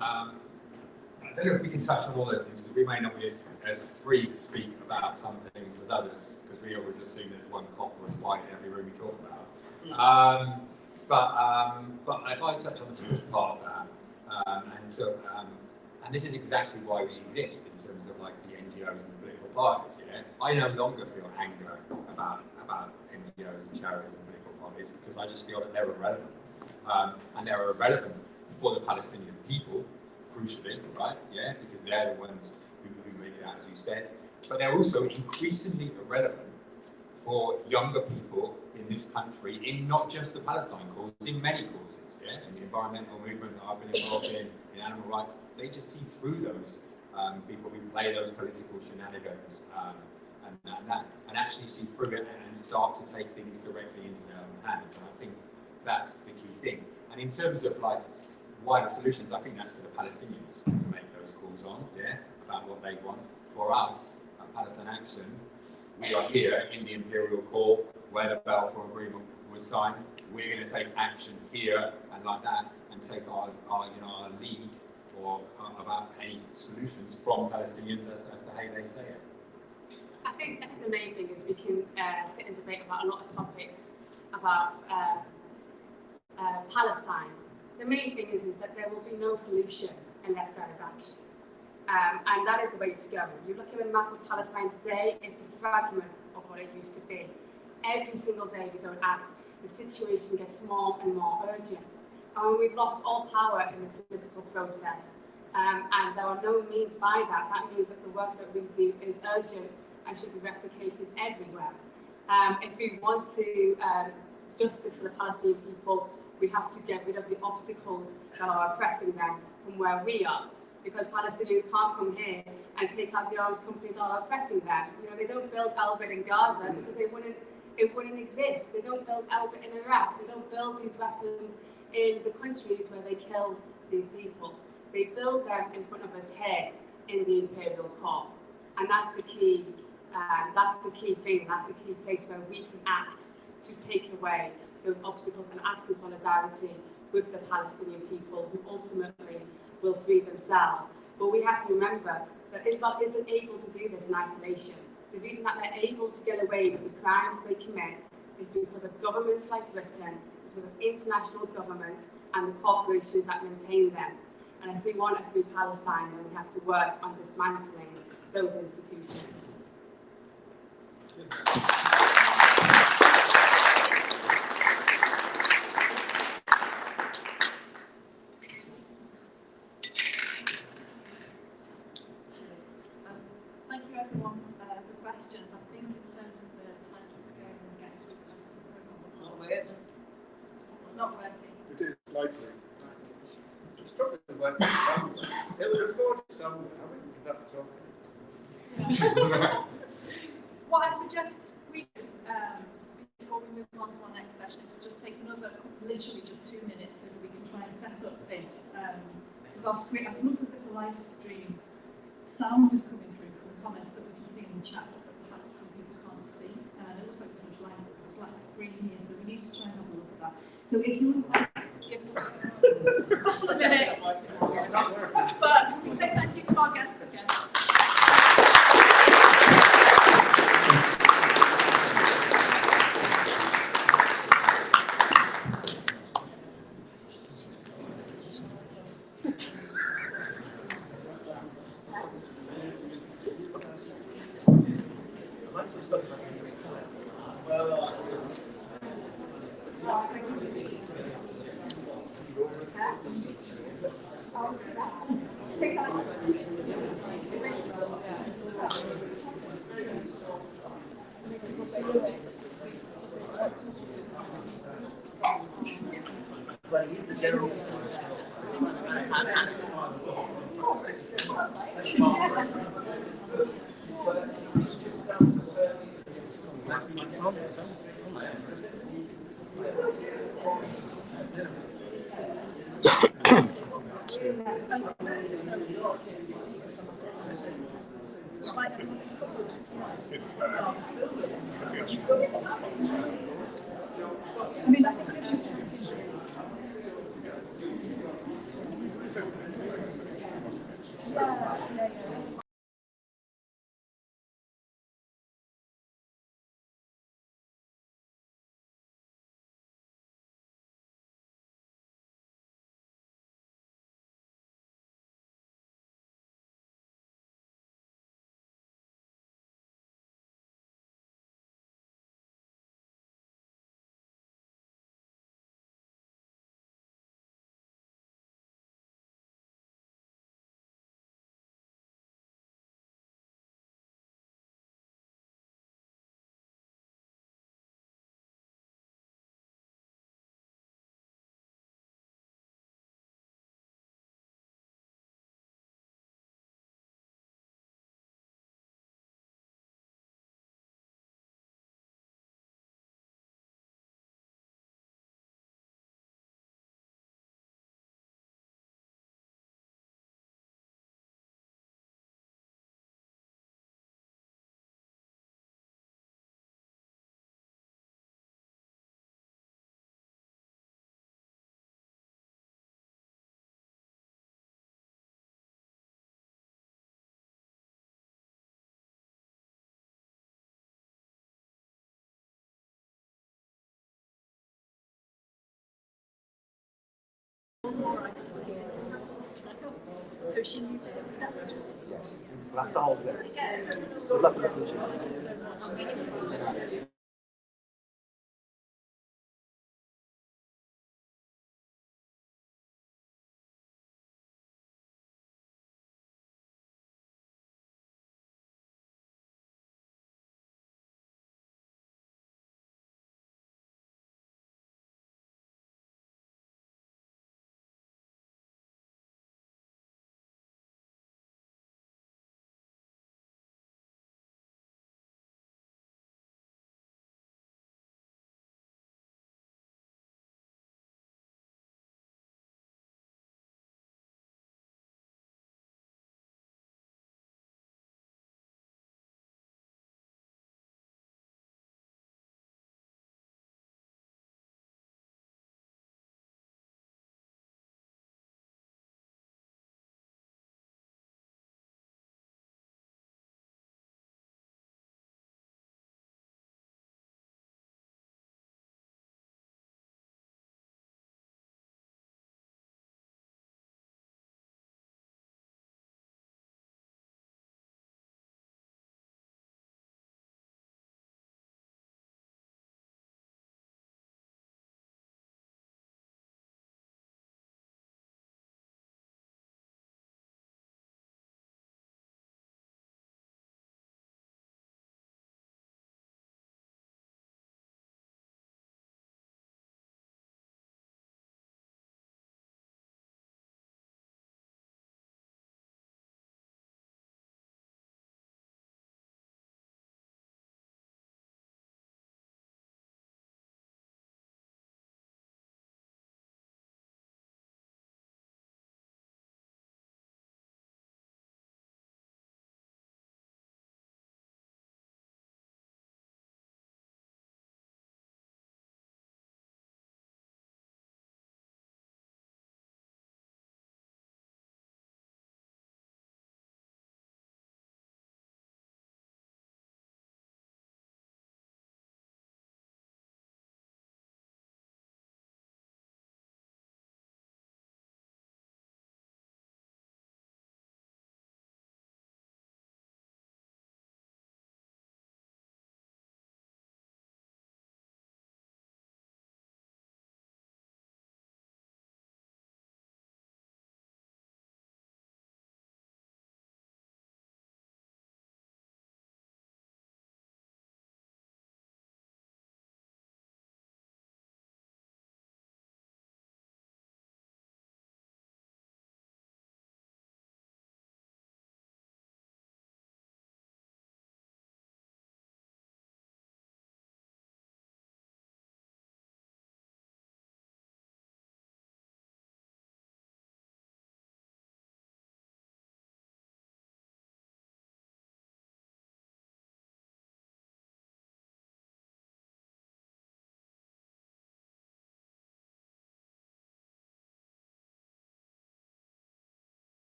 I don't know if we can touch on all those things because we may not be as free to speak about some things as others because we always assume there's one cop or a spy in every room we talk about. But if I touch on the first part of that, and this is exactly why we exist in terms of like the NGOs and the political parties. Yeah, I no longer feel anger about NGOs and charities and political parties because I just feel that they're irrelevant, and they're irrelevant for the Palestinian people, crucially, right? Yeah, because they're the ones who made it out, as you said. But they're also increasingly irrelevant for younger people in this country, in not just the Palestine cause, in many causes, yeah? In the environmental movement that I've been involved in animal rights, they just see through those people who play those political shenanigans and actually see through it and start to take things directly into their own hands. And I think that's the key thing. And in terms of like wider solutions, I think that's for the Palestinians to make those calls on, yeah, about what they want. For us, at Palestine Action, we are here in the Imperial Court where the Balfour Agreement was signed. We're going to take action here and like that and take our lead or about any solutions from Palestinians as to how they say it. I think the main thing is we can sit and debate about a lot of topics about Palestine. The main thing is that there will be no solution unless there is action. And that is the way it's going. You look at the map of Palestine today, it's a fragment of what it used to be. Every single day we don't act, the situation gets more and more urgent. And we've lost all power in the political process. And there are no means by that. That means that the work that we do is urgent and should be replicated everywhere. If we want to justice for the Palestinian people, we have to get rid of the obstacles that are oppressing them from where we are. Because Palestinians can't come here and take out the arms companies that are oppressing them. You know, they don't build Albert in Gaza because it wouldn't exist. They don't build Albert in Iraq. They don't build these weapons in the countries where they kill these people. They build them in front of us here in the Imperial Court. And that's the key thing, that's the key place where we can act to take away those obstacles and act in solidarity with the Palestinian people who ultimately will free themselves. But we have to remember that Israel isn't able to do this in isolation. The reason that they're able to get away with the crimes they commit is because of governments like Britain, because of international governments and the corporations that maintain them. And if we want a free Palestine, then we have to work on dismantling those institutions. Thank you everyone for questions. I think in terms of the time scale and getting through the rest of the program, it's not working. It is likely. It's probably working somewhere. It will record somewhere. I wouldn't give up talking. What I suggest we do, before we move on to our next session, is we'll just take another, literally just 2 minutes so that we can try and set up this because our screen, it looks as if a live stream sound is coming through from comments that we can see in the chat, but perhaps some people can't see. And it looks like there's a black screen here, so we need to try and have a look at that. So if you would like to give us a minute, but we say thank you to our guests again. So she needs it. Yes. We'll have to hold it. Good luck in the future.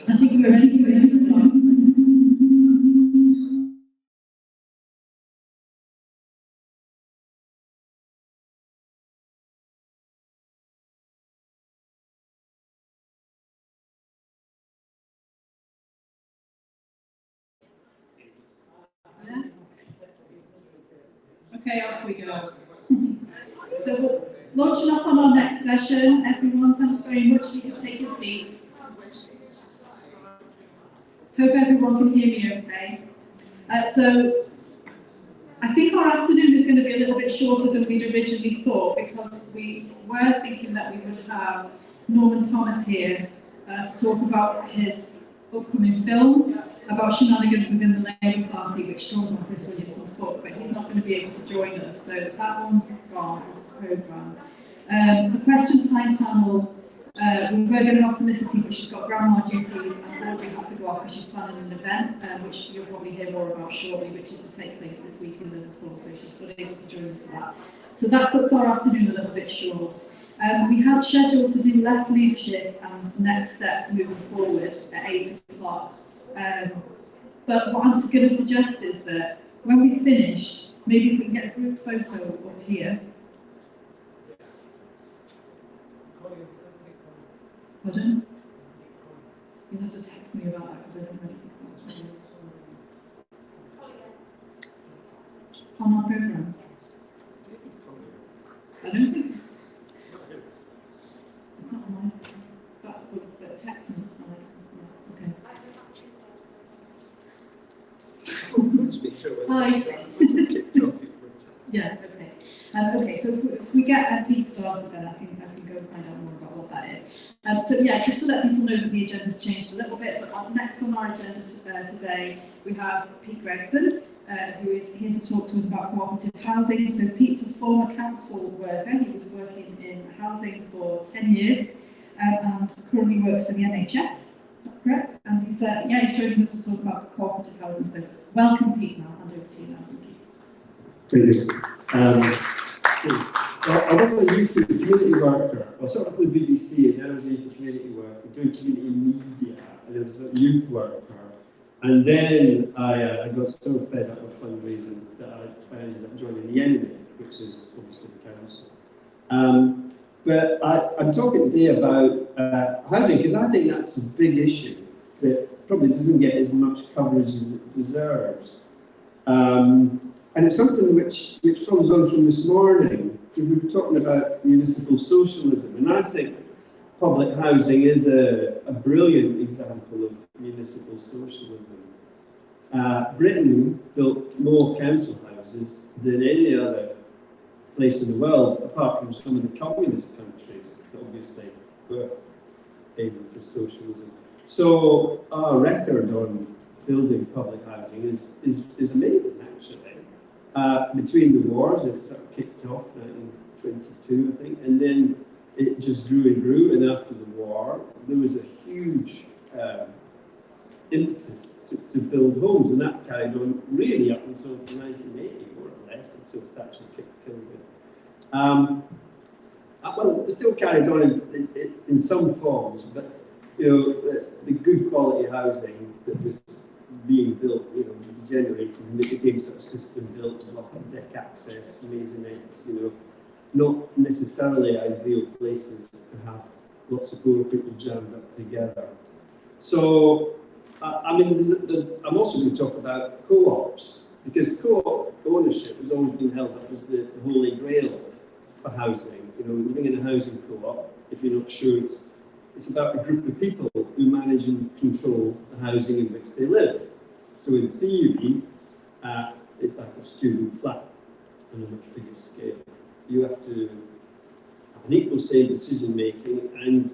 I think we're ready for the next slide. Yeah. Okay, off we go. So, launching up on our next session, everyone, thanks very much. You can take your seats. Hope everyone can hear me okay. So, I think our afternoon is going to be a little bit shorter than we'd originally thought, because we were thinking that we would have Norman Thomas here to talk about his upcoming film about shenanigans within the Labour Party, which draws on Chris Williamson's book, but he's not going to be able to join us, so that one's gone off the programme. The question time panel, we were going to have Felicity, but she's got grandma duties, and Audrey had to go off because she's planning an event, which you'll probably hear more about shortly, which is to take place this week in Liverpool, so she's not able to join us for that. So that puts our afternoon a little bit short. We had scheduled to do left leadership and next steps moving forward at 8 o'clock. But what I'm going to suggest is that when we finished, maybe if we can get a group photo up here. Pardon? You'll have to text me about that because I don't know. On our programme? I don't think. It's not on mine. But text me. Okay. Hi. Yeah, okay. Okay, so if we get Pete started, then I can go find out more about what that is. So yeah, just to let people know that the agenda's changed a little bit, but next on our agenda today, we have Pete Gregson, who is here to talk to us about cooperative housing. So Pete's a former council worker. He was working in housing for 10 years and currently works for the NHS. Is that correct? And he's joining us to talk about cooperative housing. So welcome, Pete. Now, hand over to you now. Thank you. Brilliant. I wasn't a youth community worker. I was sort of with the BBC, and then I was a youth community worker, doing community media, and I was a youth worker. And then I got so fed up with fundraising that I ended up joining the NNA, which is obviously the council. But I'm talking today about housing, because I think that's a big issue that probably doesn't get as much coverage as it deserves. And it's something which follows on from this morning. We were talking about municipal socialism, and I think public housing is a brilliant example of municipal socialism. Britain built more council houses than any other place in the world, apart from some of the communist countries that obviously were aiming for socialism. So our record on building public housing is amazing, actually. Between the wars, it sort of kicked off in 1922, I think, and then it just grew and grew. And after the war, there was a huge impetus to build homes, and that carried on really up until 1980, more or less, until Thatcher killed it. Well, it still carried on in some forms, but the good quality housing that was being built, degenerated, and it became sort of system built, block and deck access, maisonettes, not necessarily ideal places to have lots of poor people jammed up together. So, I'm also going to talk about co-ops, because co-op ownership has always been held up as the holy grail for housing. Living in a housing co-op, if you're not sure, it's about a group of people who manage and control the housing in which they live. So in theory, it's like a student flat on a much bigger scale. You have to have an equal say in decision making, and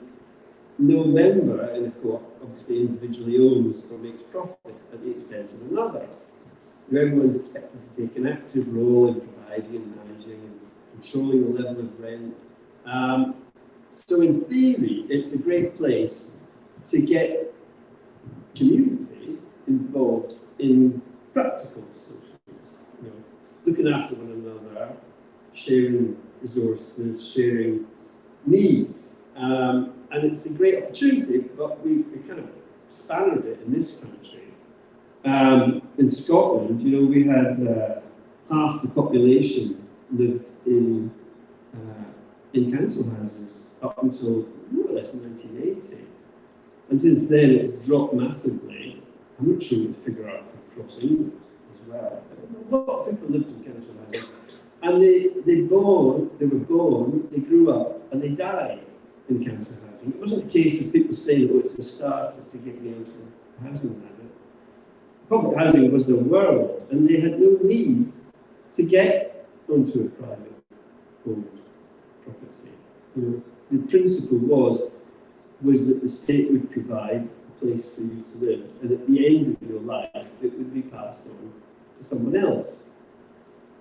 no member in a co-op obviously individually owns or makes profit at the expense of another. Everyone's expected to take an active role in providing and managing and controlling the level of rent. So in theory, it's a great place to get community involved in practical socialism, looking after one another, sharing resources, sharing needs. And it's a great opportunity, but we kind of spannered it in this country. In Scotland, you know, we had half the population lived in council houses up until more or less 1980. And since then it's dropped massively. I'm not sure we'll figure out across England as well. A lot of people lived in council houses. And they were born, they grew up, and they died in council housing. It wasn't a case of people saying, oh, it's a starter to get me onto a housing ladder. Public housing was their world, and they had no need to get onto a private owned property. You know, the principle was that the state would provide a place for you to live, and at the end of your life, it would be passed on to someone else.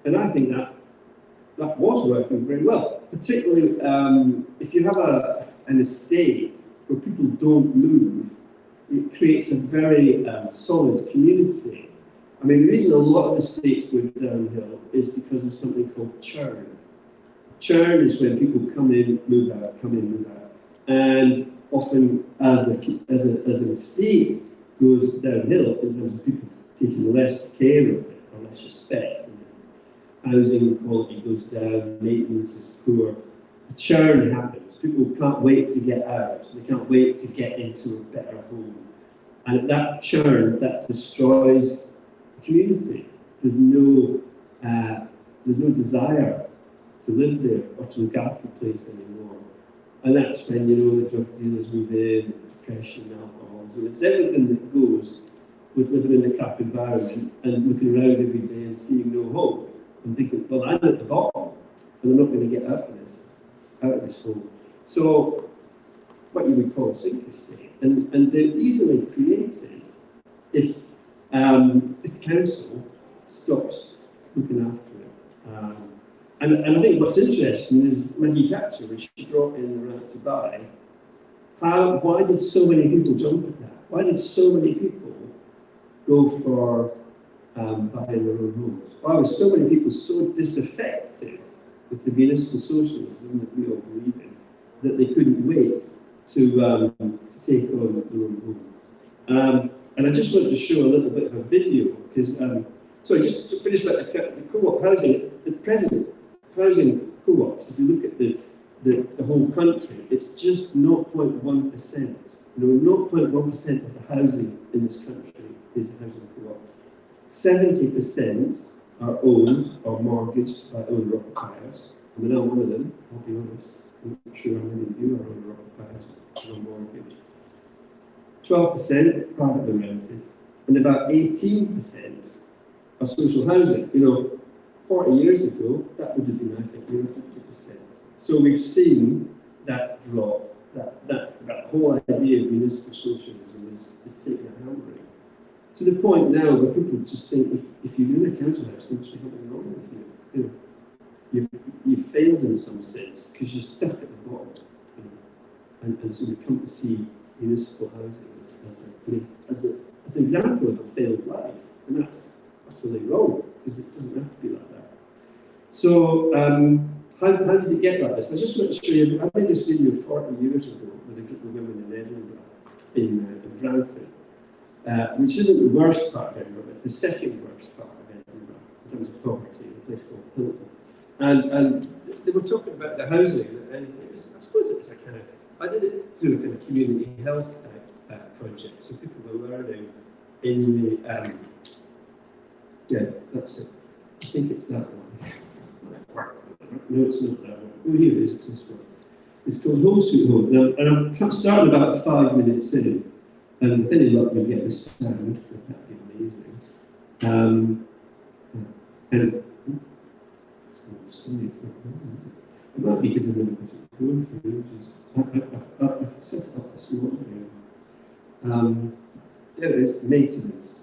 And I think that was working very well, particularly if you have an estate where people don't move. It creates a very solid community. I mean, the reason a lot of estates go downhill is because of something called churn. Churn is when people come in, move out, come in, move out. And often, as an estate goes downhill in terms of people taking less care of it or less respect, and housing quality goes down, maintenance is poor, the churn happens. People can't wait to get out. They can't wait to get into a better home. And that churn, that destroys the community. There's no desire to live there or to look after the place anymore. And that's when, you know, the drug dealers move in, depression, alcoholism. It's everything that goes with living in a crap environment and looking around every day and seeing no hope and thinking, well, I'm at the bottom and I'm not going to get out of this hole. So, what you would call a sink estate. And they're easily created if the council stops looking after it. And I think what's interesting is Maggie Thatcher, when she brought in the right to buy, why did so many people jump at that? Why did so many people go for buying their own homes? Why were so many people so disaffected with the municipal socialism that we all believe in, that they couldn't wait to take on their own home? And I just wanted to show a little bit of a video, because, sorry, just to finish about the co-op housing, the present housing co-ops, if you look at the whole country, it's just 0.1%. You know, 0.1% of the housing in this country is a housing co-op. 70% are owned or mortgaged by owner-occupiers. I mean, I'm one of them, I'll be honest. I'm not sure how many of you are owner-occupiers or mortgaged. 12% privately rented, and about 18% are social housing. You know, 40 years ago, that would have been, I think, near 50%. So we've seen that drop, that whole idea of municipal socialism is taking a hammering. To the point now where people just think if you're in a council house, there must be something wrong with you. You know, you've failed in some sense because you're stuck at the bottom. You know? And so we come to see municipal housing as an example of a failed life, and that's really wrong because it doesn't have to be like that. So how did it get like this? I just want to show you. I made this video 40 years ago with a group of women in Edinburgh, in Granton, which isn't the worst part of Edinburgh. It's the second worst part of Edinburgh in terms of poverty, a place called Pilton. And they were talking about the housing, and it was, I suppose it was a kind of, I did it through a kind of community health type project, so people were learning in the, yeah, that's it. I think it's that one. No, it's not that one. Oh, here it is, it's this one. It's called Home Sweet Home. Now, and I'm starting about 5 minutes in, and with any luck we'll get this sound, that'd be amazing. And it might be because I've never got it going for ages. I've set it up this morning. There it is, maintenance.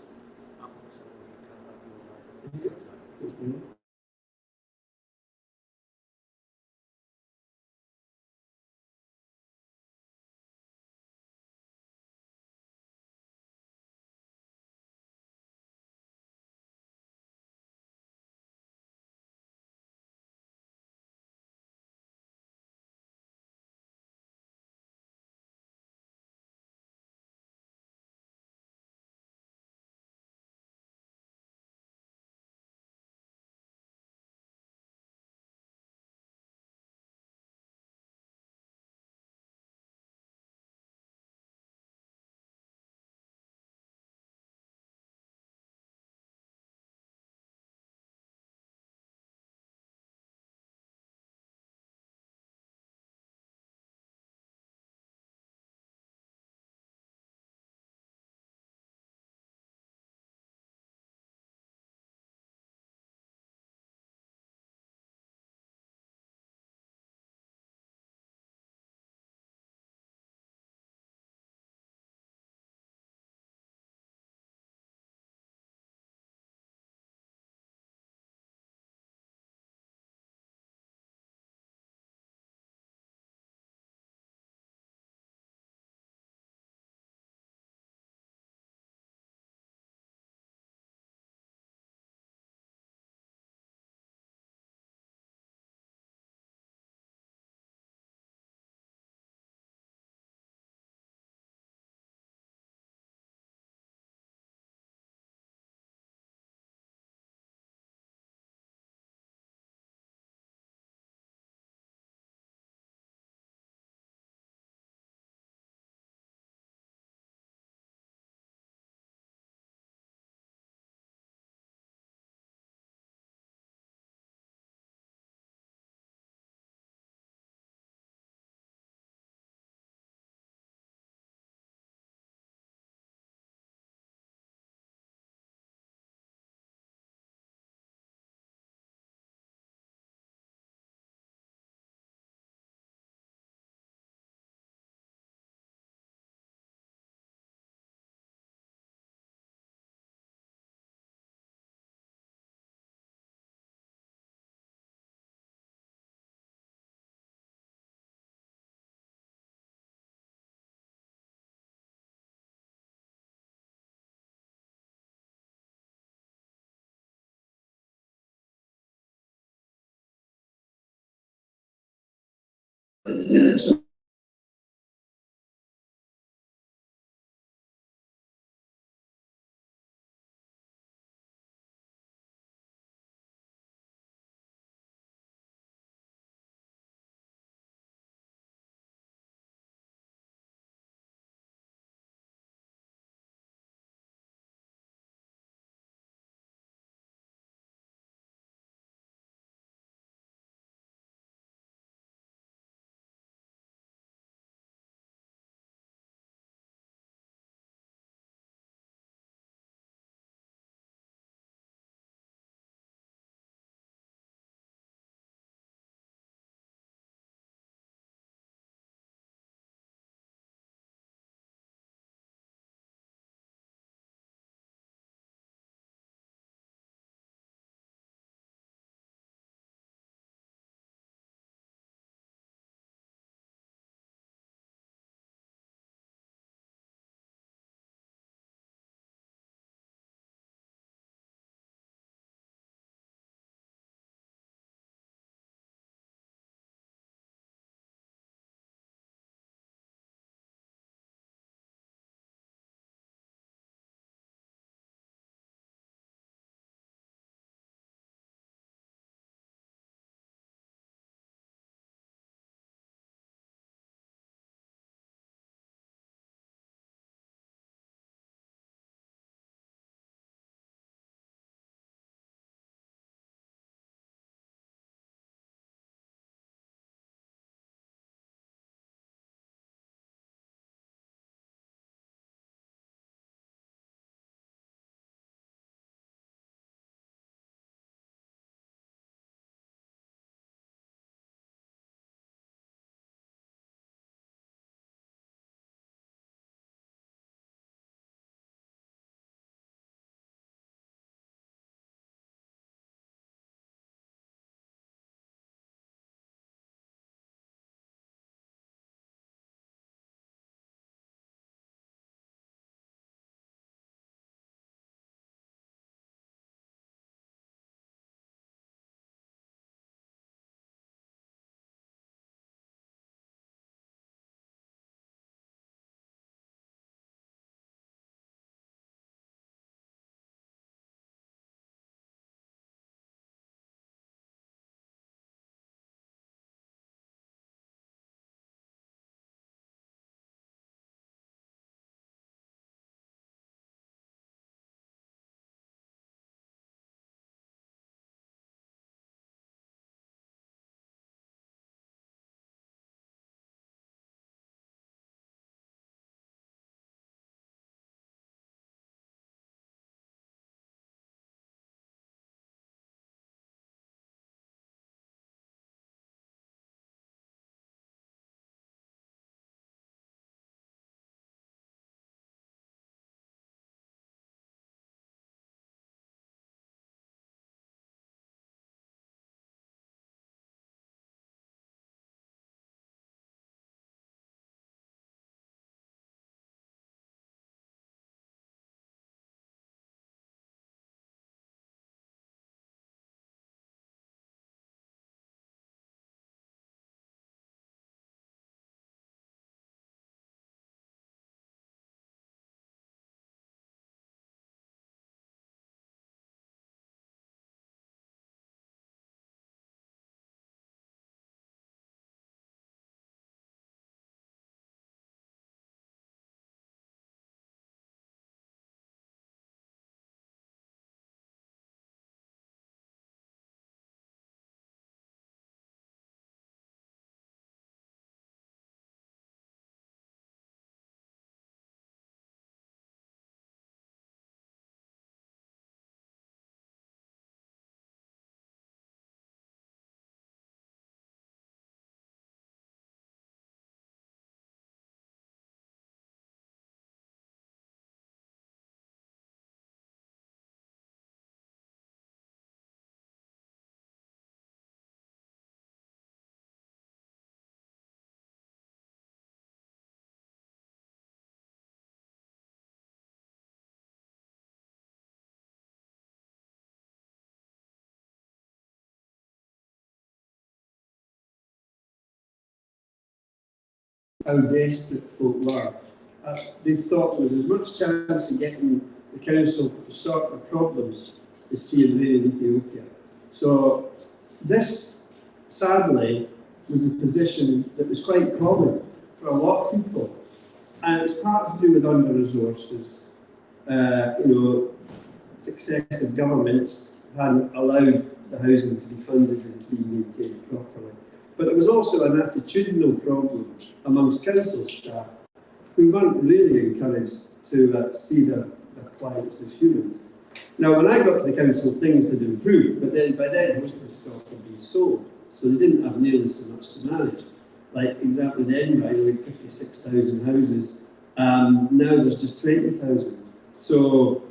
minutes how desperate folk were. They thought there was as much chance of getting the council to sort their problems as seeing rain in Ethiopia. So this, sadly, was a position that was quite common for a lot of people. And it's part to do with under-resources. Successive governments hadn't allowed the housing to be funded and to be maintained properly. But there was also an attitudinal problem amongst council staff who weren't really encouraged to see their clients as humans. Now, when I got to the council, things had improved, but then by then most of the stock had been sold, so they didn't have nearly so much to manage. Like, example, in Edinburgh, we had 56,000 houses. Now there's just 20,000. So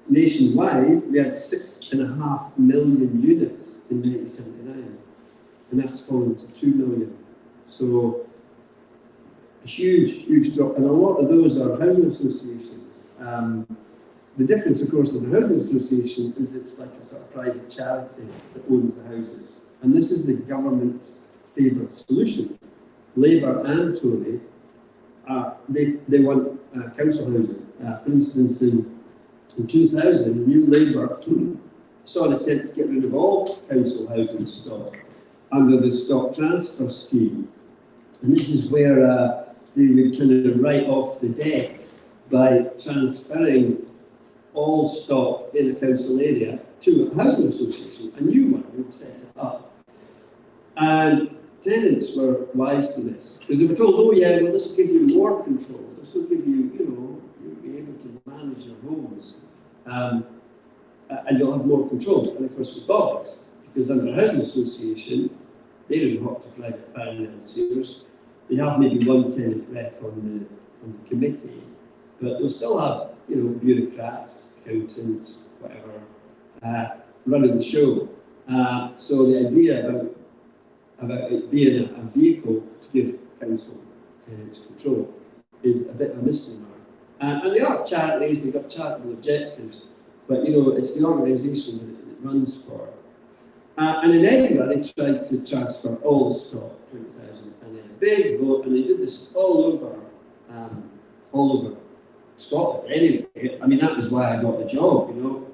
nationwide, we had 6.5 million units in 1979, and that's fallen to 2 million. So a huge, huge drop, and a lot of those are housing associations. The difference, of course, in a housing association is it's like a sort of private charity that owns the houses, and this is the government's favoured solution. Labour and Tory, they want council housing. For instance, in 2000, New Labour saw an attempt to get rid of all council housing stock under the stock transfer scheme. And this is where they would kind of write off the debt by transferring all stock in a council area to a housing association. A new one would set it up. And tenants were wise to this, because they were told, oh yeah, well, this will give you more control, this will give you, you'll be able to manage your homes, and you'll have more control. And of course it was bollocks, because under a housing association, they didn't talk to private financiers. They have maybe one tenant rep on the committee, but they'll still have, bureaucrats, accountants, whatever, running the show. So the idea about it being a vehicle to give council its control is a bit of a misnomer. And they are charities, they've got charitable objectives, but it's the organisation that it runs for. And in Edinburgh, they tried to transfer all the stock, 20,000, and then a big vote, and they did this all over Scotland. Anyway, I mean, that was why I got the job,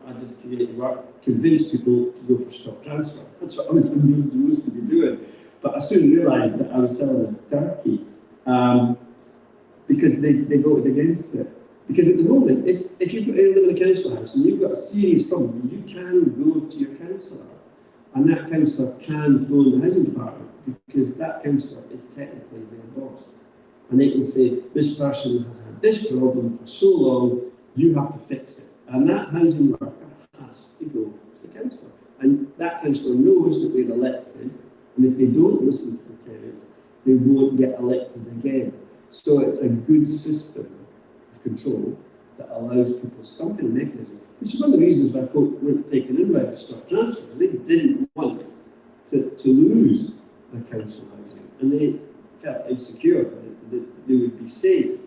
I did community work, convinced people to go for stock transfer. That's what I was supposed to be doing. But I soon realised that I was selling a turkey because they voted against it. Because at the moment, if you live in a council house and you've got a serious problem, you can go to your councillor, and that councillor can phone the housing department, because that councillor is technically their boss. And they can say, this person has had this problem for so long, you have to fix it. And that housing worker has to go to the councillor. And that councillor knows that we're elected, and if they don't listen to the tenants, they won't get elected again. So it's a good system of control that allows people some kind of mechanism, which is one of the reasons why folk weren't taken in by the stock transfers. They didn't want to lose their council housing, and they felt insecure that they would be safe.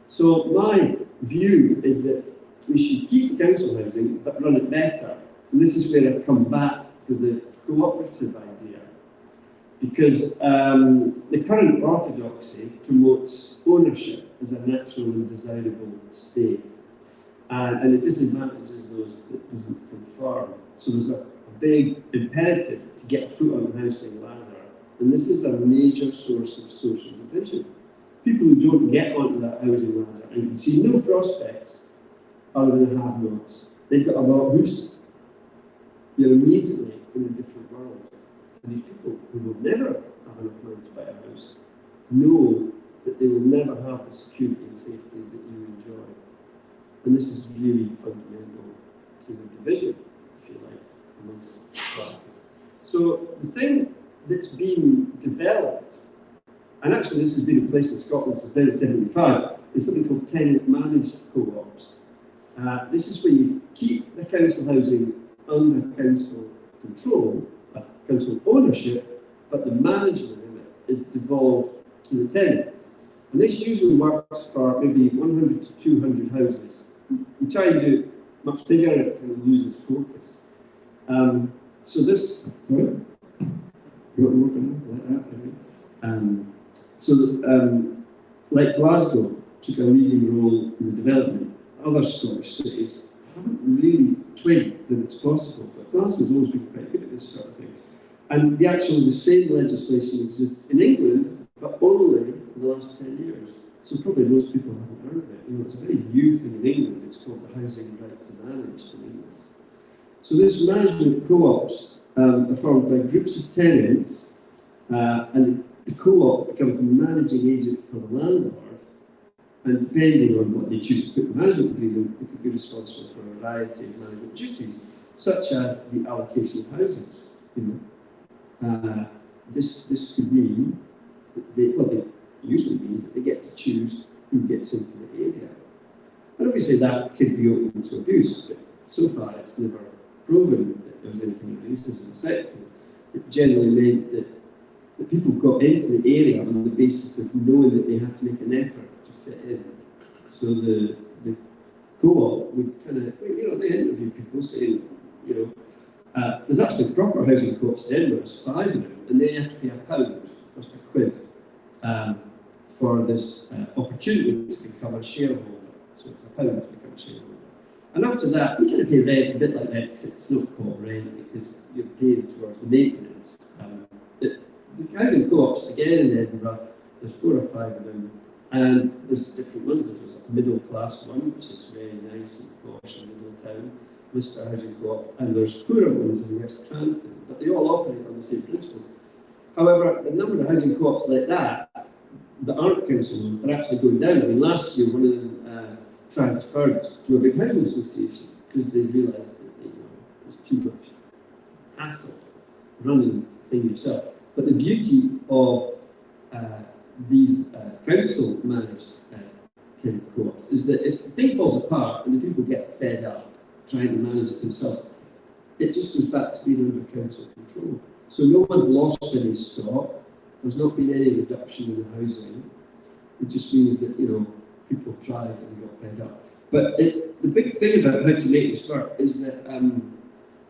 So my view is that we should keep council housing, but run it better. And this is where I come back to the cooperative idea, because the current orthodoxy promotes ownership as a natural and desirable state, and it disadvantages those that doesn't conform. So there's a big imperative to get a foot on the housing ladder, and this is a major source of social division. People who don't get onto that housing ladder and can see no prospects other than have-nots, they've got a house. You're immediately in a different world. And these people who will never have enough money to buy a house know that they will never have the security and safety that you enjoy. And this is really fundamental to the division, if you like, amongst classes. So the thing that's been developed, and actually this has been in place in Scotland since 1975, is something called tenant-managed co-ops. This is where you keep the council housing under council control, council ownership, but the management of it is devolved to the tenants. And this usually works for maybe 100 to 200 houses. You try and do it much bigger, and it kind of loses focus. So this, like Glasgow, took a leading role in the development. Other Scottish cities haven't really twigged that it's possible, but Glasgow's always been quite good at this sort of thing. And the same legislation exists in England, but only in the last 10 years. So probably most people haven't heard of it. You know, it's a very new thing in England. It's called the Housing Right to Manage in England. So this management co-ops are formed by groups of tenants, and the co-op becomes the managing agent for the landlord. And depending on what they choose to put in the management agreement, they could be responsible for a variety of management duties, such as the allocation of houses. You know, this could mean that it usually means that they get to choose who gets into the area. And obviously that could be open to abuse, but so far it's never proven that there was anything of racism or sexism. It generally meant that people got into the area on the basis of knowing that they had to make an effort to fit in. So the co-op would kind of, you know, they interview people saying, you know, there's actually proper housing co-ops in Edinburgh, there's 5 of them, and they have to pay £1, just £1, for this opportunity to become a shareholder. So it's £1 to become a shareholder. And after that, you kind of pay rent, a bit like rent, it's not called rent because you're paying towards the maintenance. The housing co-ops, again in Edinburgh, there's 4 or 5 of them, and there's different ones. There's a middle class one, which is very nice and posh in the middle of town, Lister Housing Co-op, and there's poorer ones in West Cranton, but they all operate on the same principles. However, the number of housing co-ops like that aren't council owned are actually going down. I mean, last year one of them transferred to a big housing association because they realised that it was too much hassle running the thing yourself. But the beauty of these council-managed tenant co-ops is that if the thing falls apart and the people get fed up trying to manage it themselves, it just goes back to being under council control. So no one's lost any stock. There's not been any reduction in the housing. It just means that, you know, people tried and got fed up. But the big thing about how to make this work is that,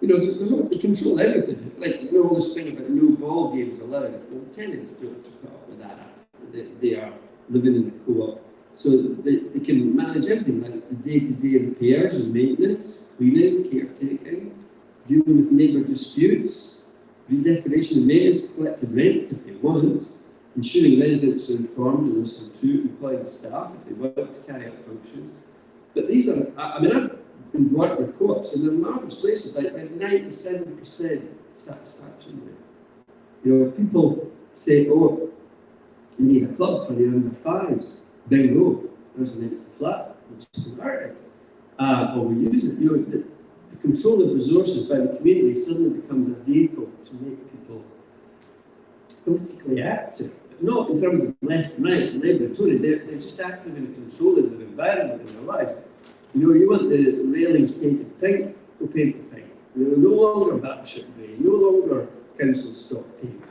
you know, they control everything. Like, you know, all this thing about no ball games allowed. Well, the tenants don't have to put up with that. They are living in the co-op. So they can manage everything, like the day-to-day repairs and maintenance, cleaning, caretaking, dealing with neighbour disputes, redecoration and maintenance, collective rents if they want, ensuring residents are informed and listened to, employing staff if they want to carry out functions. But these are, I mean, I've been working with co-ops and they're marvellous places, like 97% satisfaction rate. You know, people say, oh, we need a club for the under 5s. Bingo, there's an empty flat, which is converted. Or we use it. You know, the control of resources by the community suddenly becomes a vehicle to make people politically active. Not in terms of left and right, Labour and Tory, they're just active in controlling the environment in their lives. You know, you want the railings painted pink, go paint it pink. You know, no longer batshit grey, no longer council stop payment.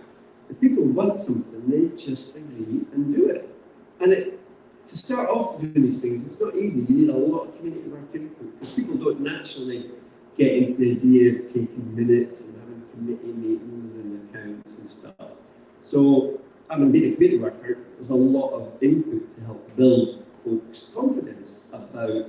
If people want something, they just agree and do it. And to start off doing these things, it's not easy. You need a lot of community work input because people don't naturally get into the idea of taking minutes and having committee meetings and accounts and stuff. So, having been a committee worker, there's a lot of input to help build folks' confidence about,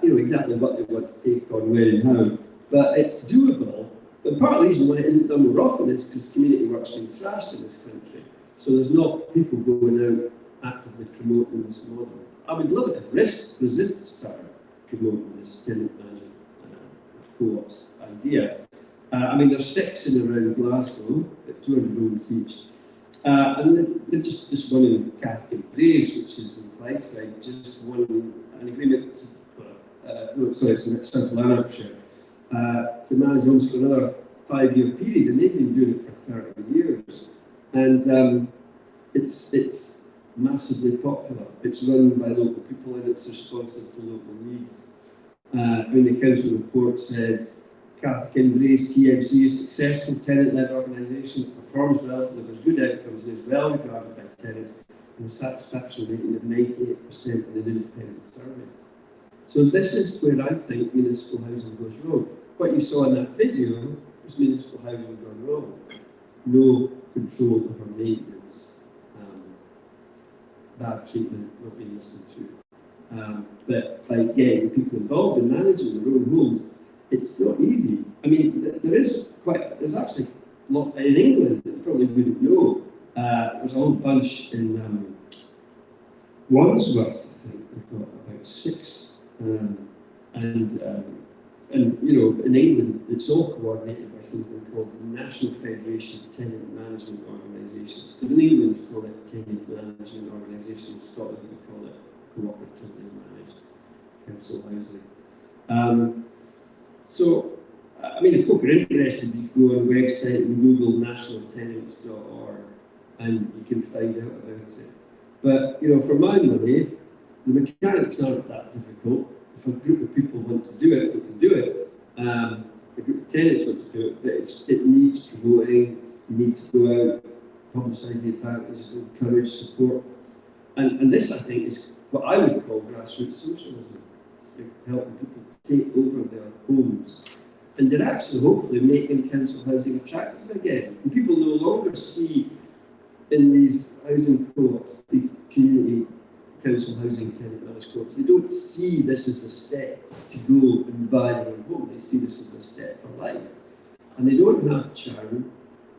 you know, exactly what they want to take on, where and how. But it's doable. But part of the reason why it isn't done more often is because community work's been thrashed in this country. So there's not people going out actively promoting this model. I would love it if Resist started promoting this tenant management co-ops idea. I mean, there's 6 in around Glasgow at 200 rooms each. And they've just won in Cathkin Braes, which is in Clydeside, just won an agreement, it's in South Lanarkshire, to manage homes for another 5-year period, and they've been doing it for 30 years. And it's massively popular. It's run by local people and it's responsive to local needs. I mean, the council report said Cathkin Braes TMC is a successful tenant-led organisation that performs well, delivers good outcomes, and is well regarded by tenants, and a satisfaction rating of 98% in an independent survey. So this is where I think municipal housing goes wrong. What you saw in that video was municipal housing gone wrong. No control over maintenance. bad treatment, not being listened to. But by getting people involved in managing their own homes, it's not easy. I mean, there's actually a lot in England that you probably wouldn't know. There's a whole bunch in Wandsworth, I think. We've got about 6, and you know, in England, it's all coordinated by something called the National Federation of Tenant Management Organisations. Because in England, we call it Tenant Management Organisation. In Scotland, we call it Cooperatively Managed Council Housing. So, I mean, if folk are interested, you can go on the website and Google nationaltenants.org and you can find out about it. But, you know, for my money, the mechanics aren't that difficult. If a group of people want to do it, we can do it. A group of tenants want to do it, but it needs promoting. You need to go out, publicise the advantages, encourage support. And this, I think, is what I would call grassroots socialism, helping people take over their homes. And they're actually hopefully making council housing attractive again. And people no longer see in these housing co-ops, these community council housing tenant managed co-ops, they don't see this as a step to go and buy their own home. They see this as a step for life. And they don't have churn.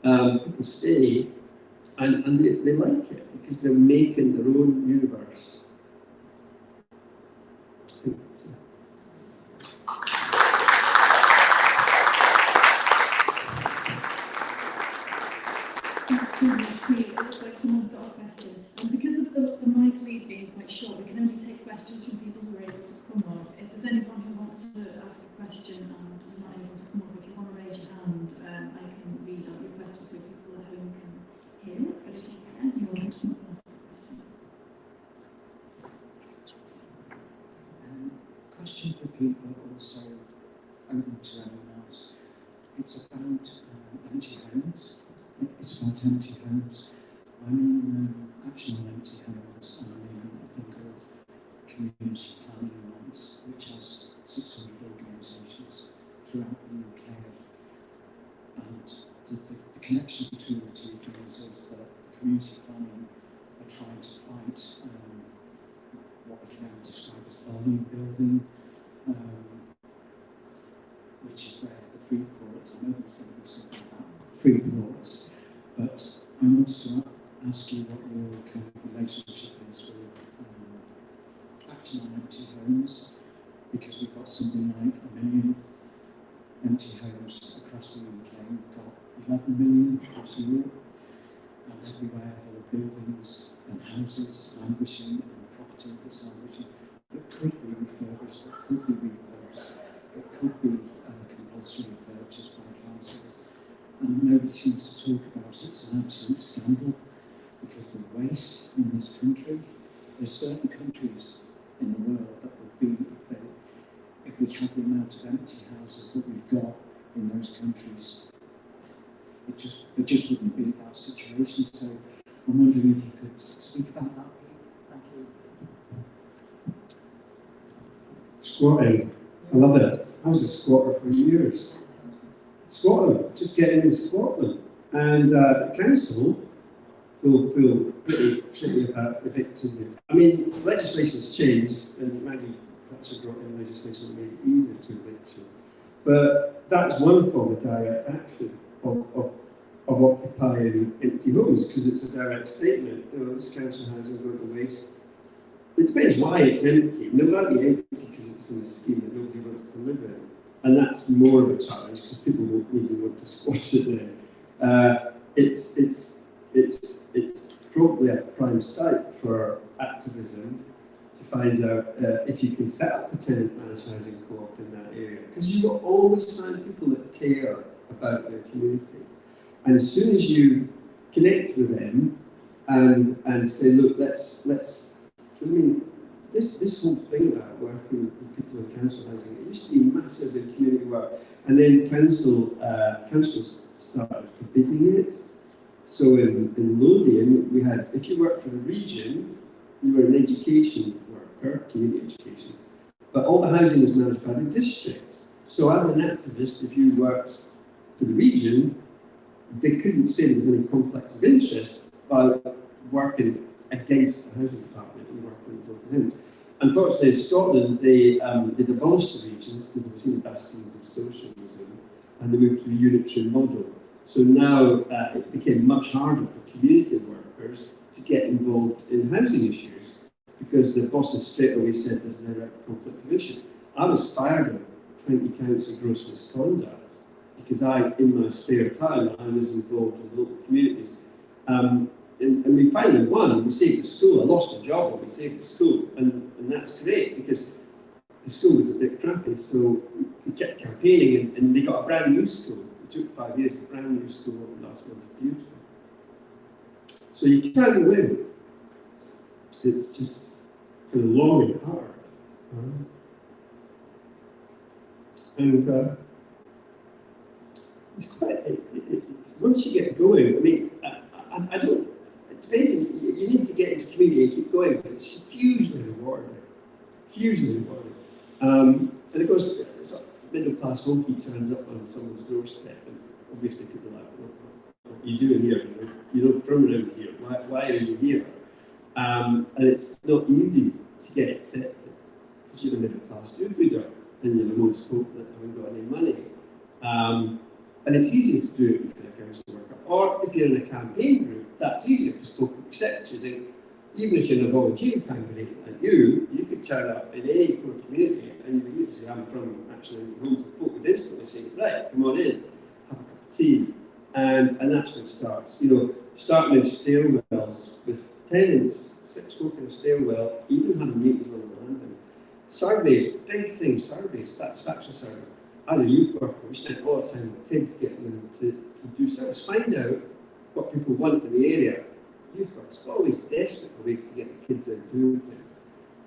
People stay and they like it because they're making their own universe. It looks like someone's got a question. And because of the mic lead being quite short, we can only take questions from people who are able to come up. If there's anyone who wants to ask a question and is not able to come up, if you want to raise your hand, I can read out your question so people at home can hear it. But if you can, you're welcome to come up and ask a question. Question for people also open to anyone else. It's about empty homes. It's about empty homes. I mean, Action on Empty Homes, and I mean, I think of Community Planning Rights, which has 600 organisations throughout the UK. And the connection between the two things is that community planning are trying to fight what we can now describe as volume building, which is where the free ports, I know there's going to be something about free ports, but I want to ask you what your kind of relationship is with Action on Empty Homes, because we've got something like 1 million empty homes across the UK. We've got 11 million across Europe, and everywhere there are buildings and houses languishing and property that's languishing that could be refurbished, that could be repurposed, that could be compulsory purchased by councils. And nobody seems to talk about it. It's an absolute scandal because the waste in this country, there's certain countries in the world that would be, if we had the amount of empty houses that we've got in those countries, there just wouldn't be that situation. So I'm wondering if you could speak about that. Thank you. Squatting, I love it. I was a squatter for years. Scotland, just get into Scotland. And the council will feel pretty shitty about evicting you. I mean, legislation's changed, and Maggie Thatcher brought in legislation that made it easier to evict you. But that's one form of direct action of occupying empty homes, because it's a direct statement. You know, this council housing is going to waste. It depends why it's empty. No, it might be empty because it's in a scheme that nobody wants to live in. And that's more of a challenge because people won't even want to squat it there. It's probably a prime site for activism to find out if you can set up a tenant managed housing co-op in that area, because you will always find people that care about their community. And as soon as you connect with them and say, look, let's I mean, this whole thing about working with people in council housing, it used to be massive in community work, and then councils started forbidding it. So in Lothian, we had, if you worked for the region, you were an education worker, community education, but all the housing was managed by the district. So as an activist, if you worked for the region, they couldn't say there was any conflict of interest by working against the housing department and working with local ends. Unfortunately, in Scotland, they abolished the regions because they were seen bastions of socialism, and they moved to a unitary model. So now it became much harder for community workers to get involved in housing issues because their bosses straight away said there's a direct conflict of interest. I was fired on 20 counts of gross misconduct because in my spare time, I was involved in local communities. And we finally won. We saved the school. I lost a job, but we saved the school. And that's great because the school was a bit crappy. So we kept campaigning and they got a brand new school. It took 5 years. The brand new school opened last month. Beautiful. So you can't win. It's just kind of long and hard. And it's quite, it's, once you get going, I mean, I don't, it depends, you need to get into community and keep going, but it's hugely rewarding. Hugely rewarding. And of course, middle class hockey turns up on someone's doorstep, and obviously people are like, what are you doing here? You're not from around here, why are you here? And it's not easy to get accepted, because you're a middle class do-gooder, and you're the most hope that haven't got any money. And it's easier to do it if you're a council worker. Or if you're in a campaign group, that's easier because folk accept you. Then, even if you're in a volunteering candidate like you could turn up in any poor community and you would say, I'm from actually homes of folk would instantly say, right, come on in, have a cup of tea. And that's where it starts. You know, starting in stairwells with tenants, folk in a stairwell, even having meetings on the landing. Surveys, big thing, surveys, satisfaction surveys. As a youth worker, we spent all the time with kids getting them to do service, find out what people want in the area. Youth workers are always desperate for ways to get the kids out doing things.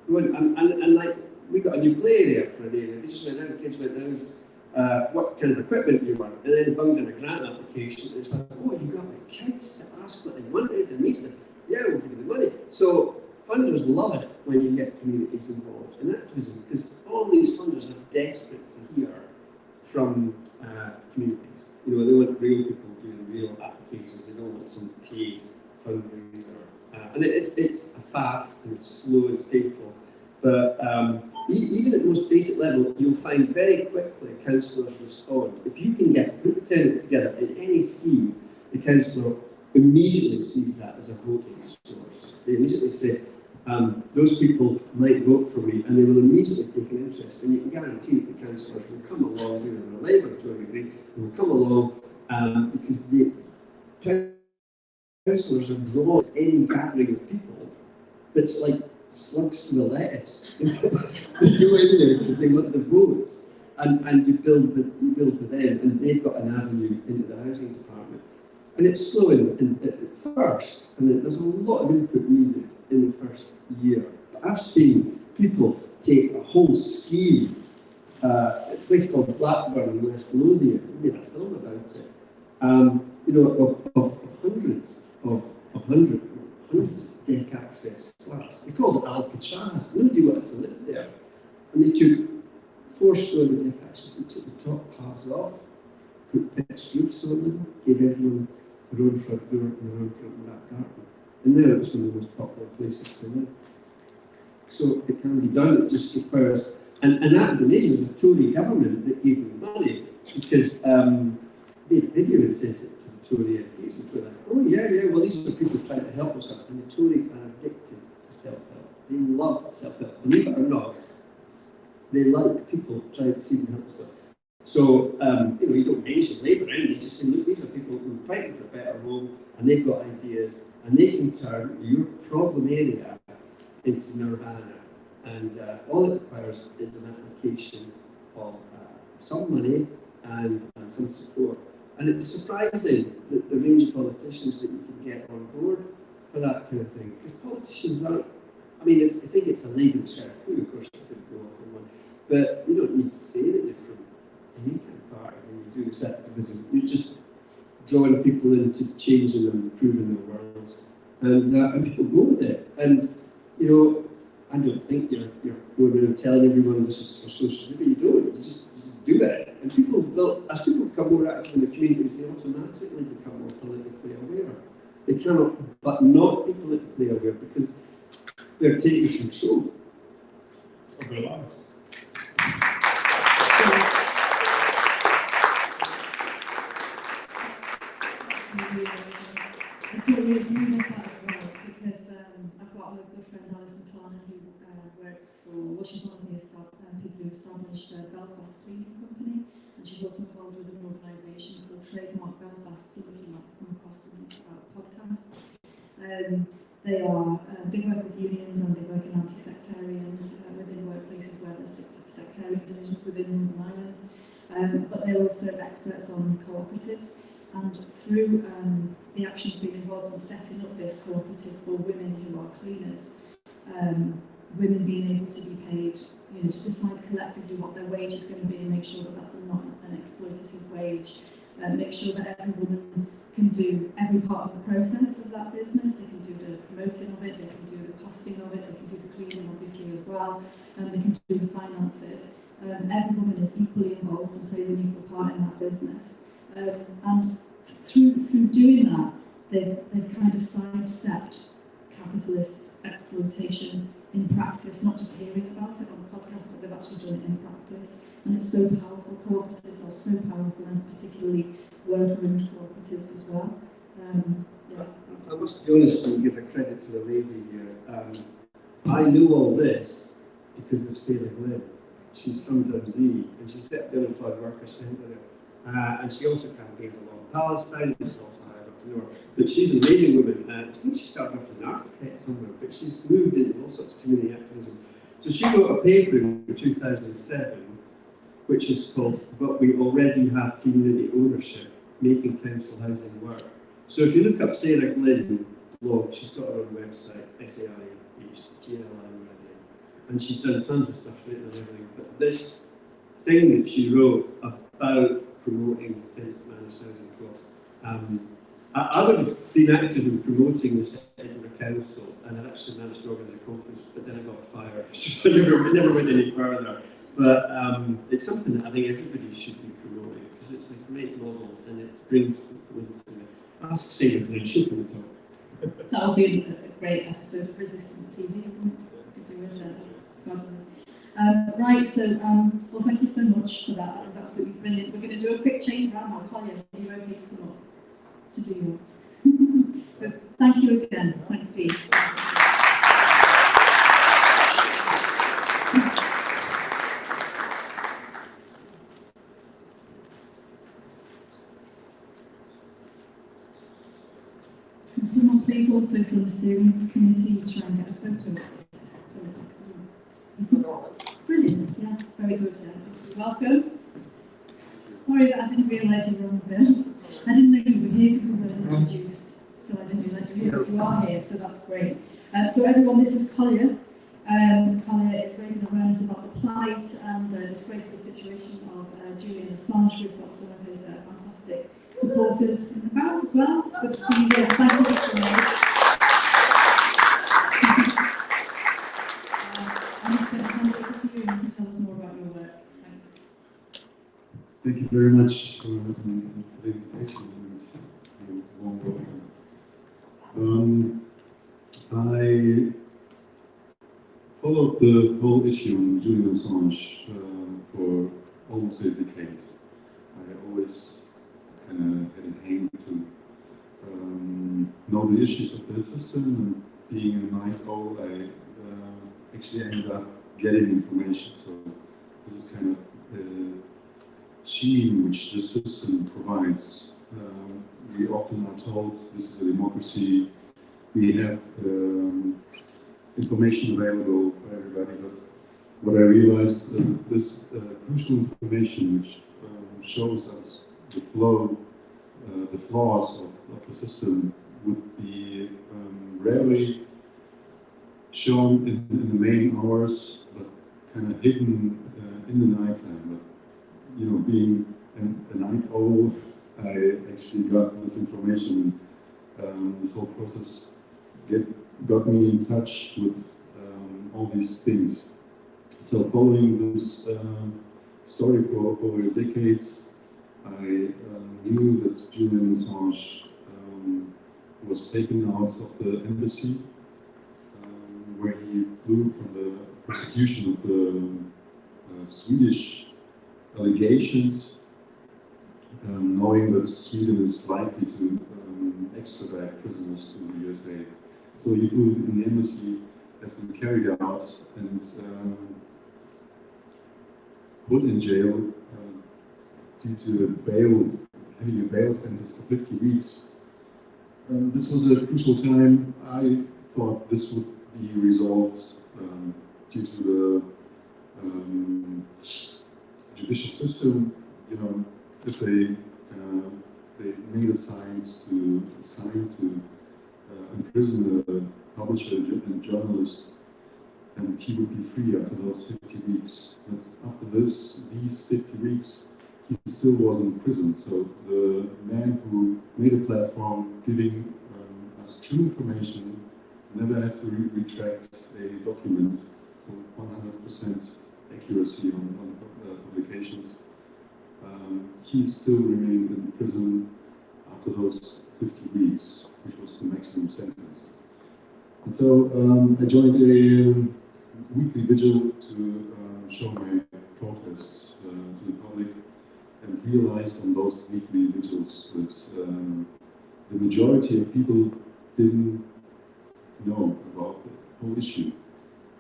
And like, we got a new play area for an area. They just went around, the kids went around, what kind of equipment you want, and then they bound in a grant application. And it's like, oh, you got the kids to ask what they wanted, and these, yeah, we'll give you the money. So funders love it when you get communities involved in activism, because all these funders are desperate to hear from communities. You know, they want real people doing real applications. They don't want some paid fundraiser. And it's a faff, and it's slow, and it's painful. But even at the most basic level, you'll find very quickly councillors respond. If you can get a group of tenants together in any scheme, the councillor immediately sees that as a voting source. They immediately say, those people might vote for me, and they will immediately take an interest. And you can guarantee that the councillors will come along, doing a Labour to a degree, will come along because the councillors are drawn to any gathering of people that's like slugs to a lettuce. They go in there because they want the votes, and you build with them, and they've got an avenue into the housing department. And it's slow at first, and there's a lot of input needed in the first year. But I've seen people take a whole scheme, a place called Blackburn in West Lothian. We made a film about it. You know, of hundreds of deck access flats. They called it Alcatraz. Nobody wanted to live there, and they took 4-story deck access. They took the top halves off, put pitched roofs on them, gave everyone their own front door and their own front and back garden. And now it's one of the most popular places to live. So it can be done, it just requires, and that was amazing. It was a Tory government that gave them money because they had a video and sent it to the Tory MPs, and Tory like, oh yeah, well these are people trying to help themselves, and the Tories are addicted to self-help. They love self-help. Believe it or not, they like people trying to see them help themselves. So, you know, you don't mention Labour, and you just say, look, these are people who are fighting for a better home, and they've got ideas, and they can turn your problem area into nirvana. And all it requires is an application of some money and some support. And it's surprising that the range of politicians that you can get on board for that kind of thing. Because politicians aren't, I mean, if they get a Labour coup, of course, you could go off on one. But you don't need to say that you're from any kind of party when you do this activism. You're just drawing people into changing them, improving their worlds, and people go with it. And you know, I don't think you're going around telling everyone this is for socialism, but you don't. You just do it. And people will, as people become more active in the communities, they automatically become more politically aware. They cannot but not be politically aware because they're taking control of their lives. I totally agree with that as well, because I've got a good friend, Alison Clarnan, who works for, well, she's one of the people who established Belfast Cleaning Company, and she's also involved with an organisation called Trademark Belfast, so if you might come across them podcasts. They work with unions and they work in anti-sectarian within workplaces where there's sectarian divisions within Northern Ireland, but they're also experts on cooperatives. And through the actions being involved in setting up this cooperative for women who are cleaners, women being able to be paid, to decide collectively what their wage is going to be and make sure that that's not an exploitative wage, make sure that every woman can do every part of the process of that business. They can do the promoting of it, they can do the costing of it, they can do the cleaning obviously as well, and they can do the finances. Every woman is equally involved and plays an equal part in that business. And through doing that, they've kind of sidestepped capitalist exploitation in practice, not just hearing about it on the podcast, but they've actually done it in practice. And it's so powerful. Cooperatives are so powerful, and particularly worker-owned cooperatives as well. I must be honest and give a credit to the lady here. I knew all this because of Sarah Glenn. She's from Dundee, and she set the Unemployed Workers Centre there. And she also campaigns along Palestine, she's also hired up to North. But she's an amazing woman. I think she started off as an architect somewhere, but she's moved into all sorts of community activism. So she wrote a paper in 2007, which is called But We Already Have Community Ownership, Making Council Housing Work. So if you look up Sarah Glynn blog, she's got her own website, SAIH, and she's done tons of stuff for it and everything. But this thing that she wrote about promoting tenant managed housing co-ops, I would have been active in promoting this in the council, and I'd actually managed to organise a conference, but then I got fired, so it never went any further. But it's something that I think everybody should be promoting, because it's a great model and it brings people into it. Ask Sarah Glenn, she'll come and talk. That'll be a great episode of Resistance TV. Could do with that. Right, so well, thank you so much for that. That was absolutely brilliant. We're going to do a quick change around now. Collier, are you okay to come up to do your? So thank you again. Thanks, Pete. Can someone please also from the steering committee try and get a photo? Brilliant, yeah, very good. Welcome. Sorry that I didn't realise you were on the bill. I didn't know you were here because we were introduced, so I didn't realise you were here, but you are here, so that's great. So everyone, this is Collier. Collier is raising awareness about the plight and disgraceful situation of Julian Assange. We've got some of his fantastic supporters in the crowd as well. Good to see you. Thank you for coming. I'm just going to hand over to you and you can tell us more about your work. Thanks. Thank you very much for the invitation and warm welcome. I followed the whole issue on Julian Assange for almost a decade. I always had a aim to know the issues of the system, and being a night owl, I actually ended up getting information. So this is kind of the scheme which the system provides. We often are told this is a democracy, we have information available for everybody, but what I realized, this crucial information which shows us the flaws of the system would be rarely shown in the main hours, but kind of hidden in the nighttime. But being a night owl, I actually got this information, and this whole process got me in touch with all these things. So following this story for over decades, I knew that Julian Assange was taken out of the embassy, where he flew from the persecution of the Swedish allegations, knowing that Sweden is likely to extradite prisoners to the USA. So he flew in the embassy, has been carried out and put in jail due to having a bail sentence for 50 weeks. This was a crucial time. I thought this would be resolved due to the judicial system. You know, if they made a sign to imprison a publisher and journalist, and he would be free after those 50 weeks. But after these 50 weeks, he still was in prison. So the man who made a platform giving us true information never had to retract a document for 100% accuracy on publications. He still remained in prison after those 50 weeks, which was the maximum sentence. And so I joined a weekly vigil to show my protests to the public, and realized on those weekly vigils that the majority of people didn't know about the whole issue.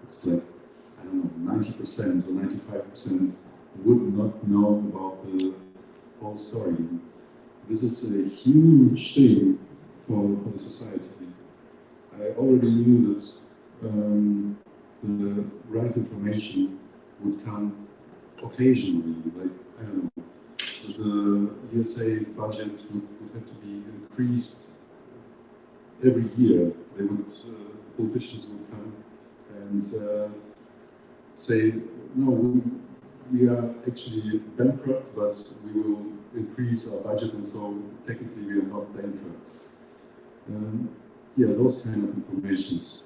It's like, I don't know, 90% or 95% would not know about the whole story. This is a huge thing for the society. I already knew that the right information would come occasionally, like, I don't know, the USA budget would have to be increased every year. They would, politicians would come and say, no, we are actually bankrupt, but we will increase our budget, and so technically we are not bankrupt. Yeah, those kind of informations.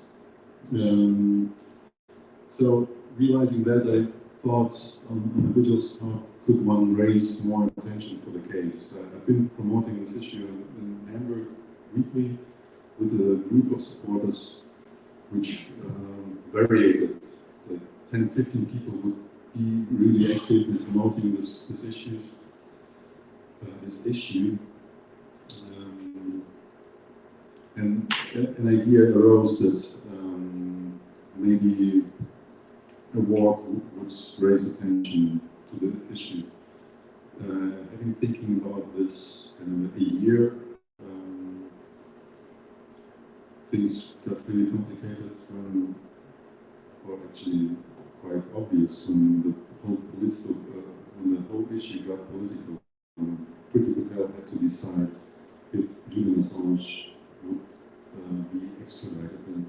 So realizing that, I thought on the vigils, how could one raise more attention for the case? I've been promoting this issue in Hamburg weekly with a group of supporters, which variated. Like 10, 15 people would be really active in promoting this issue. And an idea arose that maybe a walk would raise attention to the issue. I've been thinking about this in a year. Things got really complicated when, or actually quite obvious when the whole issue got political. Pretty Patel had to decide if Julian Assange would be extradited. And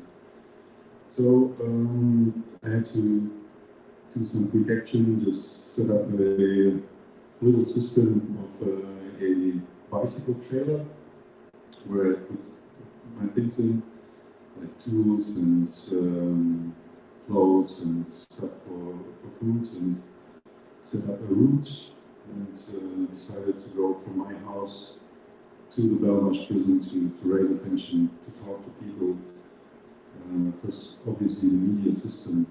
so I had to do some quick action, just set up a little system of a bicycle trailer where I put my things in, like tools and clothes and stuff for food, and set up a route, and decided to go from my house to the Belmarsh prison to raise attention, to talk to people, because obviously the media system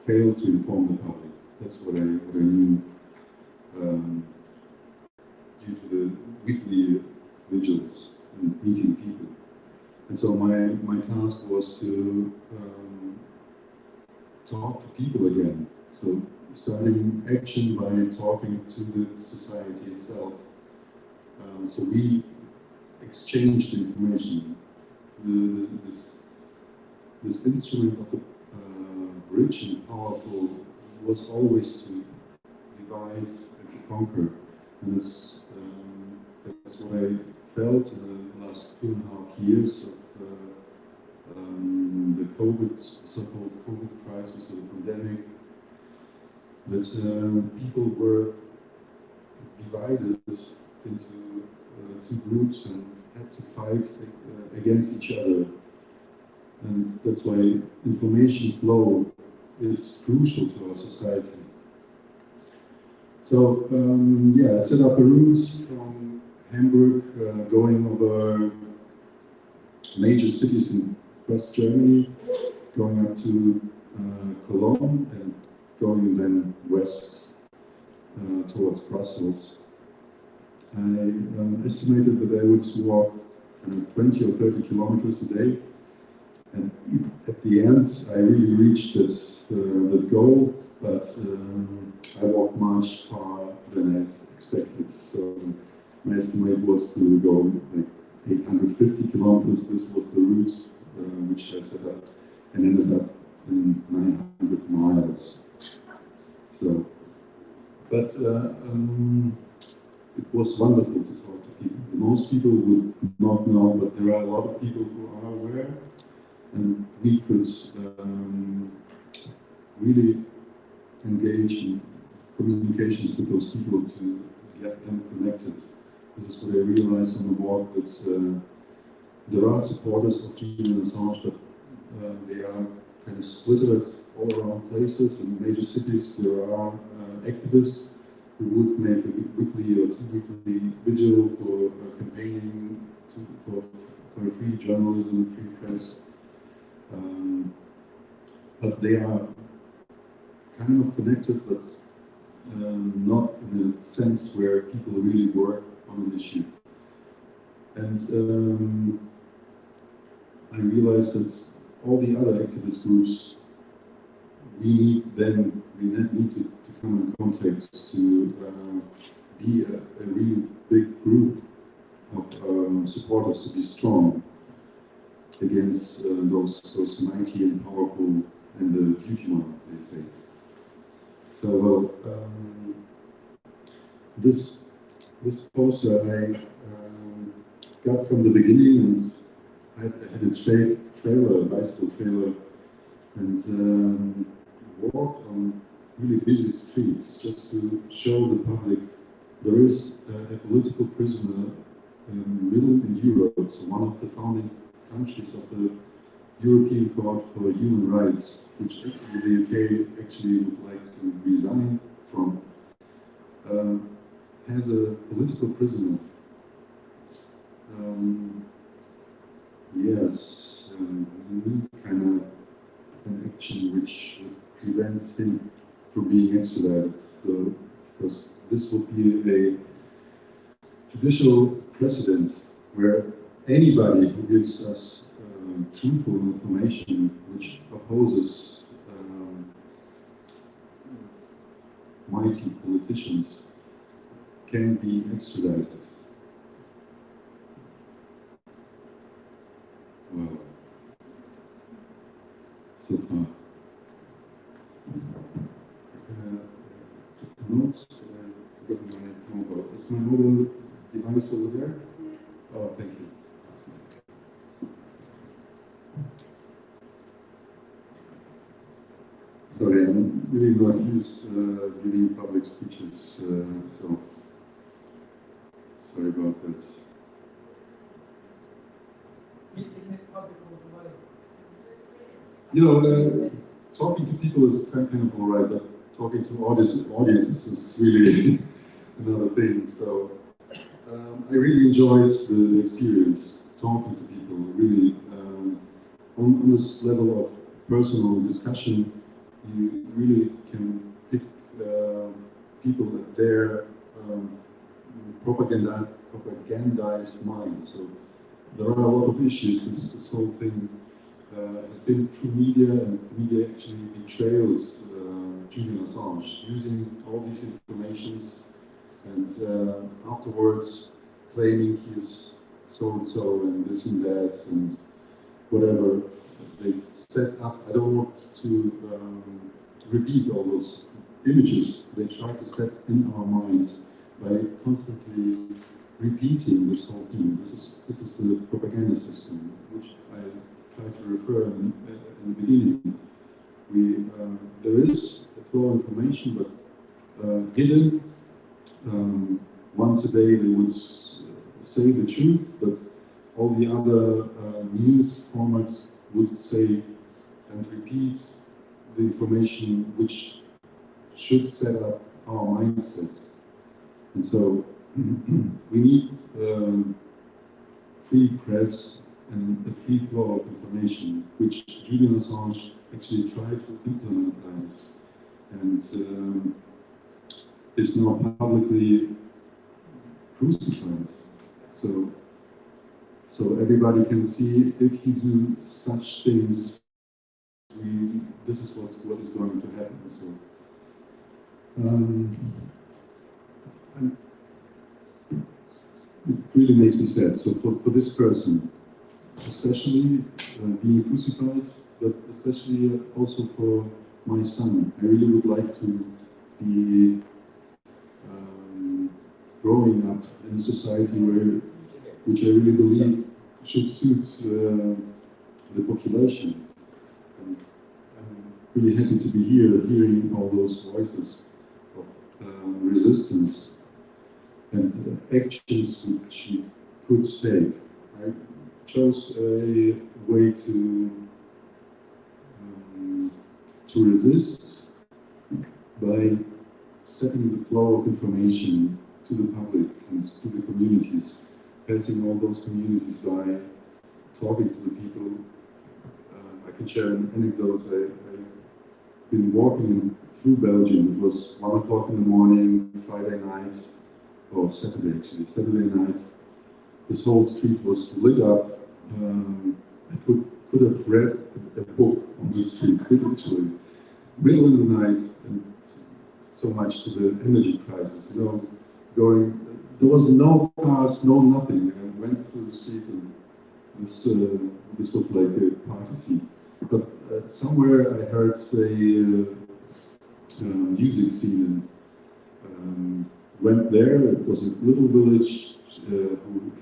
failed to inform the public. That's what I knew due to the weekly vigils and meeting people. And so my task was to talk to people again. So starting action by talking to the society itself. So we exchanged information. This instrument of the rich and powerful was always to divide and to conquer. And that's what I felt in the last 2.5 years of the so-called COVID crisis, or the pandemic, that people were divided into two groups and had to fight against each other. And that's why information flow is crucial to our society. So, yeah, I set up a route from Hamburg, going over major cities in West Germany, going up to Cologne and going then west towards Brussels. I estimated that I would walk 20 or 30 kilometers a day, and at the end I really reached that goal, but I walked much farther than I expected. So my estimate was to go like 850 kilometers. This was the route which I set up, and ended up in 900 miles. So, but it was wonderful to talk to people. Most people would not know, but there are a lot of people who are aware, and we could really engage in communications with those people to get them connected. This is what I realized on the walk, that there are supporters of Julian Assange, but they are kind of split all around places. In major cities there are activists who would make a weekly or 2-weekly vigil for campaigning for free journalism, free press. But they are kind of connected, but not in a sense where people really work on an issue. And I realized that all the other activist groups, we need to come in contact to be a real big group of supporters, to be strong against those mighty and powerful and the beauty one, they say. So, well, this poster I got from the beginning, and I had a bicycle trailer, and walked on really busy streets just to show the public there is a political prisoner in Europe, so one of the founding countries of the European Court for Human Rights, which the UK actually would like to resign from, has a political prisoner. Yes, we need kind of an action which prevents him from being extradited, because this would be a judicial precedent where anybody who gives us truthful information which opposes mighty politicians can be extradited. Well, so far. I took notes, I forgot my mobile. Is my mobile device over there? Oh, thank you. Sorry, I'm really not used to giving public speeches, so sorry about that. You know, talking to people is kind of all right, but talking to audiences is really another thing. So I really enjoyed the experience, talking to people, really on this level of personal discussion. You really can pick people at their propagandized mind. So there are a lot of issues. This whole thing has been through media, and media actually betrayed Julian Assange, using all these informations, and afterwards claiming he's so-and-so and this and that and whatever. They set up, I don't want to repeat all those images they try to set in our minds by constantly repeating this whole thing. This is the propaganda system, which I tried to refer in the beginning. There is a flow of information, but hidden. Once a day they would say the truth, but all the other news formats would say and repeat the information which should set up our mindset. And so we need free press and a free flow of information, which Julian Assange actually tried to implement and is now publicly crucified. So everybody can see if you do such things, this is what is going to happen. So it really makes me sad. So for this person, especially being crucified, but especially also for my son, I really would like to be growing up in a society which I really believe should suit the population. And I'm really happy to be here, hearing all those voices of resistance and actions which you could take. I chose a way to resist by setting the flow of information to the public and to the communities, passing all those communities by talking to the people. I can share an anecdote. I've been walking through Belgium. It was 1 o'clock in the morning, Friday night, or Saturday actually, Saturday night. This whole street was lit up. I could have read a book on the street, literally. Middle of the night, and so much to the energy crisis, you know, there was no cars, no nothing. I went through the street and this was like a party scene. But somewhere I heard a music scene and went there. It was a little village who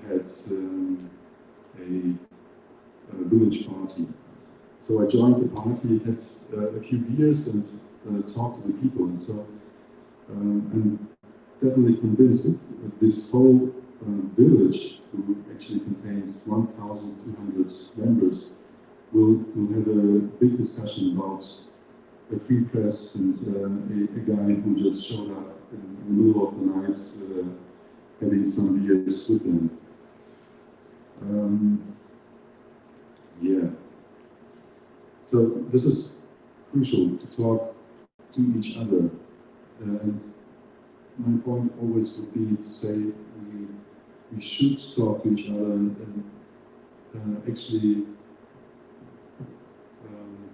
had a village party. So I joined the party, had a few beers and talked to the people. And so I'm definitely convinced that this whole village, who actually contains 1,200 members, will have a big discussion about a free press and a guy who just showed up in the middle of the night having some beers with them. Yeah. So this is crucial to talk to each other. And my point always would be to say we should talk to each other and actually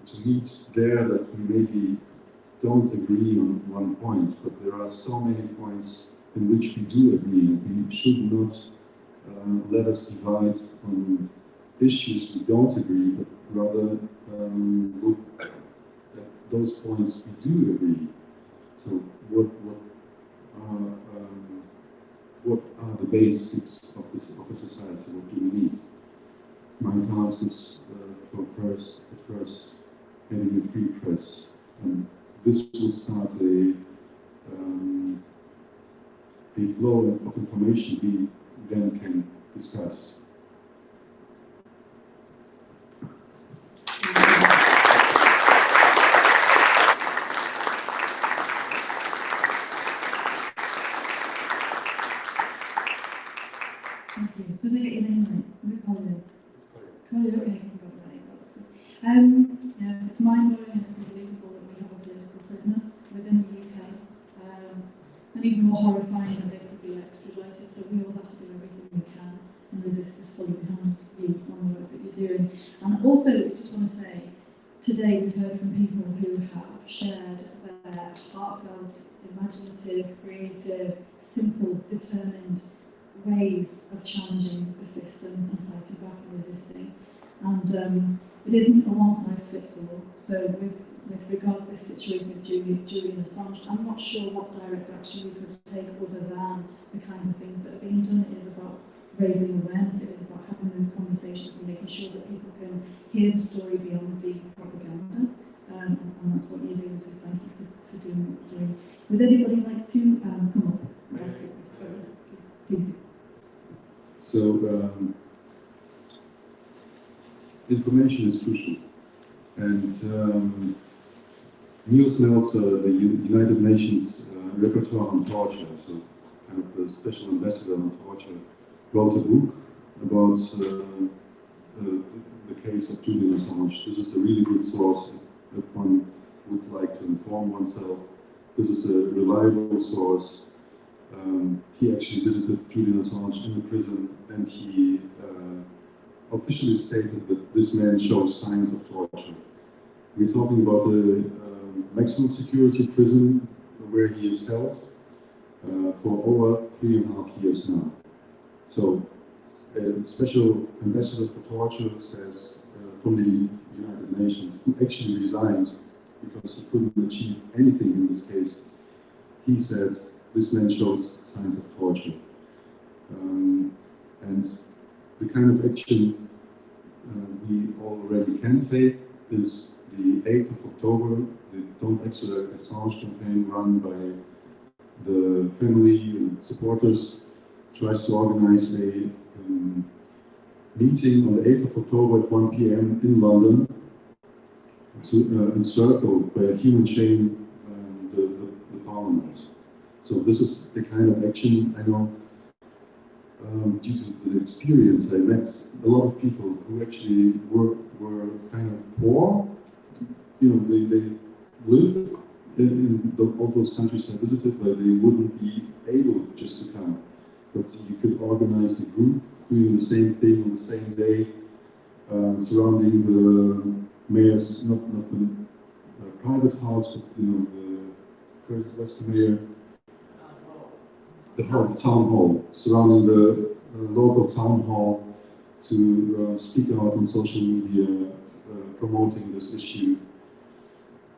to meet there that we maybe don't agree on one point, but there are so many points in which we do agree, and we should not let us divide on issues we don't agree, but rather look at those points we do agree. So what are the basics of a society? What do we need? My task is at first having a free press, and this will start a flow of information we then can discuss. Thank you. Could I get your name right? Is it Colin? It's Colin. Okay, I got that name. That's good. Yeah, it's mind-blowing and it's unbelievable that we have a political prisoner within the UK. And even more horrifying that they could be extradited. So we all have to do everything we can and resist this pulling behind you on the work that you're doing. And also, we just want to say, today we've heard from people who have shared their heartfelt, imaginative, creative, simple, determined ways of challenging the system and fighting back and resisting. And it isn't a one-size-fits-all. So with regards to this situation with Julian Assange, I'm not sure what direct action we could take other than the kinds of things that are being done. It is about raising awareness, it is about having those conversations and making sure that people can hear the story beyond the propaganda. And that's what you're doing, so thank you for doing what you're doing. Would anybody like to come up? Yes, please. So information is crucial, and Niels Meltzer, the United Nations Rapporteur on Torture, so kind of the special ambassador on torture, wrote a book about the case of Julian Assange. This is a really good source if one would like to inform oneself. This is a reliable source. He actually visited Julian Assange in the prison, and he officially stated that this man shows signs of torture. We're talking about the maximum security prison where he is held for over 3.5 years now. So, a special ambassador for torture says from the United Nations, who actually resigned because he couldn't achieve anything in this case. He said this man shows signs of torture. And the kind of action we already can take is the 8th of October, the Don't Extradite Assange campaign run by the family and supporters tries to organize a meeting on the 8th of October at 1 p.m. in London to encircle by a human chain the Parliament. So this is the kind of action I know. Due to the experience, I met a lot of people who actually were kind of poor. You know, they live in all those countries I visited, but they wouldn't be able just to come. But you could organize a group doing the same thing on the same day, surrounding the mayor's, not the private house, but where's the mayor? The town hall, surrounding the local town hall to speak out on social media, promoting this issue.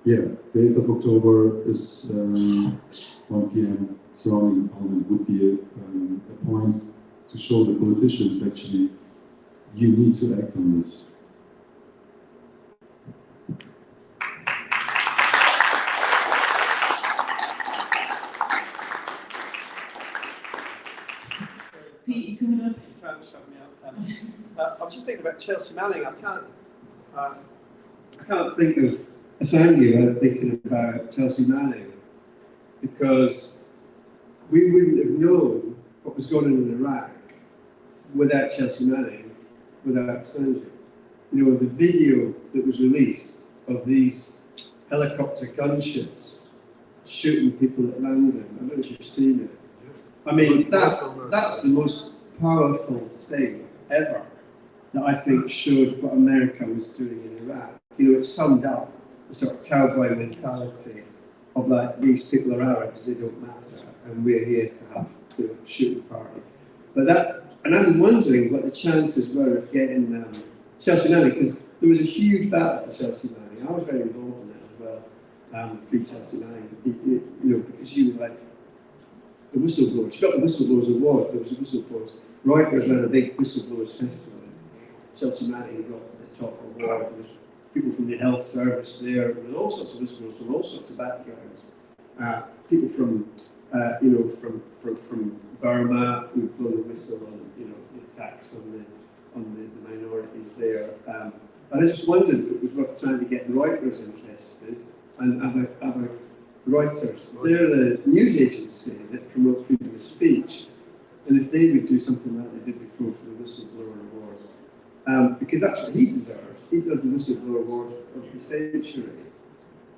Yeah, the 8th of October is 1 p.m. surrounding the Parliament would be a point to show the politicians actually you need to act on this. Pete, you coming up? I was just thinking about Chelsea Manning. I can't think of Assange without thinking about Chelsea Manning, because we wouldn't have known what was going on in Iraq without Chelsea Manning, without Assange. You know, the video that was released of these helicopter gunships shooting people at random, I don't know if you've seen it. I mean, that's the most powerful thing ever that I think showed what America was doing in Iraq. You know, it summed up the sort of cowboy mentality of like, these people are Arabs, they don't matter, and we're here to have a shooting party. But and I'm wondering what the chances were of getting Chelsea Manning, because there was a huge battle for Chelsea Manning. I was very involved in it as well, free Chelsea Manning, you know, because she was like the whistleblower. She got the Whistleblowers Award. There was a whistleblowers. Reuters ran a big whistleblowers festival. Chelsea Manning got the top award. There was people from the health service there. There was all sorts of whistleblowers from all sorts of backgrounds. People from from Burma who blew the whistle on the attacks on the minorities there. And I just wondered if it was worth trying to get Reuters interested and about Reuters. They're the news agency that promote freedom of speech, and if they would do something like they did before for the Whistleblower Awards, because that's what he deserves. He deserves the Whistleblower Award of the century,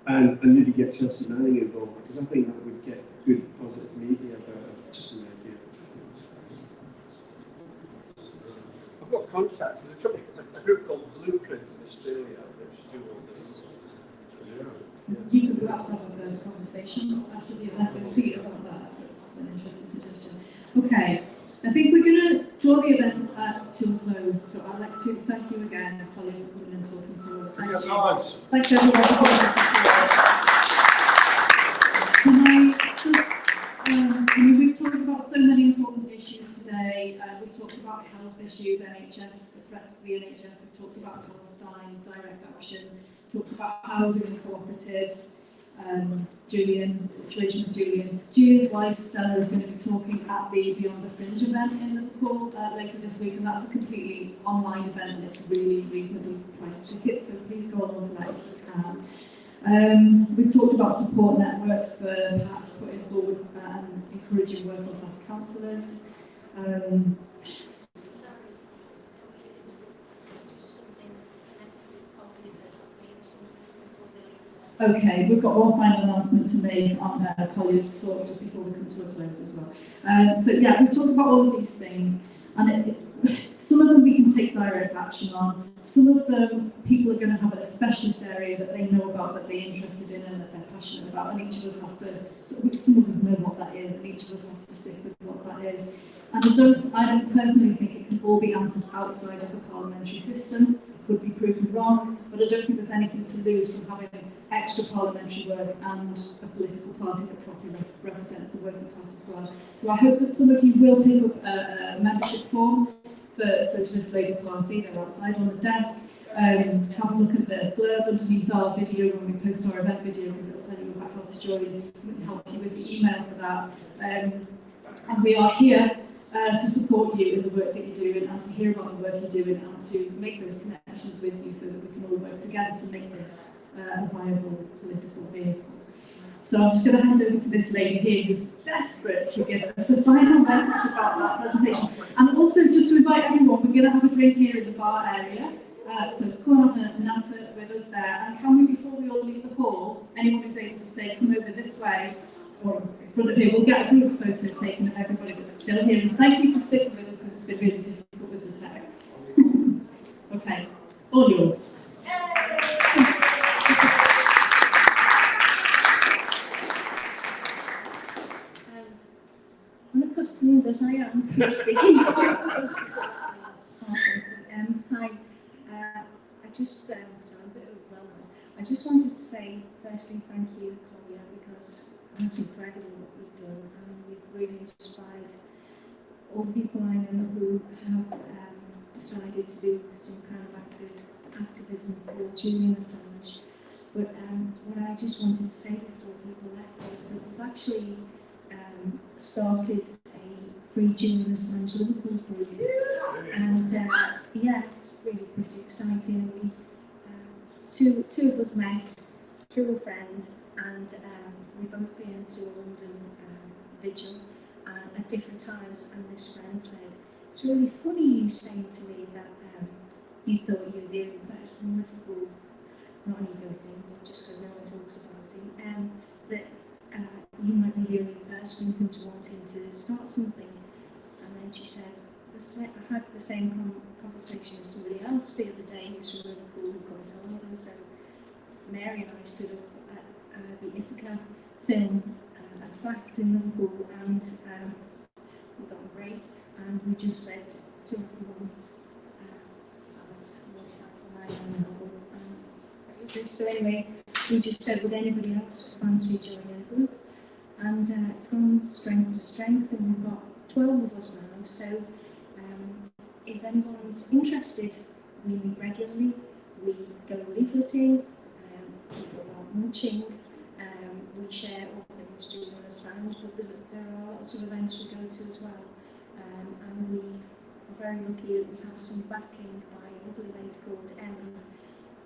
and maybe get Chelsea Manning involved, because I think that would get good positive media about it. Just an idea. I've got contacts. There's a group called Blueprint in Australia that do all this. You could perhaps have a conversation after the event with Pete about that. That's an interesting suggestion. Okay, I think we're going to draw the event to a close. So I'd like to thank you again, Polly, for coming and talking to us. Thank you. Thanks everyone for coming to we've talked about so many important issues today. We've talked about health issues, NHS, the threats to the NHS. We've talked about Palestine, direct action. Talked about housing and cooperatives. Julian, the situation with Julian. Julian's wife, Stella, is going to be talking at the Beyond the Fringe event in Liverpool later this week, and that's a completely online event, and it's really reasonably priced tickets, so please go on to that if you can. We've talked about support networks for perhaps putting forward and encouraging working class councillors. Okay, we've got one final announcement to make on Collier's talk just before we come to a close as well. So yeah, we've talked about all of these things, and some of them we can take direct action on. Some of them people are going to have a specialist area that they know about, that they're interested in and that they're passionate about, and each of us has to, some of us know what that is, and each of us has to stick with what that is. And I don't personally think it can all be answered outside of the parliamentary system. It could be proven wrong, but I don't think there's anything to lose from having extra parliamentary work and a political party that properly represents the working class as well. So I hope that some of you will pick up a membership form for Socialist Labour Party. They're outside on the desk. Have a look at the blurb underneath our video when we post our event video, because it'll tell you about how to join. We can help you with the email for that. And we are here to support you in the work that you're doing, and to hear about the work you're doing, and to make those connections with you so that we can all work together to make this a viable political vehicle. So I'm just going to hand over to this lady here who's desperate to give us a final message about that presentation. And also just to invite everyone, we're going to have a drink here in the bar area. So come on, have a natter with us there. And can we, before we all leave the hall, anyone who's able to stay, come over this way, or in front of here, we'll get a group photo taken of everybody that's still here. And thank you for sticking with us, because it's been really difficult with the tech. Okay, all yours. Unaccustomed as I am to speaking. Hi. I just, so I'm a bit overwhelmed. I just wanted to say, firstly, thank you, Collier, because that's incredible what you've done. I mean, you've really inspired all the people I know who have decided to do some kind of activism for Julian Assange. But what I just wanted to say before people left was that we've actually started a Free Julian Assange Liverpool group, and yeah, it's really pretty exciting. We two of us met through a friend, and we both been to a London vigil at different times. And this friend said, "It's really funny you saying to me that you thought you were the only person in Liverpool, not an ego thing, but just because no one talks about it, that you might be the only person who's wanting to start something." And then she said, I had the same conversation with somebody else the other day who's from Liverpool, who got to London. So Mary and I stood up at the Ithaca film fact in Liverpool, and we got great, and we just said to everyone, so anyway, we just said, would anybody else fancy joining a group? And it's gone strength to strength, and we've got 12 of us now. So if anyone's interested, we meet regularly, we go leafleting, we go out munching, we share all things Julian Assange, but there are lots of events we go to as well. And we are very lucky that we have some backing by a lovely lady called Emma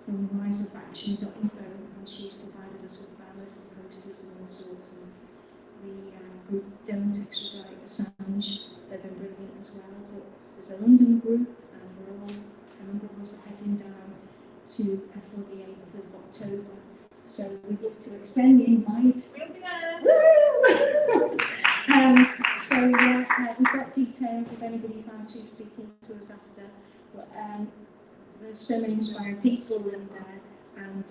from riseofaction.info, and she's provided us with banners and posters and all sorts. And the group Don't Extradite Assange, they've been brilliant as well. But there's a London group, and we're all, a number of us are heading down to for the 8th of October. So we'd love to extend the invite. We'll be there! So we've got details if anybody fancies speaking to us after. But there's so many inspiring people in there, and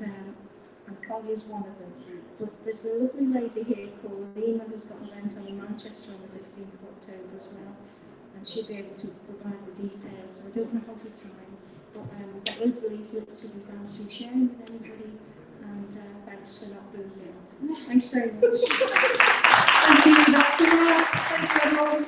Collier's one of them. But there's a lovely lady here called Lima who's got an event on in Manchester on the 15th of October as well, and she'll be able to provide the details. So I don't want to hold your time, but we've got loads of leaflets if you fancy sharing with anybody, and thanks for not being here. Thanks very much. Thank you, Dr. Mark. Thanks everyone.